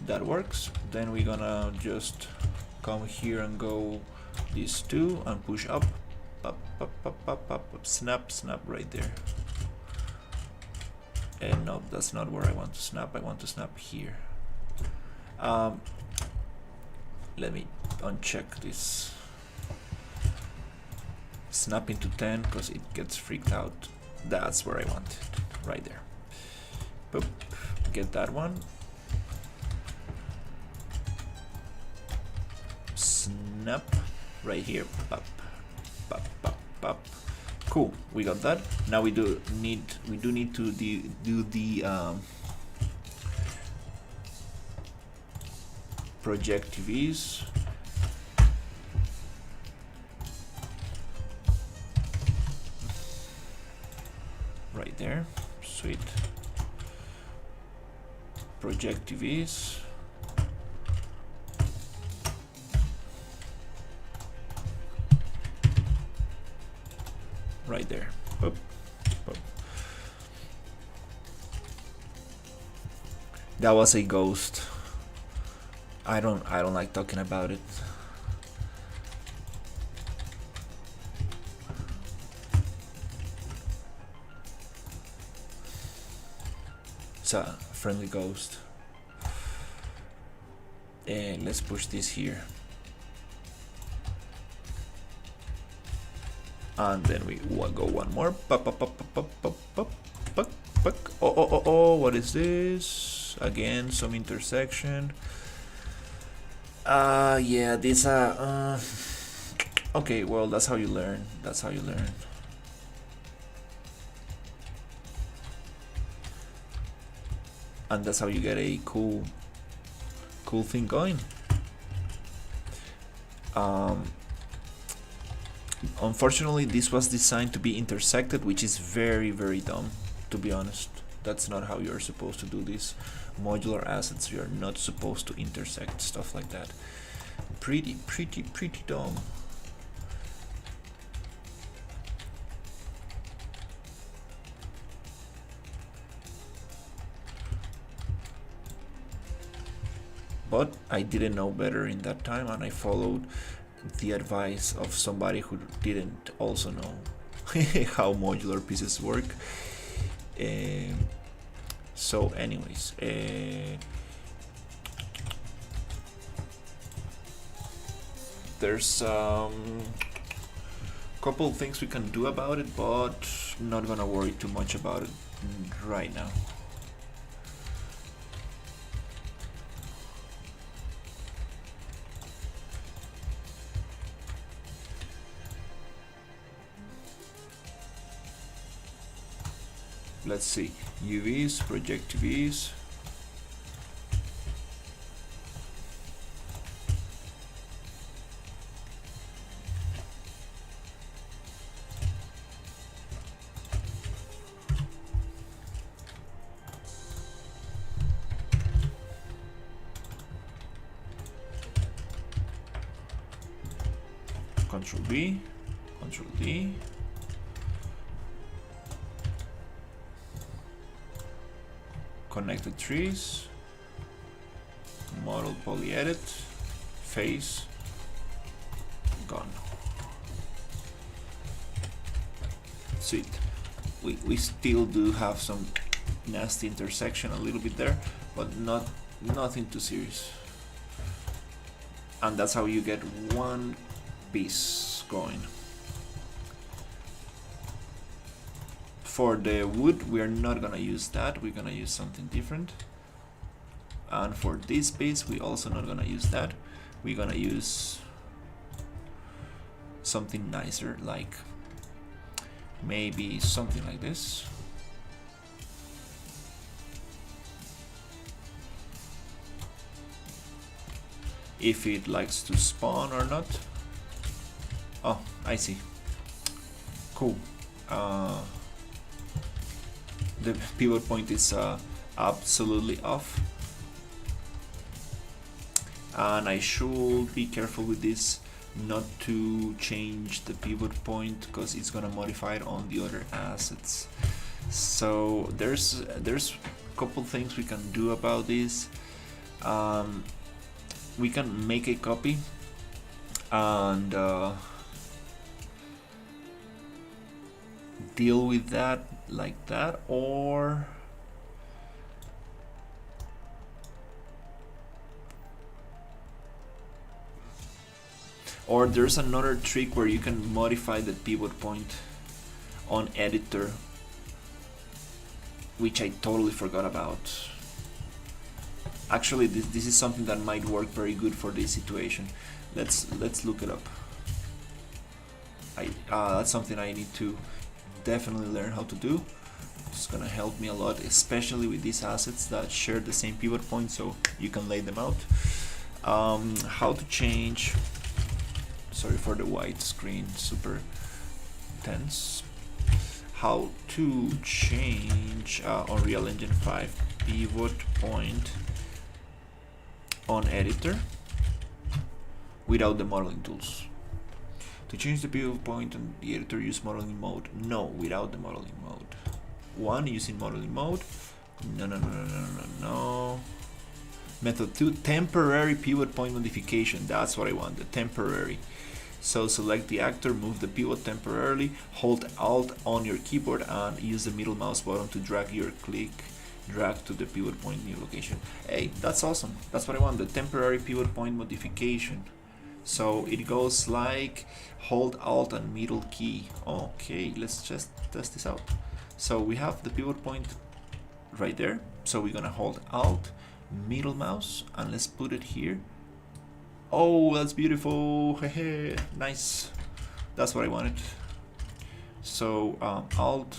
Speaker 1: That works. Then we're gonna just come here and go these two and push up. Up, snap, snap right there. And no, that's not where I want to snap. I want to snap here. Let me uncheck this. Snap into 10 because it gets freaked out. That's where I want it, right there. Boop. Get that one. Snap right here. Up. Up. Cool, we got that. Now we do need to do the project UVs. Right there, sweet. Project UVs. Right there. Boop, boop. That was a ghost. I don't like talking about it. It's a friendly ghost. And let's push this here. And then we go one more. Oh, what is this? Again, some intersection. Yeah, this okay, well, that's how you learn. That's how you learn. And that's how you get a cool thing going. Unfortunately, this was designed to be intersected, which is very, very dumb, to be honest. That's not how you're supposed to do this. Modular assets, you're not supposed to intersect stuff like that. Pretty dumb. But I didn't know better in that time, and I followed the advice of somebody who didn't also know how modular pieces work. So anyways, there's couple things we can do about it, but I'm not gonna worry too much about it right now. let's see, UVs, project UVs. Control B, Control D. Connected trees, model poly edit, face, gone. Sweet. We still do have some nasty intersection a little bit there, but nothing too serious. And that's how you get one piece going. For the wood, we are not gonna use that. We're gonna use something different. And for this piece, we also not gonna use that. We're gonna use something nicer, like maybe something like this. If it likes to spawn or not. Oh, I see. Cool. The pivot point is absolutely off, and I should be careful with this not to change the pivot point because it's gonna modify it on the other assets. So there's a couple things we can do about this. We can make a copy and deal with that like that, or there's another trick where you can modify the pivot point on editor, which I totally forgot about. Actually, this is something that might work very good for this situation. Let's look it up. That's something I need to definitely learn how to do. It's gonna help me a lot, especially with these assets that share the same pivot point, so you can lay them out. How to change, sorry for the white screen, super tense. How to change Unreal Engine 5 pivot point on editor without the modeling tools. To change the pivot point on the editor, use modeling mode. No, without the modeling mode. One, using modeling mode. No. Method 2, temporary pivot point modification. That's what I want, the temporary. So select the actor, move the pivot temporarily, hold Alt on your keyboard and use the middle mouse button to drag to the pivot point new location. Hey, that's awesome. That's what I want, the temporary pivot point modification. So it goes like hold Alt and middle key. Okay, let's just test this out. So we have the pivot point right there. So we're gonna hold Alt, middle mouse, and let's put it here. Oh, that's beautiful. Hehe, nice. That's what I wanted. So Alt.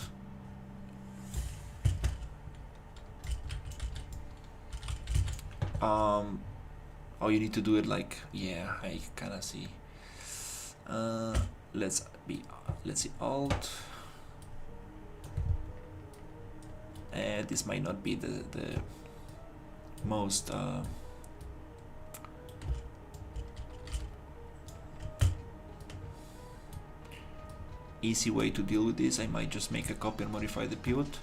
Speaker 1: Oh, you need to do it like, yeah, I kind of see. Let's see Alt. This might not be the most easy way to deal with this. I might just make a copy and modify the pivot.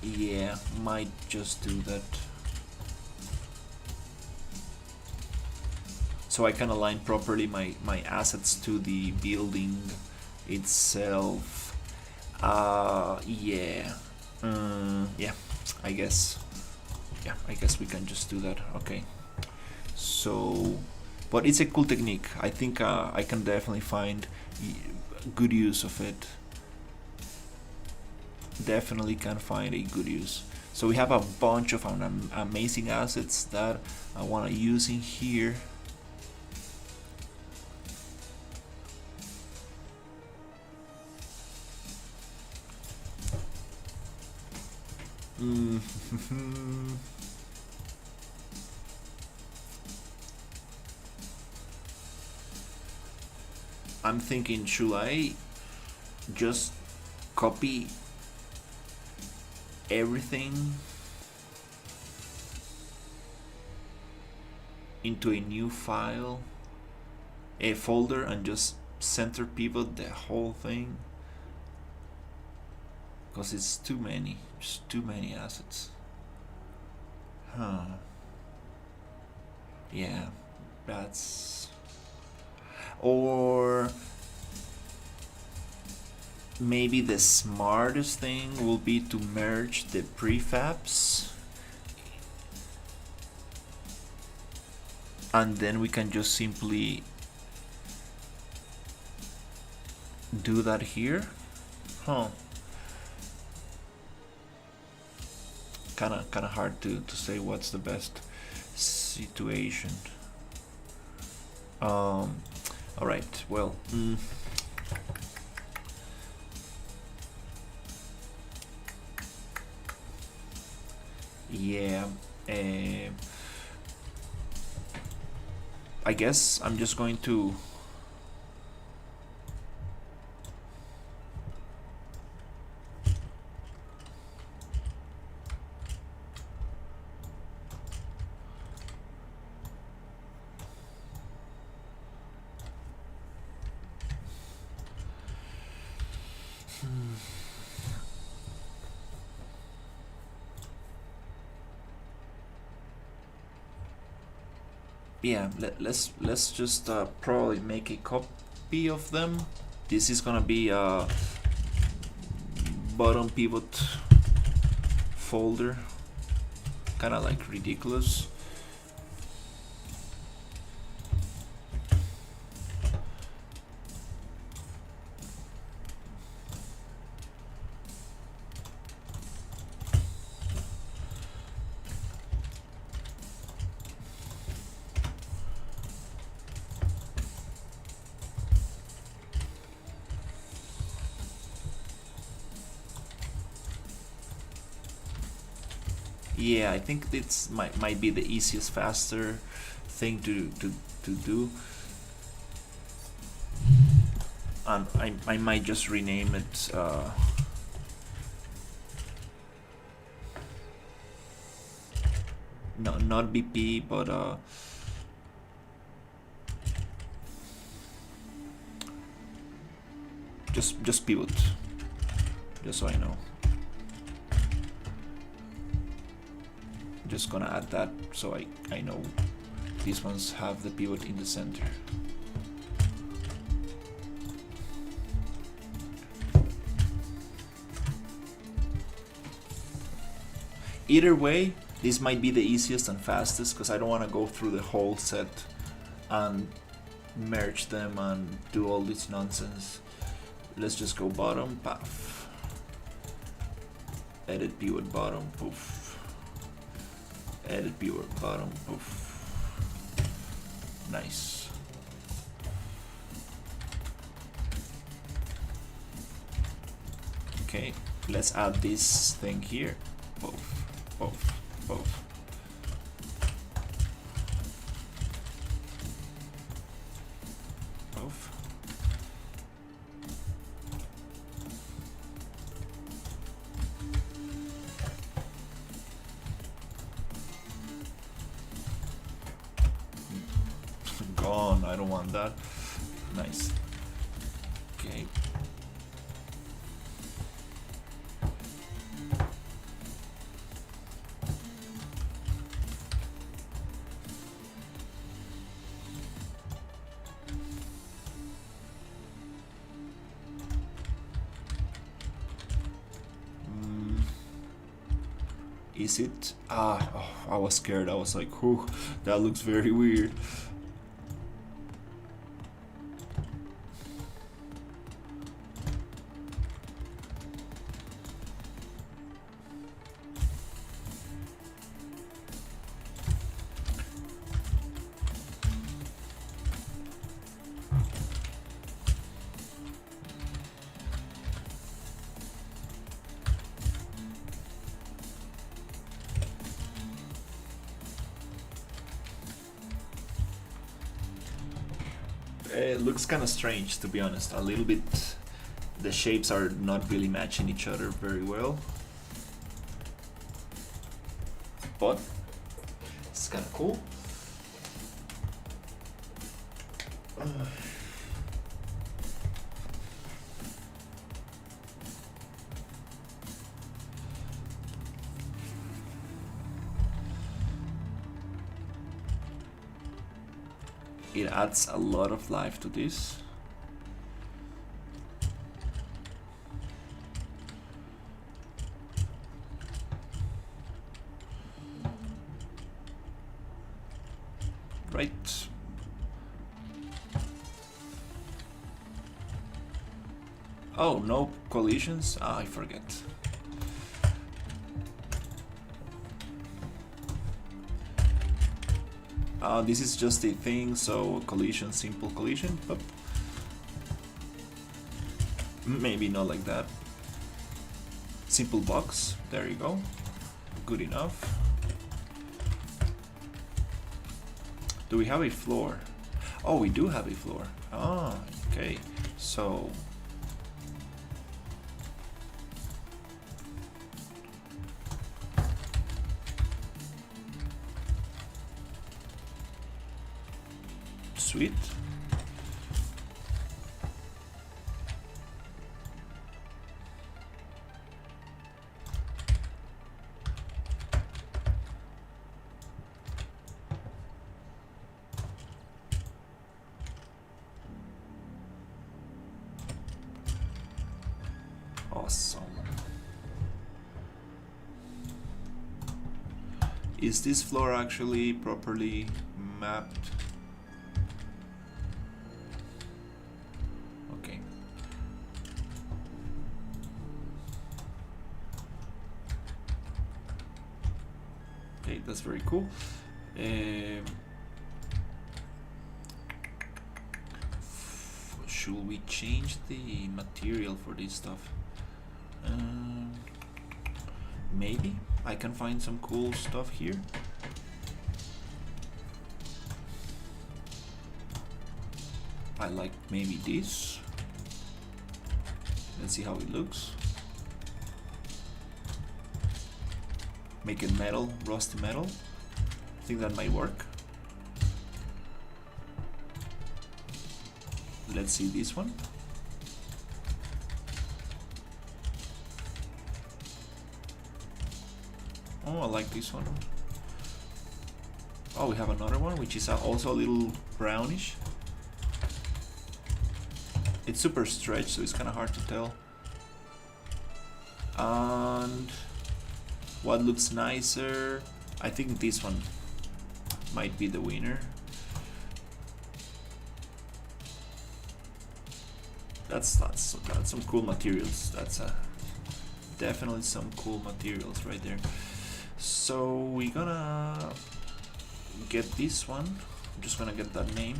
Speaker 1: Yeah, might just do that. So I can align properly my assets to the building itself. Yeah. Yeah, I guess we can just do that. Okay. So, but it's a cool technique. I think I can definitely find good use of it. Definitely can find a good use. So we have a bunch of amazing assets that I want to use in here. I'm thinking, should I just copy everything into a new file, a folder, and just center pivot the whole thing? Because it's too many, just too many assets. Yeah, that's... Or maybe the smartest thing will be to merge the prefabs, and then we can just simply do that here. Kinda hard to say what's the best situation. Alright, well, yeah, I guess I'm just going to let's just probably make a copy of them. This is gonna be a bottom pivot folder, kind of like ridiculous. Yeah, I think it's might be the easiest, faster thing to do, and I might just rename it not BP, but just pivot, just so I know. Just gonna add that so I know these ones have the pivot in the center. Either way, this might be the easiest and fastest because I don't want to go through the whole set and merge them and do all this nonsense. Let's just go bottom, path, edit pivot bottom, poof. Edit pivot bottom, poof. Nice. Okay, let's add this thing here. Both. Gone, I don't want that. Nice. Okay. Is it? I was scared. I was like, whew, that looks very weird. It looks kind of strange, to be honest. A little bit, the shapes are not really matching each other very well. But it's kind of cool. It adds a lot of life to this. Right. Oh, no collisions? Ah, I forget. This is just a thing, so collision, simple collision. But maybe not like that. Simple box, there you go. Good enough. Do we have a floor? Oh, we do have a floor. Ah, okay. So sweet. Awesome. Is this floor actually properly mapped? Okay. Okay, that's very cool. Should we change the material for this stuff? Maybe I can find some cool stuff here. I like maybe this. Let's see how it looks. Make it metal, rusty metal. I think that might work. Let's see this one. Oh, I like this one. Oh, we have another one, which is also a little brownish. It's super stretched, so it's kind of hard to tell. And what looks nicer? I think this one might be the winner. That's some cool materials. That's definitely some cool materials right there. So we're gonna get this one. I'm just gonna get that name,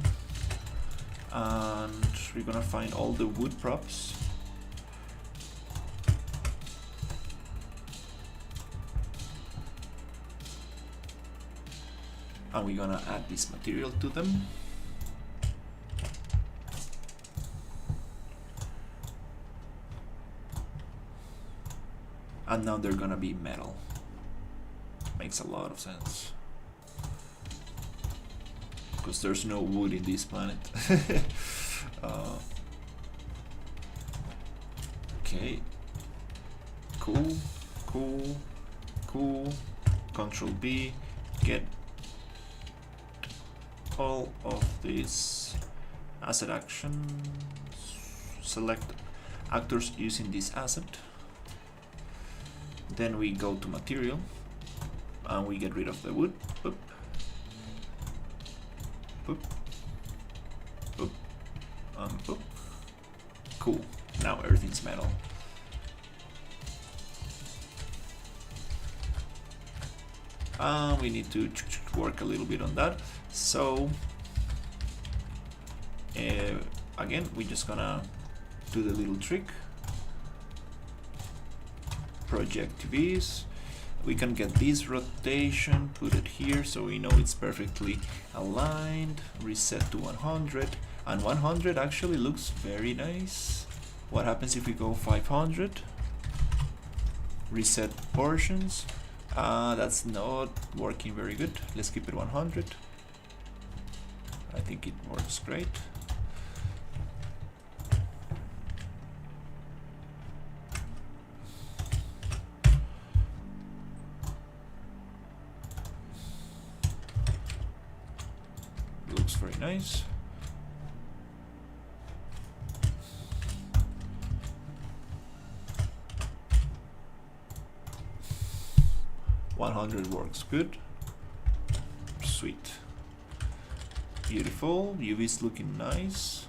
Speaker 1: and we're gonna find all the wood props. And we're gonna add this material to them. And now they're gonna be metal. Makes a lot of sense. Because there's no wood in this planet. Okay. Cool, cool, cool. Control B. Get all of these asset actions. Select actors using this asset. Then we go to material and we get rid of the wood. Boop. Boop. Boop. And boop. Cool. Now everything's metal. We need to work a little bit on that. So again, we're just gonna do the little trick. Project V's. We can get this rotation, put it here so we know it's perfectly aligned, reset to 100, And 100 actually looks very nice. What happens if we go 500? Reset portions. That's not working very good. Let's keep it 100. I think it works great. Looks very nice. $100 works good. Sweet. Beautiful. UV's looking nice.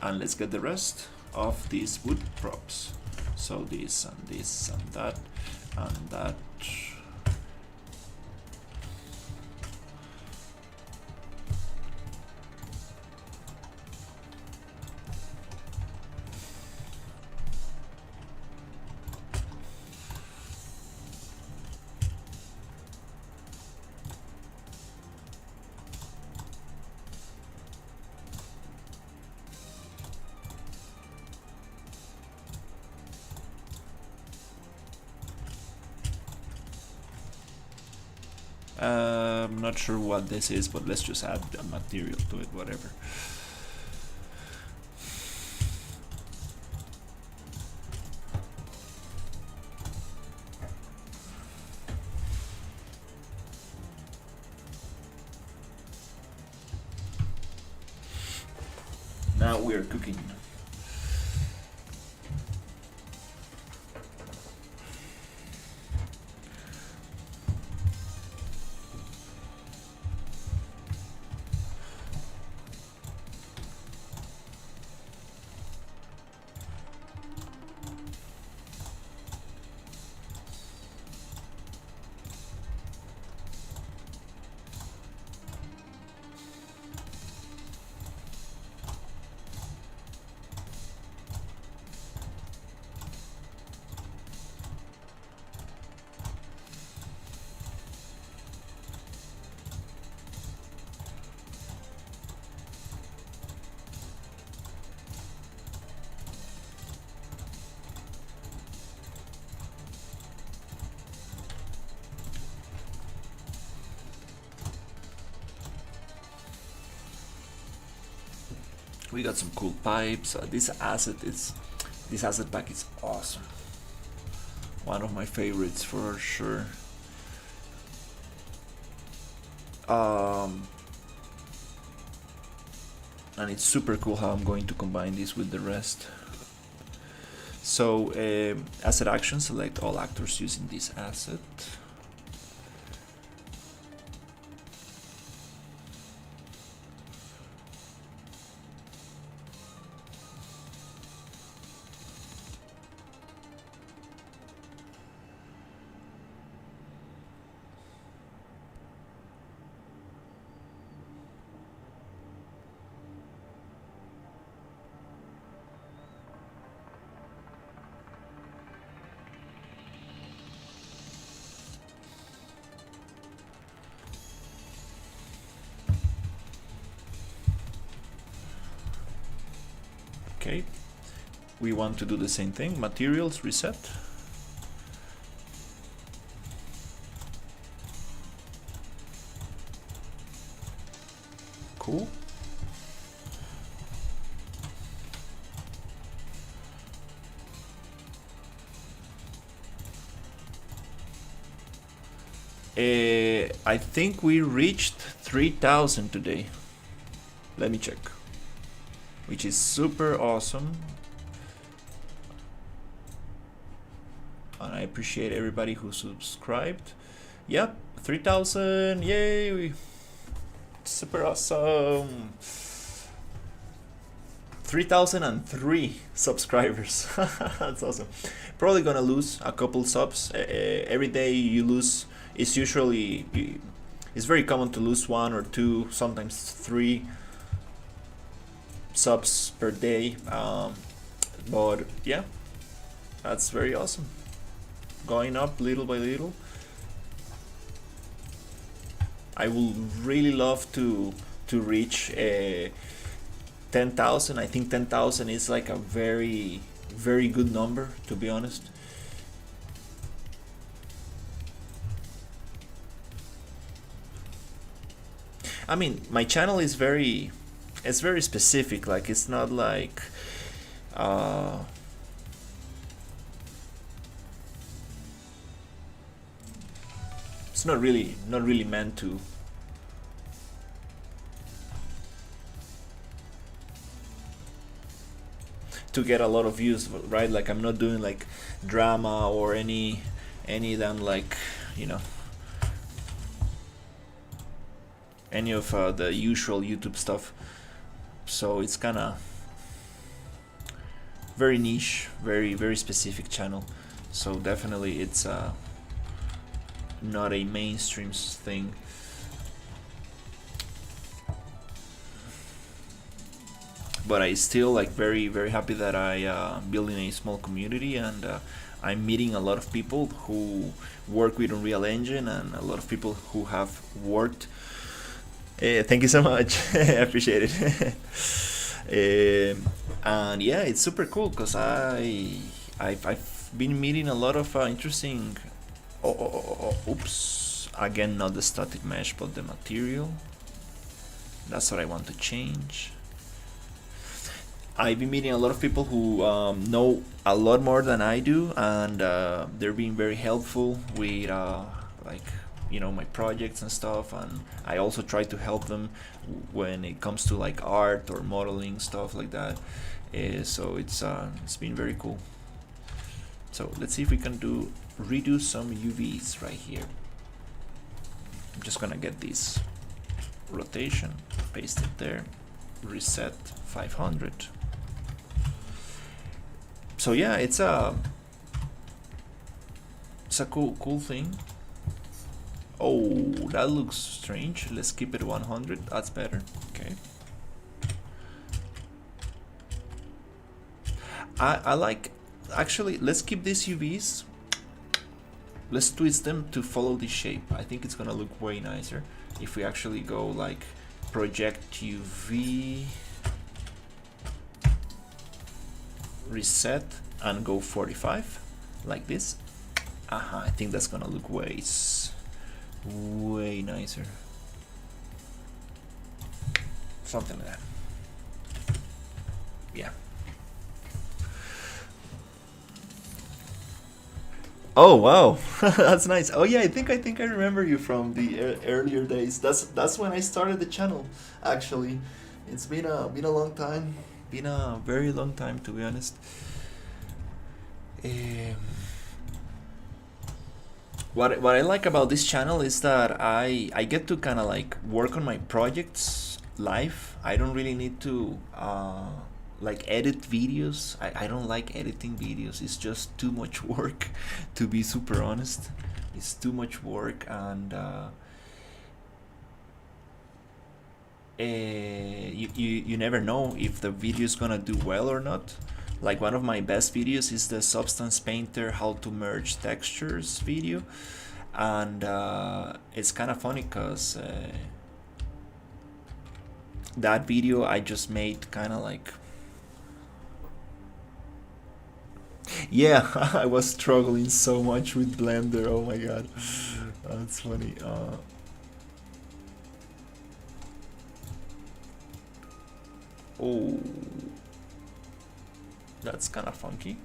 Speaker 1: And let's get the rest of these wood props. So this and this and that and that. I'm not sure what this is, but let's just add a material to it, whatever. Now we're cooking. We got some cool pipes. This asset pack is awesome. One of my favorites for sure. And it's super cool how I'm going to combine this with the rest. So asset action, select all actors using this asset. Okay, we want to do the same thing. Materials, reset. Cool. I think we reached 3,000 today. Let me check. Which is super awesome. And I appreciate everybody who subscribed. Yep, 3,000, yay! Super awesome. 3,003 subscribers. That's awesome. Probably gonna lose a couple subs. Every day you lose, it's usually, it's very common to lose 1 or 2, sometimes 3 subs per day, but yeah, that's very awesome. Going up little by little. I would really love to reach 10,000. I think 10,000 is like a very very good number, to be honest. I mean, my channel is very, it's very specific. Like, it's not like it's not really meant to get a lot of views, right? Like, I'm not doing like drama or any than, like, you know, any of the usual YouTube stuff. So it's kind of very niche, very very specific channel. So definitely it's not a mainstream thing. But I still like very very happy that I building a small community, and I'm meeting a lot of people who work with Unreal Engine and a lot of people who have worked. Thank you so much. I appreciate it. And yeah, it's super cool because I've been meeting a lot of interesting. Oops! Again, not the static mesh, but the material. That's what I want to change. I've been meeting a lot of people who know a lot more than I do, and they're being very helpful with like, you know, my projects and stuff. And I also try to help them when it comes to like art or modeling, stuff like that. So it's been very cool. So let's see if we can redo some UVs right here. I'm just gonna get this rotation, paste it there, reset 500. So yeah, it's a cool thing. Oh, that looks strange. Let's keep it 100. That's better. Okay. I like, actually, let's keep these UVs. Let's twist them to follow this shape. I think it's gonna look way nicer if we actually go like project UV, reset, and go 45 like this. I think that's gonna look way nicer. Something like that. Yeah. Oh wow, that's nice. Oh yeah, I think I remember you from the earlier days. That's when I started the channel. Actually, it's been a long time. Been a very long time, to be honest. What I like about this channel is that I get to kind of like work on my projects live. I don't really need to like edit videos. I don't like editing videos. It's just too much work, to be super honest. It's too much work, and you never know if the video is gonna do well or not. Like, one of my best videos is the Substance Painter how to merge textures video, and it's kind of funny because that video I just made kind of like, yeah, I was struggling so much with Blender. Oh my god, that's funny. Oh, that's kind of funky.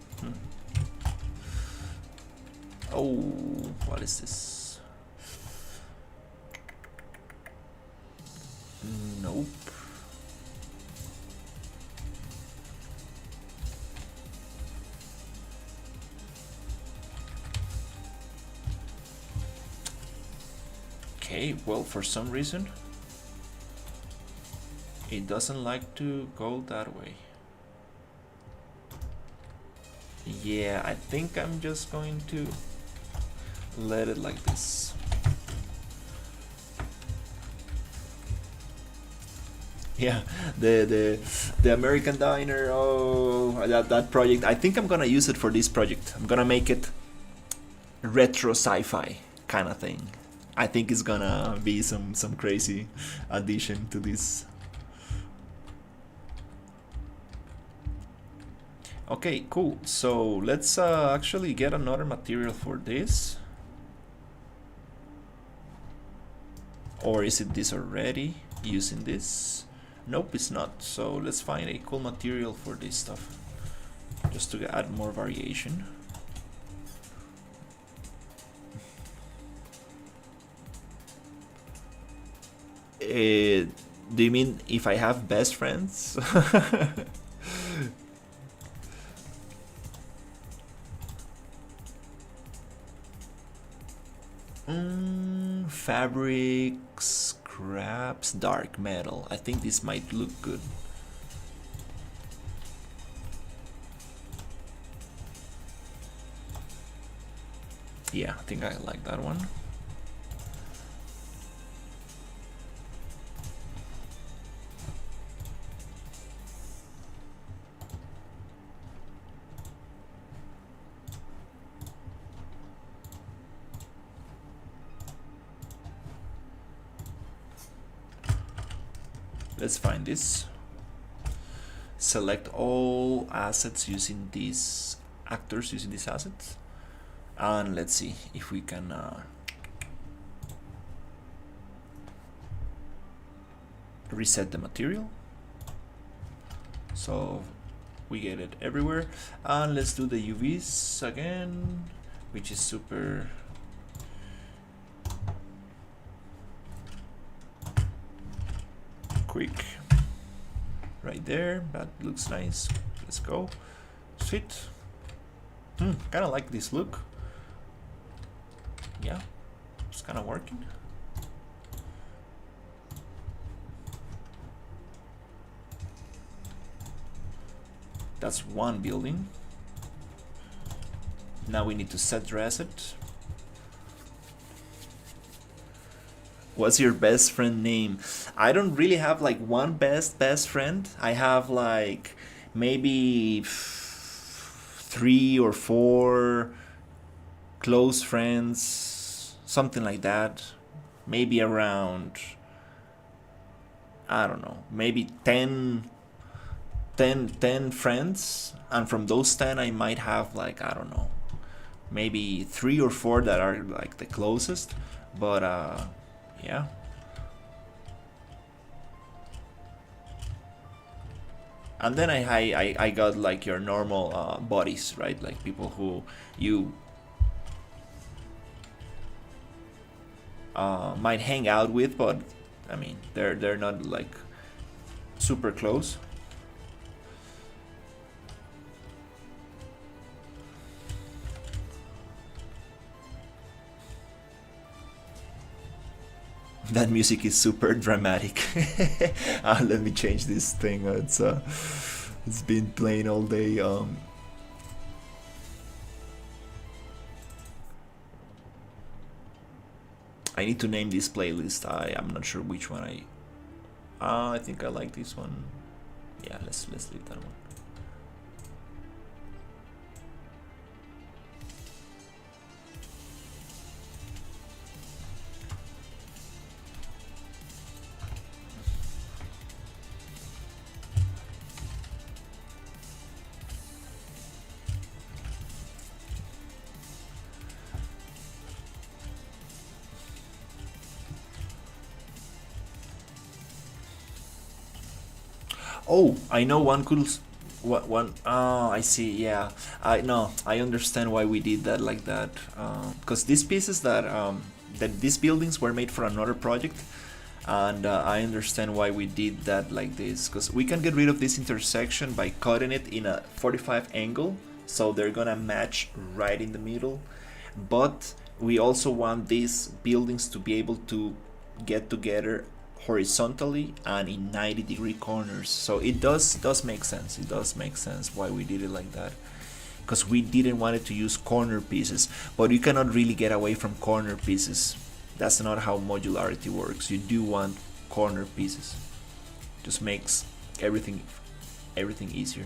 Speaker 1: Oh, what is this? Nope. Okay, well, for some reason it doesn't like to go that way. Yeah, I think I'm just going to let it like this. Yeah, the American Diner. Oh, that project. I think I'm gonna use it for this project. I'm gonna make it retro sci-fi kind of thing. I think it's gonna be some crazy addition to this. Okay, cool. So let's actually get another material for this. Or is it this already? Using this? Nope, it's not. So let's find a cool material for this stuff, just to add more variation. Do you mean if I have best friends? Fabric, scraps, dark metal. I think this might look good. Yeah, I think I like that one. Let's find this. Select all assets using these actors using these assets, and let's see if we can reset the material so we get it everywhere. And let's do the UVs again, which is super quick. Right there, that looks nice. Let's go. Sweet. Kind of like this look. Yeah, it's kind of working. That's one building. Now we need to set dress it. What's your best friend name? I don't really have like one best friend. I have like maybe 3 or 4 close friends, something like that. Maybe around, I don't know, maybe 10 friends, and from those 10 I might have like, I don't know, maybe 3 or 4 that are like the closest, but yeah. And then I got like your normal buddies, right? Like people who you might hang out with, but I mean they're not like super close. That music is super dramatic. Let me change this thing. It's been playing all day. I need to name this playlist. I'm not sure which one I think I like this one. Yeah, let's leave that one. Oh, I know one cool. What one? Oh, I see. Yeah, I know. I understand why we did that like that. Because these pieces that these buildings were made for another project, and I understand why we did that like this. Because we can get rid of this intersection by cutting it in a 45 angle, so they're gonna match right in the middle. But we also want these buildings to be able to get together horizontally and in 90-degree corners. So it does make sense. It does make sense why we did it like that, because we didn't want it to use corner pieces, but you cannot really get away from corner pieces. That's not how modularity works. You do want corner pieces. Just makes everything easier.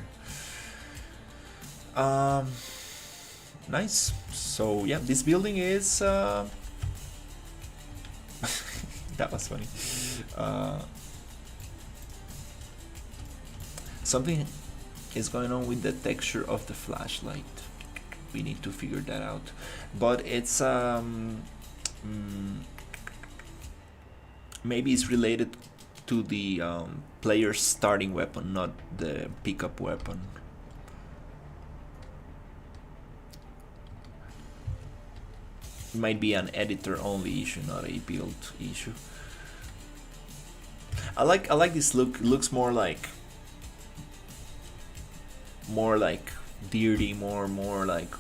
Speaker 1: Nice. So yeah, this building is That was funny. Something is going on with the texture of the flashlight. We need to figure that out. But it's maybe it's related to the player's starting weapon, not the pickup weapon. It might be an editor only issue, not a build issue. I like this look. It looks more like dirty, more like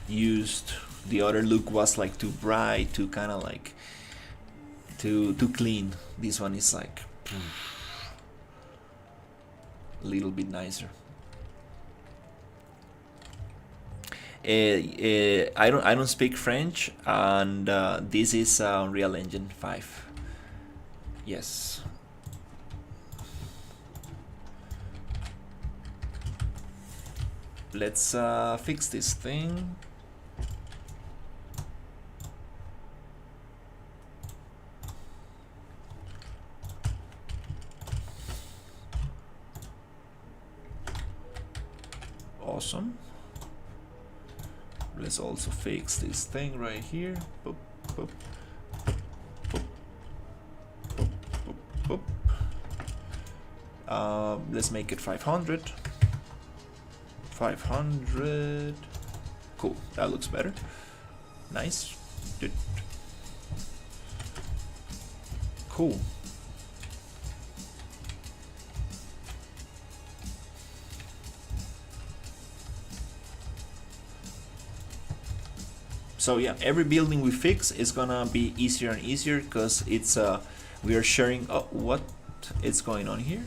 Speaker 1: used. The other look was like too bright, too kind of like too clean. This one is like a little bit nicer. I don't speak French, and this is Unreal Engine 5. Yes. Let's fix this thing. Awesome. Let's also fix this thing right here. Boop, boop, boop, boop, boop, boop. Let's make it 500. 500. Cool, that looks better. Nice. Good. Cool. So yeah, every building we fix is gonna be easier and easier because it's we are sharing. What is going on here?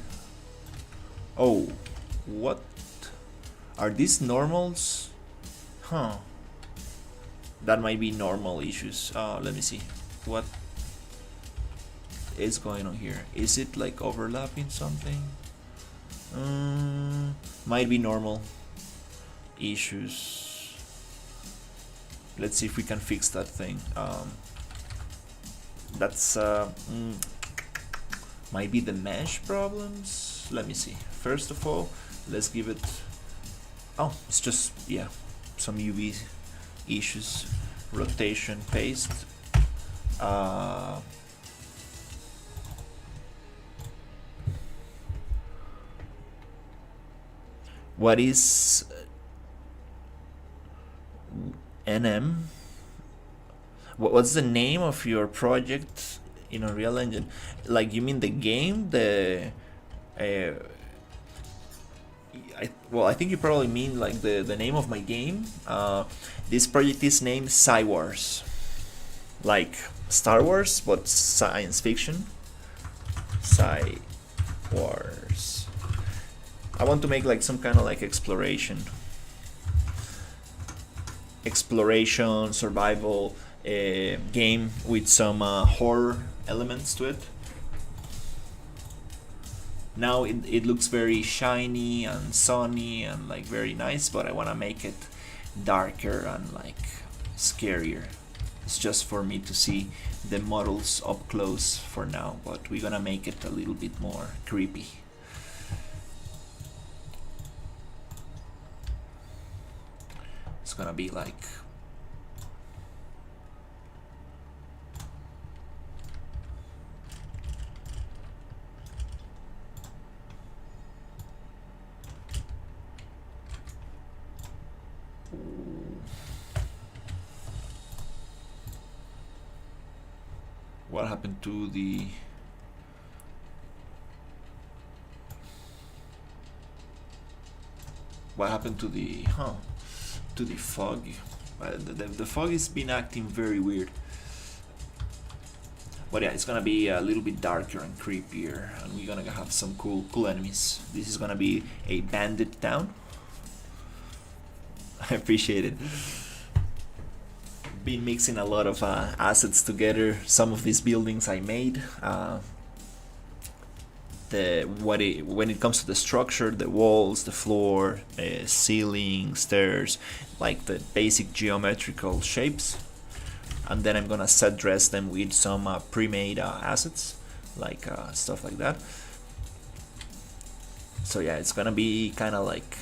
Speaker 1: Oh, what are these normals? Huh. That might be normal issues. Let me see. What is going on here? Is it like overlapping something? Might be normal issues. Let's see if we can fix that thing. That's might be the mesh problems. Let me see. First of all, let's give it. Oh, it's just, yeah, some UV issues. Rotation, paste. What is NM? What's the name of your project in Unreal Engine? Like, you mean the game? Well, I think you probably mean like the name of my game. This project is named Sci Wars, like Star Wars but science fiction. Sci Wars. I want to make like some kind of like exploration survival game with some horror elements to it. Now it looks very shiny and sunny and like very nice, but I want to make it darker and like scarier. It's just for me to see the models up close for now, but we're gonna make it a little bit more creepy. It's gonna be like what happened to the to the fog. The fog has been acting very weird, but yeah, it's gonna be a little bit darker and creepier, and we're gonna have some cool enemies. This is gonna be a bandit town. I appreciate it. Been mixing a lot of assets together. Some of these buildings I made. When it comes to the structure, the walls, the floor, ceiling, stairs, like the basic geometrical shapes, and then I'm gonna set dress them with some pre-made assets, like stuff like that. So yeah, it's gonna be kind of like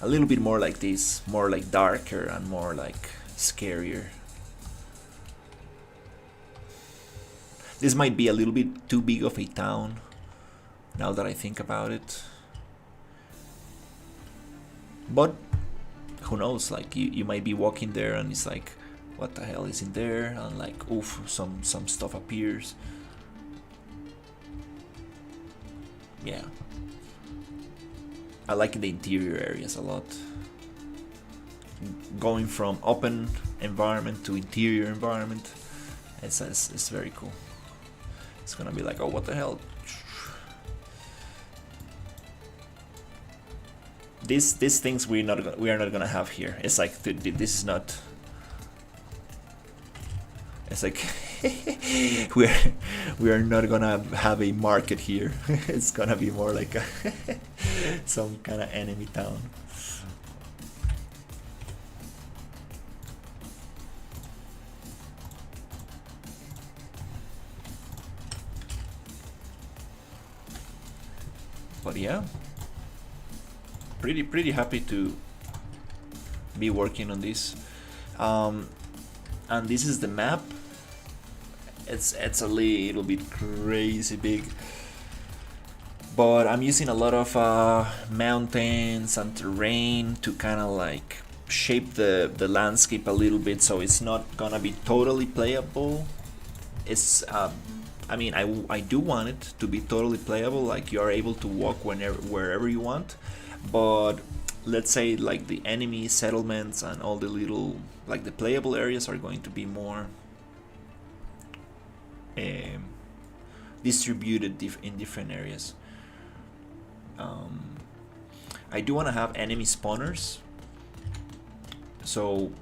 Speaker 1: a little bit more like this, more like darker and more like scarier. This might be a little bit too big of a town, now that I think about it. But who knows, like you might be walking there and it's like, what the hell is in there? And like, oof, some stuff appears. Yeah. I like the interior areas a lot. Going from open environment to interior environment, it's very cool. It's gonna be like, oh, what the hell? These things we are not gonna have here. It's like this is not. It's like we are not gonna have a market here. It's gonna be more like some kind of enemy town. But yeah, pretty happy to be working on this. And this is the map. It's a little bit crazy big, but I'm using a lot of mountains and terrain to kind of like shape the landscape a little bit, so it's not gonna be totally playable. It's I mean, I do want it to be totally playable, like you are able to walk wherever you want, but let's say like the enemy settlements and all the little, like the playable areas are going to be more distributed in different areas. I do want to have enemy spawners, so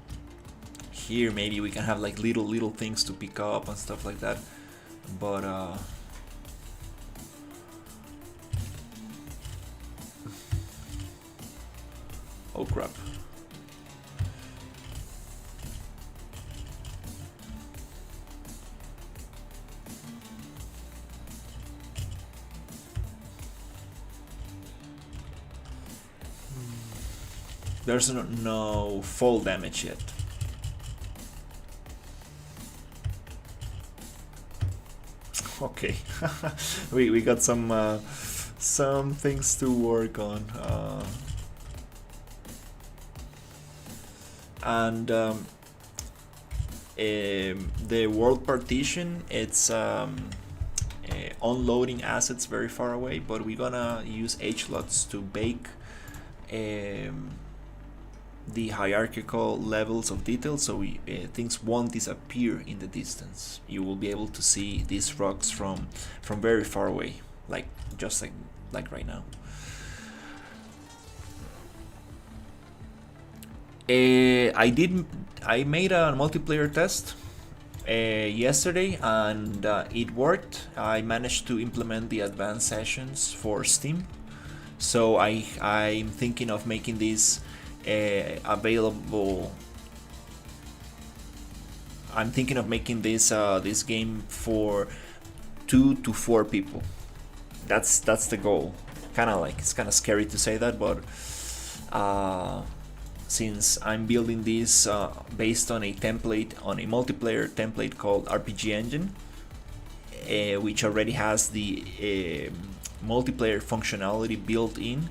Speaker 1: here maybe we can have like little things to pick up and stuff like that, but oh crap. There's no fall damage yet. Okay, we got some things to work on, and the world partition, it's unloading assets very far away, but we're gonna use H-lots to bake the hierarchical levels of detail, so things won't disappear in the distance. You will be able to see these rocks from very far away, like just like right now. I made a multiplayer test yesterday, and it worked. I managed to implement the advanced sessions for Steam, so I'm thinking of making this available. I'm thinking of making this this game for 2 to 4 people. That's the goal. Kind of like, it's kind of scary to say that, but since I'm building this based on a template, on a multiplayer template called RPG Engine, which already has the multiplayer functionality built in,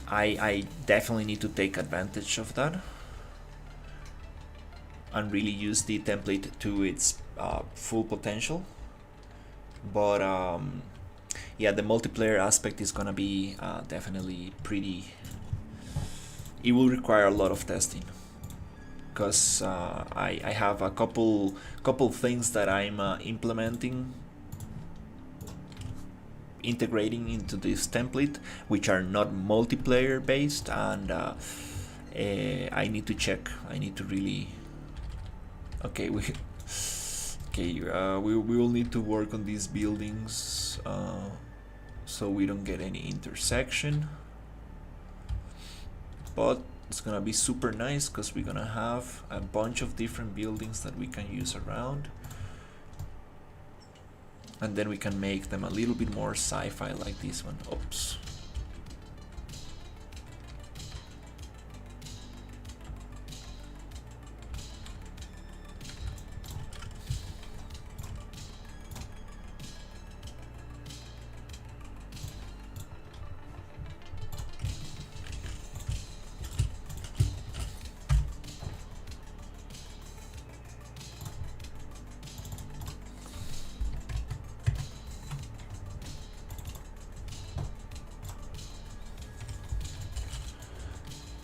Speaker 1: I definitely need to take advantage of that and really use the template to its full potential. But yeah, the multiplayer aspect is gonna be definitely pretty. It will require a lot of testing, because I have a couple things that I'm integrating into this template, which are not multiplayer based, and I need to check. I need to really. Okay, we will need to work on these buildings so we don't get any intersection. But It's gonna be super nice because we're gonna have a bunch of different buildings that we can use around, and then we can make them a little bit more sci-fi like this one. Oops.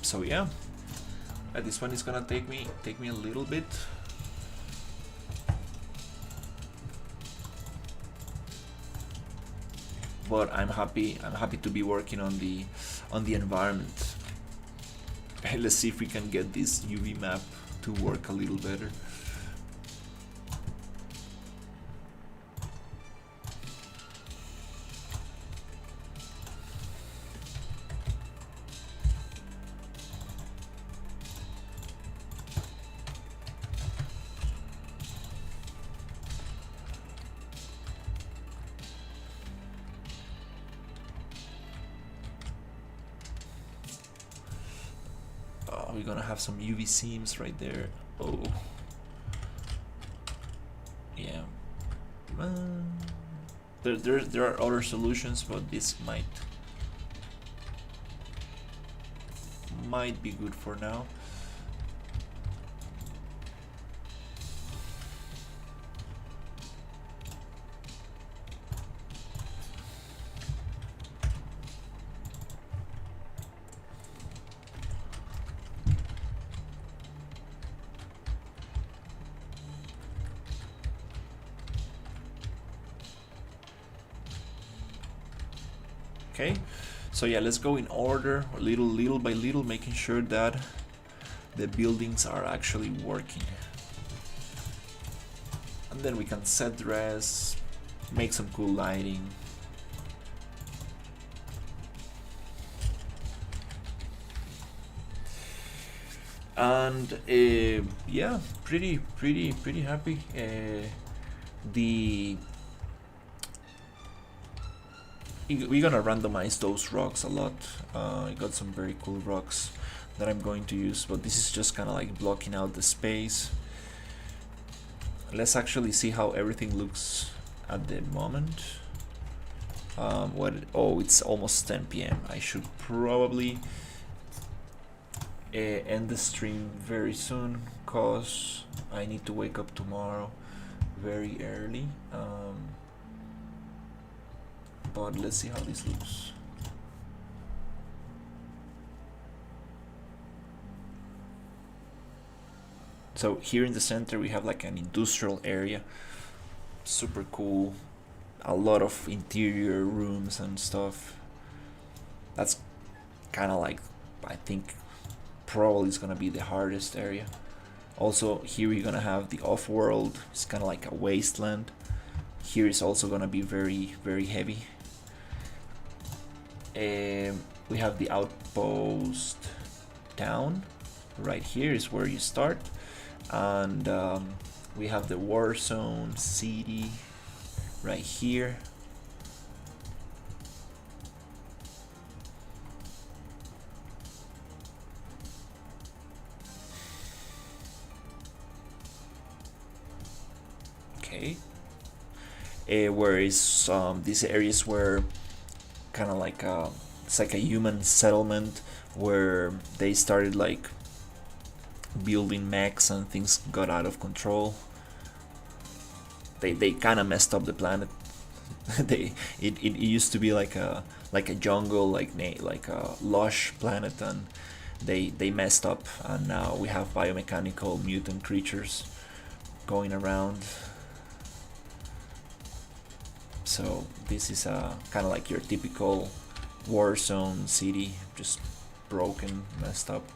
Speaker 1: So yeah, this one is gonna take me a little bit. But I'm happy to be working on the environment. Let's see if we can get this UV map to work a little better. We're gonna have some UV seams right there. Oh, yeah. There are other solutions, but this might be good for now. Okay, so yeah, let's go in order, little by little, making sure that the buildings are actually working. And then we can set dress, make some cool lighting. And yeah, pretty happy. We're gonna randomize those rocks a lot. I got some very cool rocks that I'm going to use, but this is just kind of like blocking out the space. Let's actually see how everything looks at the moment. Oh, it's almost 10 p.m. I should probably end the stream very soon because I need to wake up tomorrow very early. But let's see how this looks. So here in the center we have like an industrial area, super cool, a lot of interior rooms and stuff. That's kind of like, I think probably is gonna be the hardest area. Also here we're gonna have the off-world. It's kind of like a wasteland. Here is also gonna be very heavy. We have the outpost town. Right here is where you start, and we have the war zone city right here. Okay. Whereas these areas were kind of like it's like a human settlement where they started like building mechs and things got out of control. They kind of messed up the planet. It used to be like a jungle, like a lush planet, and they messed up, and now we have biomechanical mutant creatures going around. So this is kind of like your typical war zone city, just broken, messed up.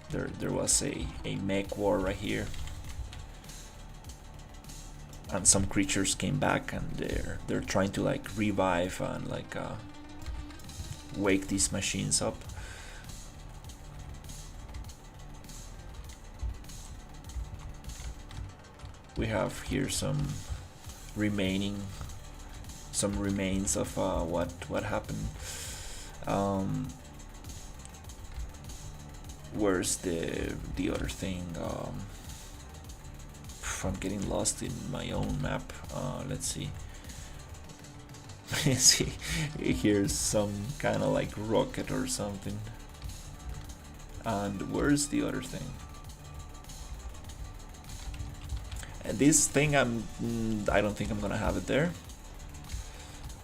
Speaker 1: There was a mech war right here, and some creatures came back, and they're trying to like revive and like wake these machines up. We have here some remains of what happened. Where's the other thing? I'm getting lost in my own map. Let's see. See, here's some kind of like rocket or something. And where's the other thing? And this thing, I don't think I'm gonna have it there.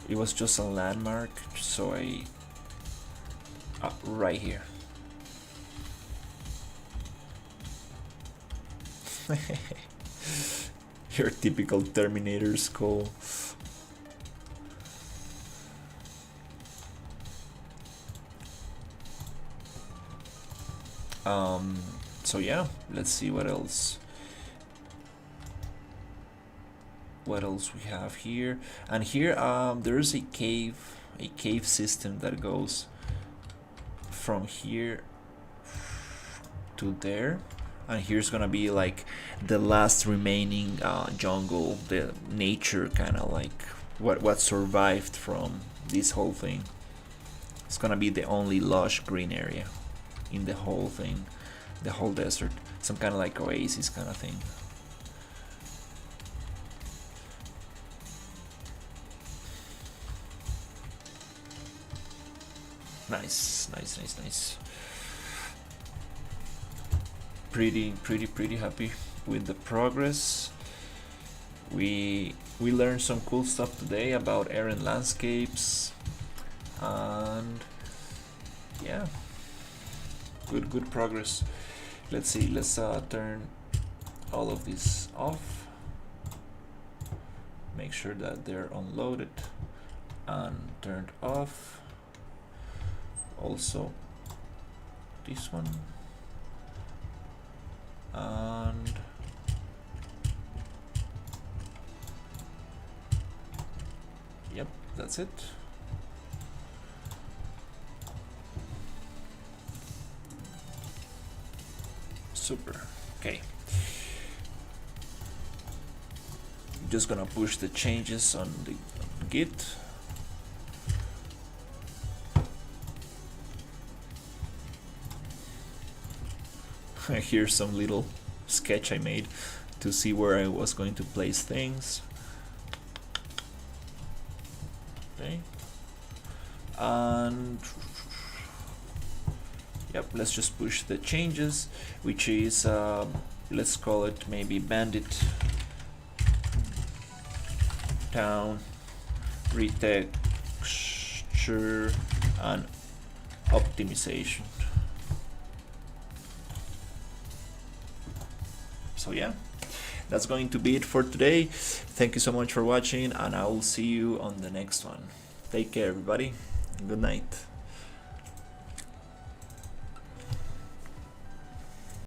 Speaker 1: It was just a landmark, so right here. Your typical Terminator skull. So yeah, let's see what else we have here. And here there's a cave system that goes from here to there, and here's gonna be like the last remaining jungle, the nature, kind of like what survived from this whole thing. It's gonna be the only lush green area in the whole thing, the whole desert. Some kind of like oasis kind of thing. Nice. Pretty happy with the progress. We learned some cool stuff today about air and landscapes, and yeah, good progress. Let's see, let's turn all of this off, make sure that they're unloaded and turned off. Also this one, and yep, that's it. Super. Okay, just gonna push the changes on the Git. Here's some little sketch I made to see where I was going to place things. Okay, and yep, let's just push the changes, which is let's call it maybe Bandit Town retexture and optimization. So yeah, that's going to be it for today. Thank you so much for watching, and I will see you on the next one. Take care, everybody. Good night.